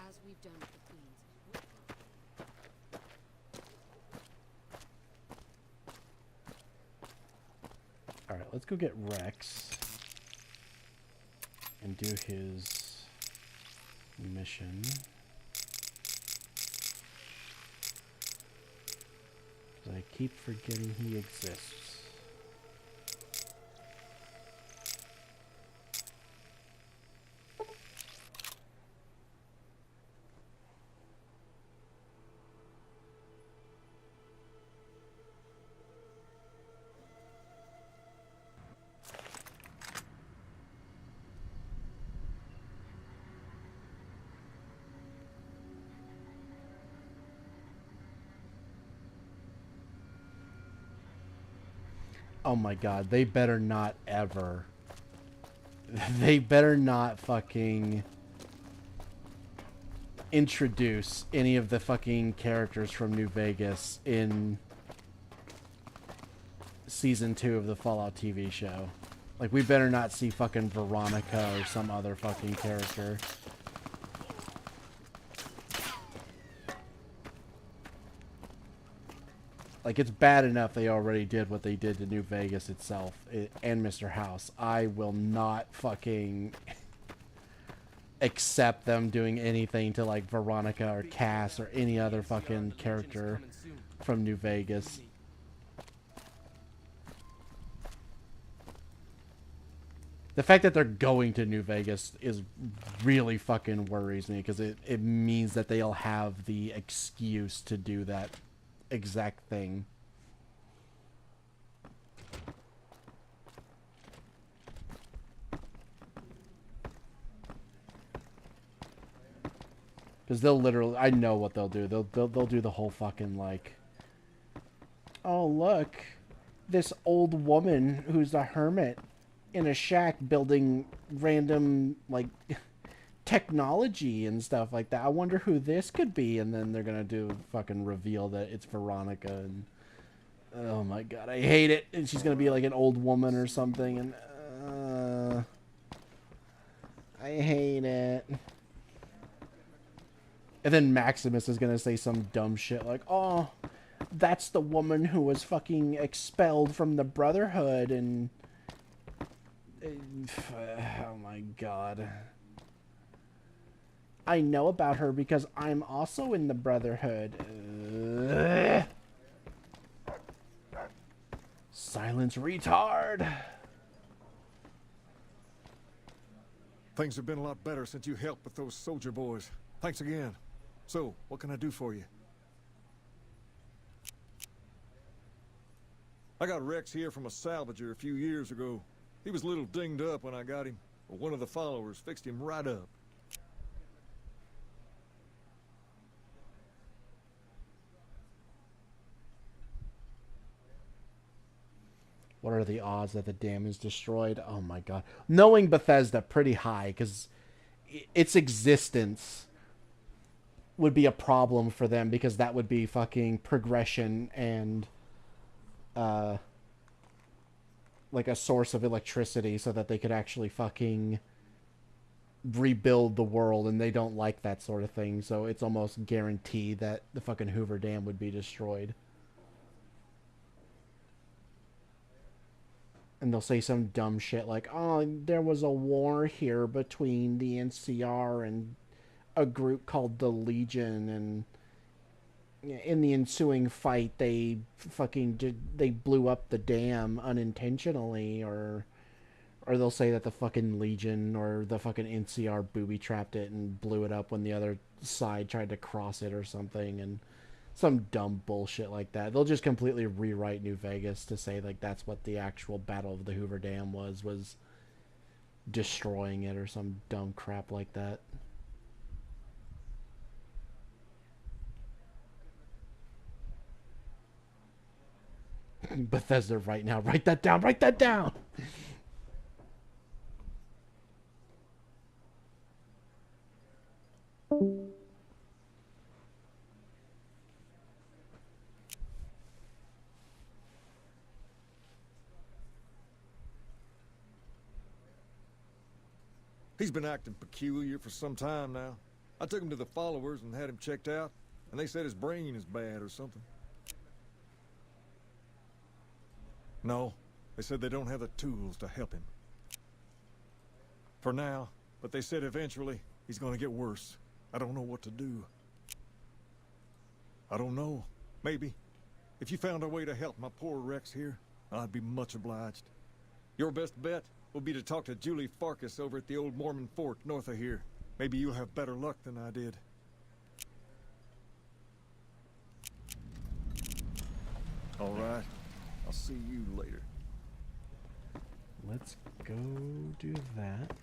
S4: As we've done with the queens.
S1: Alright, let's go get Rex and do his mission. I keep forgetting he exists. Oh my god, they better not ever. They better not fucking introduce any of the fucking characters from New Vegas in season 2 of the Fallout TV show. Like, we better not see fucking Veronica or some other fucking character. Like, it's bad enough they already did what they did to New Vegas itself and Mr. House. I will not fucking accept them doing anything to, like, Veronica or Cass or any other fucking character from New Vegas. The fact that they're going to New Vegas is really fucking worries me, because it means that they'll have the excuse to do that exact thing. Because they'll literally, I know what they'll do. They'll do the whole fucking, like, oh, look, this old woman who's a hermit in a shack building random, like, technology and stuff like that. I wonder who this could be. And then they're gonna do fucking reveal that it's Veronica, and oh my god, I hate it. And she's gonna be like an old woman or something, and I hate it. And then Maximus is gonna say some dumb shit like, oh, that's the woman who was fucking expelled from the Brotherhood, and oh my god. I know about her because I'm also in the Brotherhood. Silence, retard!
S6: Things have been a lot better since you helped with those soldier boys. Thanks again. So, what can I do for you? I got Rex here from a salvager a few years ago. He was a little dinged up when I got him, but one of the followers fixed him right up.
S1: What are the odds that the dam is destroyed? Oh my god. Knowing Bethesda, pretty high, because its existence would be a problem for them, because that would be fucking progression and like a source of electricity so that they could actually fucking rebuild the world, and they don't like that sort of thing, so it's almost guaranteed that the fucking Hoover Dam would be destroyed. And they'll say some dumb shit like, oh, there was a war here between the NCR and a group called the Legion, and in the ensuing fight they blew up the dam unintentionally, or they'll say that the fucking Legion or the fucking NCR booby-trapped it and blew it up when the other side tried to cross it or something, and some dumb bullshit like that. They'll just completely rewrite New Vegas to say like that's what the actual Battle of the Hoover Dam was destroying it, or some dumb crap like that. Bethesda right now. Write that down. Write that down.
S6: He's been acting peculiar for some time now. I took him to the followers and had him checked out, and they said his brain is bad or something. No, they said they don't have the tools to help him. For now, but they said eventually he's gonna get worse. I don't know what to do. I don't know. Maybe. If you found a way to help my poor Rex here, I'd be much obliged. Your best bet will be to talk to Julie Farkas over at the old Mormon fort north of here. Maybe you'll have better luck than I did. All right. I'll see you later.
S1: Let's go do that.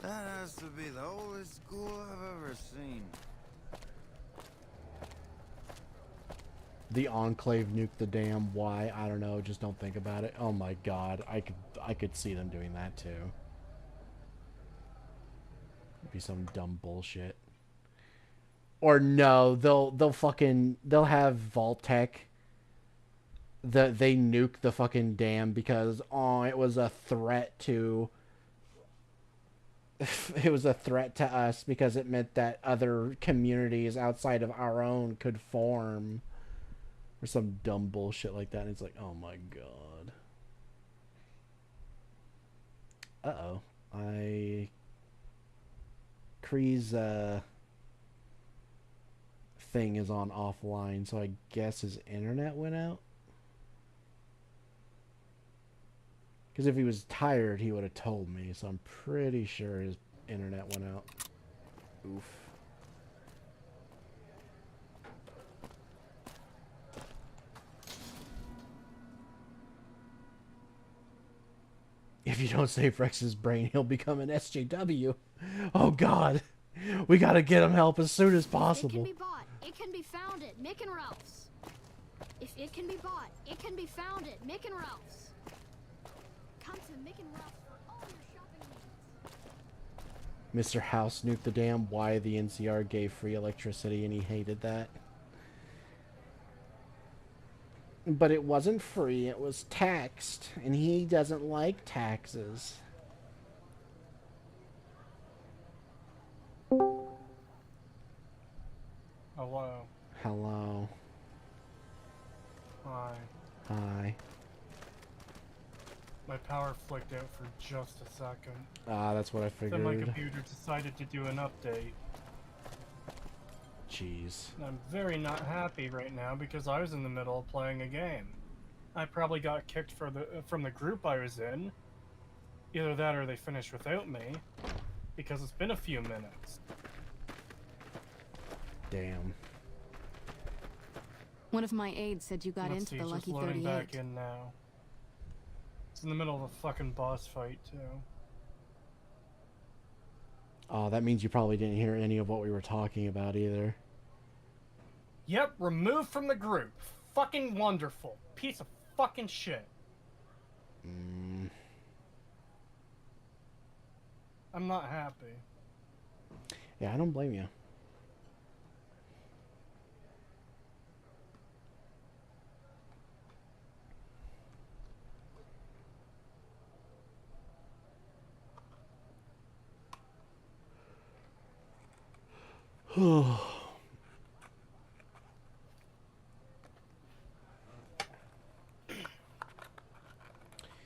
S22: That has to be the oldest school I've ever seen.
S1: The Enclave nuked the dam. Why? I don't know. Just don't think about it. Oh my god. I could see them doing that too. It'd be some dumb bullshit. Or no, they'll have Vault-Tec. They nuke the fucking dam because it was a threat to us because it meant that other communities outside of our own could form, or some dumb bullshit like that. And it's like, oh my god. Uh-oh. Kree's thing is on offline, so I guess his internet went out. Because if he was tired, he would have told me, so I'm pretty sure his internet went out. Oof. If you don't save Rex's brain, he'll become an SJW. Oh god. We gotta get him help as soon as
S9: It can
S1: possible.
S9: be bought. It can be found at Mick and Ralph's. If it can be bought, it can be found at Mick and Ralph's. Come to Mick and Ralph's for all your shopping needs.
S1: Mr. House nuked the dam. Why the NCR gave free electricity and he hated that. But it wasn't free, it was taxed. And he doesn't like taxes.
S2: Hello.
S1: Hello.
S2: Hi.
S1: Hi.
S2: My power flicked out for just a second.
S1: Ah, that's what I
S2: Then my
S1: figured.
S2: computer decided to do an update.
S1: Jeez.
S2: And I'm very not happy right now because I was in the middle of playing a game. I probably got kicked from the group I was in. Either that or they finished without me. Because it's been a few minutes.
S1: Damn.
S11: One of my aides said you got
S2: Let's
S11: into
S2: see,
S11: the
S2: it's
S11: Lucky
S2: just loading
S11: 38.
S2: back in now. It's in the middle of a fucking boss fight, too.
S1: Oh, that means you probably didn't hear any of what we were talking about either.
S2: Yep, removed from the group. Fucking wonderful. Piece of fucking shit. I'm not happy.
S1: Yeah, I don't blame you.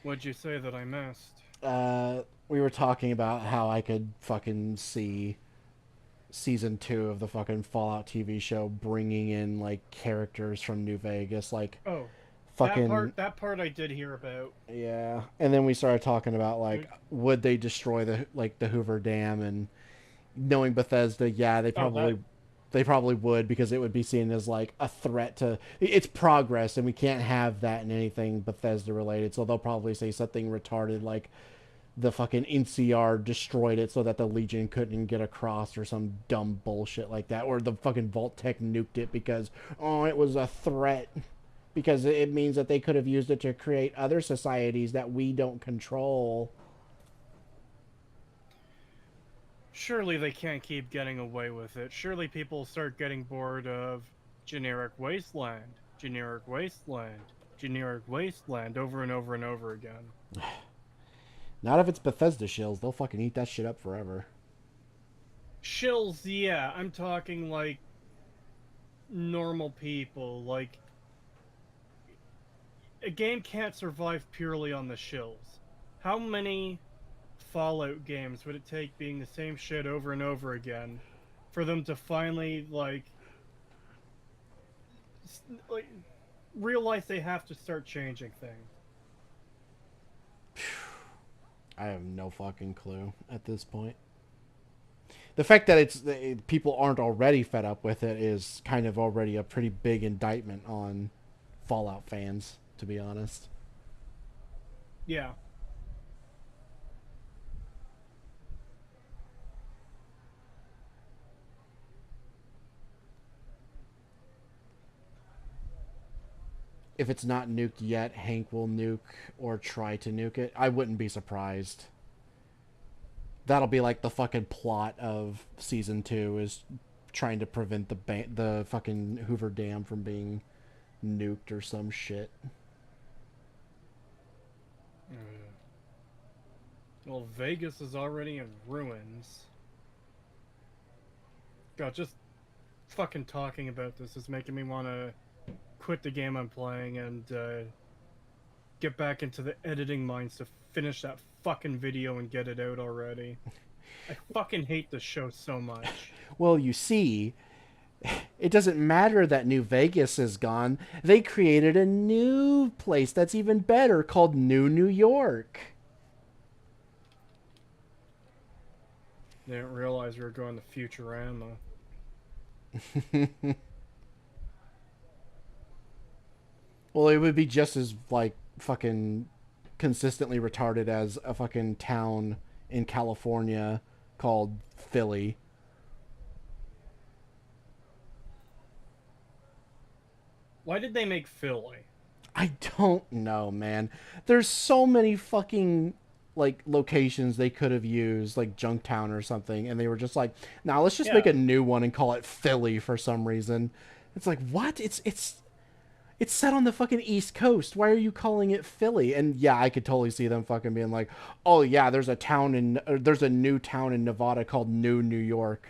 S2: What'd you say that I missed?
S1: We were talking about how I could fucking see season 2 of the fucking Fallout TV show bringing in like characters from New Vegas, like
S2: Oh,
S1: fucking
S2: that part I did hear about.
S1: yeah. And then we started talking about like would they destroy the Hoover Dam, and knowing Bethesda, yeah, they probably would, because it would be seen as like a threat to its progress, and we can't have that in anything Bethesda related. So they'll probably say something retarded like the fucking NCR destroyed it so that the Legion couldn't get across, or some dumb bullshit like that, or the fucking Vault Tech nuked it because it was a threat, because it means that they could have used it to create other societies that we don't control.
S2: Surely they can't keep getting away with it. Surely people start getting bored of generic wasteland, generic wasteland, generic wasteland over and over and over again.
S1: Not if it's Bethesda shills. They'll fucking eat that shit up forever.
S2: Shills, yeah. I'm talking like normal people. Like, a game can't survive purely on the shills. How many Fallout games would it take being the same shit over and over again for them to finally like realize they have to start changing things?
S1: I have no fucking clue at this point. The fact that people aren't already fed up with it is kind of already a pretty big indictment on Fallout fans, to be honest.
S2: Yeah.
S1: If it's not nuked yet, Hank will nuke or try to nuke it. I wouldn't be surprised. That'll be like the fucking plot of season 2, is trying to prevent the fucking Hoover Dam from being nuked or some shit.
S2: Well, Vegas is already in ruins. God, just fucking talking about this is making me want to quit the game I'm playing and get back into the editing mines to finish that fucking video and get it out already. I fucking hate this show so much.
S1: Well, you see, it doesn't matter that New Vegas is gone. They created a new place that's even better called New York.
S2: I didn't realize we were going to Futurama.
S1: Well, it would be just as, like, fucking consistently retarded as a fucking town in California called Philly.
S2: Why did they make Philly?
S1: I don't know, man. There's so many fucking like locations they could have used, like Junktown or something, and they were just like, "Nah, let's just make a new one and call it Philly for some reason." It's like, what? It's set on the fucking East Coast. Why are you calling it Philly? And yeah, I could totally see them fucking being like, "Oh yeah, there's a new town in Nevada called New York."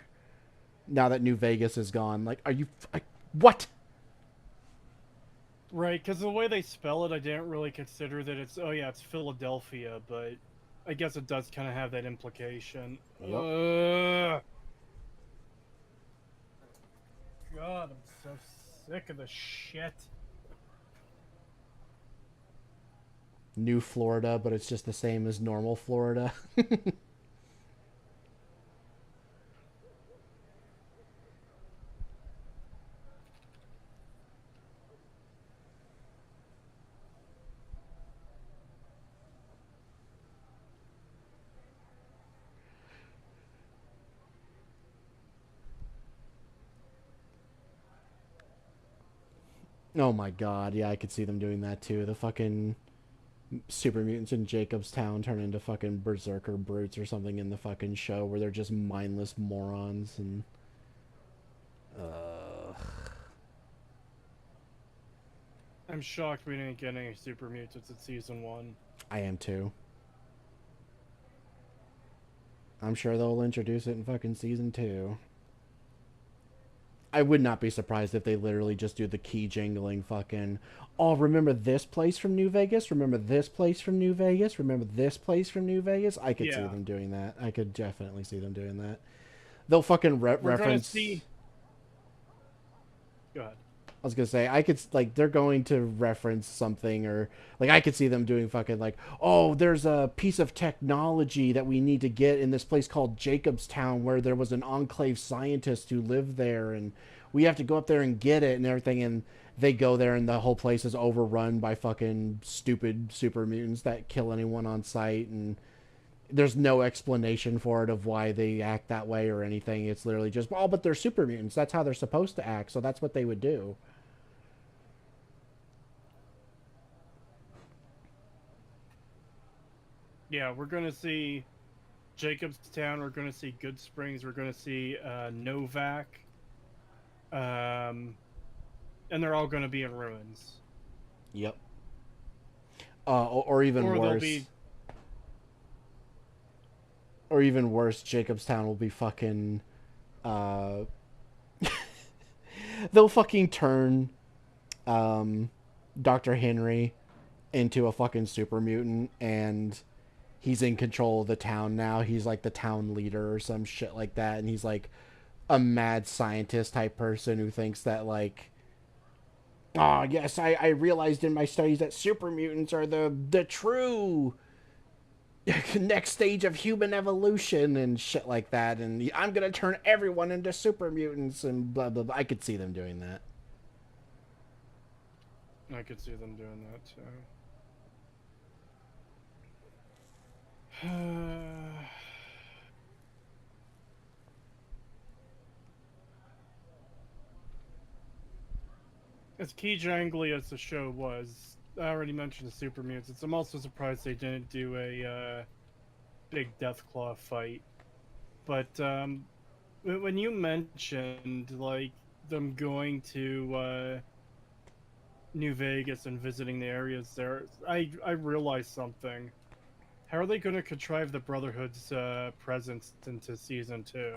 S1: Now that New Vegas is gone, like, are you what?
S2: Right, because the way they spell it, I didn't really consider that it's, oh yeah, it's Philadelphia, but I guess it does kind of have that implication.
S1: Yep.
S2: God, I'm so sick of this shit.
S1: New Florida, but it's just the same as normal Florida. Oh my god, yeah, I could see them doing that too. The fucking super mutants in Jacobstown turn into fucking berserker brutes or something in the fucking show where they're just mindless morons and
S2: I'm shocked we didn't get any super mutants in season 1.
S1: I am too. I'm sure they'll introduce it in fucking season 2. I would not be surprised if they literally just do the key jingling fucking, oh, remember this place from New Vegas? Remember this place from New Vegas? Remember this place from New Vegas? I could see them doing that. I could definitely see them doing that. They'll fucking reference...
S2: Go ahead.
S1: I was gonna say, I could, like, they're going to reference something, or, like, I could see them doing fucking, like, oh, there's a piece of technology that we need to get in this place called Jacobstown where there was an Enclave scientist who lived there, and we have to go up there and get it and everything, and they go there and the whole place is overrun by fucking stupid super mutants that kill anyone on sight, and there's no explanation for it of why they act that way or anything. It's literally just, oh, but they're super mutants. That's how they're supposed to act, so that's what they would do.
S2: Yeah, we're going to see Jacobstown, we're going to see Good Springs, we're going to see Novak, and they're all going to be in ruins.
S1: Yep. Or even worse. Or even worse, Jacobstown will be fucking... they'll fucking turn Dr. Henry into a fucking super mutant, and he's in control of the town now. He's like the town leader or some shit like that, and he's like a mad scientist type person who thinks that, like, oh yes, I realized in my studies that super mutants are the true next stage of human evolution and shit like that, and I'm gonna turn everyone into super mutants and blah blah blah. I could see them doing that.
S2: I could see them doing that too. As key jangly as the show was, I already mentioned the super mutants. I'm also surprised they didn't do a big Deathclaw fight. But when you mentioned like them going to New Vegas and visiting the areas there, I realized something. How are they going to contrive the Brotherhood's presence into Season 2?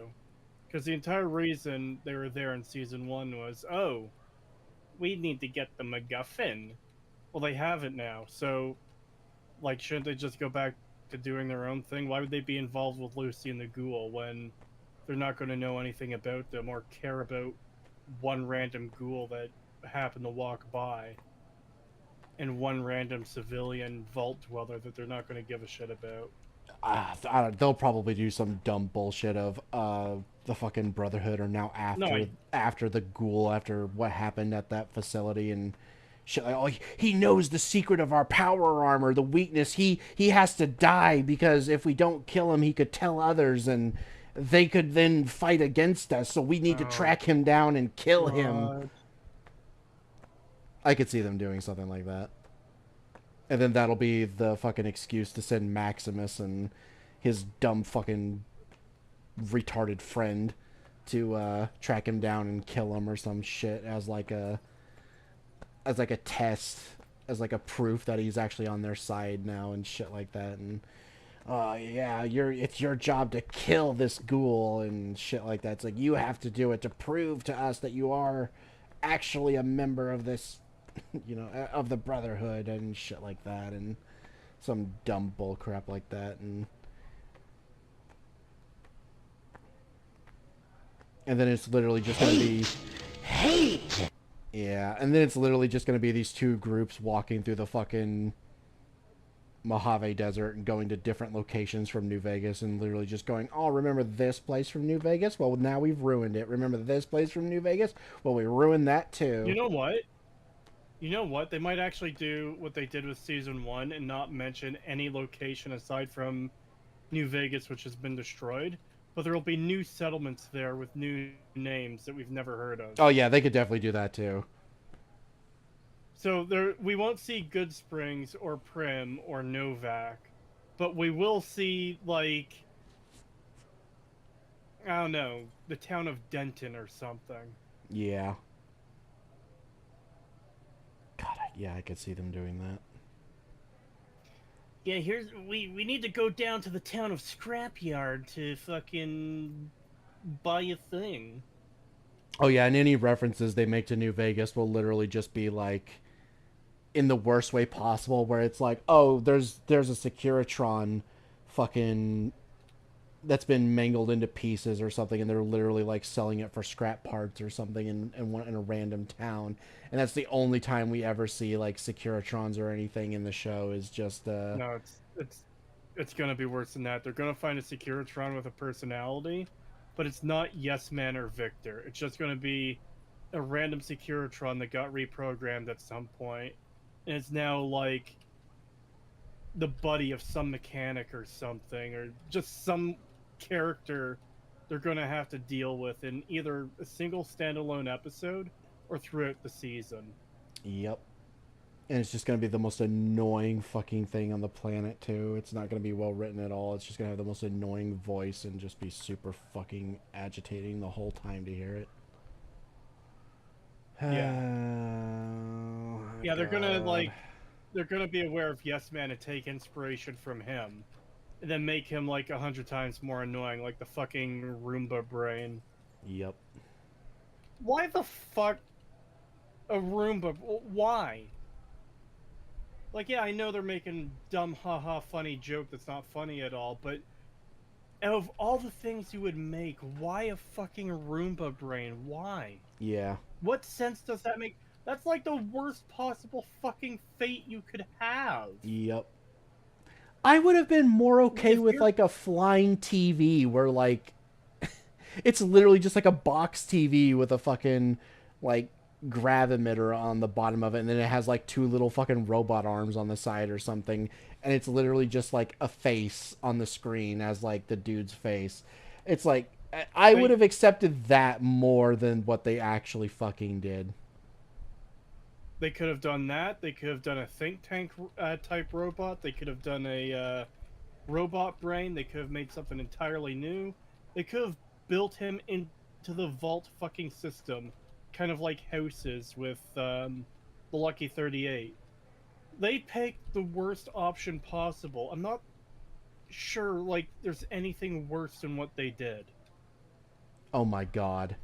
S2: Because the entire reason they were there in Season 1 was, oh, we need to get the MacGuffin. Well, they have it now, so, like, shouldn't they just go back to doing their own thing? Why would they be involved with Lucy and the Ghoul when they're not going to know anything about them or care about one random ghoul that happened to walk by? And one random civilian vault dweller that they're not going to give a shit about.
S1: I don't. They'll probably do some dumb bullshit of the fucking Brotherhood are now after the Ghoul, after what happened at that facility and shit. Like, oh, he knows the secret of our power armor, the weakness. He has to die because if we don't kill him, he could tell others and they could then fight against us. So we need to track him down and kill him. I could see them doing something like that. And then that'll be the fucking excuse to send Maximus and his dumb fucking retarded friend to track him down and kill him or some shit as like a test, as like a proof that he's actually on their side now and shit like that. And yeah, it's your job to kill this ghoul and shit like that. It's like, you have to do it to prove to us that you are actually a member of this, you know, of the Brotherhood and shit like that, and some dumb bull crap like that. And then it's literally just gonna be hate. Yeah, and then it's literally just gonna be these two groups walking through the fucking Mojave Desert and going to different locations from New Vegas and literally just going, oh, remember this place from New Vegas? Well, now we've ruined it. Remember this place from New Vegas? Well, we ruined that too.
S2: You know what? You know what? They might actually do what they did with Season 1 and not mention any location aside from New Vegas, which has been destroyed. But there will be new settlements there with new names that we've never heard of.
S1: Oh, yeah, they could definitely do that too.
S2: So we won't see Good Springs or Prim or Novak, but we will see, like, I don't know, the town of Denton or something.
S1: Yeah. God, yeah, I could see them doing that.
S2: Yeah, we need to go down to the town of Scrapyard to fucking buy a thing.
S1: Oh yeah, and any references they make to New Vegas will literally just be like, in the worst way possible, where it's like, oh, there's a Securitron fucking that's been mangled into pieces or something, and they're literally like selling it for scrap parts or something in a random town, and that's the only time we ever see like Securitrons or anything in the show. Is just
S2: no, it's gonna be worse than that. They're gonna find a Securitron with a personality, but it's not Yes Man or Victor. It's just gonna be a random Securitron that got reprogrammed at some point, and it's now like the buddy of some mechanic or something, or just some character they're going to have to deal with in either a single standalone episode or throughout the season.
S1: Yep. And it's just going to be the most annoying fucking thing on the planet, too. It's not going to be well written at all. It's just going to have the most annoying voice and just be super fucking agitating the whole time to hear it.
S2: Yeah, they're going to, like, they're going to be aware of Yes Man and take inspiration from him. And then make him, like, 100 times more annoying, like the fucking Roomba brain.
S1: Yep.
S2: Why the fuck a Roomba? Why? Like, yeah, I know they're making dumb, haha, funny joke that's not funny at all, but of all the things you would make, why a fucking Roomba brain? Why?
S1: Yeah.
S2: What sense does that make? That's like the worst possible fucking fate you could have.
S1: Yep. I would have been more okay with like a flying TV where like it's literally just like a box TV with a fucking like grav emitter on the bottom of it, and then it has like two little fucking robot arms on the side or something, and it's literally just like a face on the screen as like the dude's face. It's like I would have accepted that more than what they actually fucking did.
S2: They could have done that. They could have done a think tank type robot. They could have done a robot brain. They could have made something entirely new. They could have built him into the Vault fucking system, kind of like Houses with the Lucky 38. They picked the worst option possible. I'm not sure like there's anything worse than what they did.
S1: Oh my god.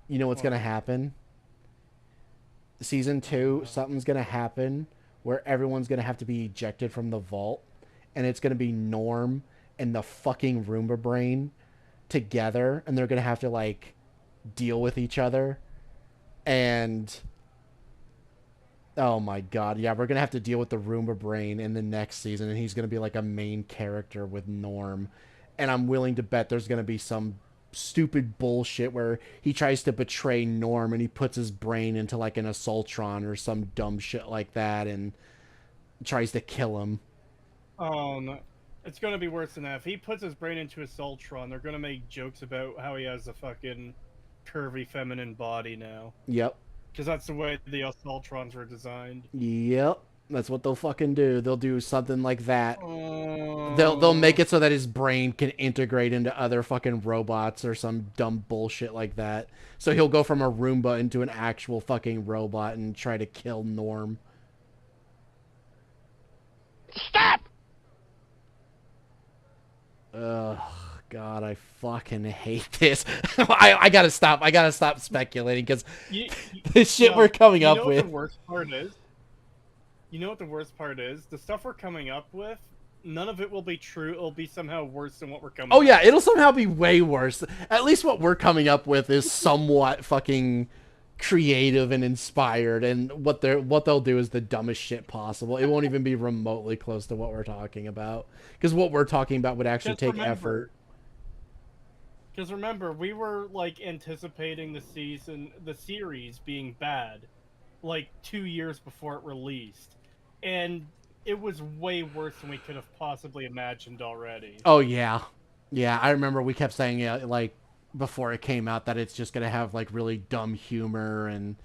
S1: You know what's gonna happen? Season 2, something's gonna happen where everyone's gonna have to be ejected from the vault, and it's gonna be Norm and the fucking Roomba brain together, and they're gonna have to like deal with each other. And oh my god, yeah, we're gonna have to deal with the Roomba brain in the next season, and he's gonna be like a main character with Norm. And I'm willing to bet there's gonna be some stupid bullshit where he tries to betray Norm and he puts his brain into like an Assaultron or some dumb shit like that and tries to kill him.
S2: Oh no, it's gonna be worse than that. If he puts his brain into Assaultron, they're gonna make jokes about how he has a fucking curvy feminine body now.
S1: Yep.
S2: Because that's the way the Assaultrons were designed.
S1: Yep, that's what they'll fucking do. They'll do something like that. They'll make it so that his brain can integrate into other fucking robots or some dumb bullshit like that. So he'll go from a Roomba into an actual fucking robot and try to kill Norm.
S18: Stop!
S1: Ugh, God, I fucking hate this. I gotta stop. I gotta stop speculating because this shit we're coming up with.
S2: The worst part is? You know what the worst part is? The stuff we're coming up with, none of it will be true. It'll be somehow worse than what we're coming
S1: Oh
S2: up
S1: yeah,
S2: with.
S1: it'll somehow be way worse. At least what we're coming up with is somewhat fucking creative and inspired, and what they'll do is the dumbest shit possible. It won't even be remotely close to what we're talking about, because what we're talking about would actually take effort.
S2: Because remember, we were like anticipating the series being bad, like 2 years before it released, and it was way worse than we could have possibly imagined already.
S1: Oh yeah, I remember we kept saying like before it came out that it's just gonna have like really dumb humor, and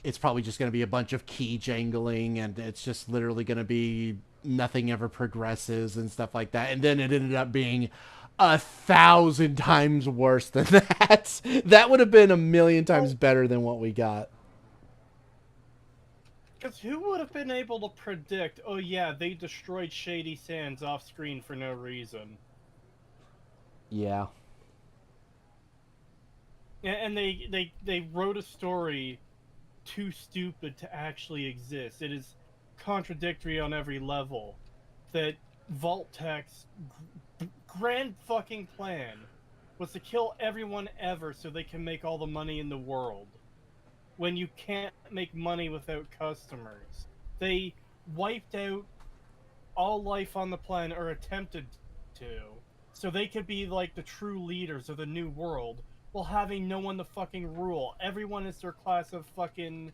S1: it's probably just gonna be a bunch of key jangling, and it's just literally gonna be nothing ever progresses and stuff like that. And then it ended up being 1,000 times worse than that. That would have been 1,000,000 times better than what we got.
S2: Because who would have been able to predict, oh yeah, they destroyed Shady Sands off screen for no reason?
S1: Yeah.
S2: And they wrote a story too stupid to actually exist. It is contradictory on every level. That Vault-Tec's grand fucking plan was to kill everyone ever so they can make all the money in the world. When you can't make money without customers. They wiped out all life on the planet, or attempted to, so they could be like the true leaders of the new world, while having no one to fucking rule. Everyone is their class of fucking,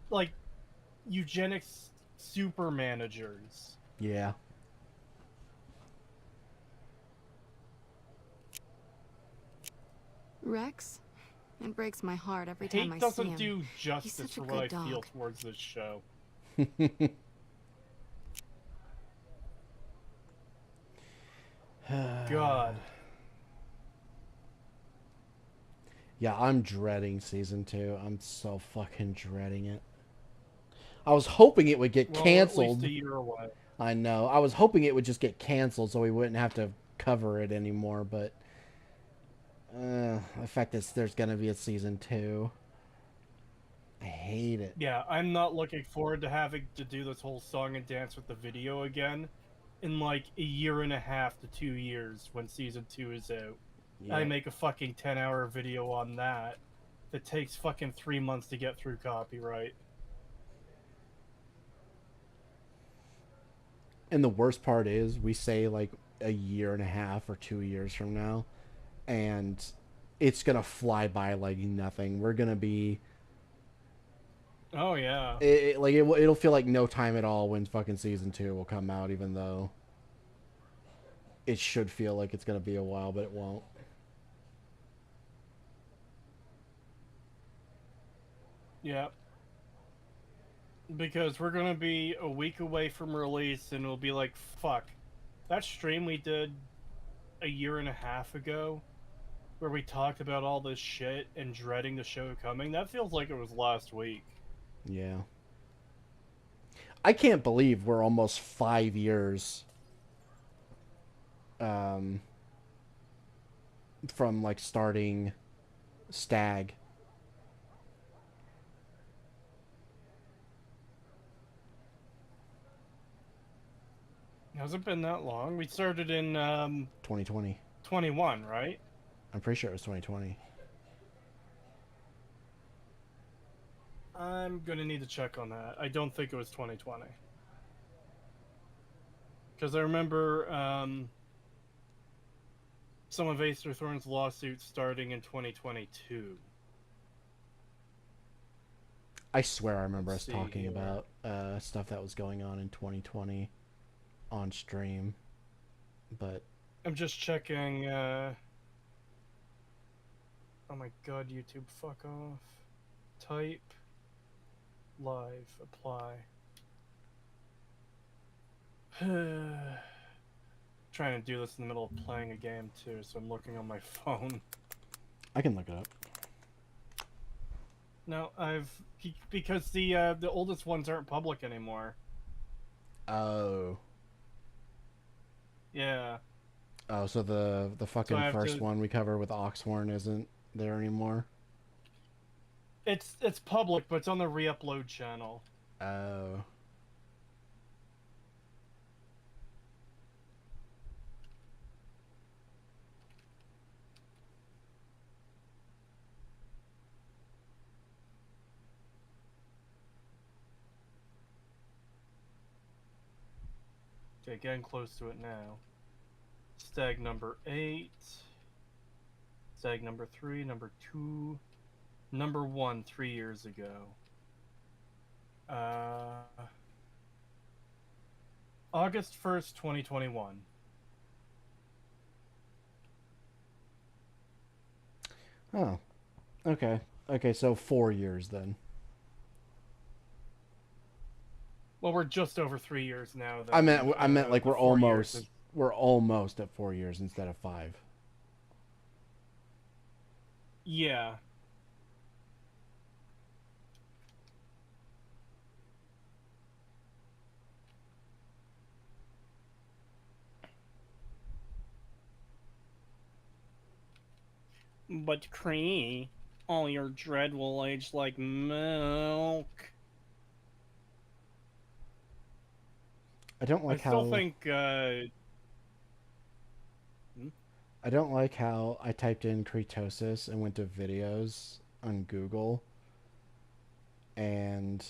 S2: like, eugenics super managers.
S1: Yeah.
S4: Rex? It breaks my heart every time I
S2: Hate
S4: see
S2: doesn't
S4: him.
S2: do justice
S4: such a
S2: for what I
S4: good
S2: feel
S4: dog.
S2: towards this show. God.
S1: Yeah, I'm dreading season 2. I'm so fucking dreading it. I was hoping it would get canceled.
S2: At least a year away.
S1: I know. I was hoping it would just get canceled so we wouldn't have to cover it anymore, but the fact that there's gonna be a season 2. I hate it.
S2: Yeah, I'm not looking forward to having to do this whole song and dance with the video again in like a year and a half to 2 years when season 2 is out.
S1: Yeah.
S2: I make a fucking 10-hour video on that takes fucking 3 months to get through copyright.
S1: And the worst part is we say like a year and a half or 2 years from now, and it's gonna fly by like nothing. We're gonna be
S2: Oh yeah.
S1: it'll feel like no time at all when fucking season 2 will come out, even though it should feel like it's gonna be a while, but it won't.
S2: Yeah. Because we're gonna be a week away from release, and it'll be like, fuck. That stream we did a year and a half ago, where we talked about all this shit and dreading the show coming, that feels like it was last week.
S1: Yeah. I can't believe we're almost 5 years from like starting Stag.
S2: Hasn't been that long. We started in
S1: 2020.
S2: 21, right?
S1: I'm pretty sure it was 2020.
S2: I'm gonna need to check on that. I don't think it was 2020. Because I remember some of Acer Thorne's lawsuits starting in 2022.
S1: I swear I remember
S2: Let's
S1: us talking
S2: see.
S1: about stuff that was going on in 2020 on stream, but
S2: I'm just checking. Oh my god, YouTube, fuck off. type live apply. Trying to do this in the middle of playing a game too, so I'm looking on my phone.
S1: I can look it up.
S2: No, because the oldest ones aren't public anymore.
S1: Oh.
S2: Yeah.
S1: Oh, so the fucking
S2: So I have
S1: first
S2: to-
S1: one we covered with Oxhorn isn't there anymore?
S2: It's public, but it's on the re-upload channel.
S1: Oh.
S2: Okay, getting close to it now. Stag number 8. Stag number 3, number 2, number 1 3 years ago. August 1st, 2021.
S1: Oh. Okay. Okay, so 4 years then.
S2: Well, we're just over 3 years now.
S1: I meant like
S2: the
S1: we're
S2: 4 years
S1: almost at 4 years instead of 5.
S2: Yeah. But Cree, all your dread will age like milk.
S1: I don't like
S2: I still
S1: how
S2: think
S1: I don't like how I typed in Cretosis and went to videos on Google, and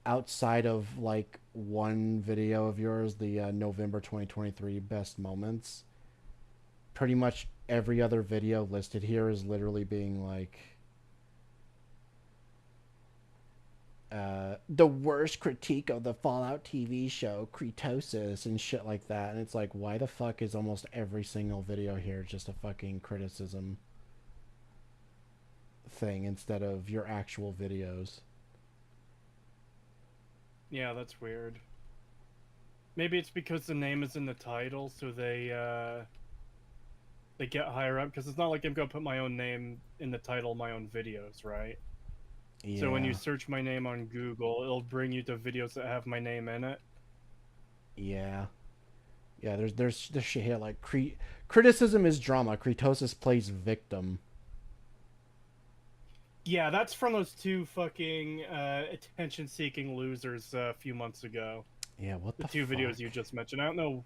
S1: outside of like one video of yours, the November 2023 best moments, pretty much every other video listed here is literally being like the worst critique of the Fallout TV show, Cretosis, and shit like that. And it's like, why the fuck is almost every single video here just a fucking criticism thing instead of your actual videos?
S2: yeah, that's weird. Maybe it's because the name is in the title, so they get higher up. Because it's not like I'm gonna put my own name in the title of my own videos, right?
S1: Yeah.
S2: So when you search my name on Google, it'll bring you to videos that have my name in it.
S1: Yeah. Yeah, there's shit here like criticism is drama. Cretosis plays victim.
S2: Yeah, that's from those two fucking attention-seeking losers a few months ago.
S1: Yeah, what the
S2: two
S1: fuck?
S2: videos you just mentioned. I don't know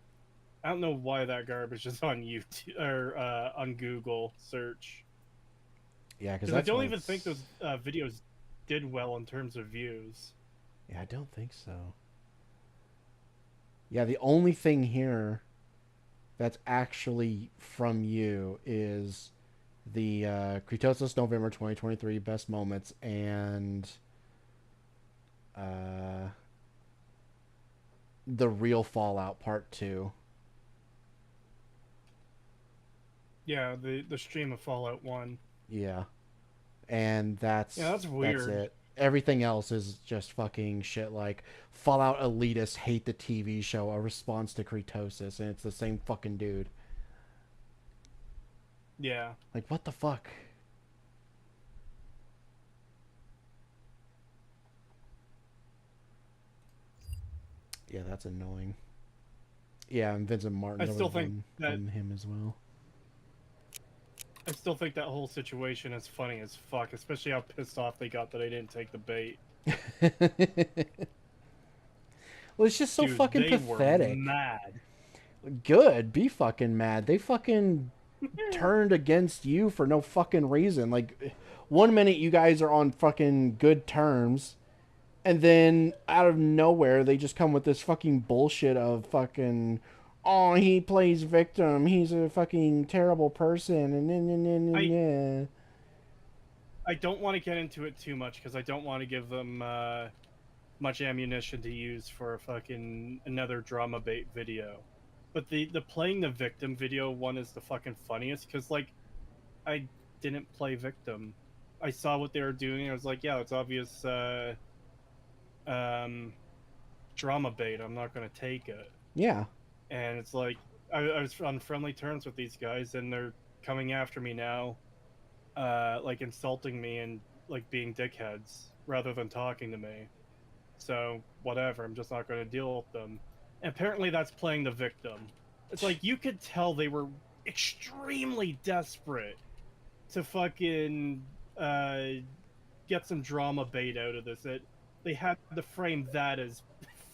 S2: why that garbage is on YouTube or on Google search.
S1: Yeah, because
S2: I don't even think those videos did well in terms of views.
S1: Yeah, I don't think so. Yeah, the only thing here that's actually from you is the Cretosis November 2023 best moments and the real Fallout Part 2.
S2: Yeah, the stream of Fallout 1.
S1: Yeah. And that's
S2: weird.
S1: That's it. Everything else is just fucking shit like Fallout elitists hate the TV show, a response to Cretosis, and it's the same fucking dude.
S2: Yeah.
S1: Like, what the fuck? Yeah, that's annoying. Yeah, and Vincent Martin.
S2: I still think that
S1: from him as well.
S2: I still think that whole situation is funny as fuck, especially how pissed off they got that I didn't take the bait.
S1: Well, it's just so
S2: Dude,
S1: fucking
S2: they
S1: pathetic.
S2: Were mad.
S1: Good, be fucking mad. They fucking turned against you for no fucking reason. Like, 1 minute you guys are on fucking good terms, and then out of nowhere they just come with this fucking bullshit of fucking, oh, he plays victim, he's a fucking terrible person, and
S2: I don't want to get into it too much because I don't want to give them much ammunition to use for a fucking another drama bait video. But the playing the victim video one is the fucking funniest because, like, I didn't play victim. I saw what they were doing. I was like, yeah, it's obvious drama bait. I'm not going to take it.
S1: Yeah.
S2: And it's like, I was on friendly terms with these guys, and they're coming after me now, like insulting me and like being dickheads rather than talking to me. So whatever, I'm just not going to deal with them. And apparently that's playing the victim. It's like you could tell they were extremely desperate to fucking get some drama bait out of this. That they had to frame that as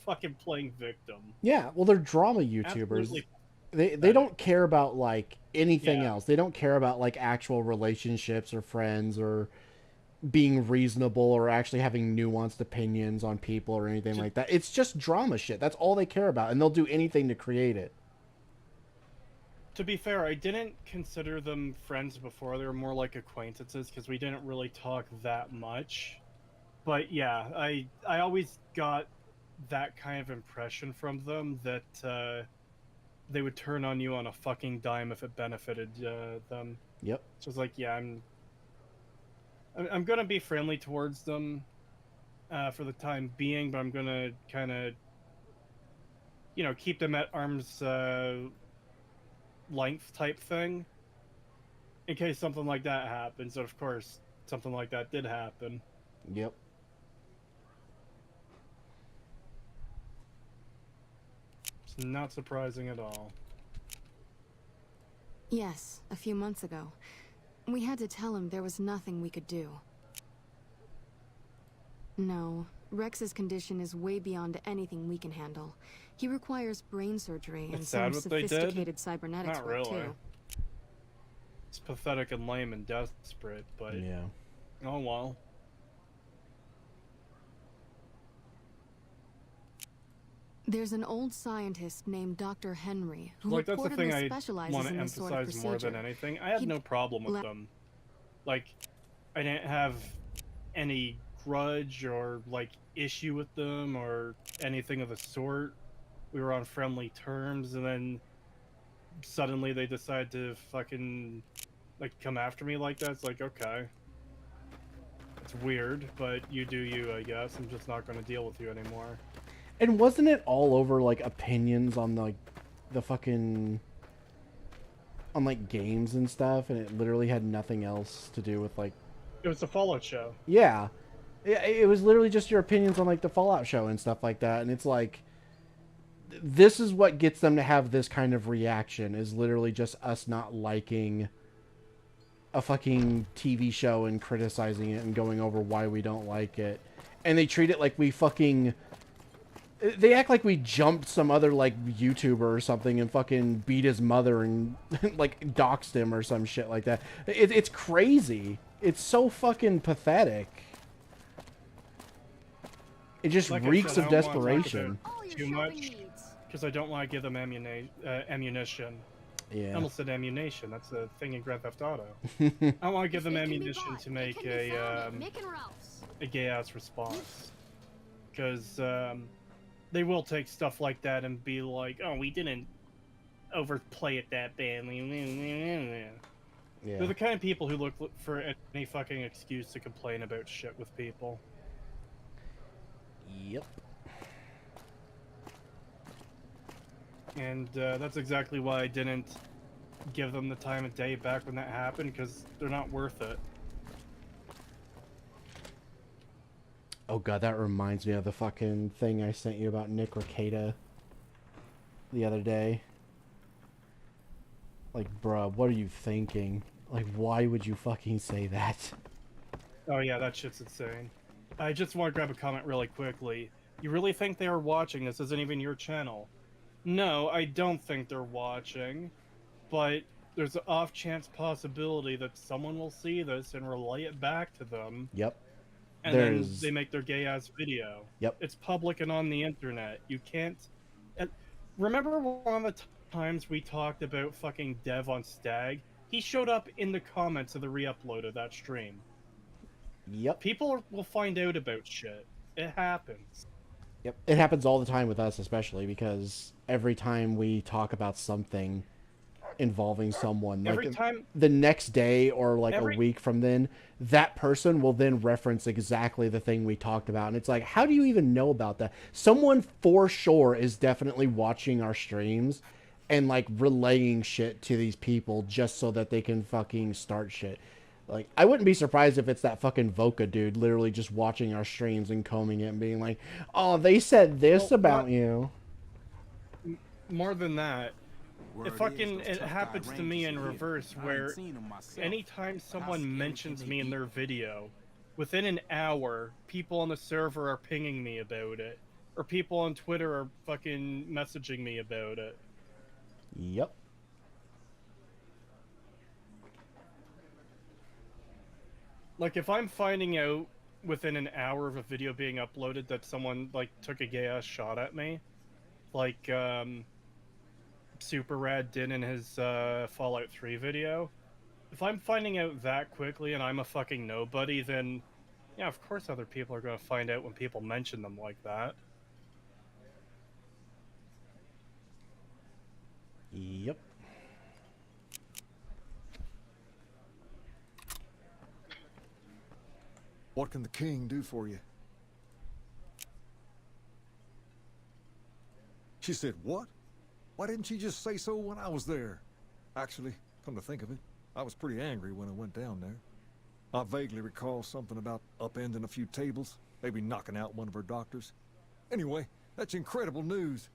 S2: fucking playing victim.
S1: Yeah, well, they're drama YouTubers.
S2: Absolutely.
S1: They don't care about like anything else. They don't care about like actual relationships or friends or being reasonable or actually having nuanced opinions on people or anything like that. It's just drama shit. That's all they care about, and they'll do anything to create it.
S2: To be fair, I didn't consider them friends before. They were more like acquaintances because we didn't really talk that much. But yeah, I always got that kind of impression from them that they would turn on you on a fucking dime if it benefited them.
S1: Yep.
S2: So it's like, yeah, I'm gonna be friendly towards them for the time being, but I'm gonna kind of, you know, keep them at arm's length type thing in case something like that happens. And of course, something like that did happen.
S1: Yep.
S2: It's not surprising at all.
S11: Yes, a few months ago. We had to tell him there was nothing we could do. No, Rex's condition is way beyond anything we can handle. He requires brain surgery and
S2: It's
S11: some
S2: sad what they did?
S11: sophisticated cybernetics
S2: Not
S11: work
S2: really.
S11: too.
S2: It's pathetic and lame and desperate, but
S1: yeah.
S2: Oh well.
S11: There's an old scientist named Dr. Henry who
S2: Like, that's the thing
S11: reportedly
S2: I
S11: specializes
S2: want to
S11: in this sort of
S2: emphasize more than
S11: procedure.
S2: anything. I had no problem with them. Like, I didn't have any grudge or, like, issue with them or anything of the sort. We were on friendly terms, and then suddenly they decide to fucking, like, come after me like that. It's like, okay. It's weird, but you do you, I guess. I'm just not going to deal with you anymore.
S1: And wasn't it all over like opinions on like the fucking on like games and stuff, and it literally had nothing else to do with like
S2: It was the Fallout show.
S1: yeah, it was literally just your opinions on like the Fallout show and stuff like that, and it's like this is what gets them to have this kind of reaction is literally just us not liking a fucking TV show and criticizing it and going over why we don't like it, and they treat it like we fucking. They act like we jumped some other, like, YouTuber or something and fucking beat his mother and, like, doxed him or some shit like that. It's crazy. It's so fucking pathetic. It just
S2: Like I
S1: reeks
S2: said,
S1: of
S2: I don't wanna talk
S1: desperation.
S2: about too much, because I don't want to give them ammunition.
S1: Yeah.
S2: I almost said ammunition. That's a thing in Grand Theft Auto. I want to give them ammunition to make a gay-ass response. Because they will take stuff like that and be like, oh, we didn't overplay it that badly.
S1: Yeah.
S2: They're the kind of people who look for any fucking excuse to complain about shit with people.
S1: Yep.
S2: And that's exactly why I didn't give them the time of day back when that happened, because they're not worth it.
S1: Oh god, that reminds me of the fucking thing I sent you about Nick Rekieta the other day. Like, bruh, what are you thinking? Like, why would you fucking say that?
S2: Oh yeah, that shit's insane. I just want to grab a comment really quickly. You really think they are watching? This isn't even your channel. No, I don't think they're watching. But there's an off-chance possibility that someone will see this and relay it back to them.
S1: Yep.
S2: And then they make their gay-ass video.
S1: Yep.
S2: It's public and on the internet. You can't... Remember one of the times we talked about fucking Dev on Stag? He showed up in the comments of the re-upload of that stream.
S1: Yep.
S2: People will find out about shit. It happens.
S1: Yep. It happens all the time with us, especially because every time we talk about something, involving someone.
S2: Every
S1: Like
S2: time-
S1: the next day or like
S2: Every-
S1: a week from then, that person will then reference exactly the thing we talked about. And it's like, how do you even know about that? Someone for sure is definitely watching our streams and like relaying shit to these people just so that they can fucking start shit. Like, I wouldn't be surprised if it's that fucking Voca dude literally just watching our streams and combing it and being like, oh, they said this about you.
S2: More than that, it happens to me in reverse, where anytime someone mentions me in their video, within an hour, people on the server are pinging me about it, or people on Twitter are fucking messaging me about it.
S1: Yep.
S2: Like, if I'm finding out within an hour of a video being uploaded that someone, like, took a gay-ass shot at me, like, Super Rad did in his Fallout 3 video, if I'm finding out that quickly and I'm a fucking nobody, then yeah, of course other people are going to find out when people mention them like that.
S1: Yep.
S6: What can the king do for you? She said, what? Why didn't she just say so when I was there? Actually, come to think of it, I was pretty angry when I went down there. I vaguely recall something about upending a few tables, maybe knocking out one of her doctors. Anyway, that's incredible news.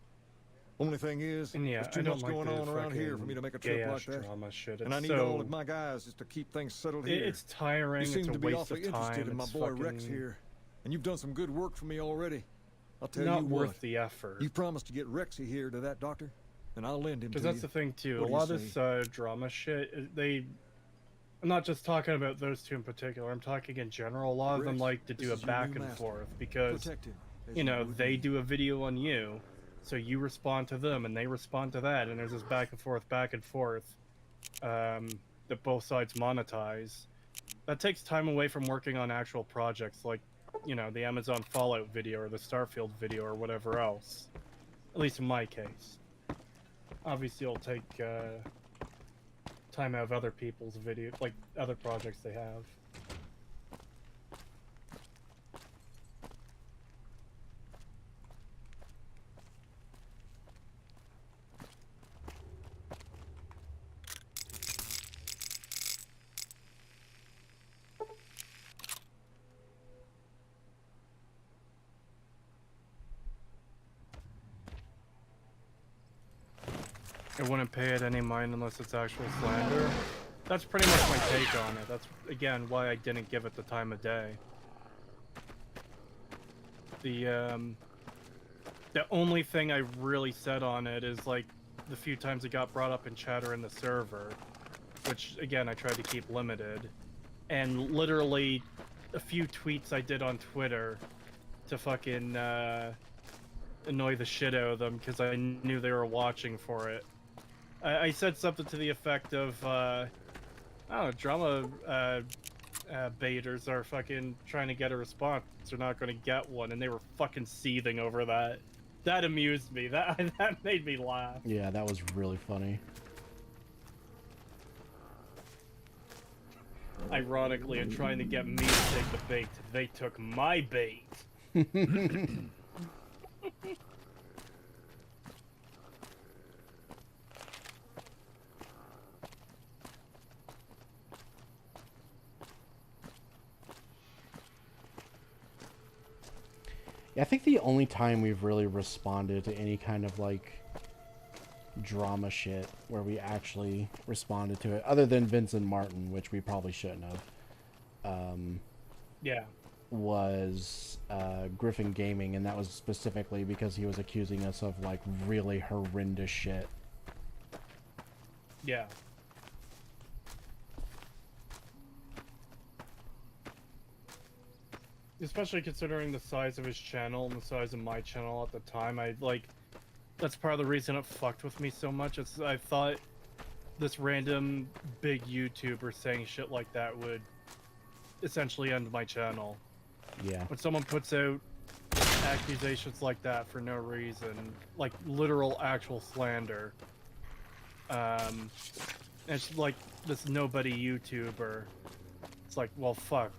S6: Only thing is,
S2: And yeah,
S6: there's too
S2: I don't
S6: much
S2: like
S6: going
S2: the
S6: on around here for me to make a trip like
S2: gay-ass
S6: that.
S2: drama shit.
S6: And I
S2: It's
S6: need all
S2: so-
S6: of my guys just to keep things settled here.
S2: It's tiring,
S6: You seem
S2: it's a
S6: to be
S2: waste
S6: awfully
S2: of time,
S6: interested in my
S2: it's
S6: boy Rex
S2: fucking-
S6: here, and you've done some good work for me already. I'll tell
S2: Not
S6: you
S2: worth
S6: what,
S2: the effort.
S6: you promised to get Rexy here to that doctor, and I'll lend him to
S2: Because
S6: you.
S2: that's the thing too.
S6: What
S2: A
S6: do you
S2: lot of
S6: say?
S2: this drama shit, I'm not just talking about those two in particular. I'm talking in general. A lot of them
S6: Rex,
S2: like to
S6: this
S2: do a
S6: is your
S2: back
S6: new
S2: and
S6: master.
S2: forth because,
S6: Protect him as
S2: you know,
S6: would
S2: they
S6: me.
S2: do a video on you, so you respond to them, and they respond to that, and there's this back and forth, that both sides monetize. That takes time away from working on actual projects like, you know, the Amazon Fallout video or the Starfield video or whatever else. At least in my case. Obviously, it'll take time out of other people's video, like other projects they have. I wouldn't pay it any mind unless it's actual slander. That's pretty much my take on it. That's, again, why I didn't give it the time of day. The only thing I really said on it is, like, the few times it got brought up in chat or in the server, which, again, I tried to keep limited. And literally a few tweets I did on Twitter to fucking annoy the shit out of them because I knew they were watching for it. I said something to the effect of, oh, drama baiters are fucking trying to get a response. They're not going to get one, and they were fucking seething over that. That amused me. That made me laugh.
S1: Yeah, that was really funny.
S2: Ironically, in trying to get me to take the bait, they took my bait.
S1: Yeah, I think the only time we've really responded to any kind of like drama shit where we actually responded to it, other than Vincent Martin, which we probably shouldn't have,
S2: Yeah.
S1: was Griffin Gaming, and that was specifically because he was accusing us of like really horrendous shit.
S2: Yeah. Especially considering the size of his channel and the size of my channel at the time, that's part of the reason it fucked with me so much. I thought this random big YouTuber saying shit like that would essentially end my channel.
S1: Yeah.
S2: When someone puts out accusations like that for no reason, like literal actual slander, It's like this nobody YouTuber. It's like, well, fuck.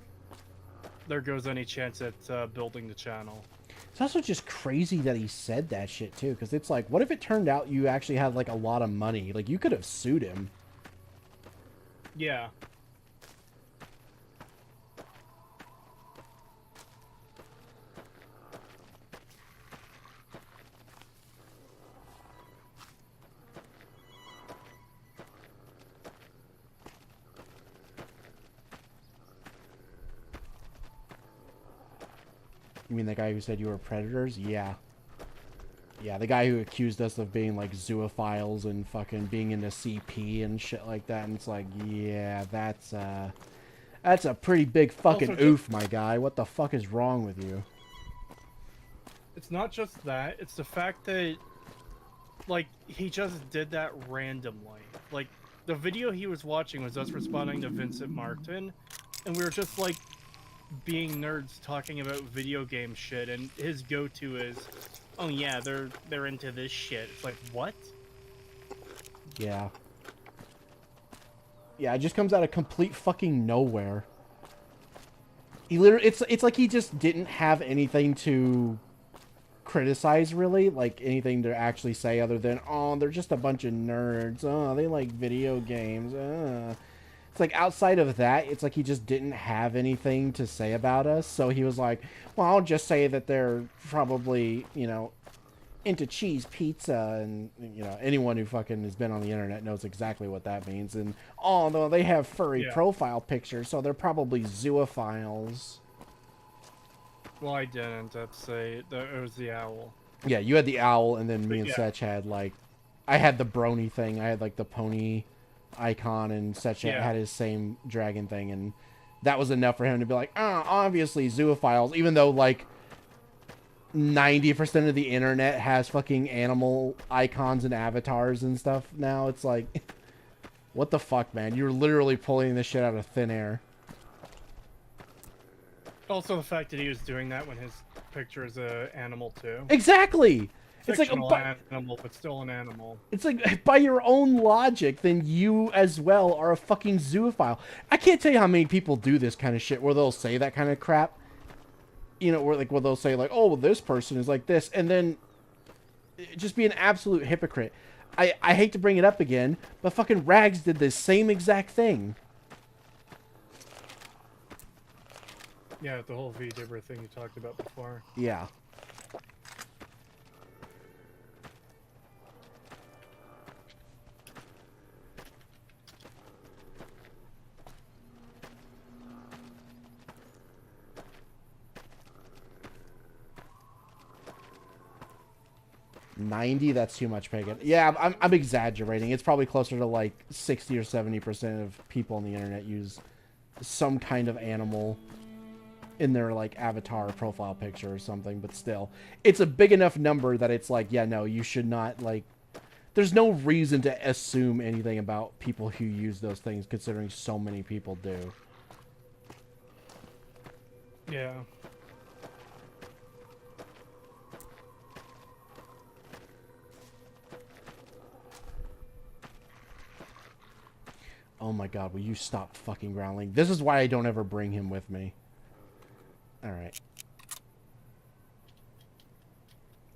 S2: There goes any chance at building the channel.
S1: It's also just crazy that he said that shit too, because it's like, what if it turned out you actually had like a lot of money? Like, you could have sued him.
S2: Yeah.
S1: You mean the guy who said you were predators? Yeah. Yeah, the guy who accused us of being like zoophiles and fucking being into CP and shit like that. And it's like, yeah, that's a pretty big fucking
S2: Also,
S1: oof, my guy. What the fuck is wrong with you?
S2: It's not just that, it's the fact that, like, he just did that randomly. Like, the video he was watching was us responding to Vincent Martin, and we were just, like, being nerds talking about video game shit, and his go-to is, oh yeah, they're into this shit. It's like, what?
S1: Yeah. Yeah, it just comes out of complete fucking nowhere. He literally, it's like he just didn't have anything to criticize, really, like anything to actually say other than, oh, they're just a bunch of nerds. Oh, they like video games. It's like outside of that, it's like he just didn't have anything to say about us. So he was like, well, I'll just say that they're probably, you know, into cheese pizza, and you know, anyone who fucking has been on the internet knows exactly what that means. And oh no, they have furry profile pictures, so they're probably zoophiles.
S2: Well, I didn't. That's say it was the owl.
S1: Yeah, you had the owl, and then me and
S2: Yeah.
S1: Setch had like, I had the brony thing. I had like the pony icon, and Setch had his same dragon thing, and that was enough for him to be like, obviously zoophiles, even though like 90% of the internet has fucking animal icons and avatars and stuff now. It's like, what the fuck, man? You're literally pulling this shit out of thin air.
S2: Also, the fact that he was doing that when his picture is a animal too.
S1: Exactly. It's like
S2: Fictional animal, but still an animal.
S1: It's like, by your own logic, then you as well are a fucking zoophile. I can't tell you how many people do this kind of shit where they'll say that kind of crap. You know, where they'll say like, oh, well, this person is like this, and then just be an absolute hypocrite. I hate to bring it up again, but fucking Rags did the same exact thing.
S2: Yeah, the whole V-Dibber thing you talked about before.
S1: Yeah. $90, that's too much, Pagan. Yeah, I'm exaggerating. It's probably closer to like 60 or 70% of people on the internet use some kind of animal in their like avatar profile picture or something, but still, it's a big enough number that it's like, yeah, no, you should not, like, there's no reason to assume anything about people who use those things, considering so many people do.
S2: Yeah.
S1: Oh my god, will you stop fucking growling? This is why I don't ever bring him with me. Alright.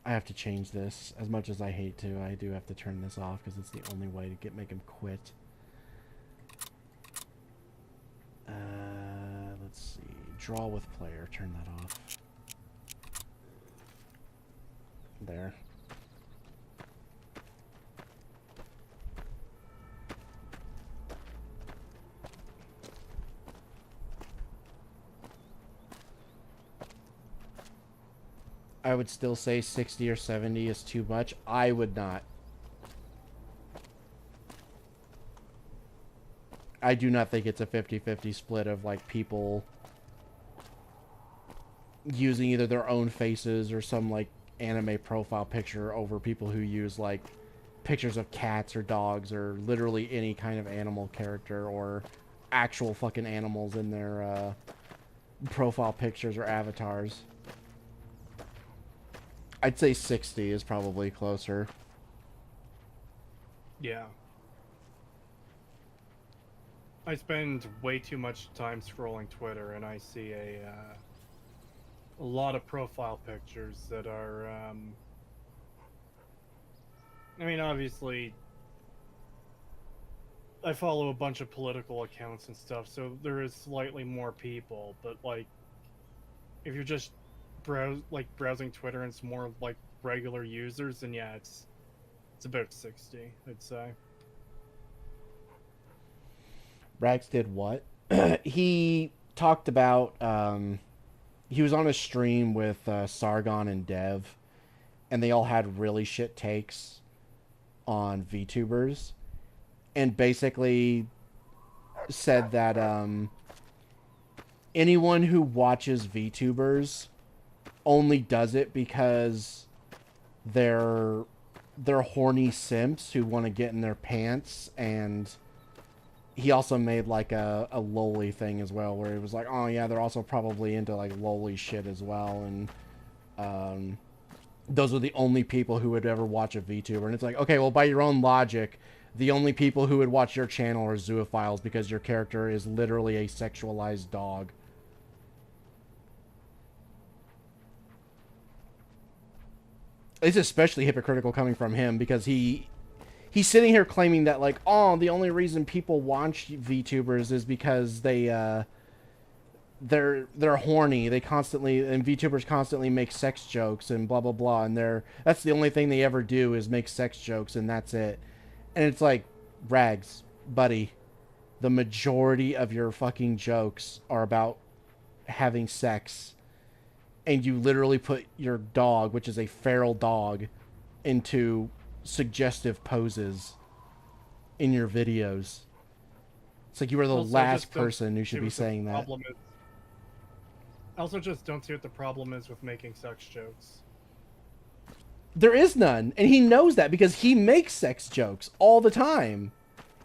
S1: I have to change this. As much as I hate to, I do have to turn this off because it's the only way to make him quit. Let's see. Draw with player. Turn that off. There. I would still say 60 or 70 is too much. I would not. I do not think it's a 50-50 split of like people using either their own faces or some like anime profile picture over people who use like pictures of cats or dogs or literally any kind of animal character or actual fucking animals in their profile pictures or avatars. I'd say 60 is probably closer.
S2: Yeah. I spend way too much time scrolling Twitter, and I see a lot of profile pictures that are, I mean, obviously, I follow a bunch of political accounts and stuff, so there is slightly more people, but, like, if you're just browsing Twitter and it's more, like, regular users, then yeah, it's about 60, I'd say.
S1: Rags did what? He talked about, he was on a stream with Sargon and Dev, and they all had really shit takes on VTubers, and basically said that anyone who watches VTubers only does it because they're horny simps who want to get in their pants. And he also made like a loli thing as well, where he was like, oh yeah, they're also probably into like loli shit as well, and those are the only people who would ever watch a VTuber. And it's like, okay, well, by your own logic, the only people who would watch your channel are zoophiles, because your character is literally a sexualized dog. It's especially hypocritical coming from him, because he's sitting here claiming that, like, oh, the only reason people watch VTubers is because they're horny. And VTubers constantly make sex jokes and blah blah blah, and that's the only thing they ever do is make sex jokes, and that's it. And it's like, Rags, buddy, the majority of your fucking jokes are about having sex, and you literally put your dog, which is a feral dog, into suggestive poses in your videos. It's like you are the
S2: Also,
S1: last
S2: just don't
S1: person who should
S2: see
S1: be
S2: what the
S1: saying that.
S2: problem is. Also, just don't see what the problem is with making sex jokes.
S1: There is none, and he knows that because he makes sex jokes all the time.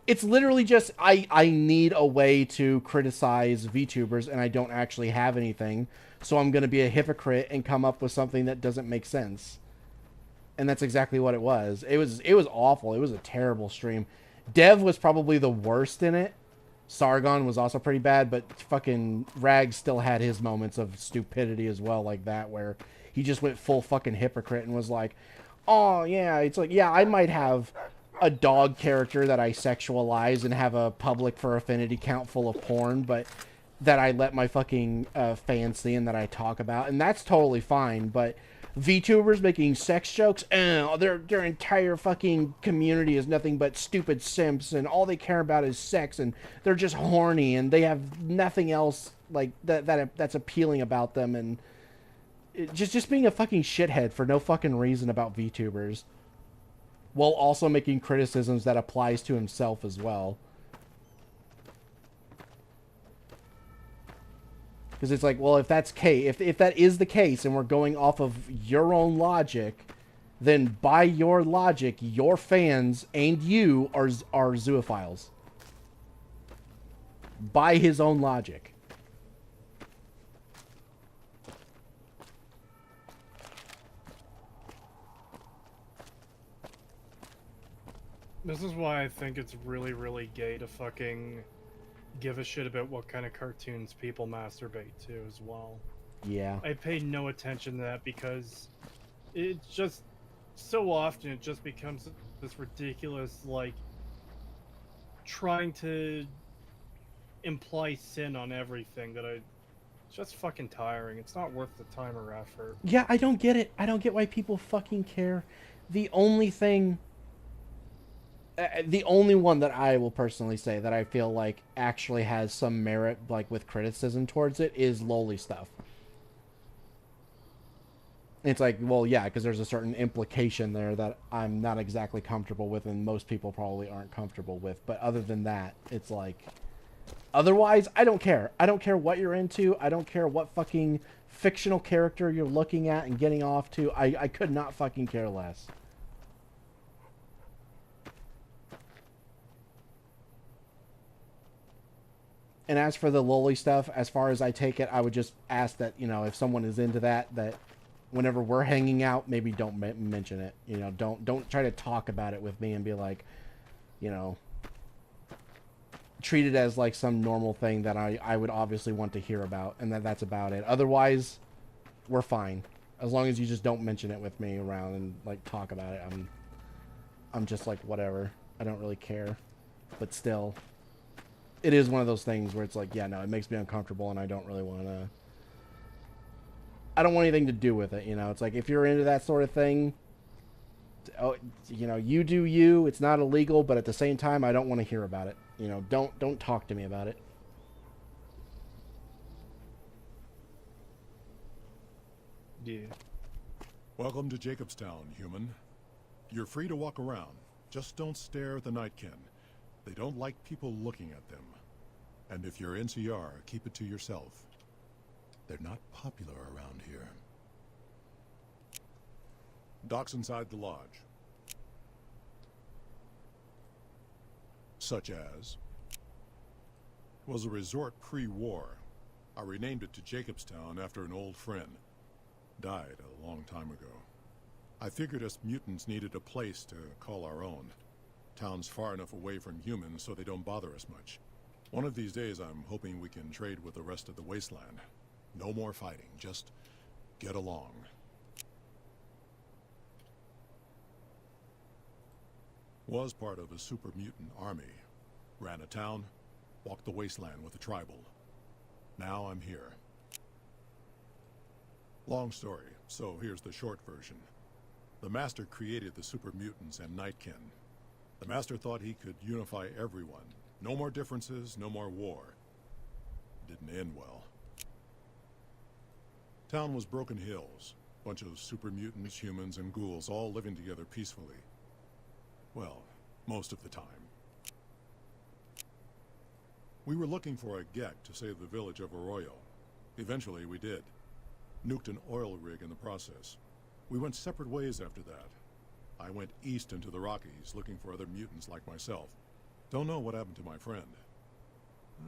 S1: It's literally just, I need a way to criticize VTubers, and I don't actually have anything, so I'm going to be a hypocrite and come up with something that doesn't make sense. And that's exactly what it was. It was awful. It was a terrible stream. Dev was probably the worst in it. Sargon was also pretty bad, but fucking Rags still had his moments of stupidity as well, like that, where he just went full fucking hypocrite and was like, oh yeah, it's like, yeah, I might have a dog character that I sexualize and have a public for affinity count full of porn, but that I let my fucking fans see and that I talk about, and that's totally fine. But VTubers making sex jokes, their entire fucking community is nothing but stupid simps, and all they care about is sex, and they're just horny, and they have nothing else like that's appealing about them, and just being a fucking shithead for no fucking reason about VTubers, while also making criticisms that applies to himself as well. Because it's like, well, if that is the case, and we're going off of your own logic, then by your logic, your fans and you are zoophiles. By his own logic.
S2: This is why I think it's really, really gay to fucking give a shit about what kind of cartoons people masturbate to as well.
S1: Yeah.
S2: I pay no attention to that because it's just so often it just becomes this ridiculous, like, trying to imply sin on everything that it's just fucking tiring. It's not worth the time or effort.
S1: Yeah, I don't get it. I don't get why people fucking care. The only thing... the only one that I will personally say that I feel like actually has some merit, like, with criticism towards it, is loli stuff. It's like, well, yeah, because there's a certain implication there that I'm not exactly comfortable with, and most people probably aren't comfortable with. But other than that, it's like... Otherwise, I don't care. I don't care what you're into. I don't care what fucking fictional character you're looking at and getting off to. I could not fucking care less. And as for the loli stuff, as far as I take it, I would just ask that, you know, if someone is into that whenever we're hanging out, maybe don't mention it. You know, don't try to talk about it with me and be like, you know, treat it as like some normal thing that I would obviously want to hear about, and that's about it. Otherwise, we're fine. As long as you just don't mention it with me around and like talk about it, I'm just like whatever. I don't really care. But still, it is one of those things where it's like, yeah, no, it makes me uncomfortable, and I don't really want to. I don't want anything to do with it, you know. It's like if you're into that sort of thing, oh, you know, you do you. It's not illegal, but at the same time, I don't want to hear about it. You know, don't talk to me about it.
S2: Yeah.
S13: Welcome to Jacobstown, human. You're free to walk around. Just don't stare at the Nightkin. They don't like people looking at them. And if you're NCR, keep it to yourself. They're not popular around here. Docks inside the lodge. Such as... was a resort pre-war. I renamed it to Jacobstown after an old friend. Died a long time ago. I figured us mutants needed a place to call our own. Town's far enough away from humans so they don't bother us much. One of these days I'm hoping we can trade with the rest of the wasteland. No more fighting, just get along. Was part of a super mutant army. Ran a town, walked the wasteland with a tribal. Now I'm here. Long story, so here's the short version. The Master created the super mutants and Nightkin. The Master thought he could unify everyone. No more differences, no more war. Didn't end well. Town was Broken Hills. Bunch of super mutants, humans, and ghouls all living together peacefully. Well, most of the time. We were looking for a Gek to save the village of Arroyo. Eventually, we did. Nuked an oil rig in the process. We went separate ways after that. I went east into the Rockies, looking for other mutants like myself. Don't know what happened to my friend.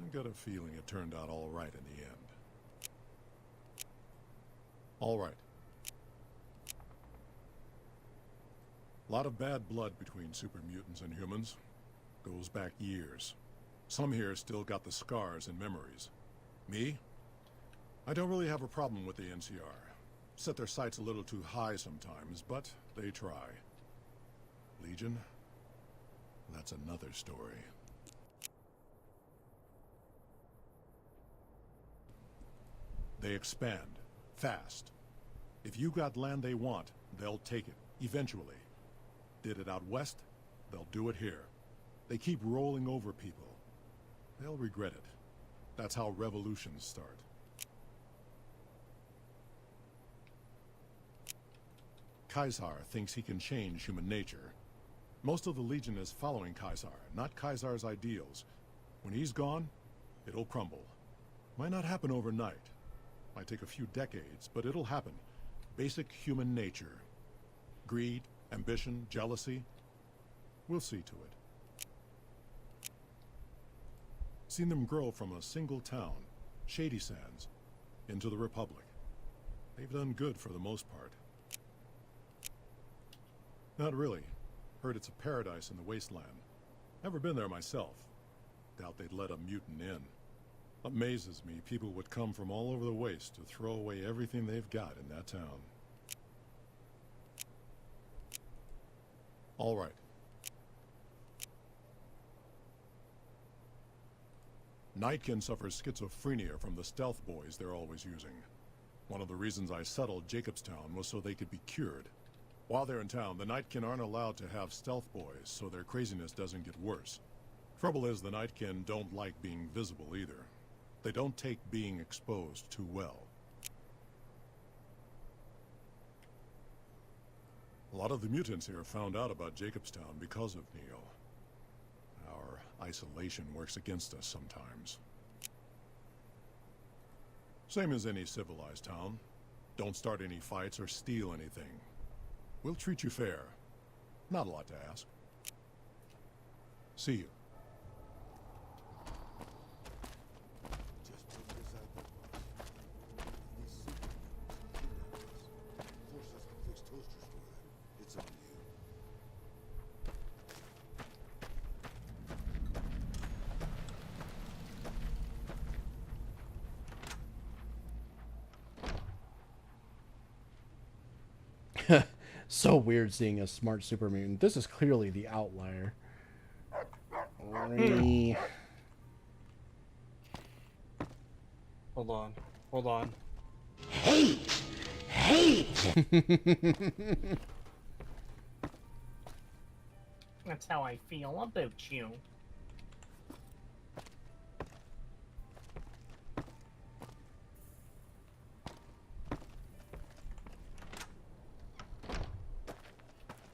S13: I got a feeling it turned out all right in the end. All right. Lot of bad blood between super mutants and humans. Goes back years. Some here still got the scars and memories. Me? I don't really have a problem with the NCR. Set their sights a little too high sometimes, but they try. Legion? That's another story. They expand. Fast. If you got land they want, they'll take it. Eventually. Did it out west, they'll do it here. They keep rolling over people. They'll regret it. That's how revolutions start. Caesar thinks he can change human nature. Most of the Legion is following Caesar, not Caesar's ideals. When he's gone, it'll crumble. Might not happen overnight. Might take a few decades, but it'll happen. Basic human nature. Greed, ambition, jealousy. We'll see to it. Seen them grow from a single town, Shady Sands, into the Republic. They've done good for the most part. Not really. Heard it's a paradise in the wasteland. Never been there myself. Doubt they'd let a mutant in. Amazes me people would come from all over the waste to throw away everything they've got in that town. All right. Nightkin suffers schizophrenia from the stealth boys they're always using. One of the reasons I settled Jacobstown was so they could be cured. While they're in town, the Nightkin aren't allowed to have stealth boys, so their craziness doesn't get worse. Trouble is, the Nightkin don't like being visible either. They don't take being exposed too well. A lot of the mutants here found out about Jacobstown because of Neo. Our isolation works against us sometimes. Same as any civilized town. Don't start any fights or steal anything. We'll treat you fair. Not a lot to ask. See you.
S1: So weird seeing a smart super mutant. This is clearly the outlier.
S2: Hold on. Hold on.
S1: Hate!
S2: That's how I feel about you.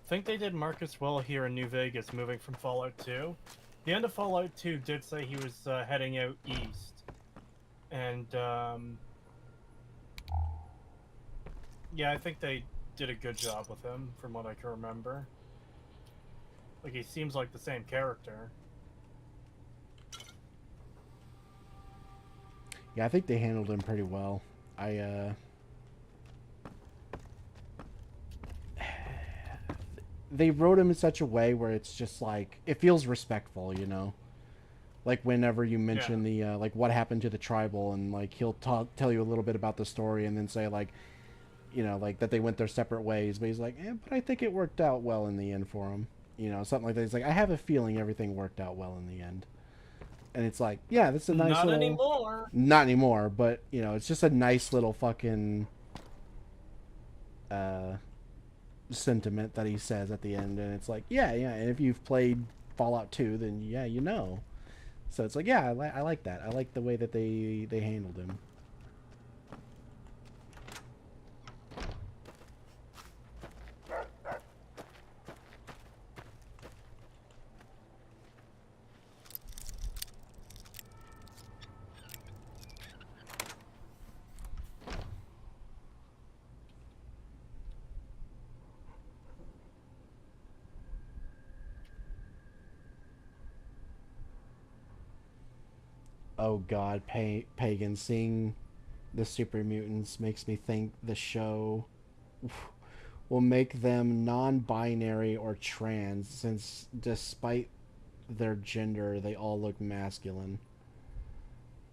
S2: I think they did Marcus well here in New Vegas, moving from Fallout 2. The end of Fallout 2 did say he was heading out east. And, yeah, I think they did a good job with him, from what I can remember. Like, he seems like the same character.
S1: Yeah, I think they handled him pretty well. They wrote him in such a way where it's just like, it feels respectful, you know? Like whenever you mention the, like what happened to the tribal, and like he'll tell you a little bit about the story and then say like, you know, like that they went their separate ways, but he's like, but I think it worked out well in the end for him. You know, something like that. He's like, I have a feeling everything worked out well in the end. And it's like, yeah, that's a nice
S2: Not
S1: little...
S2: anymore.
S1: Not anymore, but, you know, it's just a nice little fucking... sentiment that he says at the end, and it's like, yeah, and if you've played Fallout 2, then yeah, you know. So it's like, yeah, I like that. I like the way that they handled him. Oh god, Pagan, seeing the super mutants makes me think the show will make them non-binary or trans, since despite their gender, they all look masculine.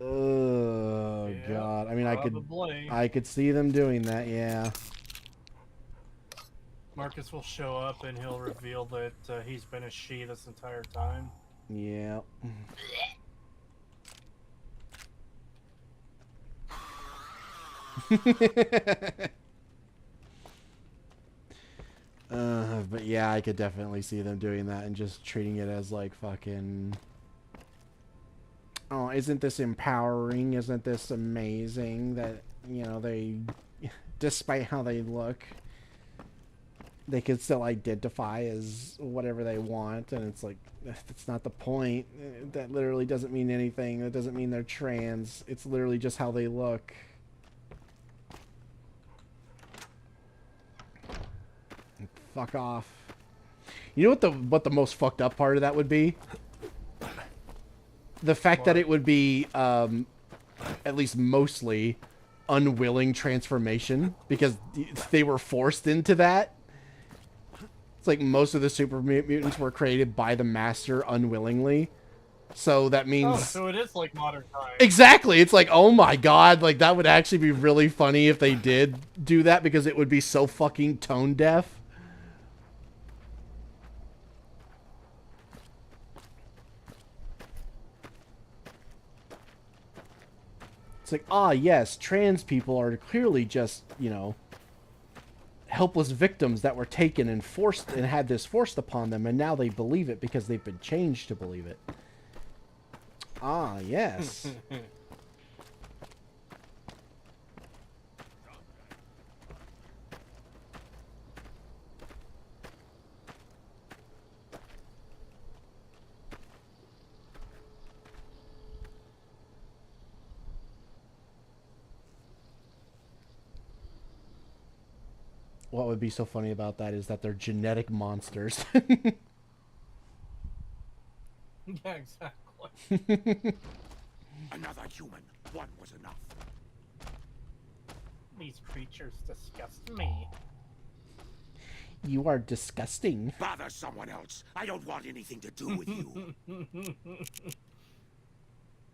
S1: Oh
S2: Yeah,
S1: god. I mean,
S2: probably.
S1: I could see them doing that, yeah.
S2: Marcus will show up and he'll reveal that he's been a she this entire time.
S1: Yeah. But yeah, I could definitely see them doing that and just treating it as like fucking, oh, isn't this empowering? Isn't this amazing that, you know, they, despite how they look, they can still identify as whatever they want, and it's like, that's not the point. That literally doesn't mean anything. That doesn't mean they're trans. It's literally just how they look. Fuck off. You know what the most fucked up part of that would be? The fact that it would be at least mostly unwilling transformation, because they were forced into that. It's like most of the super mutants were created by the master unwillingly. So that means...
S2: Oh, so it is like modern times.
S1: Exactly. It's like, oh my god, like that would actually be really funny if they did do that, because it would be so fucking tone deaf. It's like, ah, yes, trans people are clearly just, you know, helpless victims that were taken and forced and had this forced upon them, and now they believe it because they've been changed to believe it. Ah, yes. What would be so funny about that is that they're genetic monsters.
S2: Yeah, exactly.
S14: Another human. One was enough.
S2: These creatures disgust me.
S1: You are disgusting.
S14: Bother someone else. I don't want anything to do with you.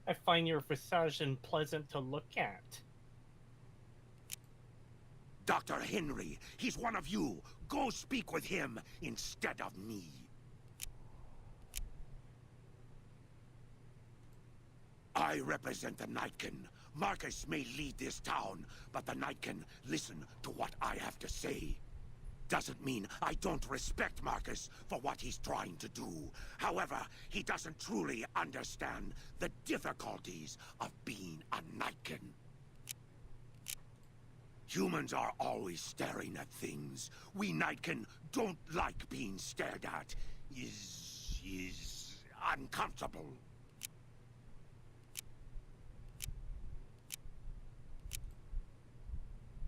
S2: I find your visage unpleasant to look at.
S14: Dr. Henry, he's one of you. Go speak with him instead of me. I represent the Nightkin. Marcus may lead this town, but the Nightkin listen to what I have to say. Doesn't mean I don't respect Marcus for what he's trying to do. However, he doesn't truly understand the difficulties of being a Nightkin. Humans are always staring at things. We Nightkin don't like being stared at. Is uncomfortable.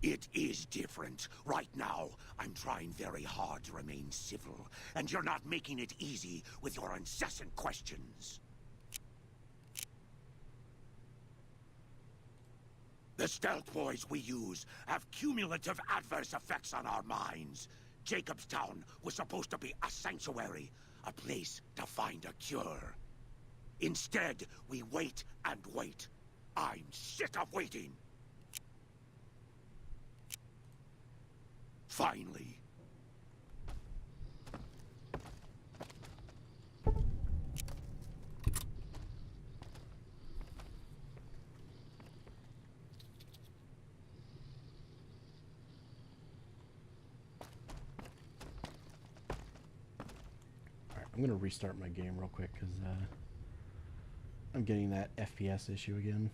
S14: It is different. Right now, I'm trying very hard to remain civil, and you're not making it easy with your incessant questions. The stealth boys we use have cumulative adverse effects on our minds. Jacobstown was supposed to be a sanctuary, a place to find a cure. Instead, we wait and wait. I'm sick of waiting. Finally.
S1: Alright, I'm gonna restart my game real quick because I'm getting that FPS issue again.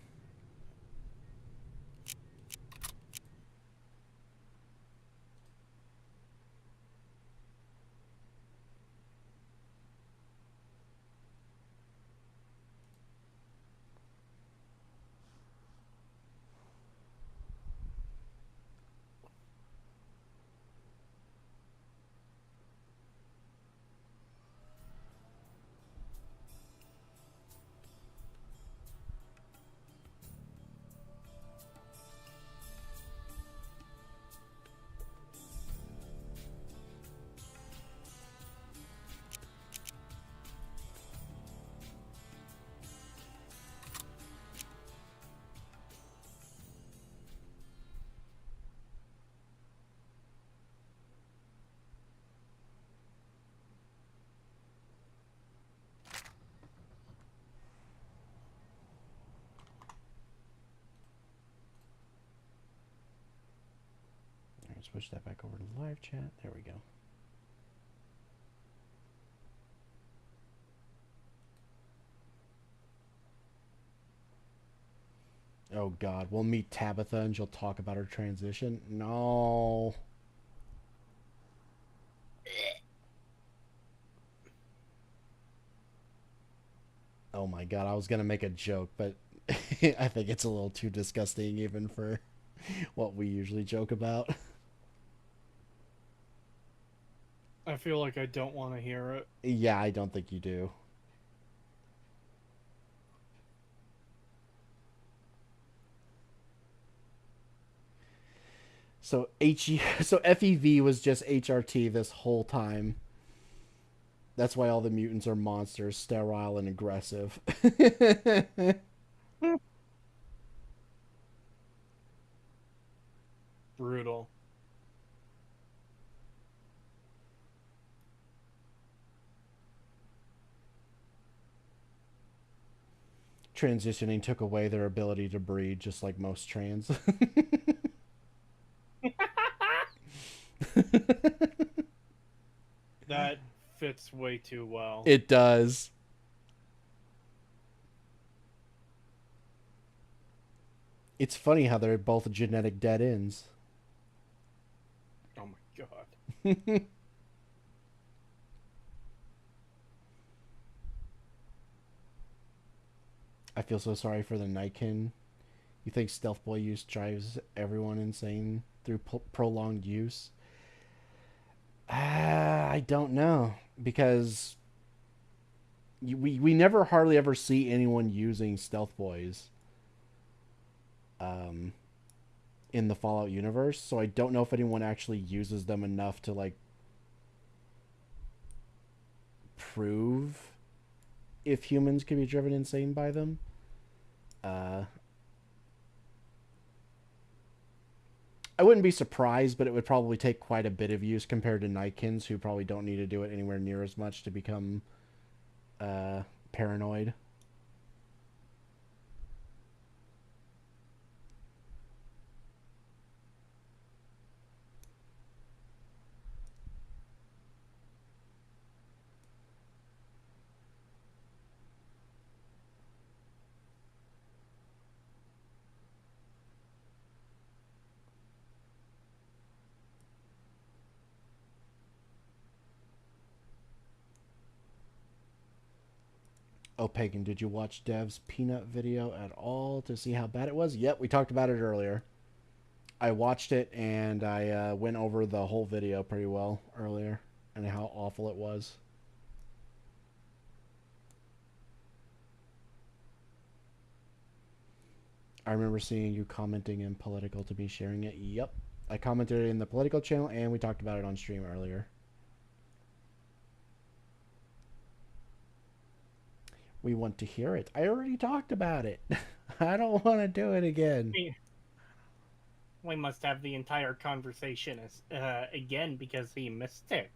S1: Switch that back over to live chat. There we go. Oh God, we'll meet Tabitha and she'll talk about her transition. No. Oh my God, I was gonna make a joke, but I think it's a little too disgusting even for what we usually joke about.
S2: I feel like I don't want to hear it.
S1: Yeah, I don't think you do. So FEV was just HRT this whole time. That's why all the mutants are monsters, sterile and aggressive.
S2: Brutal.
S1: Transitioning took away their ability to breed, just like most trans.
S2: That fits way too well.
S1: It does. It's funny how they're both genetic dead ends.
S2: Oh my God.
S1: I feel so sorry for the Nightkin. You think Stealth Boy use drives everyone insane through prolonged use? I don't know, because we never hardly ever see anyone using Stealth Boys in the Fallout universe, so I don't know if anyone actually uses them enough to like prove if humans can be driven insane by them. I wouldn't be surprised, but it would probably take quite a bit of use compared to Nightkins, who probably don't need to do it anywhere near as much to become paranoid. Oh, Pagan, did you watch Dev's Peanut video at all to see how bad it was? Yep, we talked about it earlier. I watched it and I went over the whole video pretty well earlier and how awful it was. I remember seeing you commenting in Political to be sharing it. Yep, I commented it in the Political channel and we talked about it on stream earlier. We want to hear it. I already talked about it. I don't want to do it again.
S2: We must have the entire conversation again because he missed it.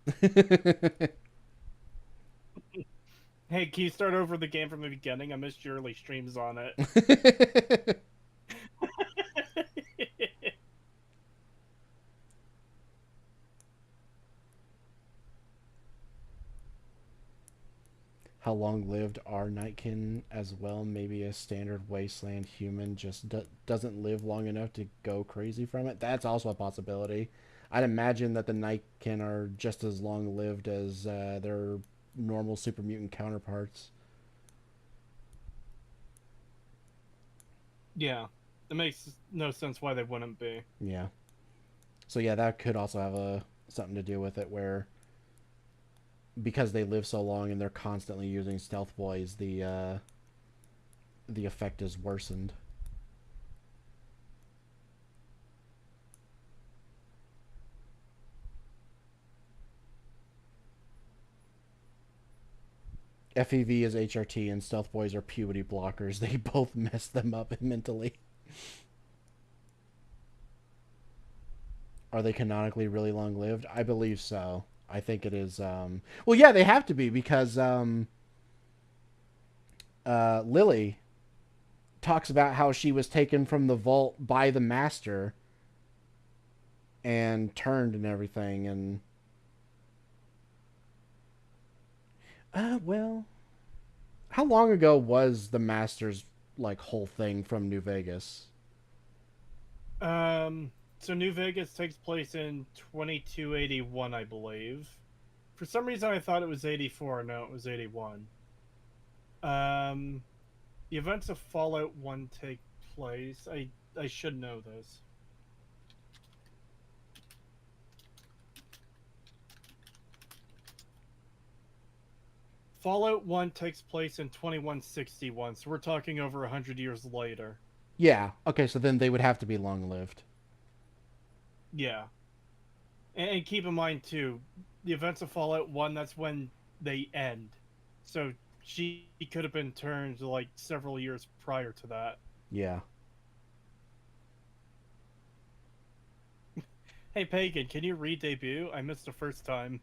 S2: Hey, can you start over the game from the beginning? I missed your early streams on it.
S1: How long-lived are Nightkin as well? Maybe a standard wasteland human just doesn't live long enough to go crazy from it. That's also a possibility. I'd imagine that the Nightkin are just as long-lived as their normal super mutant counterparts.
S2: Yeah, it makes no sense why they wouldn't be.
S1: Yeah. So yeah, that could also have something to do with it, where because they live so long and they're constantly using stealth boys, the effect is worsened. FEV is HRT and stealth boys are puberty blockers. They both mess them up mentally. Are they canonically really long-lived? I believe so. I think it is, well, yeah, they have to be, because Lily talks about how she was taken from the vault by the Master and turned and everything, and well, how long ago was the Master's, like, whole thing from New Vegas?
S2: So New Vegas takes place in 2281, I believe. For some reason, I thought it was 84. No, it was 81. The events of Fallout 1 take place. I should know this. Fallout 1 takes place in 2161, so we're talking over 100 years later.
S1: Yeah, okay, so then they would have to be long-lived.
S2: Yeah. And keep in mind, too, the events of Fallout 1, that's when they end. So she could have been turned, like, several years prior to that.
S1: Yeah.
S2: Hey, Pagan, can you re-debut? I missed the first time.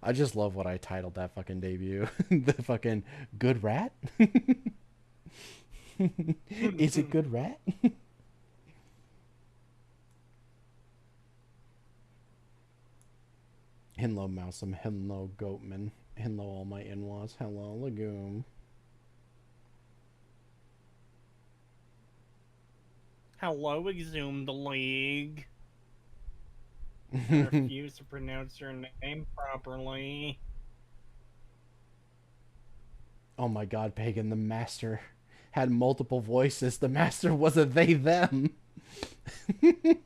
S1: I just love what I titled that fucking debut. The fucking good rat? Is it good rat? Hello, Mousem. Hello, Goatman. Hello, all my in-laws. Hello, Legume.
S2: Hello, Exhume the League. I refuse to pronounce your name properly.
S1: Oh my god, Pagan, the Master had multiple voices. The Master was a they, them.
S2: I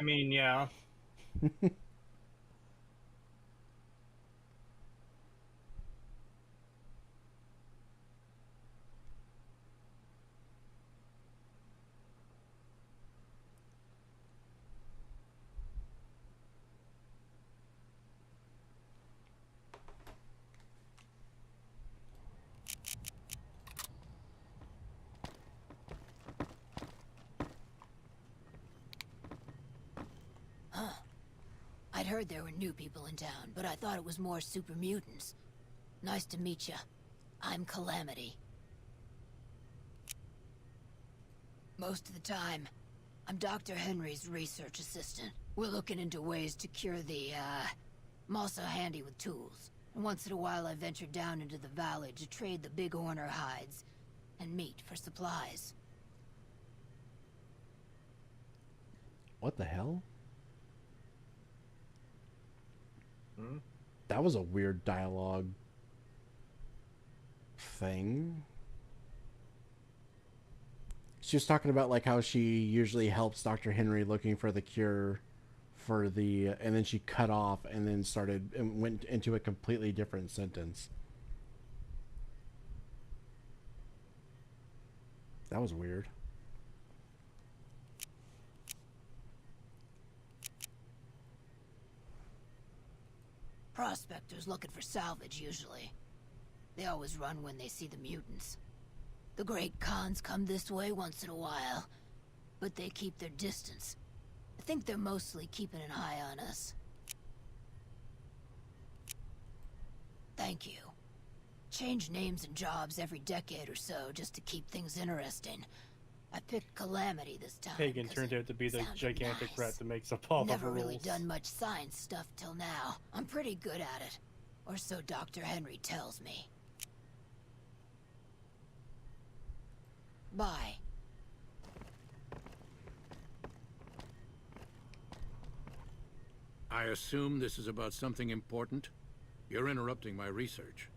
S2: mean, yeah.
S15: heard there were new people in town, but I thought it was more super mutants. Nice to meet you. I'm Calamity. Most of the time, I'm Dr. Henry's research assistant. We're looking into ways to cure the, I'm also handy with tools. And once in a while I venture down into the valley to trade the big Horner hides and meat for supplies.
S1: What the hell? That was a weird dialogue thing. She was talking about like how she usually helps Dr. Henry looking for the cure for the, and then she cut off and then started and went into a completely different sentence. That was weird.
S15: Prospectors looking for salvage, usually. They always run when they see the mutants. The Great Khans come this way once in a while, but they keep their distance. I think they're mostly keeping an eye on us. Thank you. Change names and jobs every decade or so just to keep things interesting. I picked Calamity this time.
S2: Pagan turned out to be the gigantic rat that makes up all the rules.
S15: Never really done much science stuff till now. I'm pretty good at it. Or so Dr. Henry tells me. Bye.
S16: I assume this is about something important? You're interrupting my research.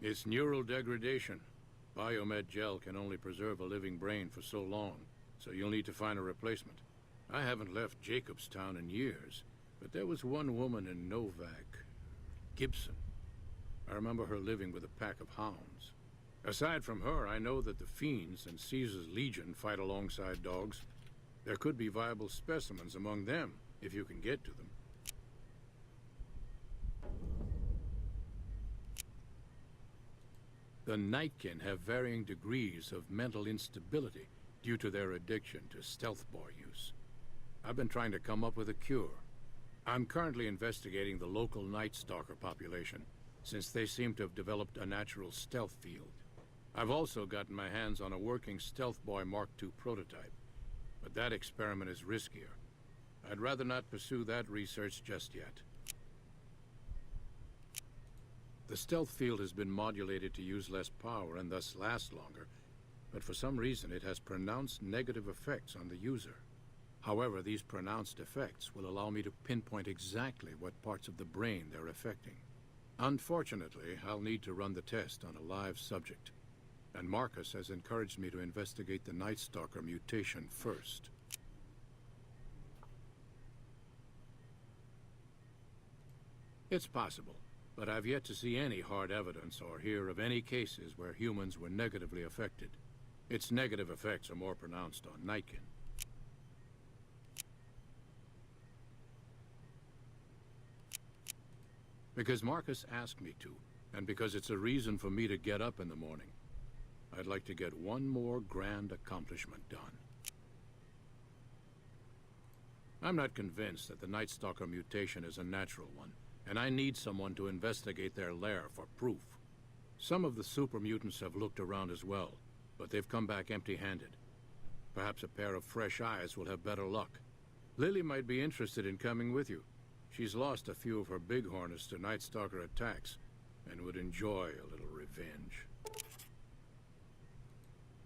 S16: It's neural degradation. Biomed gel can only preserve a living brain for so long, so you'll need to find a replacement. I haven't left Jacobstown in years, but there was one woman in Novak, Gibson. I remember her living with a pack of hounds. Aside from her, I know that the Fiends and Caesar's Legion fight alongside dogs. There could be viable specimens among them, if you can get to them. The Nightkin have varying degrees of mental instability due to their addiction to stealth boy use. I've been trying to come up with a cure. I'm currently investigating the local Night Stalker population, since they seem to have developed a natural stealth field. I've also gotten my hands on a working Stealth Boy Mark II prototype, but that experiment is riskier. I'd rather not pursue that research just yet. The stealth field has been modulated to use less power and thus last longer, but for some reason it has pronounced negative effects on the user. However, these pronounced effects will allow me to pinpoint exactly what parts of the brain they're affecting. Unfortunately, I'll need to run the test on a live subject, and Marcus has encouraged me to investigate the Night Stalker mutation first. It's possible, but I've yet to see any hard evidence or hear of any cases where humans were negatively affected. Its negative effects are more pronounced on Nightkin. Because Marcus asked me to, and because it's a reason for me to get up in the morning, I'd like to get one more grand accomplishment done. I'm not convinced that the Night Stalker mutation is a natural one, and I need someone to investigate their lair for proof. Some of the super mutants have looked around as well, but they've come back empty-handed. Perhaps a pair of fresh eyes will have better luck. Lily might be interested in coming with you. She's lost a few of her bighorners to Night Stalker attacks, and would enjoy a little revenge.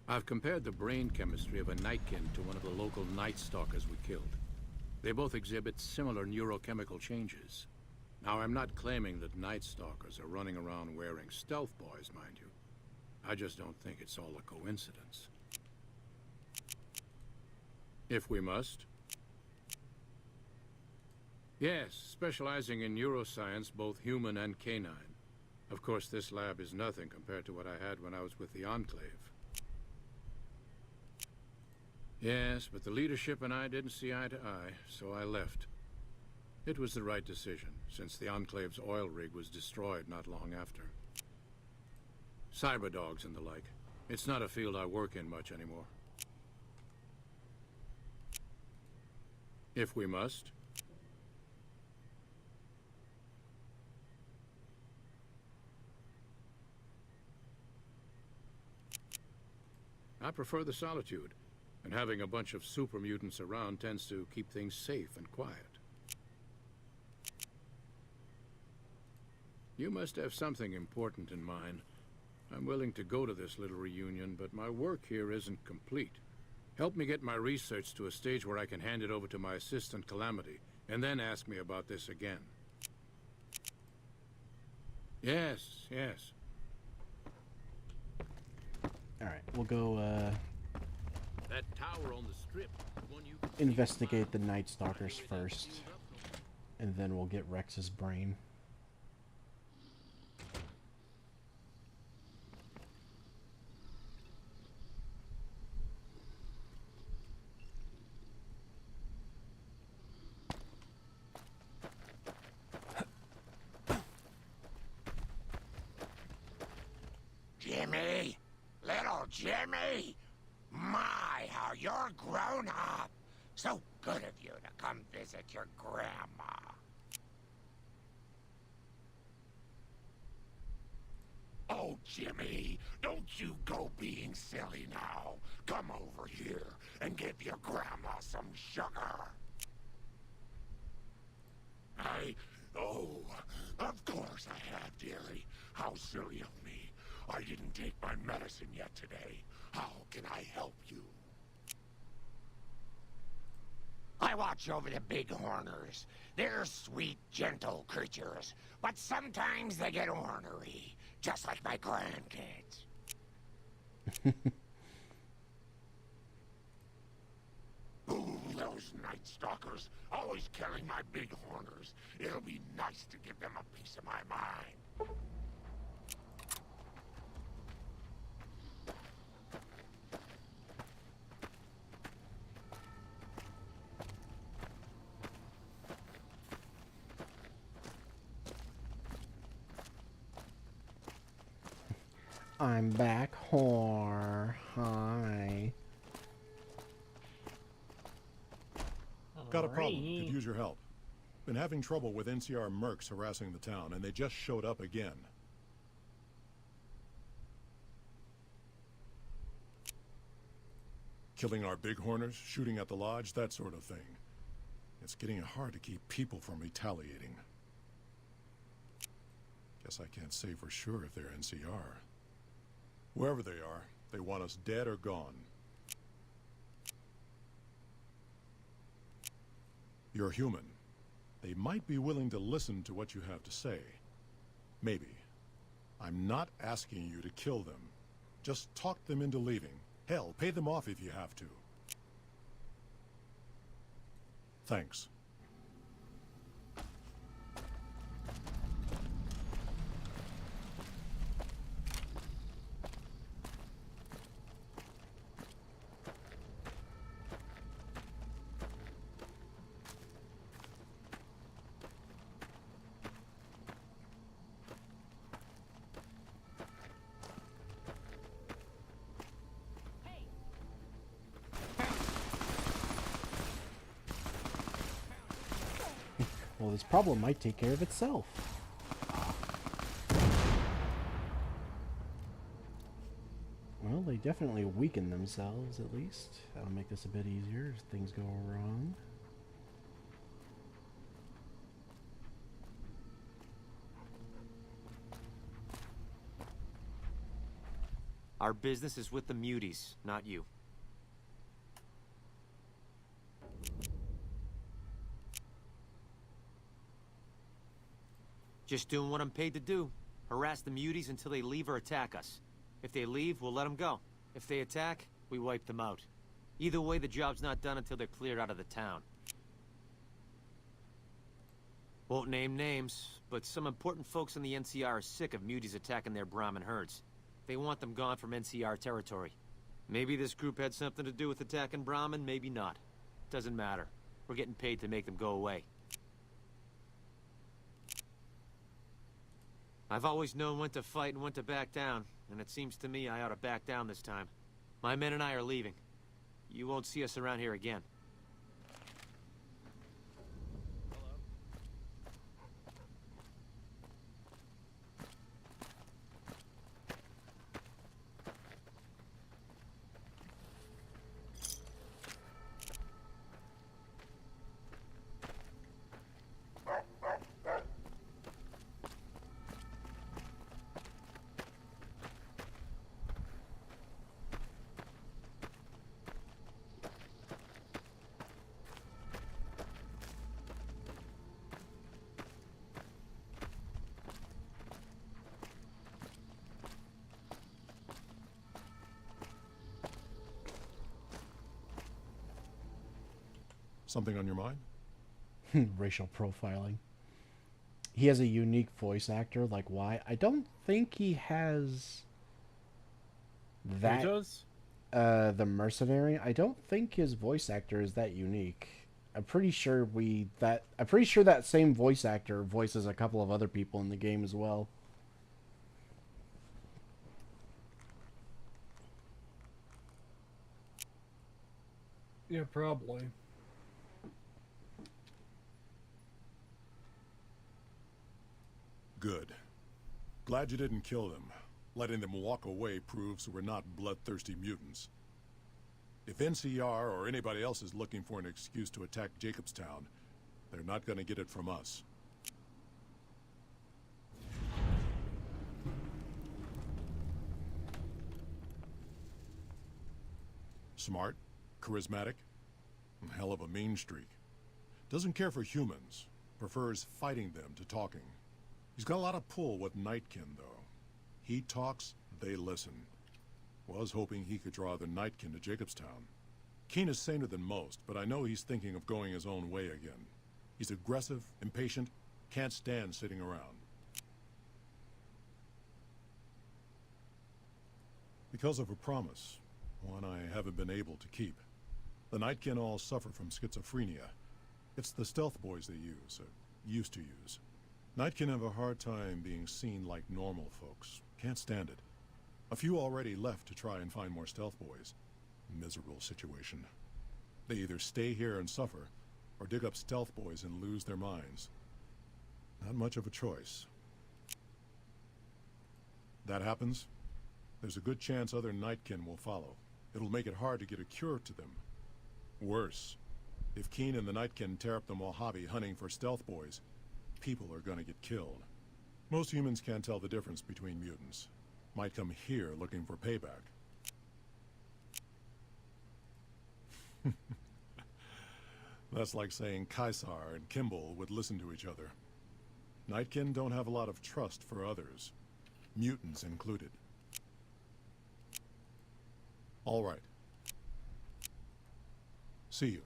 S16: I've compared the brain chemistry of a Nightkin to one of the local Night Stalkers we killed. They both exhibit similar neurochemical changes. Now, I'm not claiming that Night Stalkers are running around wearing stealth boys, mind you. I just don't think it's all a coincidence. If we must. Yes, specializing in neuroscience, both human and canine. Of course, this lab is nothing compared to what I had when I was with the Enclave. Yes, but the leadership and I didn't see eye to eye, so I left. It was the right decision, since the Enclave's oil rig was destroyed not long after. Cyberdogs and the like. It's not a field I work in much anymore. If we must. I prefer the solitude, and having a bunch of super mutants around tends to keep things safe and quiet. You must have something important in mind. I'm willing to go to this little reunion, but my work here isn't complete. Help me get my research to a stage where I can hand it over to my assistant, Calamity, and then ask me about this again. Yes, yes.
S1: Alright, we'll go,
S16: That tower on the strip, the one you
S1: investigate the Night Stalkers first. And then we'll get Rex's brain.
S14: Jimmy! Little Jimmy! My, how you're grown up! So good of you to come visit your grandma. Oh, Jimmy, don't you go being silly now. Come over here and give your grandma some sugar. Oh, of course I have, dearie. How silly of me. I didn't take my medicine yet today. How can I help you? I watch over the bighorners. They're sweet, gentle creatures, but sometimes they get ornery, just like my grandkids. Ooh, those Night Stalkers, always killing my bighorners. It'll be nice to give them a piece of my mind.
S1: I'm back, whore. Hi.
S13: Got a problem. Could use your help. Been having trouble with NCR mercs harassing the town, and they just showed up again. Killing our bighorners, shooting at the lodge, that sort of thing. It's getting hard to keep people from retaliating. Guess I can't say for sure if they're NCR. Wherever they are, they want us dead or gone. You're human. They might be willing to listen to what you have to say. Maybe. I'm not asking you to kill them. Just talk them into leaving. Hell, pay them off if you have to. Thanks.
S1: Well, this problem might take care of itself. Well, they definitely weaken themselves, at least. That'll make this a bit easier if things go wrong.
S7: Our business is with the muties, not you. Just doing what I'm paid to do. Harass the muties until they leave or attack us. If they leave, we'll let them go. If they attack, we wipe them out. Either way, the job's not done until they're cleared out of the town. Won't name names, but some important folks in the NCR are sick of muties attacking their Brahmin herds. They want them gone from NCR territory. Maybe this group had something to do with attacking Brahmin, maybe not. Doesn't matter. We're getting paid to make them go away. I've always known when to fight and when to back down, and it seems to me I ought to back down this time. My men and I are leaving. You won't see us around here again.
S13: Something on your mind?
S1: Racial profiling. He has a unique voice actor. Like, why? I don't think he has that.
S2: Who does?
S1: The mercenary. I don't think his voice actor is that unique. I'm pretty sure that same voice actor voices a couple of other people in the game as well.
S2: Yeah, probably.
S13: Good. Glad you didn't kill them. Letting them walk away proves we're not bloodthirsty mutants. If NCR or anybody else is looking for an excuse to attack Jacobstown, they're not gonna get it from us. Smart, charismatic, and hell of a mean streak. Doesn't care for humans, prefers fighting them to talking. He's got a lot of pull with Nightkin, though. He talks, they listen. Was hoping he could draw the Nightkin to Jacobstown. Keen is saner than most, but I know he's thinking of going his own way again. He's aggressive, impatient, can't stand sitting around. Because of a promise, one I haven't been able to keep. The Nightkin all suffer from schizophrenia. It's the stealth boys they use, or used to use. Nightkin have a hard time being seen like normal folks. Can't stand it. A few already left to try and find more stealth boys. Miserable situation. They either stay here and suffer, or dig up stealth boys and lose their minds. Not much of a choice. That happens, there's a good chance other Nightkin will follow. It'll make it hard to get a cure to them. Worse, if Keen and the Nightkin tear up the Mojave hunting for stealth boys, people are gonna get killed. Most humans can't tell the difference between mutants. Might come here looking for payback. That's like saying Caesar and Kimball would listen to each other. Nightkin don't have a lot of trust for others, mutants included. All right. See you.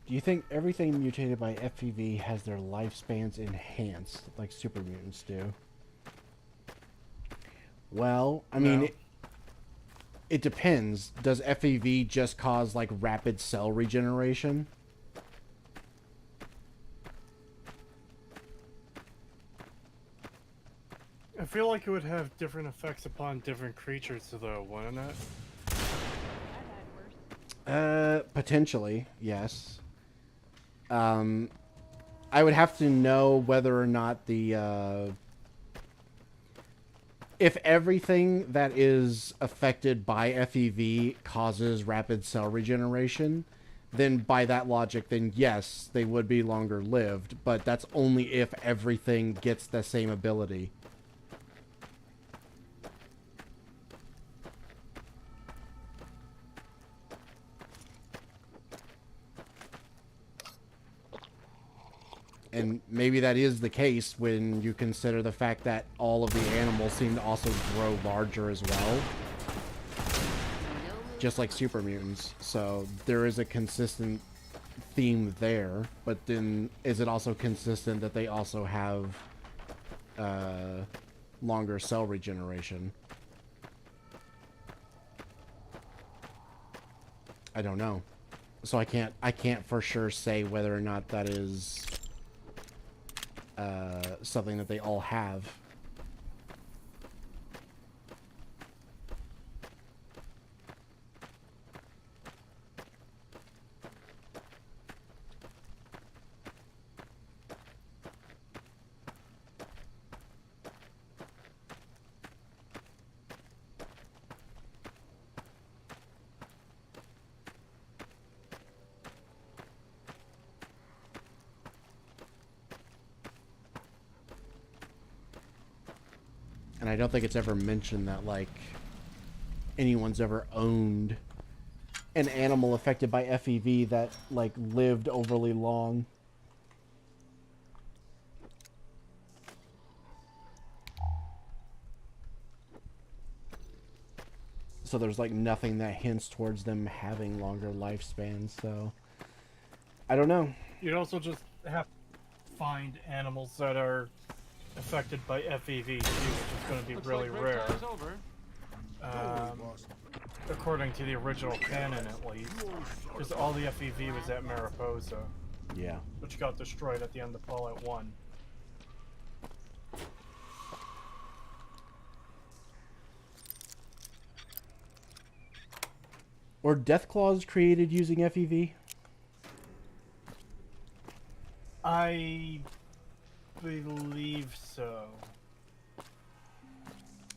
S1: Do you think everything mutated by FEV has their lifespans enhanced, like super mutants do? Well, I mean, it depends. Does FEV just cause, like, rapid cell regeneration?
S2: I feel like it would have different effects upon different creatures, though, wouldn't it?
S1: Potentially, yes. I would have to know whether or not the, if everything that is affected by FEV causes rapid cell regeneration, then by that logic, then yes, they would be longer lived, but that's only if everything gets the same ability. And maybe that is the case when you consider the fact that all of the animals seem to also grow larger as well. Just like super mutants. So there is a consistent theme there. But then is it also consistent that they also have longer cell regeneration? I don't know. So I can't for sure say whether or not that is something that they all have. And I don't think it's ever mentioned that, like, anyone's ever owned an animal affected by FEV that like lived overly long. So there's like nothing that hints towards them having longer lifespans, so I don't know.
S2: You'd also just have to find animals that are affected by FEV too, which is going to be really rare. According to the original canon, at least, because all the FEV was at Mariposa.
S1: Yeah.
S2: Which got destroyed at the end of Fallout 1.
S1: Were Deathclaws created using FEV?
S2: I believe so.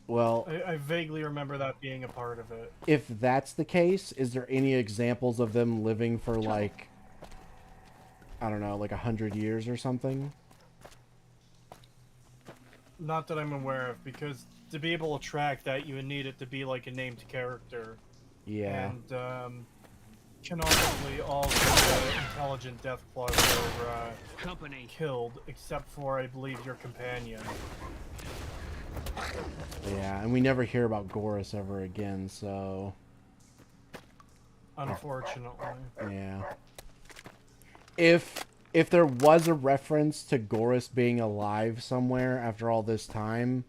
S1: Well,
S2: I vaguely remember that being a part of it.
S1: if that's the case, is there any examples of them living for like, I don't know, like 100 years or something?
S2: Not that I'm aware of, because to be able to track that, you would need it to be like a named character.
S1: Yeah.
S2: And canonically, all the intelligent Deathclaws were killed, except for, I believe, your companion.
S1: Yeah, and we never hear about Gorus ever again, so...
S2: Unfortunately.
S1: Yeah. If there was a reference to Gorus being alive somewhere after all this time,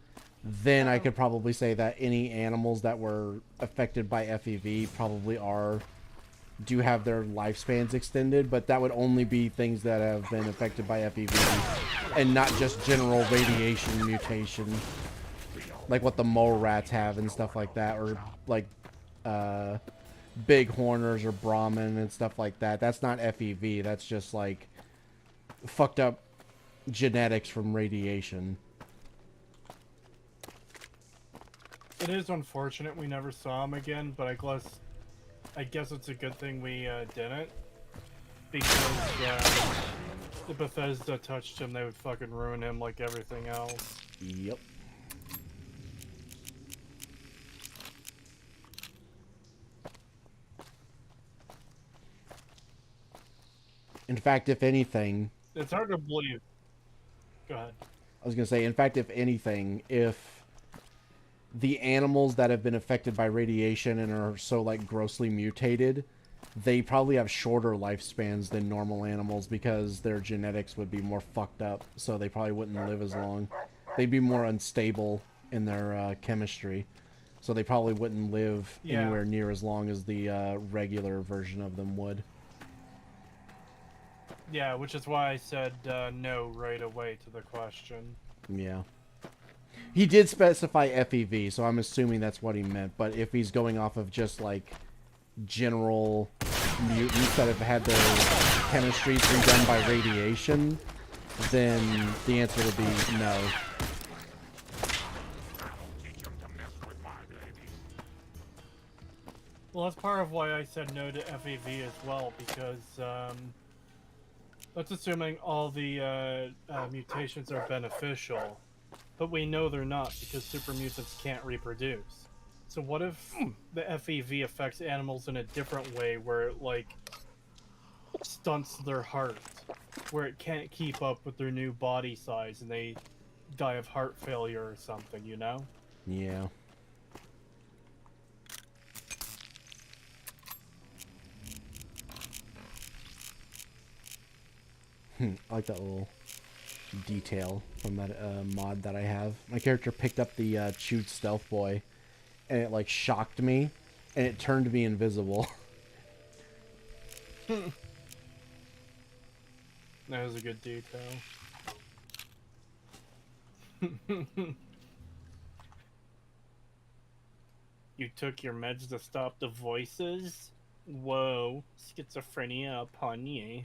S1: then I could probably say that any animals that were affected by FEV probably do have their lifespans extended, but that would only be things that have been affected by FEV and not just general radiation mutation, like what the mole rats have and stuff like that, or like big horners or Brahmin and stuff like that. That's not FEV, that's just like fucked up genetics from radiation.
S2: It is unfortunate we never saw him again, but I guess it's a good thing we didn't. Because if Bethesda touched him, they would fucking ruin him like everything else.
S1: Yep. In fact, if anything...
S2: It's hard to believe. Go ahead.
S1: I was going to say, in fact, if anything, if the animals that have been affected by radiation and are so, like, grossly mutated, they probably have shorter lifespans than normal animals because their genetics would be more fucked up, so they probably wouldn't live as long. They'd be more unstable in their chemistry, so they probably wouldn't live anywhere near as long as the regular version of them would.
S2: Yeah, which is why I said no right away to the question.
S1: Yeah. He did specify FEV, so I'm assuming that's what he meant, but if he's going off of just, like, general mutants that have had their chemistries redone by radiation, then the answer would be no.
S2: Well, that's part of why I said no to FEV as well, because that's assuming all the mutations are beneficial, but we know they're not because super mutants can't reproduce. So what if the FEV affects animals in a different way, where it like stunts their heart, where it can't keep up with their new body size and they die of heart failure or something, you know?
S1: Yeah. I like that little detail from that mod that I have. My character picked up the chewed stealth boy, and it like shocked me, and it turned me invisible.
S2: That was a good detail. You took your meds to stop the voices? Whoa, schizophrenia upon ye.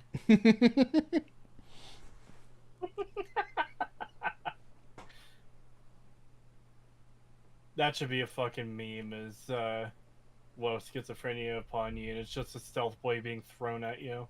S2: That should be a fucking meme, is, whoa, schizophrenia upon you, and it's just a stealth boy being thrown at you.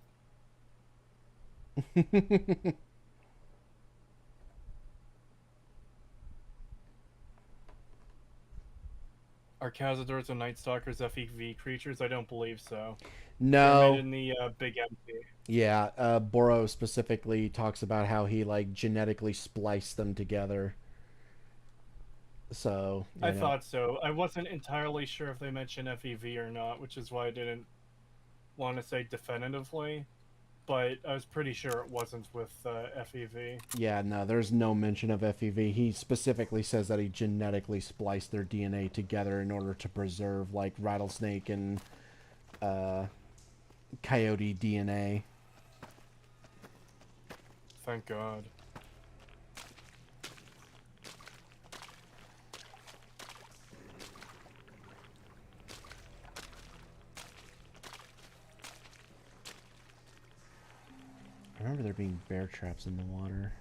S2: Are Cazadors and Night Stalkers FEV creatures? I don't believe so.
S1: No.
S2: They're made in the Big Empty.
S1: Yeah, Boro specifically talks about how he like genetically spliced them together. So
S2: I thought so. I wasn't entirely sure if they mentioned FEV or not, which is why I didn't want to say definitively. But I was pretty sure it wasn't with FEV.
S1: Yeah, no, there's no mention of FEV. He specifically says that he genetically spliced their DNA together in order to preserve like rattlesnake and coyote DNA.
S2: Thank God.
S1: I remember there being bear traps in the water.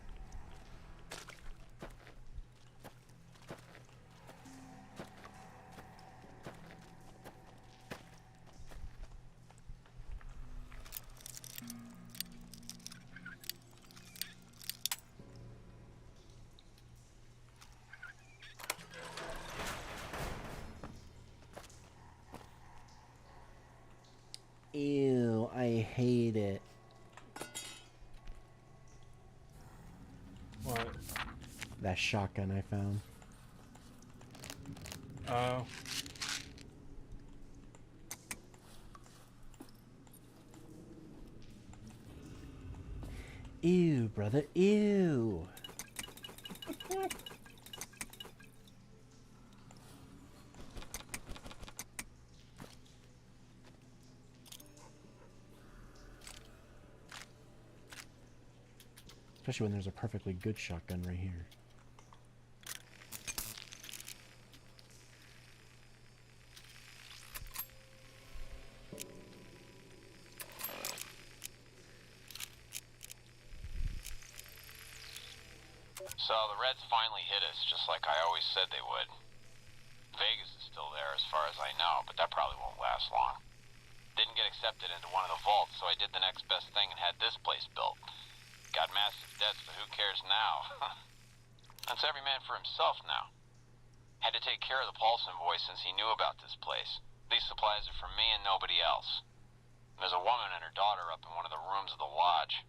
S1: Ew, I hate it.
S2: What?
S1: That shotgun I found.
S2: Oh.
S1: Ew, brother, ew. Especially when there's a perfectly good shotgun right here.
S5: So the Reds finally hit us, just like I always said they would. Vegas is still there as far as I know, but that probably won't last long. Didn't get accepted into one of the vaults, so I did the next best thing and had this place built. Got massive debts, but who cares now? That's every man for himself now. Had to take care of the Paulson boy since he knew about this place. These supplies are for me and nobody else. There's a woman and her daughter up in one of the rooms of the lodge.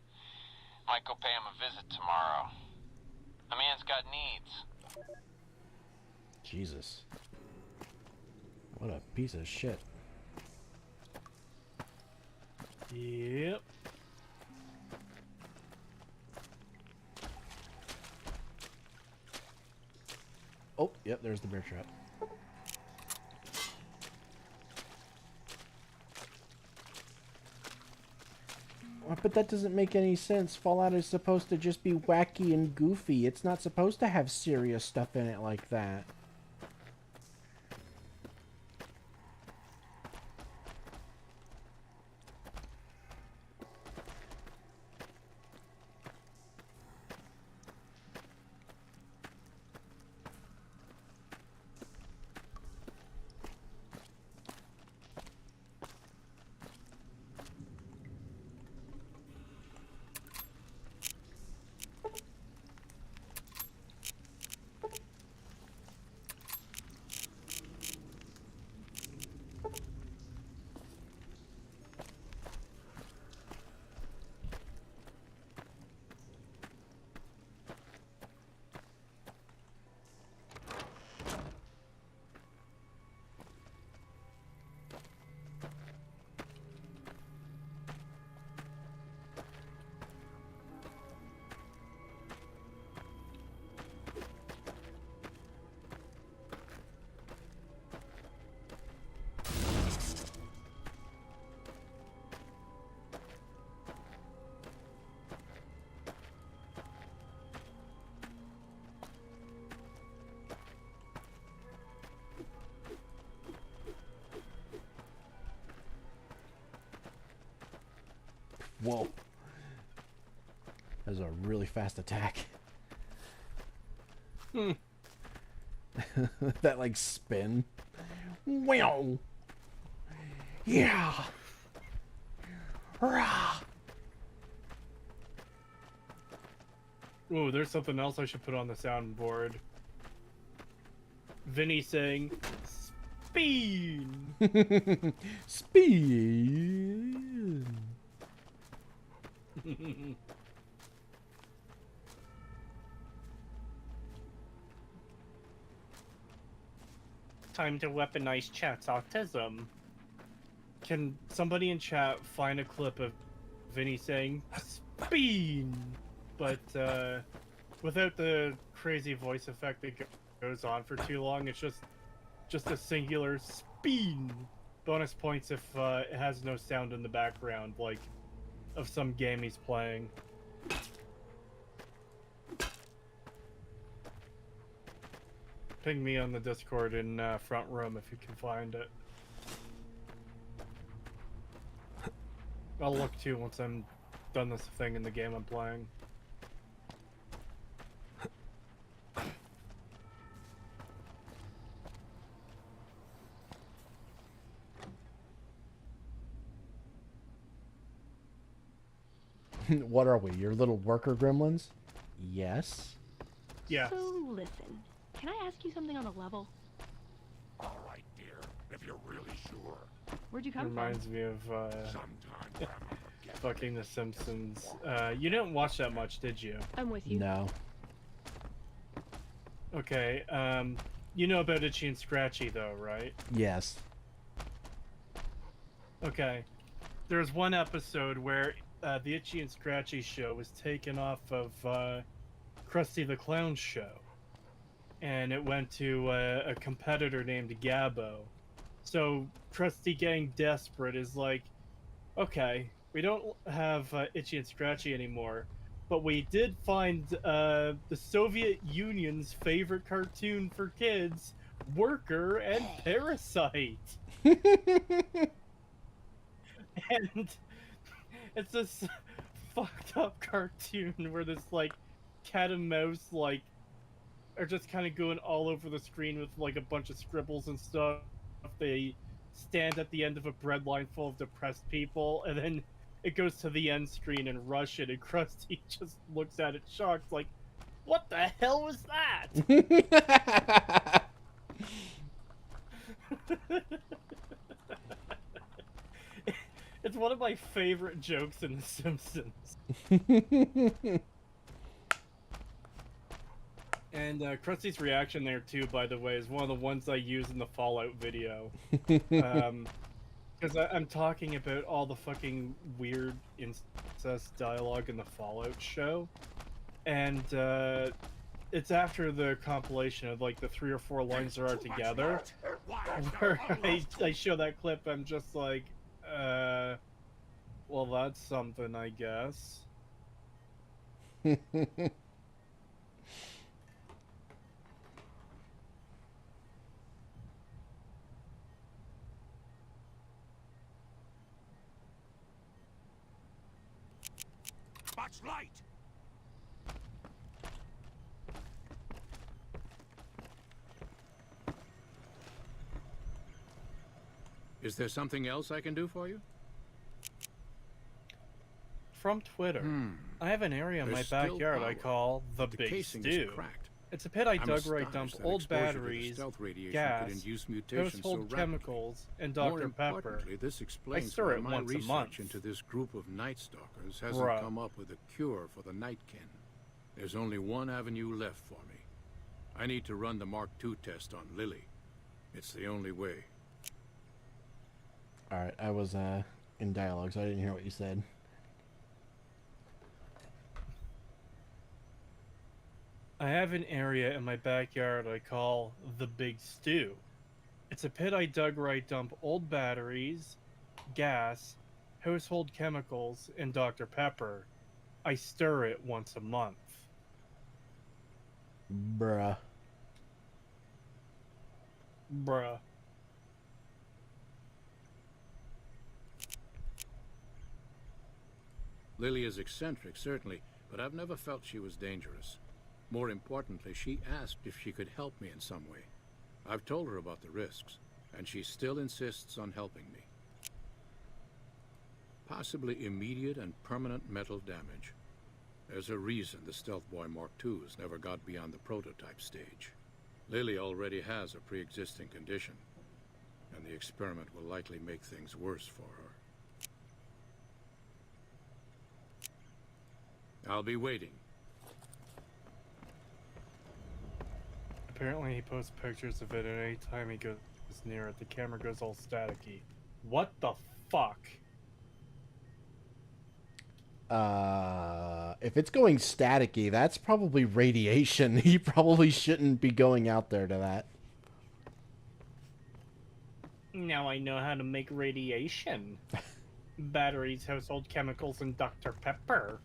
S5: Might go pay him a visit tomorrow. A man's got needs.
S1: Jesus. What a piece of shit.
S2: Yep.
S1: Oh, yep, there's the bear trap. But that doesn't make any sense. Fallout is supposed to just be wacky and goofy. It's not supposed to have serious stuff in it like that. Whoa. That was a really fast attack.
S2: Hmm.
S1: That like spin. Wow. Yeah. Rah.
S2: Ooh, there's something else I should put on the soundboard. Vinny saying, Spin!
S1: Speed.
S2: Time to weaponize chat's autism. Can somebody in chat find a clip of Vinny saying "Spin," but without the crazy voice effect that goes on for too long? It's just a singular "spin." Bonus points if it has no sound in the background, like of some game he's playing. Ping me on the Discord in front room if you can find it. I'll look too once I'm done this thing in the game I'm playing.
S1: What are we, your little worker gremlins? Yes.
S2: Yeah.
S19: So listen, can I ask you something on the level?
S14: All right, dear, if you're really sure.
S19: Where'd you come
S2: Reminds
S19: from?
S2: me of fucking The Simpsons. You didn't watch that much, did you?
S19: I'm with you.
S1: No.
S2: Okay, you know about Itchy and Scratchy though, right?
S1: Yes.
S2: Okay. There's one episode where the Itchy and Scratchy show was taken off of Krusty the Clown show. And it went to a competitor named Gabbo. So Krusty getting desperate is like, okay, we don't have Itchy and Scratchy anymore, but we did find the Soviet Union's favorite cartoon for kids, Worker and Parasite. And it's this fucked up cartoon where this like cat and mouse like are just kind of going all over the screen with like a bunch of scribbles and stuff. They stand at the end of a bread line full of depressed people, and then it goes to the end screen in Russian, and Krusty just looks at it shocked, like, "What the hell was that?" It's one of my favorite jokes in The Simpsons. And Krusty's reaction there too, by the way, is one of the ones I use in the Fallout video. Because I'm talking about all the fucking weird incest dialogue in the Fallout show. And it's after the compilation of like the 3 or 4 lines there are together. Where I show that clip, I'm just like, well, that's something, I guess.
S14: Much light!
S16: Is there something else I can do for you?
S2: From Twitter. I have an area in my
S16: There's still
S2: backyard I
S16: power,
S2: call the
S16: but the
S2: Big
S16: casing is
S2: Stew.
S16: cracked.
S2: It's a pit I
S16: I'm
S2: dug where I
S16: astonished
S2: dump
S16: that
S2: old
S16: exposure to the
S2: batteries,
S16: stealth radiation
S2: gas,
S16: could induce mutations
S2: household
S16: so rapidly.
S2: chemicals, and
S16: More
S2: Dr. Pepper.
S16: importantly, this
S2: I
S16: explains
S2: stir
S16: why
S2: it
S16: my
S2: once a
S16: research
S2: month.
S16: into this group of Night Stalkers hasn't
S2: Bruh.
S16: come up with a cure for the Nightkin. There's only one avenue left for me. I need to run the Mark II test on Lily. It's the only way.
S1: Alright, I was in dialogue, so I didn't hear what you said.
S2: I have an area in my backyard I call the Big Stew. It's a pit I dug where I dump old batteries, gas, household chemicals, and Dr. Pepper. I stir it once a month.
S1: Bruh.
S2: Bruh.
S16: Lily is eccentric, certainly, but I've never felt she was dangerous. More importantly, she asked if she could help me in some way. I've told her about the risks, and she still insists on helping me. Possibly immediate and permanent mental damage. There's a reason the Stealth Boy Mark II's never got beyond the prototype stage. Lily already has a pre-existing condition. and the experiment will likely make things worse for her. I'll be waiting.
S2: Apparently he posts pictures of it, and any time he goes near it, the camera goes all staticky. What the fuck?
S1: If it's going staticky, that's probably radiation. He probably shouldn't be going out there to that.
S2: Now I know how to make radiation. Batteries, household chemicals, and Dr. Pepper.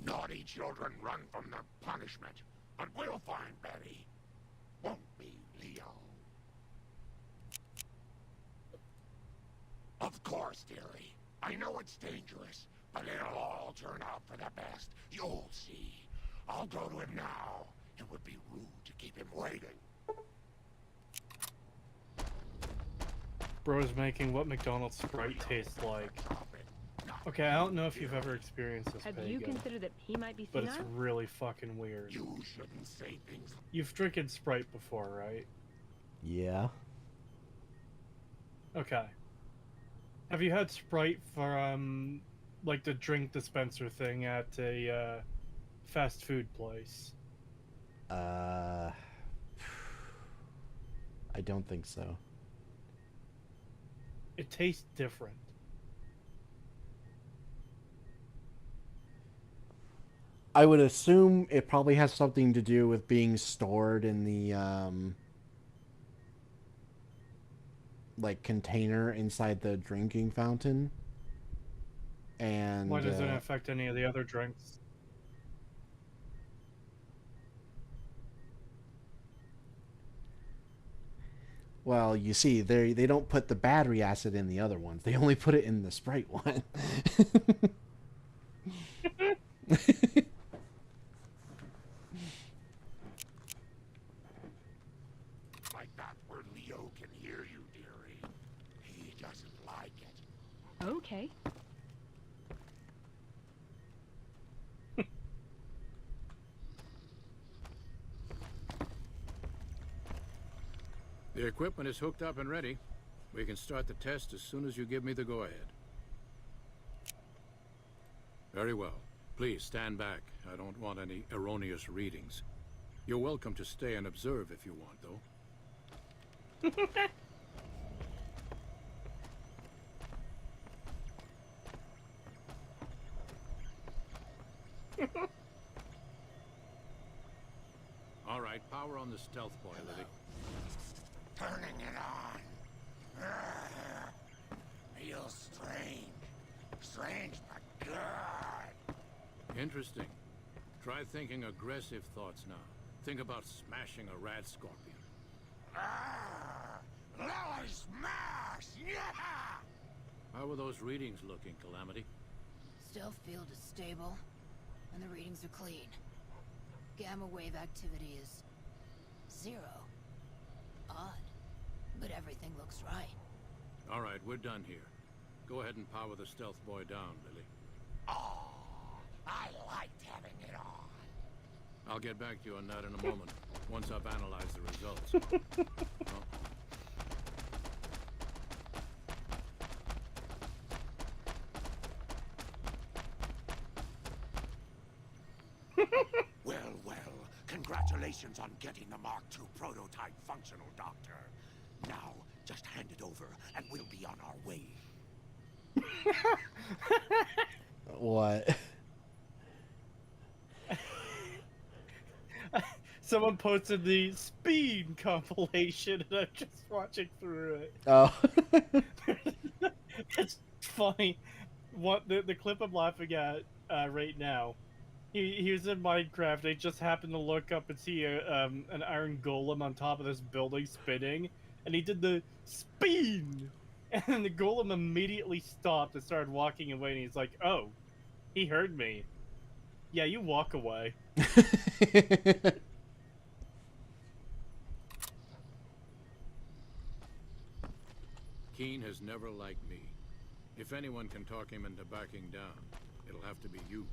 S14: Naughty children run from their punishment, but we'll find Betty. Won't we, Leo? Of course, dearie. I know it's dangerous, but it'll all turn out for the best. You'll see. I'll go to him now. It would be rude to keep him waiting.
S2: Bro's making what McDonald's Sprite tastes like. Okay, I don't know if you've ever experienced this,
S19: Have you
S2: Pagan,
S19: considered that he might be
S2: but
S19: senile?
S2: it's really fucking weird.
S14: You shouldn't say things.
S2: You've drinking Sprite before, right?
S1: Yeah.
S2: Okay. Have you had Sprite for, like the drink dispenser thing at a, fast food place?
S1: I don't think so.
S2: It tastes different.
S1: I would assume it probably has something to do with being stored in the like container inside the drinking fountain. And
S2: Why does it affect any of the other drinks?
S1: well, you see, they don't put the battery acid in the other ones. They only put it in the Sprite one.
S14: Like that where Leo can hear you, dearie. He doesn't like it.
S19: Okay.
S16: The equipment is hooked up and ready. We can start the test as soon as you give me the go-ahead. Very well. Please stand back. I don't want any erroneous readings. You're welcome to stay and observe if you want, though. All right, power on the stealth boy, Lily.
S14: Turning it on. Feels strange. Strange but good.
S16: Interesting. Try thinking aggressive thoughts now. Think about smashing a rad scorpion.
S14: Lily smash! Yeah!
S16: How are those readings looking, Calamity?
S15: Stealth field is stable, and the readings are clean. Gamma wave activity is 0. Odd, but everything looks right.
S16: All right, we're done here. Go ahead and power the stealth boy down, Lily.
S14: Oh, I liked having it on.
S16: I'll get back to you on that in a moment, once I've analyzed the results. Oh.
S14: Well, well, congratulations on getting the Mark II prototype functional, Doctor. Now, just hand it over, and we'll be on our way.
S1: What?
S2: Someone posted the Speed compilation, and I'm just watching through it.
S1: Oh.
S2: It's funny. What the clip I'm laughing at right now. He was in Minecraft. They just happened to look up and see an iron golem on top of this building spinning, and he did the spin, and the golem immediately stopped and started walking away. And he's like, "Oh, he heard me. Yeah, you walk away."
S16: Keen has never liked me. If anyone can talk him into backing down, It'll have to be you.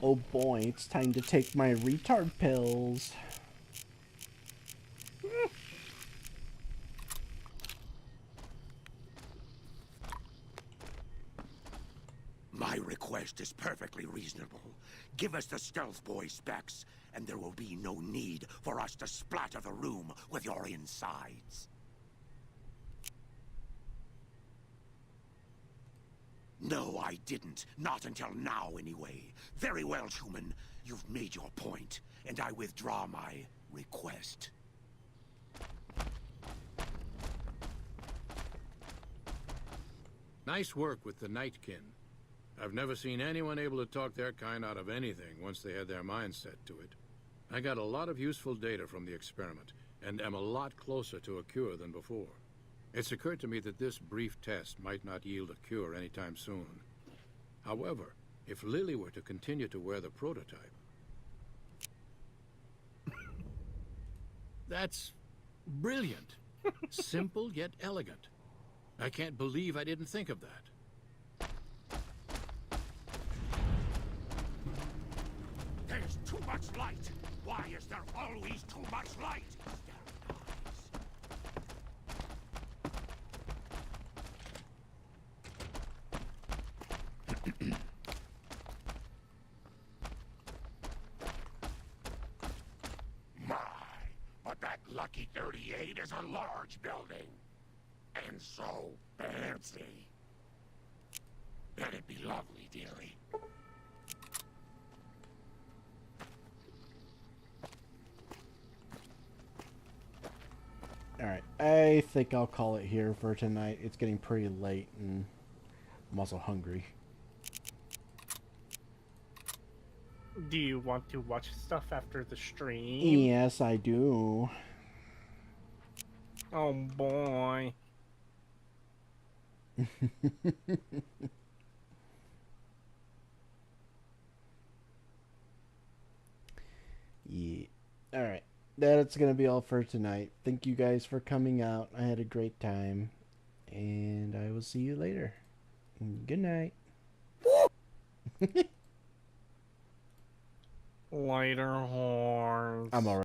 S1: Oh boy, it's time to take my retard pills.
S14: My request is perfectly reasonable. Give us the Stealth Boy specs, and there will be no need for us to splatter the room with your insides. No, I didn't. Not until now, anyway. Very well, Schumann. You've made your point, and I withdraw my request.
S16: Nice work with the Nightkin. I've never seen anyone able to talk their kind out of anything once they had their mind set to it. I got a lot of useful data from the experiment, and am a lot closer to a cure than before. It's occurred to me that this brief test might not yield a cure anytime soon. However, if Lily were to continue to wear the prototype... That's brilliant. Simple yet elegant. I can't believe I didn't think of that.
S14: There's too much light! Why is there always too much light? My, but that Lucky 38 is a large building. And so fancy. That'd be lovely, dearie.
S1: Alright, I think I'll call it here for tonight. It's getting pretty late and I'm also hungry.
S2: Do you want to watch stuff after the stream?
S1: Yes, I do.
S2: Oh boy.
S1: Yeah. Alright. That's going to be all for tonight. Thank you guys for coming out. I had a great time. And I will see you later. Good night.
S2: Lighter horns.
S1: I'm alright.